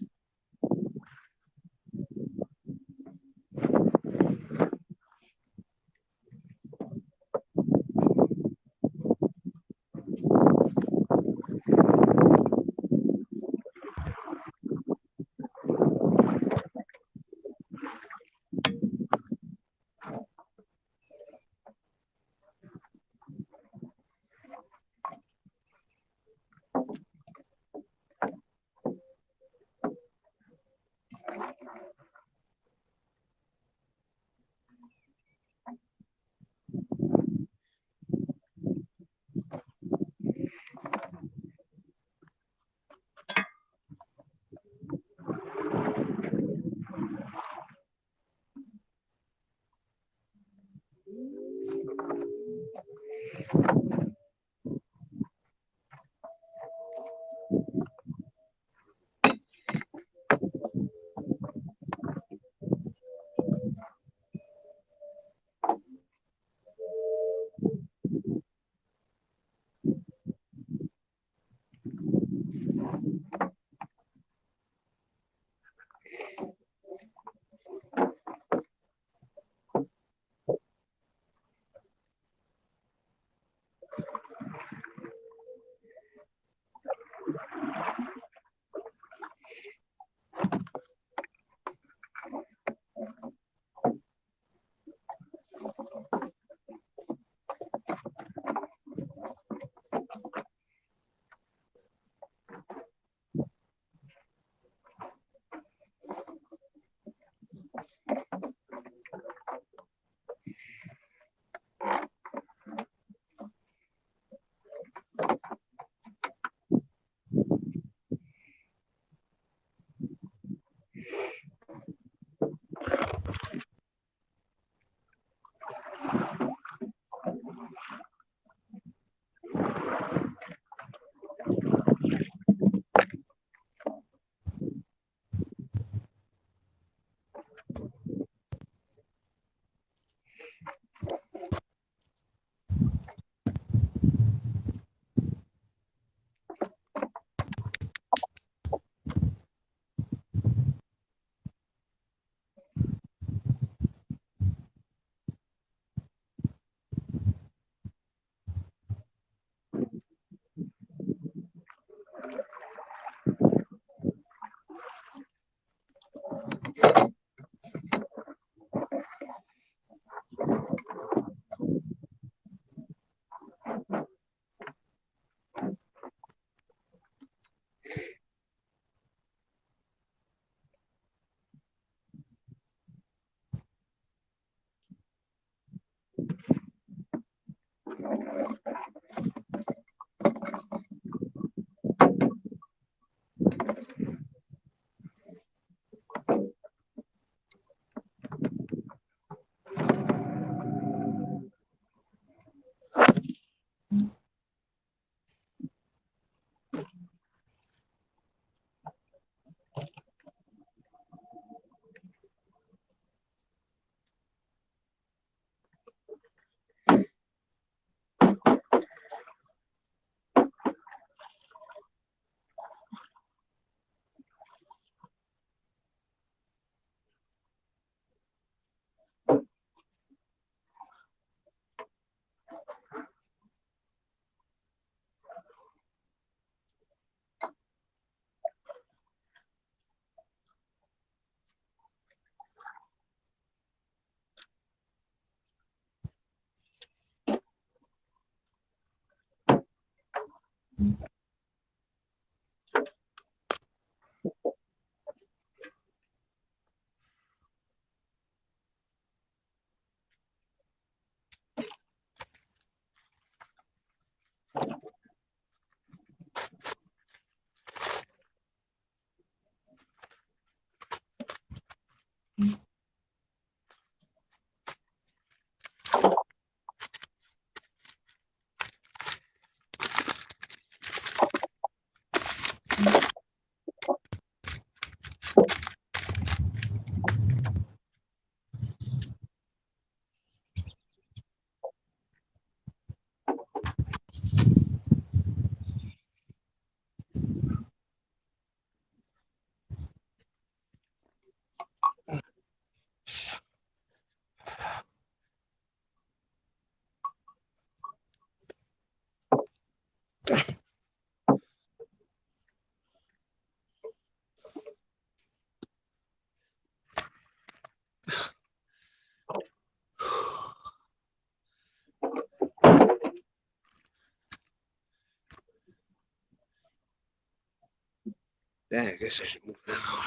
Dang, I guess I should move that arm.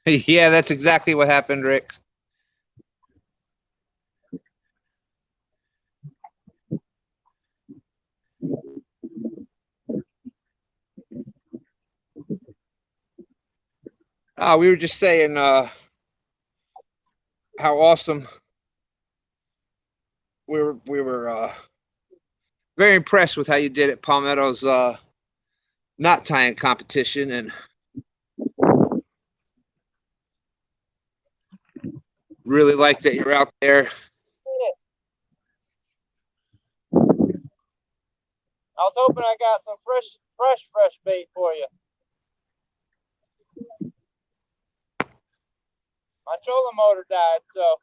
Yeah, that's exactly what happened, Rick. We were just saying how awesome we were very impressed with how you did at Palmetto's knot tying competition, and really like that you're out there. I was hoping I got some fresh bait for you. My trolling motor died, so.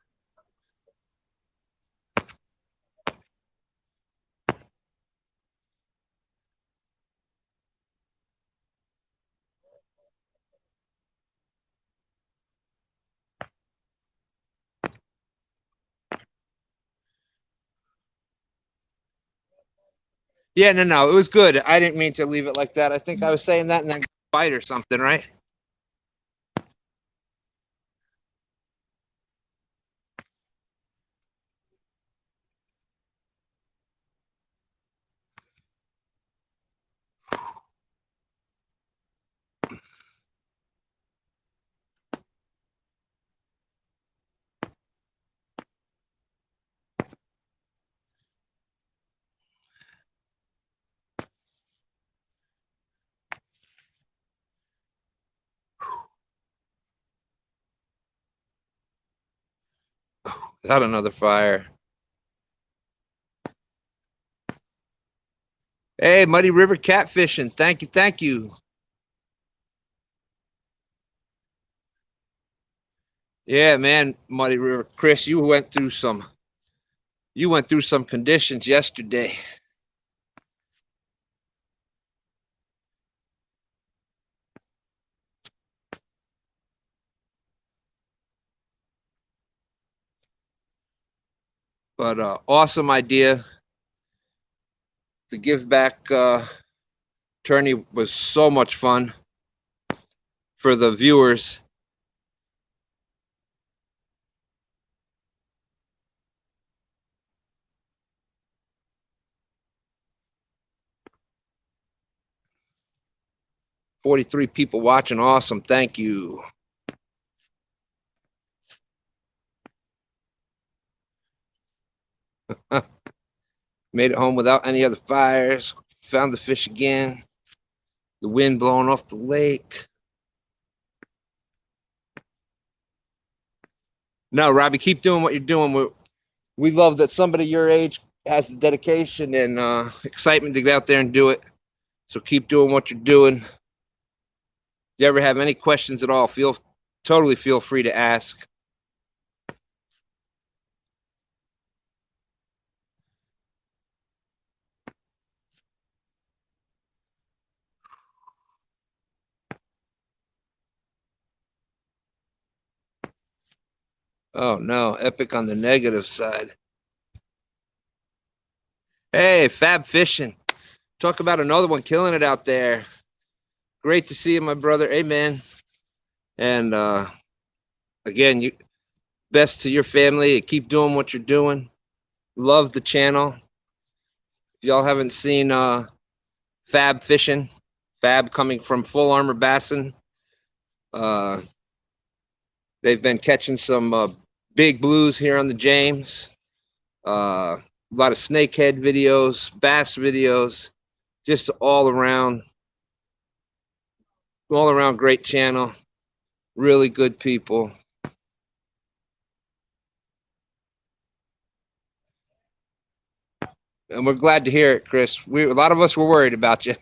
Yeah, no, it was good. I didn't mean to leave it like that. I think I was saying that and then bite or something, right? Got another fire. Hey, Muddy River catfishing. Thank you, thank you. Yeah, man, Muddy River. Chris, you went through some conditions yesterday. But awesome idea. The give back tourney was so much fun for the viewers. $43 people watching. Awesome. Thank you. Made it home without any other fires. Found the fish again. The wind blowing off the lake. No, Robbie, keep doing what you're doing. We love that somebody your age has the dedication and excitement to get out there and do it. So keep doing what you're doing. If you ever have any questions at all, totally feel free to ask. Oh no, epic on the negative side. Hey, Fab Fishing. Talk about another one killing it out there. Great to see you, my brother. Amen. And again, you best to your family. Keep doing what you're doing. Love the channel. If y'all haven't seen Fab Fishing, Fab coming from Full Armor Bassin. They've been catching some big blues here on the James. A lot of snakehead videos, bass videos, just all around great channel. Really good people. And we're glad to hear it, Chris. A lot of us were worried about you.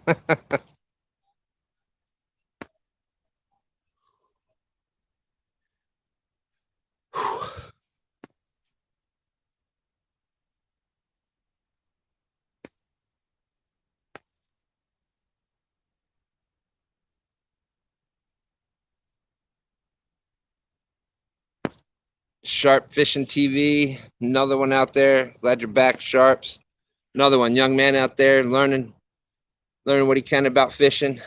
Sharp Fishing TV, another one out there. Glad you're back, Sharps. Another one, young man out there learning what he can about fishing.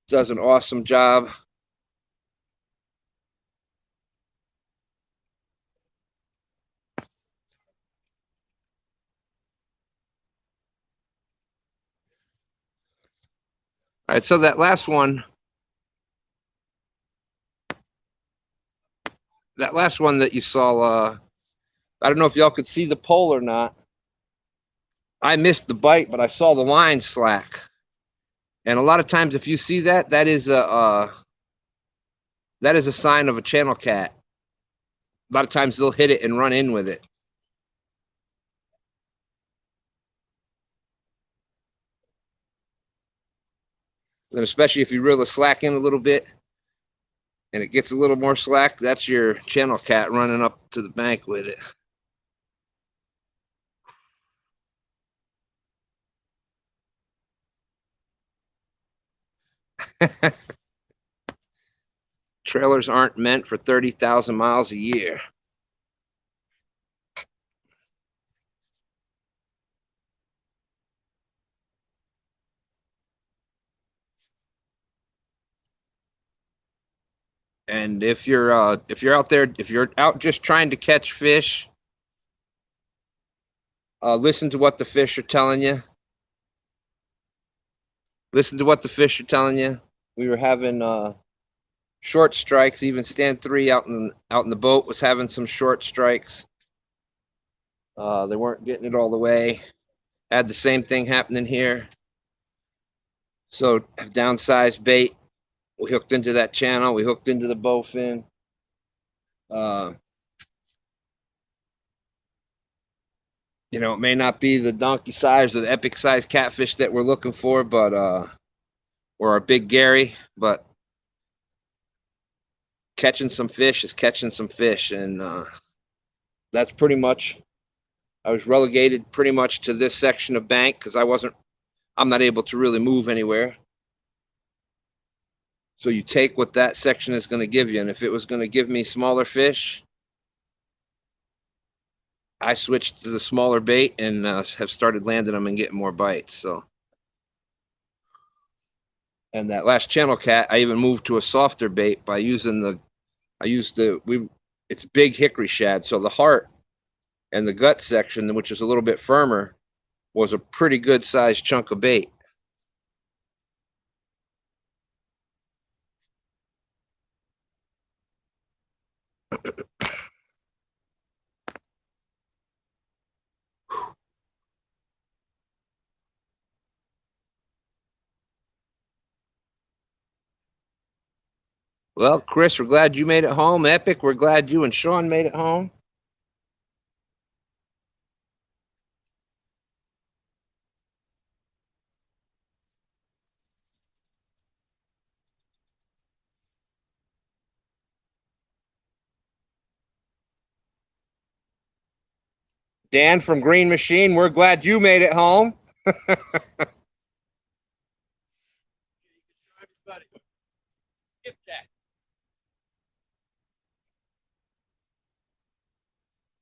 Does an awesome job. All right, so that last one that you saw, I don't know if y'all could see the pole or not. I missed the bite, but I saw the line slack. And a lot of times, if you see that, that is a sign of a channel cat. A lot of times they'll hit it and run in with it. And especially if you reel the slack in a little bit and it gets a little more slack, that's your channel cat running up to the bank with it. Trailers aren't meant for 30,000 miles a year. And if you're out there, if you're out just trying to catch fish, listen to what the fish are telling you. Listen to what the fish are telling you. We were having short strikes. Even Stan3 out in the boat was having some short strikes. They weren't getting it all the way. Had the same thing happening here. So downsized bait. We hooked into that channel. We hooked into the Bowfin. You know, it may not be the donkey size or the epic size catfish that we're looking for, but or our big Gary, but catching some fish is catching some fish, and that's pretty much. I was relegated pretty much to this section of bank because I'm not able to really move anywhere. So you take what that section is going to give you, and if it was going to give me smaller fish, I switched to the smaller bait and have started landing them and getting more bites. So, and that last channel cat, I even moved to a softer bait by using it's big hickory shad. So the heart and the gut section, which is a little bit firmer, was a pretty good sized chunk of bait. Well, Chris, we're glad you made it home. Epic, we're glad you and Sean made it home. Dan from Green Machine, we're glad you made it home.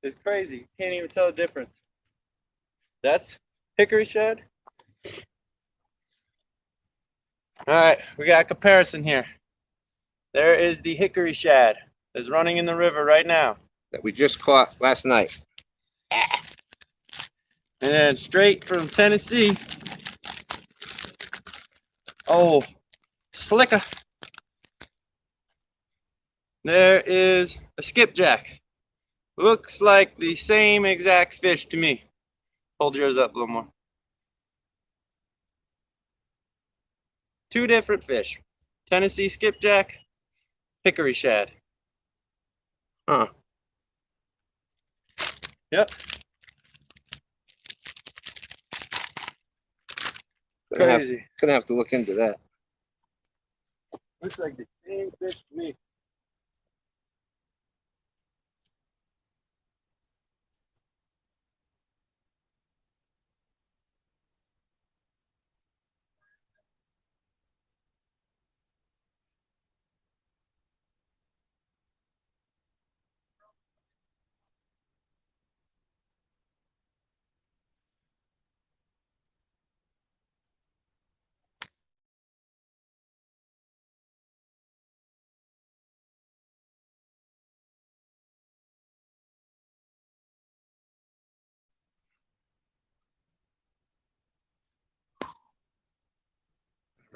It's crazy. Can't even tell the difference. That's Hickory Shad. All right, we got a comparison here. There is the Hickory Shad that's running in the river right now. That we just caught last night. And then straight from Tennessee. Oh, slicker. There is a skipjack. Looks like the same exact fish to me. Hold yours up a little more. Two different fish. Tennessee skipjack, Hickory Shad. Huh. Yep. Crazy. Gonna have to look into that. Looks like the same fish to me.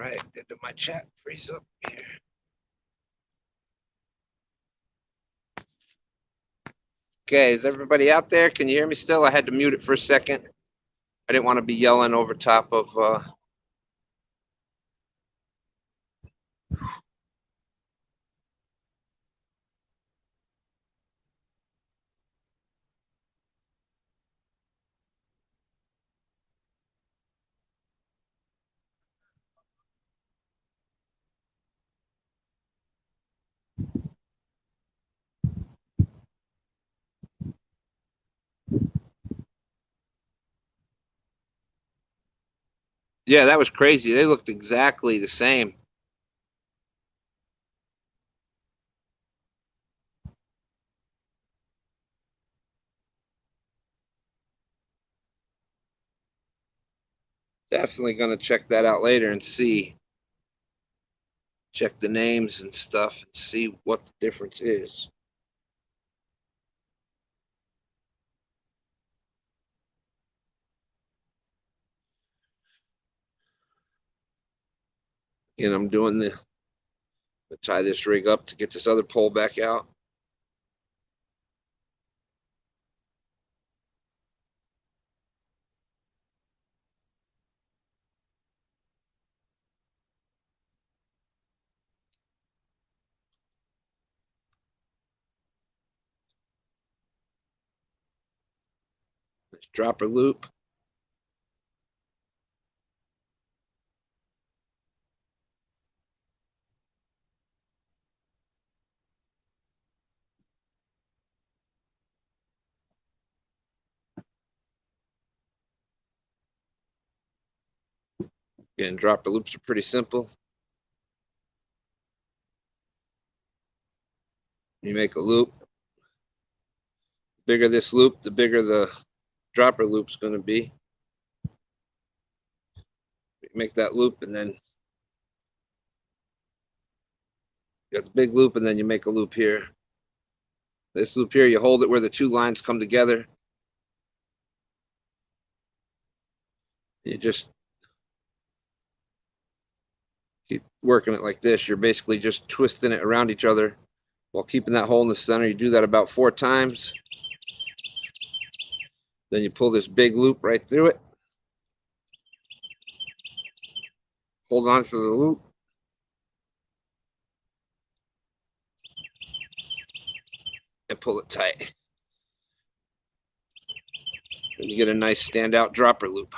right, did my chat freeze up here? Okay, is everybody out there? Can you hear me still? I had to mute it for a second. I didn't want to be yelling over top of. Yeah, that was crazy. They looked exactly the same. Definitely going to check that out later and see. Check the names and stuff and see what the difference is. And I'm doing tie this rig up to get this other pole back out. Let's drop a loop. Again, dropper loops are pretty simple. You make a loop. The bigger this loop, the bigger the dropper loop's going to be. You make that loop and then you got the big loop and then you make a loop here. This loop here, you hold it where the two lines come together. You just keep working it like this. You're basically just twisting it around each other while keeping that hole in the center. You do that about 4 times. Then you pull this big loop right through it. Hold on to the loop. And pull it tight. And you get a nice standout dropper loop.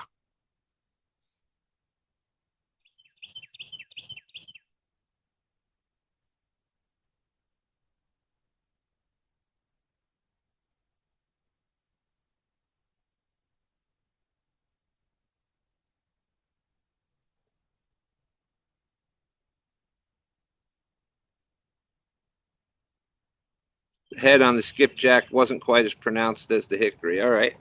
The head on the skipjack wasn't quite as pronounced as the hickory. All right.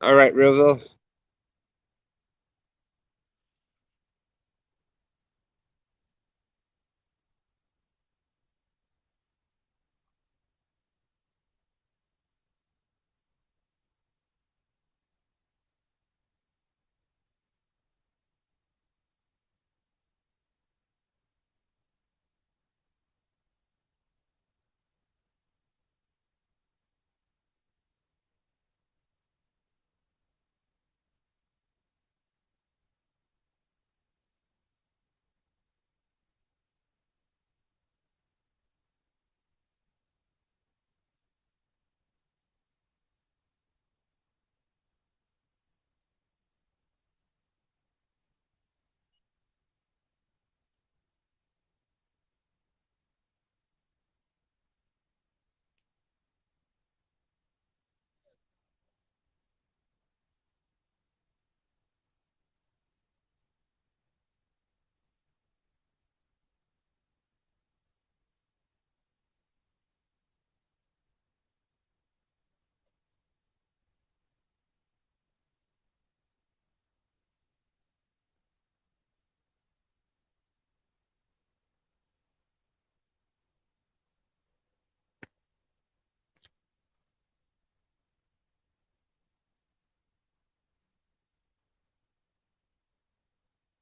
All right, Riville.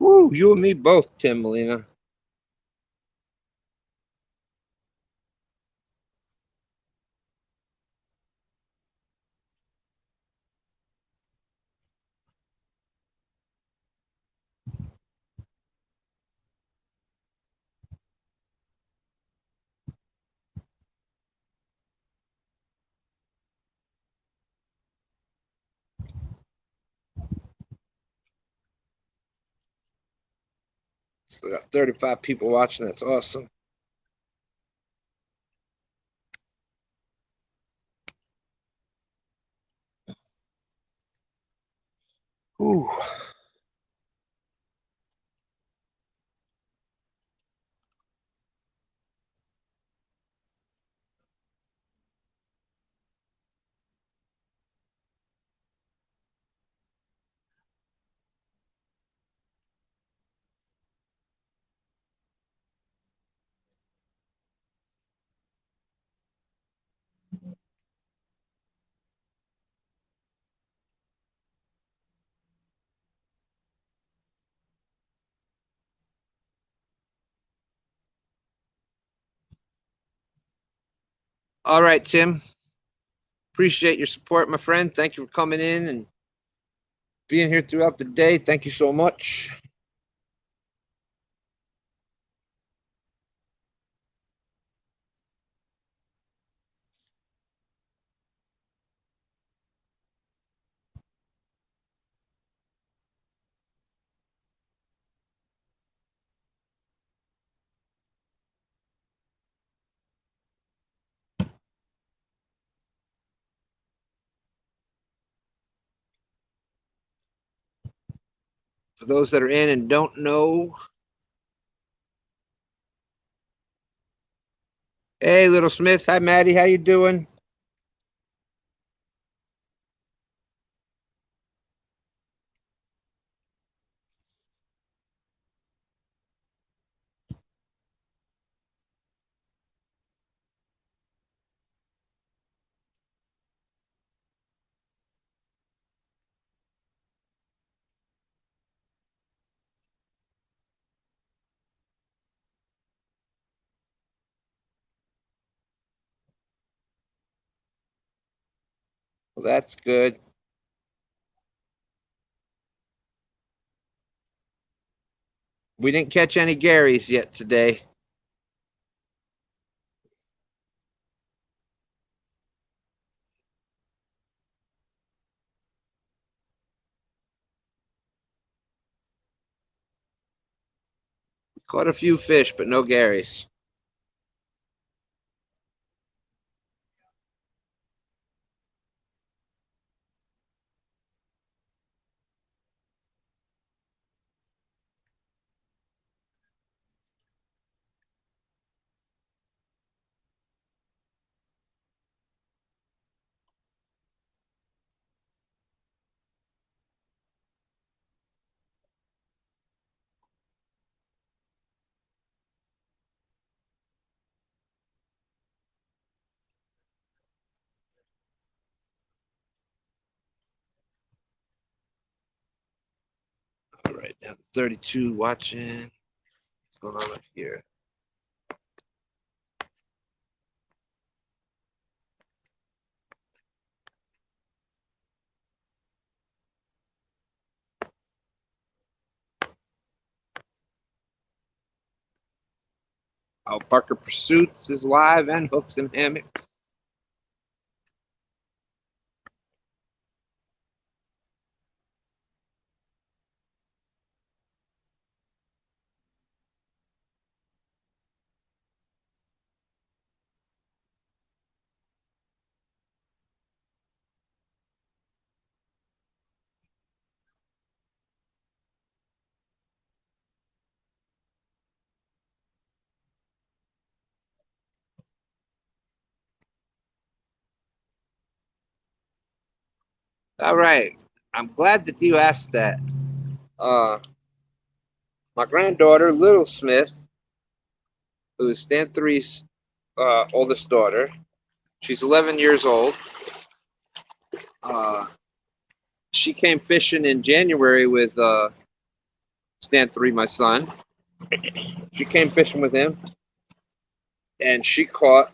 Woo, you and me both, Tim Molina. Still got 35 people watching. That's awesome. Ooh. All right, Tim. Appreciate your support, my friend. Thank you for coming in and being here throughout the day. Thank you so much. For those that are in and don't know, hey, Little Smith. Hi, Maddie. How you doing? Well, that's good. We didn't catch any Garys yet today. Caught a few fish, but no Garys. All right, now 32 watching. What's going on up here? Oh, Parker Pursuits is live and hooks and hammocks. All right. I'm glad that you asked that. My granddaughter, Little Smith, who is Stan3's oldest daughter, she's 11 years old. She came fishing in January with Stan3, my son. She came fishing with him, and she caught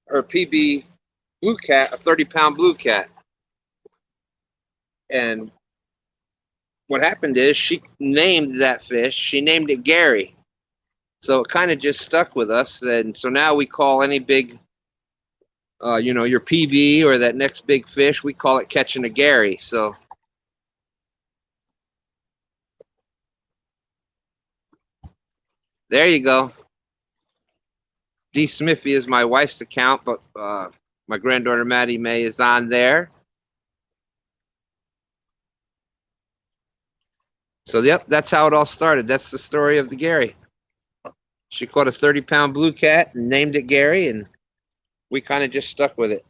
her PB blue cat, a 30-pound blue cat. And what happened is she named that fish. She named it Gary. So it kind of just stuck with us. And so now we call any big, your PB or that next big fish, we call it catching a Gary. So there you go. D. Smithy is my wife's account, but my granddaughter Maddie Mae is on there. So yep, that's how it all started. That's the story of the Gary. She caught a 30-pound blue cat and named it Gary, and we kind of just stuck with it.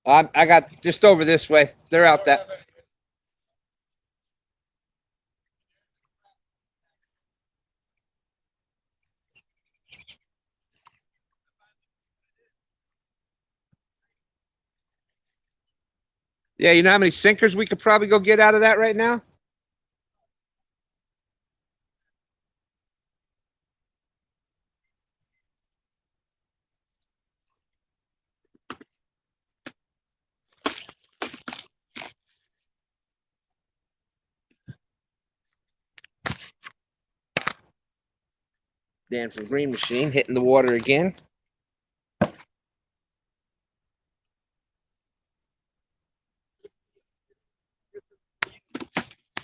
I got just over this way. They're out that. Yeah, you know how many sinkers we could probably go get out of that right now? Dan from Green Machine hitting the water again.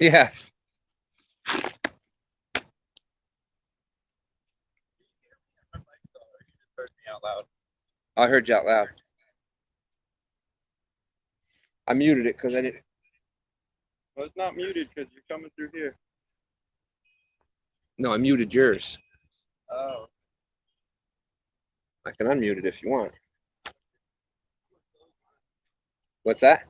Yeah. I heard you out loud. I muted it because I didn't. Well, it's not muted because you're coming through here. No, I muted yours. Oh. I can unmute it if you want. What's that?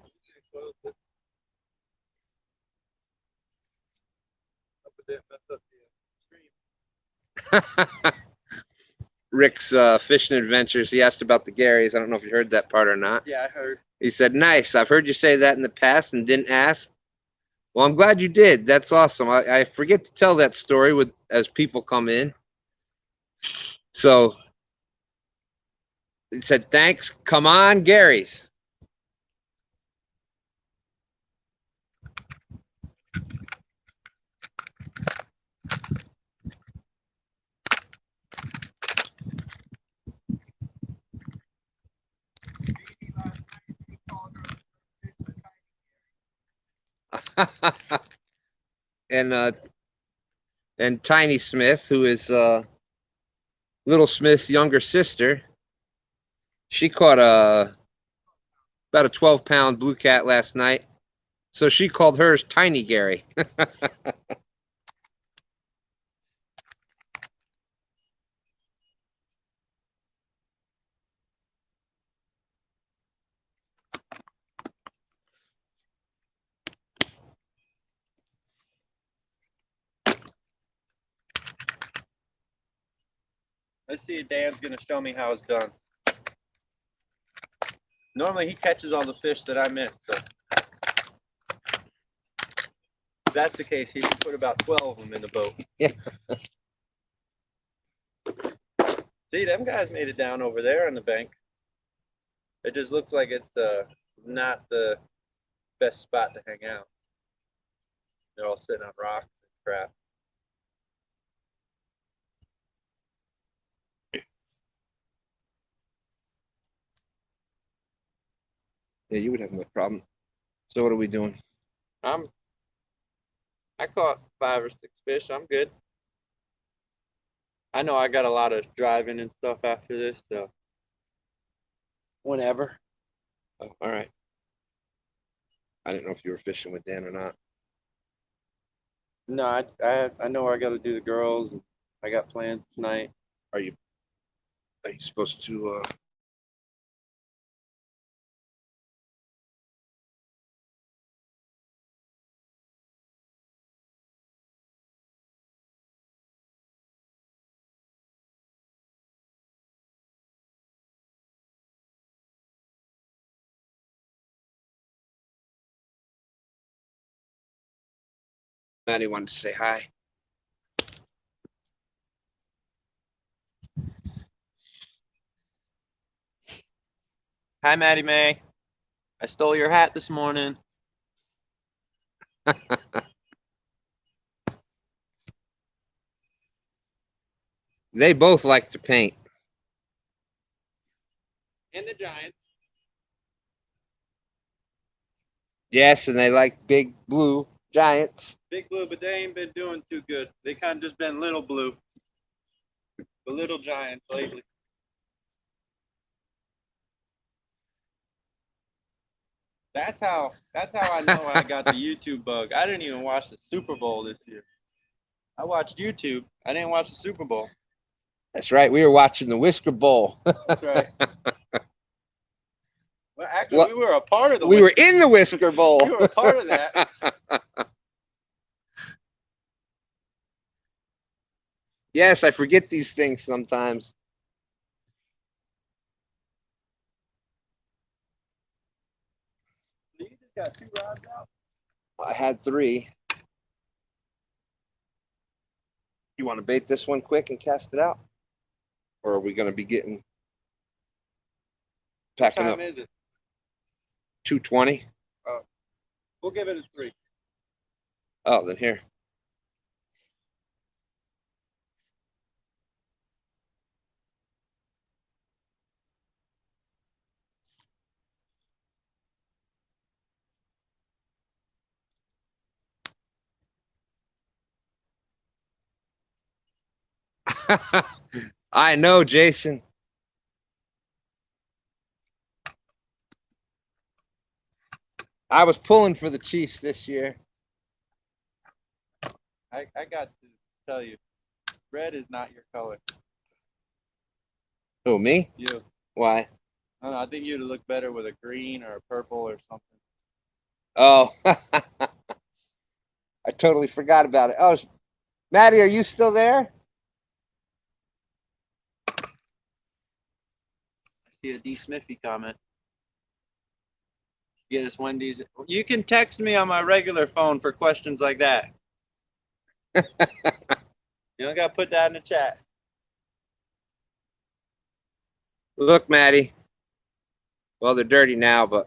Rick's fishing adventures. He asked about the Garys. I don't know if you heard that part or not. Yeah, I heard. He said, "Nice. I've heard you say that in the past and didn't ask." Well, I'm glad you did. That's awesome. I forget to tell that story as people come in. So he said, "Thanks. Come on, Gary's." and Tiny Smith, who is Little Smith's younger sister, she caught about a 12-pound blue cat last night. So she called hers Tiny Gary. Let's see if Dan's gonna show me how it's done. Normally he catches all the fish that I miss, so if that's the case, he should put about 12 of them in the boat. Yeah. See, them guys made it down over there on the bank. It just looks like it's not the best spot to hang out. They're all sitting on rocks and crap. Yeah, you would have no problem. So what are we doing? I caught 5 or 6 fish. I'm good. I know I got a lot of driving and stuff after this, so whenever. Oh, all right. I didn't know if you were fishing with Dan or not. No, I know I got to do the girls. And I got plans tonight. Are you supposed to Maddie wanted to say hi. Hi, Maddie May. I stole your hat this morning. They both like to paint. And the Giants. Yes, and they like big blue giants. Big Blue, but they ain't been doing too good. They kind of just been Little Blue. The Little Giants lately. That's how I know I got the YouTube bug. I didn't even watch the Super Bowl this year. I watched YouTube. I didn't watch the Super Bowl. That's right. We were watching the Whisker Bowl. That's right. Well, actually, Well, we were a part of the. We were in the Whisker Bowl. We were a part of that. Yes, I forget these things sometimes. You just got 2 rods out. I had 3. You want to bait this one quick and cast it out? Or are we going to be getting packing What up? time is it? 2:20? We'll give it a 3. Oh, then here. I know, Jason. I was pulling for the Chiefs this year. I got to tell you, red is not your color. Who, me? You. Why? I don't know. I think you'd look better with a green or a purple or something. Oh, I totally forgot about it. Oh, Maddie, are you still there? I see a D. Smithy comment. Get us Wendy's. You can text me on my regular phone for questions like that. You don't got to put that in the chat. Look, Maddie. Well, they're dirty now, but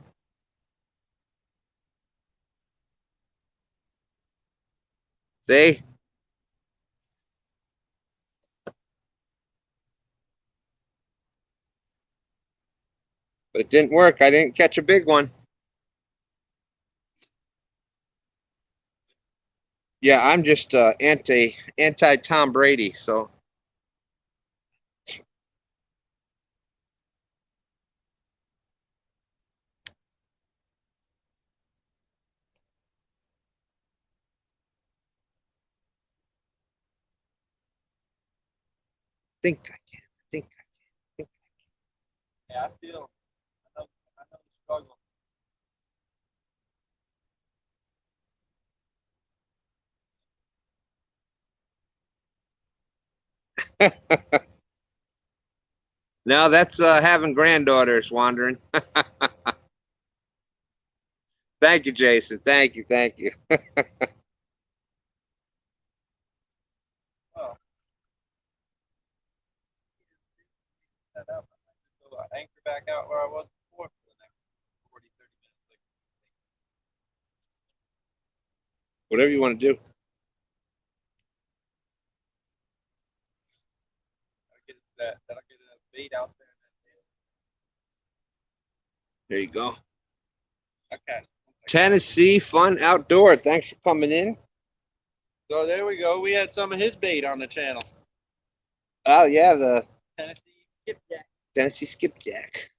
see? But it didn't work. I didn't catch a big one. Yeah, I'm just anti Tom Brady, so think I can. Think Yeah, I feel. I know the struggle. I can. No, that's having granddaughters wandering. Thank you, Jason. Thank you. Thank you. Oh. That up. So I anchor back out where I was before for the next 40, 30 minutes. Whatever you want to do. That'll get a bait out there. There you go. Okay. Tennessee Fun Outdoor. Thanks for coming in. So there we go. We had some of his bait on the channel. Oh yeah, the Tennessee skipjack. Tennessee Skipjack.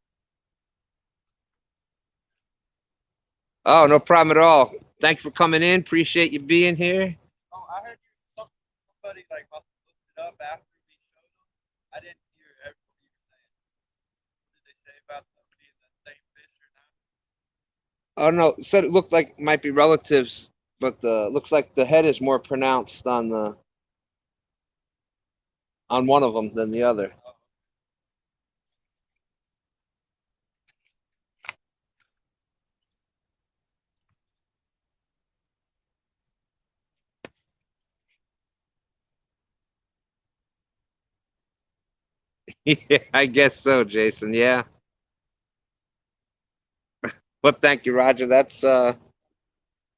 Oh, no problem at all. Thanks for coming in. Appreciate you being here. Oh, I heard somebody like must have looked it up after we showed them. I didn't hear everything you were saying. What did they say about them being the same fish or not? Oh no, said it looked like it might be relatives, but the looks like the head is more pronounced on one of them than the other. Yeah, I guess so, Jason. Yeah. But thank you, Roger. That's hey,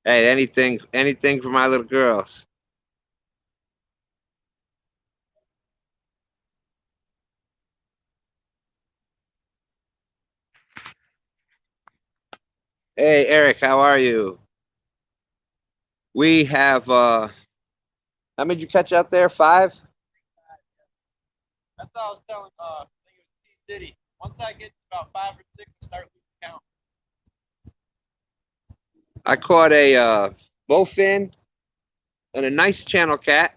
anything for my little girls. Hey, Eric, how are you? We have how many did you catch out there? 5? That's what I was telling. I think it was T-City. Once I get to about 5 or 6, I start losing count. I caught a bowfin and a nice channel cat.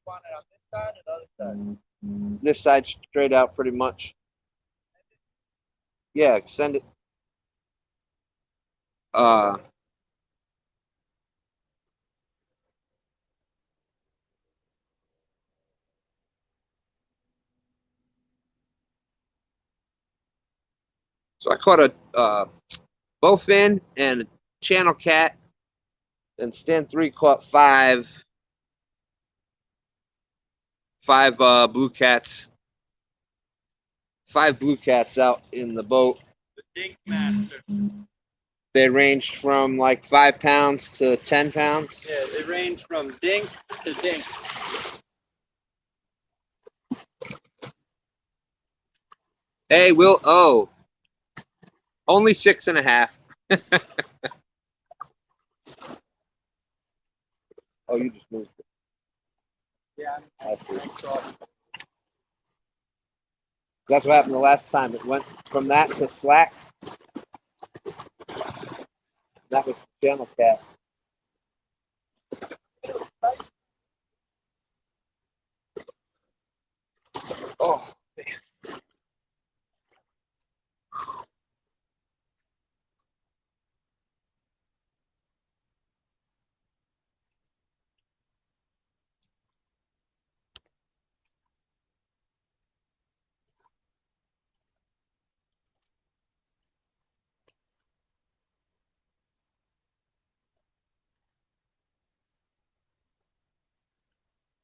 Want it on this side or the other side? This side straight out pretty much. Yeah, extend it. Uh, so I caught a bowfin and a channel cat, and Stan3 caught five blue cats. 5 blue cats out in the boat. The Dink Master. They ranged from like 5 pounds to 10 pounds. Yeah, they range from dink to dink. Hey, Will. Oh, only 6.5. Oh, you just moved it. Yeah, I see. That's what happened the last time. It went from that to slack. That was channel cat. Oh, man.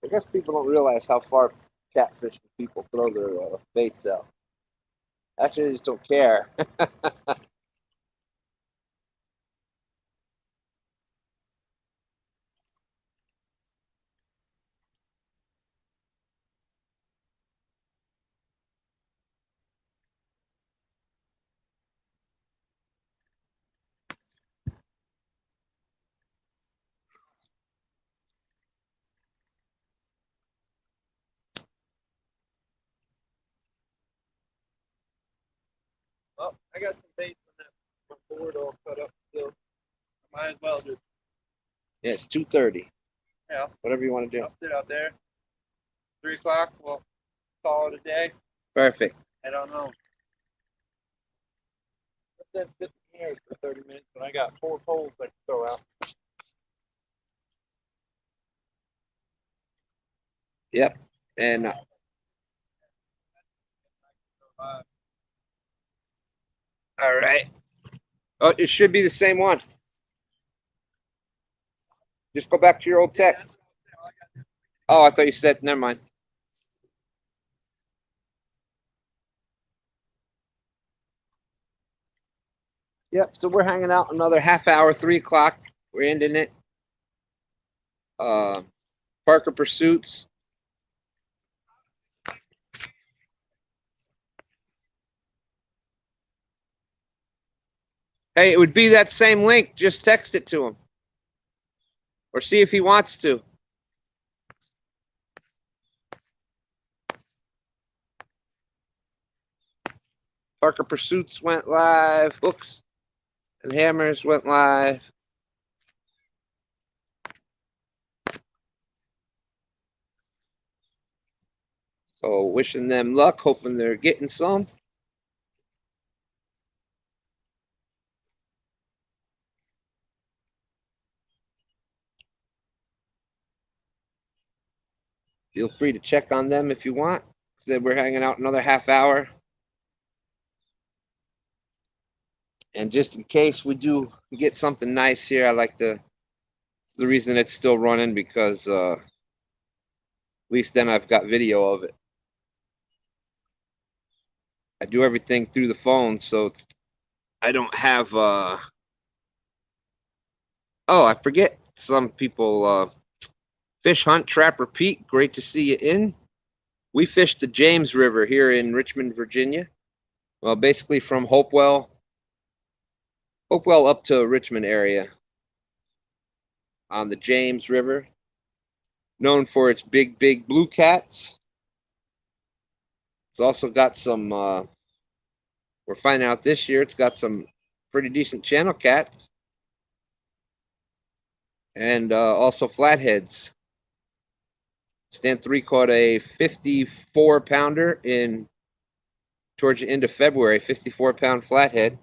I guess people don't realize how far catfish and people throw their baits out. Actually, they just don't care. Well, I got some baits on that board all cut up still. I might as well just, Yeah, it's 2:30. yeah, Whatever you want to do. I'll sit out there. 3 o'clock, we'll call it a day. Perfect. I don't know. Let's sit here for 30 minutes, but I got 4 poles I can throw out. Yep. And all right. Oh, it should be the same one. Just go back to your old text. Oh, I thought you said, never mind. Yep, so we're hanging out another half hour, 3 o'clock. We're ending it. Parker Pursuits. Hey, it would be that same link. Just text it to him. Or see if he wants to. Parker Pursuits went live. Hooks and Hammers went live. So wishing them luck, hoping they're getting some. Feel free to check on them if you want. Said we're hanging out another half hour. And just in case we do get something nice here, I like to, the reason it's still running because at least then I've got video of it. I do everything through the phone, so I don't have oh, I forget. Some people fish, hunt, trap, repeat. Great to see you in. We fish the James River here in Richmond, Virginia. Well, basically from Hopewell up to Richmond area on the James River, known for its big blue cats. It's also got some, we're finding out this year, it's got some pretty decent channel cats and also flatheads. Stan3 caught a 54 pounder towards the end of February, 54-pound flathead.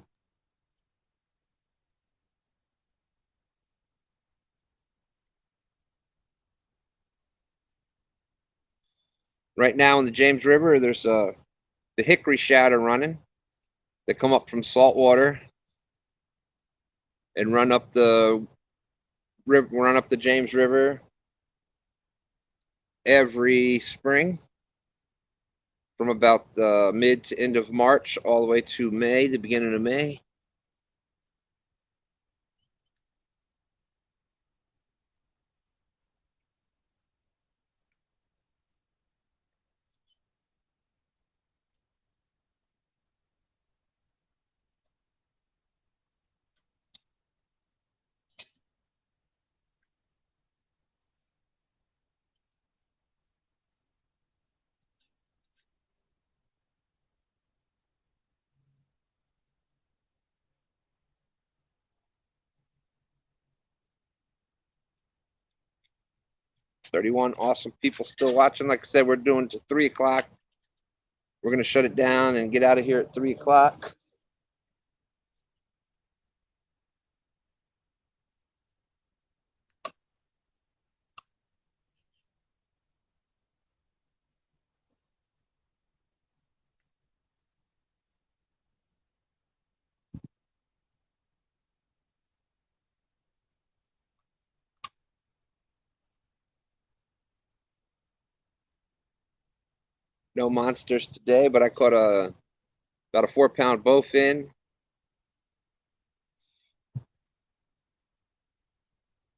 Right now in the James River, there's the Hickory Shad are running. They come up from saltwater and run up the James River every spring from about the mid to end of March all the way to May, the beginning of May. It's 31 awesome people still watching. Like I said, we're doing to 3 o'clock. We're going to shut it down and get out of here at 3 o'clock. No monsters today, but I caught about a 4-pound bowfin.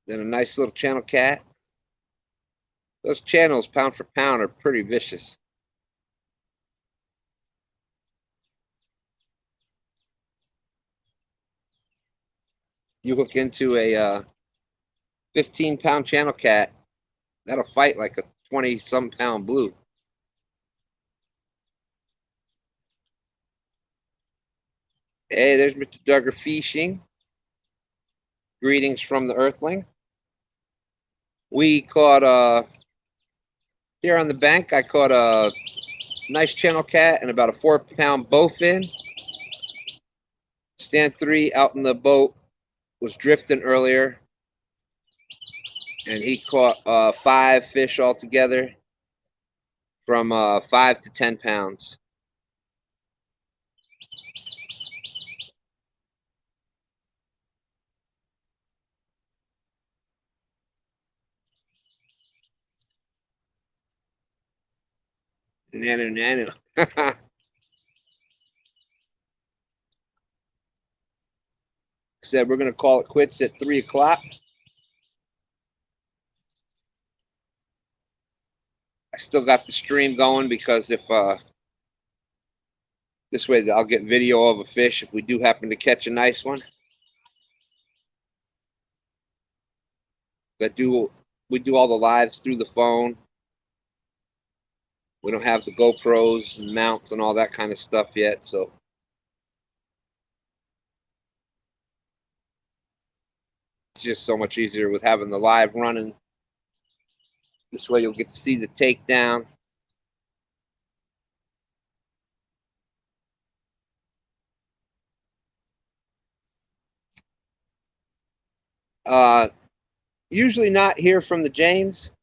Then a nice little channel cat. Those channels, pound for pound, are pretty vicious. You hook into a 15-pound channel cat, that'll fight like a 20-some pound blue. Hey, there's Mr. Duggar Fishing. Greetings from the Earthling. We caught here on the bank, I caught a nice channel cat and about a 4-pound bowfin. Stan3 out in the boat was drifting earlier, and he caught 5 fish altogether from 5 to 10 pounds. Nanu. Said we're going to call it quits at 3 o'clock. I still got the stream going because if this way I'll get video of a fish if we do happen to catch a nice one. We do all the lives through the phone. We don't have the GoPros and mounts and all that kind of stuff yet, so it's just so much easier with having the live running. This way you'll get to see the takedown. Usually not here from the James,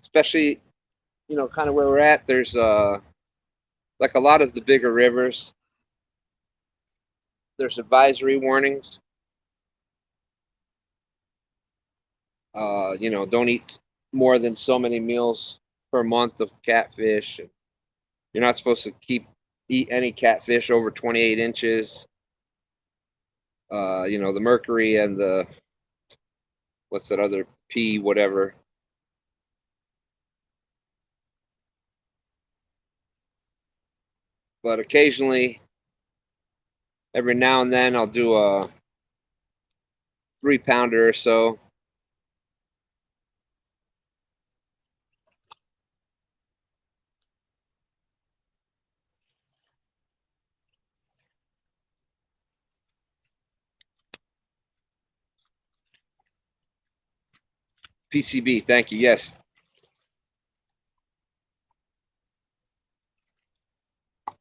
especially, you know, kind of where we're at. There's like a lot of the bigger rivers, there's advisory warnings. You know, don't eat more than so many meals per month of catfish. You You're not supposed to eat any catfish over 28 inches. You know, the mercury and the, what's that other P, whatever. But occasionally, every now and then, I'll do a 3-pounder or so. PCB, thank you. Yes.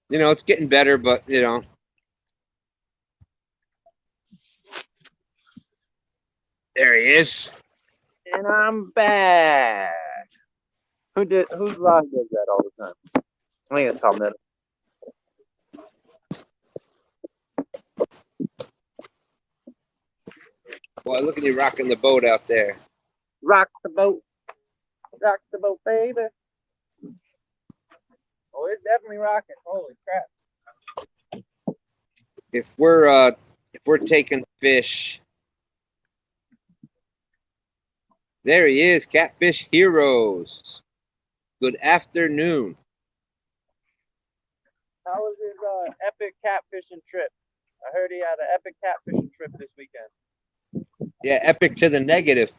You know, it's getting better, but, you know. There he is. And I'm back. Whose live does that all the time? I think it's called Metal. Boy, look at you rocking the boat out there. Rock the boat. Rock the boat, baby. Oh, it's definitely rocking. Holy crap. If we're taking fish, there he is, Catfish Heroes. Good afternoon. How was his epic catfishing trip? I heard he had an epic catfishing trip this weekend. Yeah, epic to the negative.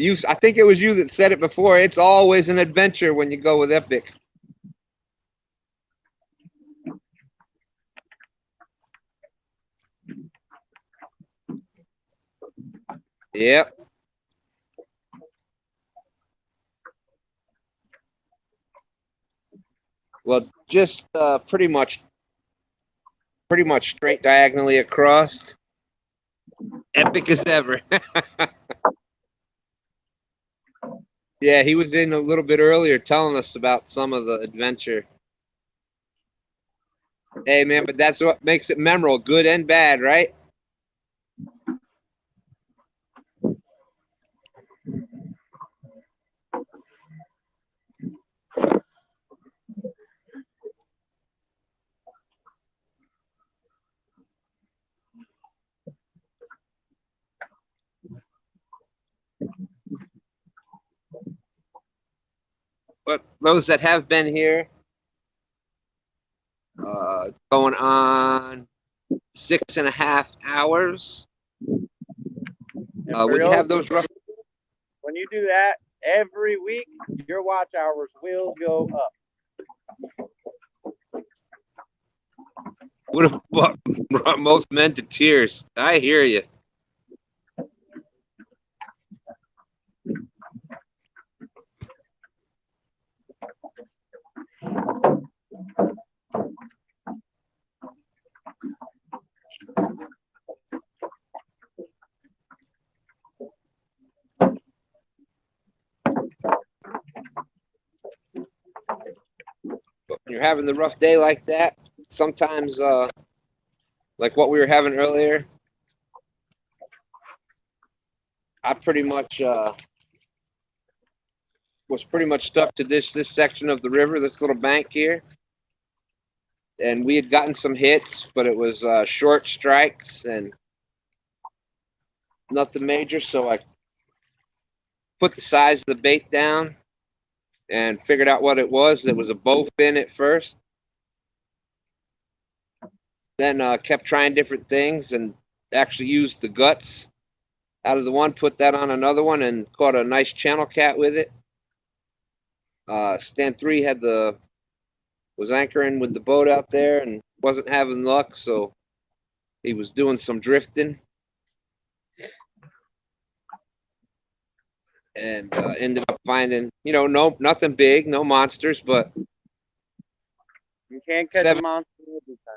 I think it was you that said it before. It's always an adventure when you go with epic. Yep. Well, just pretty much straight diagonally across. Epic as ever. Yeah, he was in a little bit earlier telling us about some of the adventure. Hey, man, but that's what makes it memorable, good and bad, right? But those that have been here, going on 6.5 hours. When you have those rough, when you do that every week, your watch hours will go up. would have brought most men to tears. I hear you. But when you're having the rough day like that, sometimes, like what we were having earlier, I pretty much was pretty much stuck to this section of the river, this little bank here. And we had gotten some hits, but it was short strikes and nothing major. So I put the size of the bait down and figured out what it was. It was a bowfin at first. Then kept trying different things and actually used the guts out of the one, put that on another one, and caught a nice channel cat with it. STANday was anchoring with the boat out there and wasn't having luck, so he was doing some drifting and ended up finding, nothing big, no monsters, but you can't catch a monster every time.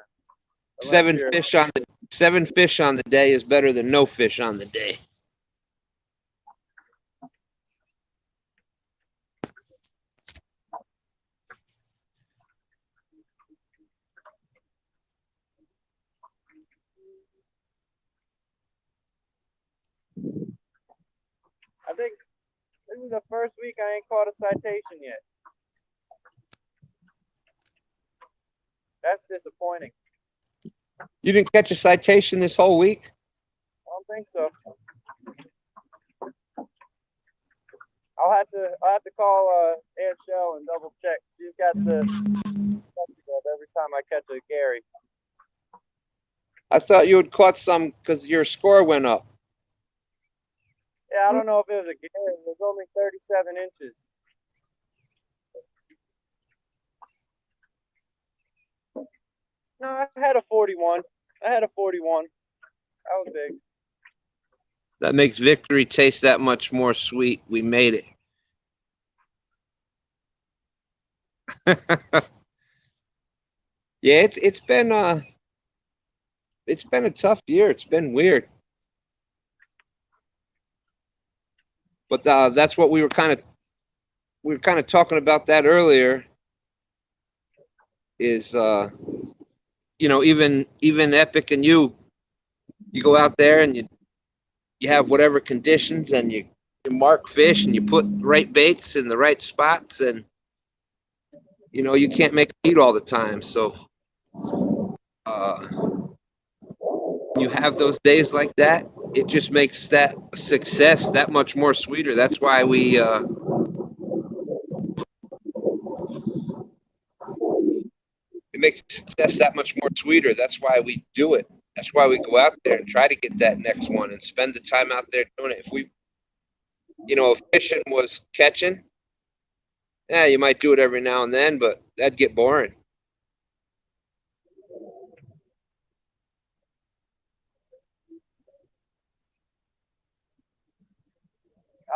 Seven fish on the day is better than no fish on the day. I think This is the first week I ain't caught a citation yet. That's disappointing. You didn't catch a citation this whole week? I don't think so. I'll have to call Aunt Shell and double check. She's got the every time I catch a Gary. I thought you had caught some because your score went up. Yeah, I don't know if it was a Gary. It was only 37 inches. No, I had a 41. That was big. That makes victory taste that much more sweet. We made it. Yeah, it's been a tough year. It's been weird. But that's what we were kind of talking about that earlier. Is even Epic and you go out there and you have whatever conditions and you mark fish and you put right baits in the right spots and you can't make a eat all the time. So you have those days like that. It just makes that success that much more sweeter. That's why we it makes success that much more sweeter. That's why we do it. That's why we go out there and try to get that next one and spend the time out there doing it. If fishing was catching, yeah, you might do it every now and then, but that'd get boring.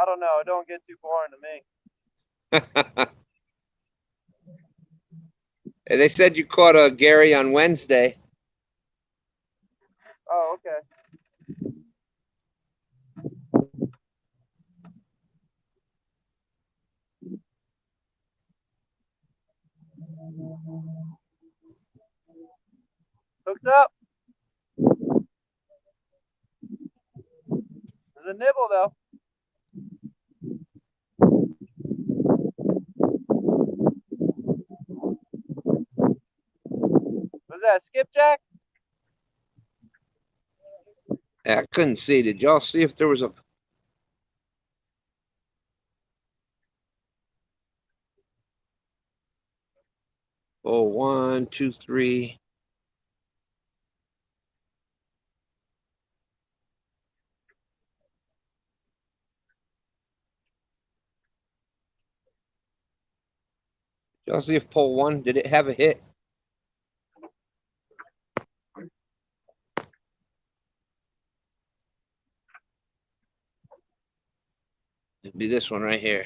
I don't know. It don't get too boring to me. Hey, they said you caught a Gary on Wednesday. Oh, okay. Hooked up. There's a nibble though. Was that a skipjack? Yeah, I couldn't see. Did y'all see if there was a? Oh, 1, 2, 3. Did y'all see if pole 1, did it have a hit? It'd be this one right here.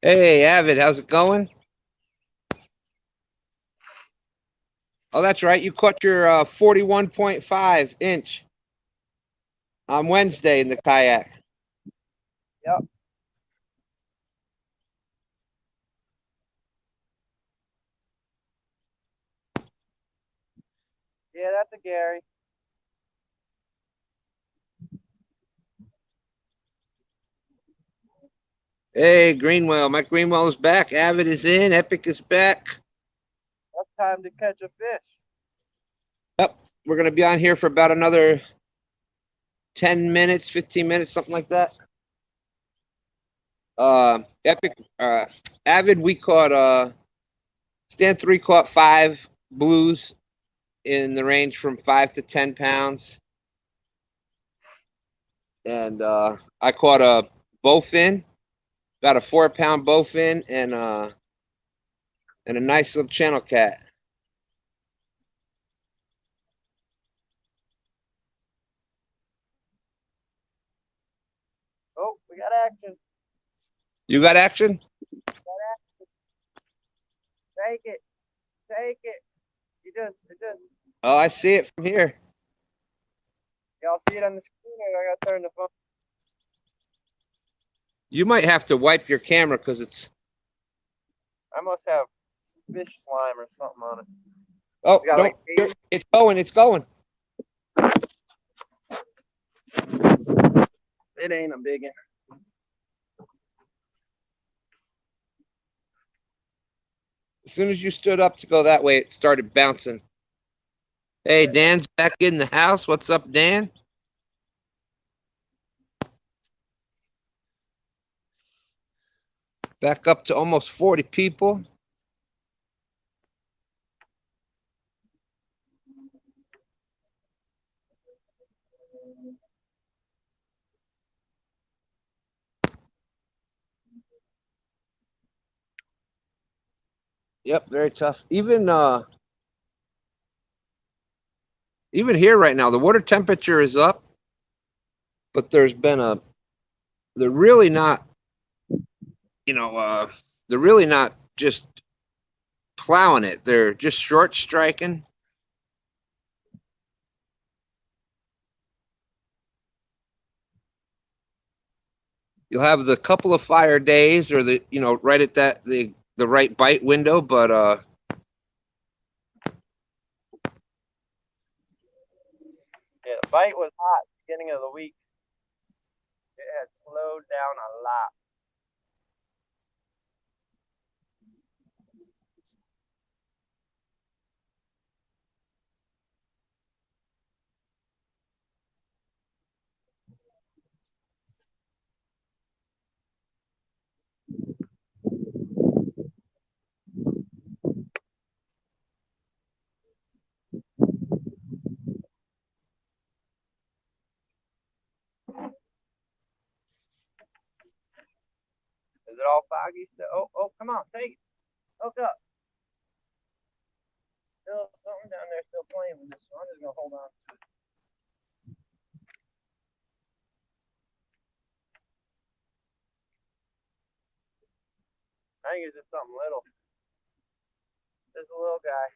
Hey, Avid, how's it going? Oh, that's right. You caught your 41.5 inch on Wednesday in the kayak. Yep. Yeah, that's a Gary. Hey, Greenwell. Mike Greenwell is back. Avid is in. Epic is back. That's time to catch a fish. Yep. We're going to be on here for about another 10 minutes, 15 minutes, something like that. Epic, Avid, we caught, Stan3 caught 5 blues in the range from 5 to 10 pounds. And I caught a bowfin, about a 4-pound bowfin, and a nice little channel cat. Oh, we got action. You got action? Take it. Take it. It just. Oh, I see it from here. Y'all see it on the screen, or I gotta turn the phone. You might have to wipe your camera because it's. I must have fish slime or something on it. Oh, You got, don't. like, baby? It's going. It's going. It ain't a big one. As soon as you stood up to go that way, it started bouncing. Hey, Dan's back in the house. What's up, Dan? Back up to almost 40 people. Yep, very tough. Even here right now, the water temperature is up, but they're really not, they're really not just plowing it. They're just short striking. You'll have the couple of fire days or right at the right bite window, but Yeah, the bite was hot beginning of the week. It has slowed down a lot. Is it all foggy still? Oh, come on, take it. Hook up. Still something down there still playing with this, so I'm just gonna hold on to it. I think it's just something little. Just a little guy.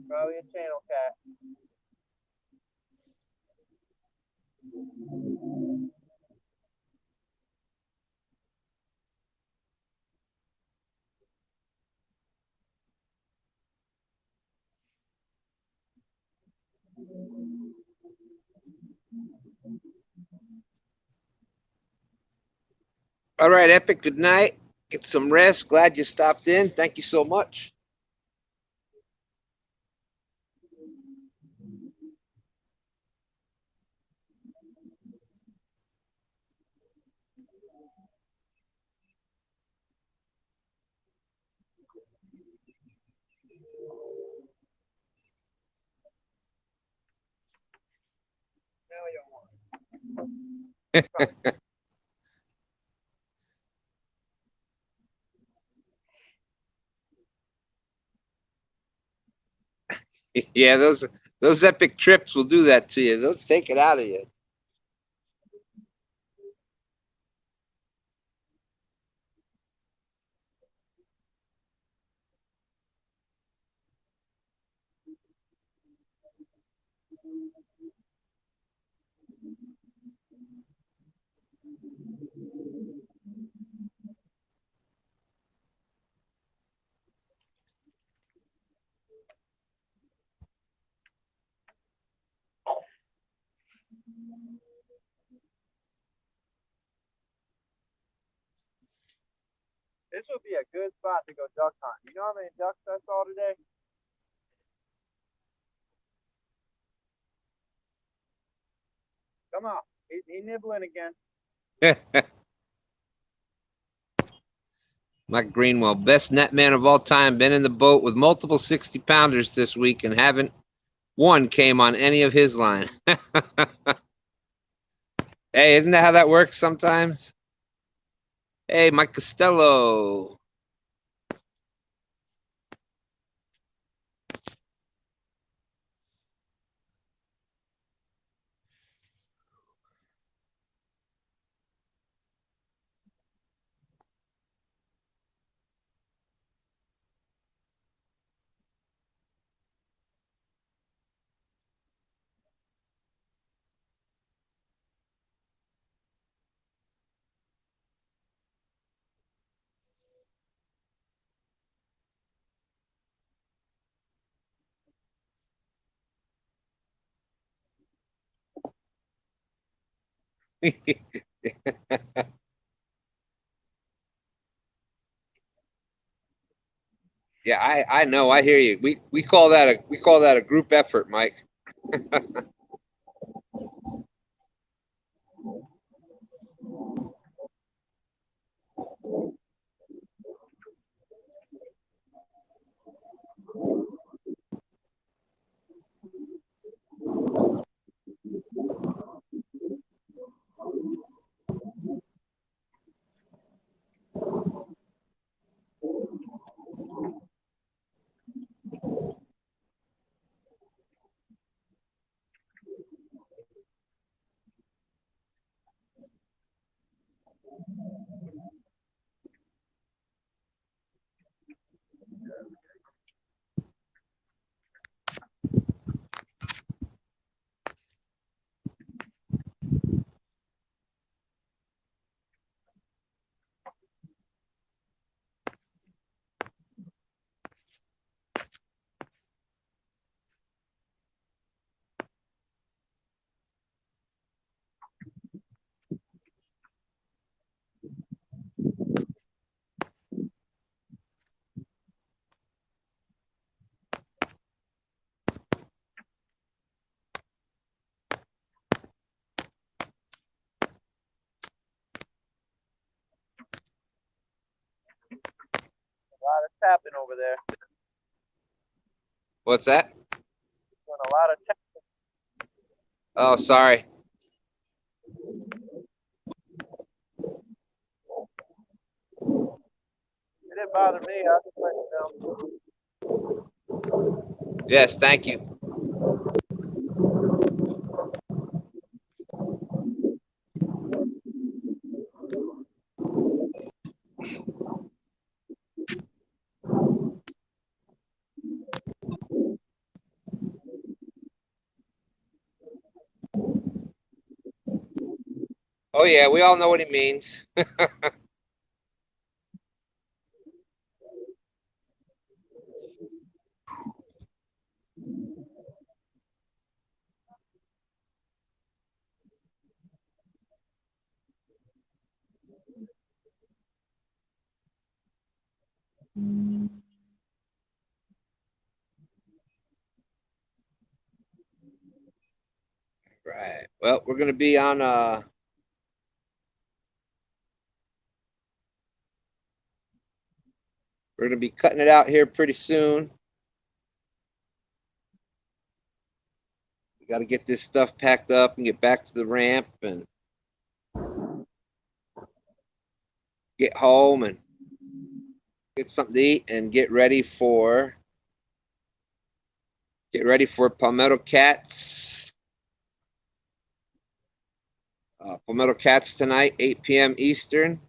Probably a channel cat. all right, Epic, good night. Get some rest. Glad you stopped in. Thank you so much. Now you want. Yeah, those epic trips will do that to you. They'll take it out of you. This would be a good spot to go duck hunt. You know how many ducks I saw today? Come on. He's nibbling again. Mike Greenwell, best net man of all time, been in the boat with multiple 60-pounders this week and haven't one came on any of his line. Hey, isn't that how that works sometimes? Hey, Mike Costello. Yeah, I know. I hear you. We call that a group effort, Mike. A lot of tapping over there. What's that? Doing a lot of tapping. Oh, sorry. It didn't bother me. I just let you know. Yes, thank you. Oh yeah, we all know what he means. Right. Well, we're gonna be on we're gonna be cutting it out here pretty soon. We got to get this stuff packed up and get back to the ramp and get home and get something to eat and get ready for Palmetto Cats. Palmetto Cats tonight, 8 p.m. Eastern,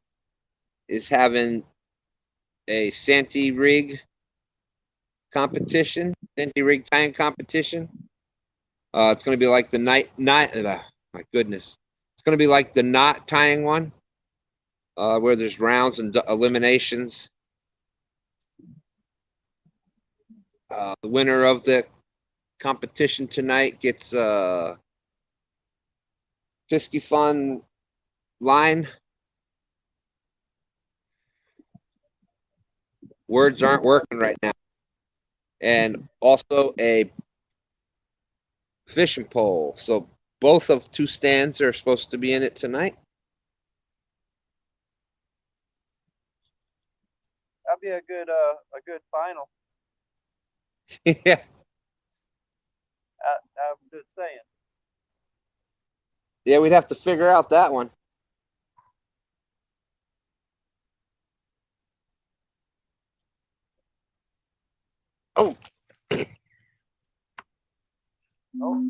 is having a Santee rig competition, Santee rig tying competition. It's going to be like the my goodness, it's going to be like the knot tying one, where there's rounds and eliminations. The winner of the competition tonight gets a Fisky Fun line. Words aren't working right now. And also a fishing pole. So both of two stands are supposed to be in it tonight. That'd be a good final. Yeah. I'm just saying. Yeah, we'd have to figure out that one. Oh, Oh,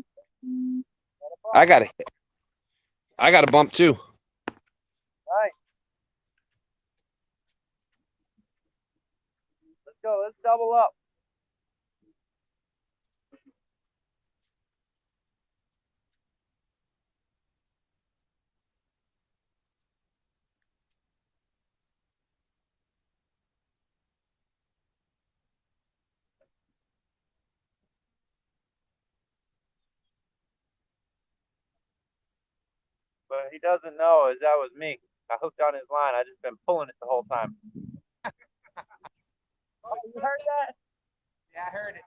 I got a bump too. nice. Let's go. Let's double up. But he doesn't know is that was me. I hooked on his line. I just been pulling it the whole time. Oh, you heard that? Yeah, I heard it.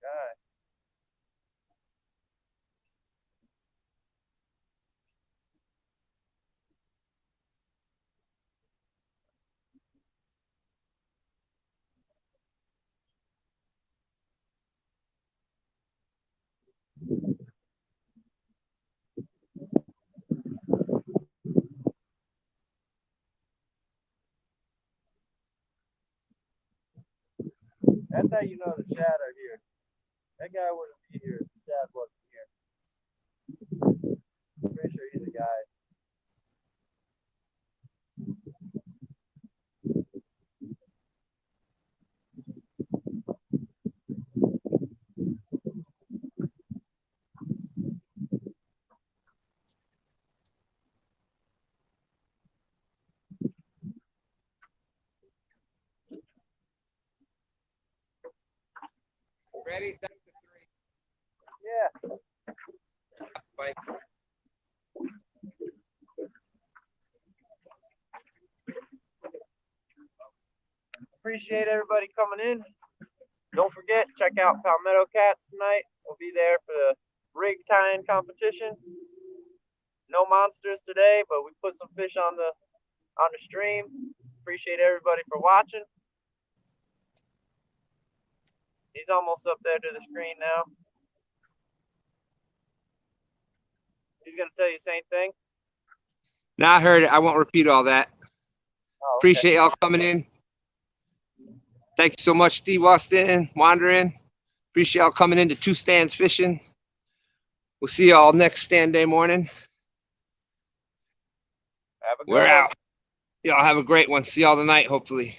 God. That's how you know the Shad are here. That guy wouldn't be here if the Shad wasn't here. I'm pretty sure he's a guy. Ready? Yeah. Bye. Appreciate everybody coming in. Don't forget, check out Palmetto Cats tonight. We'll be there for the rig tying competition. No monsters today, but we put some fish on the stream. Appreciate everybody for watching. He's almost up there to the screen now. He's gonna tell you the same thing. Now I heard it. I won't repeat all that. Oh, okay. Appreciate y'all coming in. Thank you so much, Steve Austin, Wandering. Appreciate y'all coming into Two Stands Fishing. We'll see y'all next STANday morning. Have a good We're one. out. Y'all have a great one. See y'all tonight, hopefully.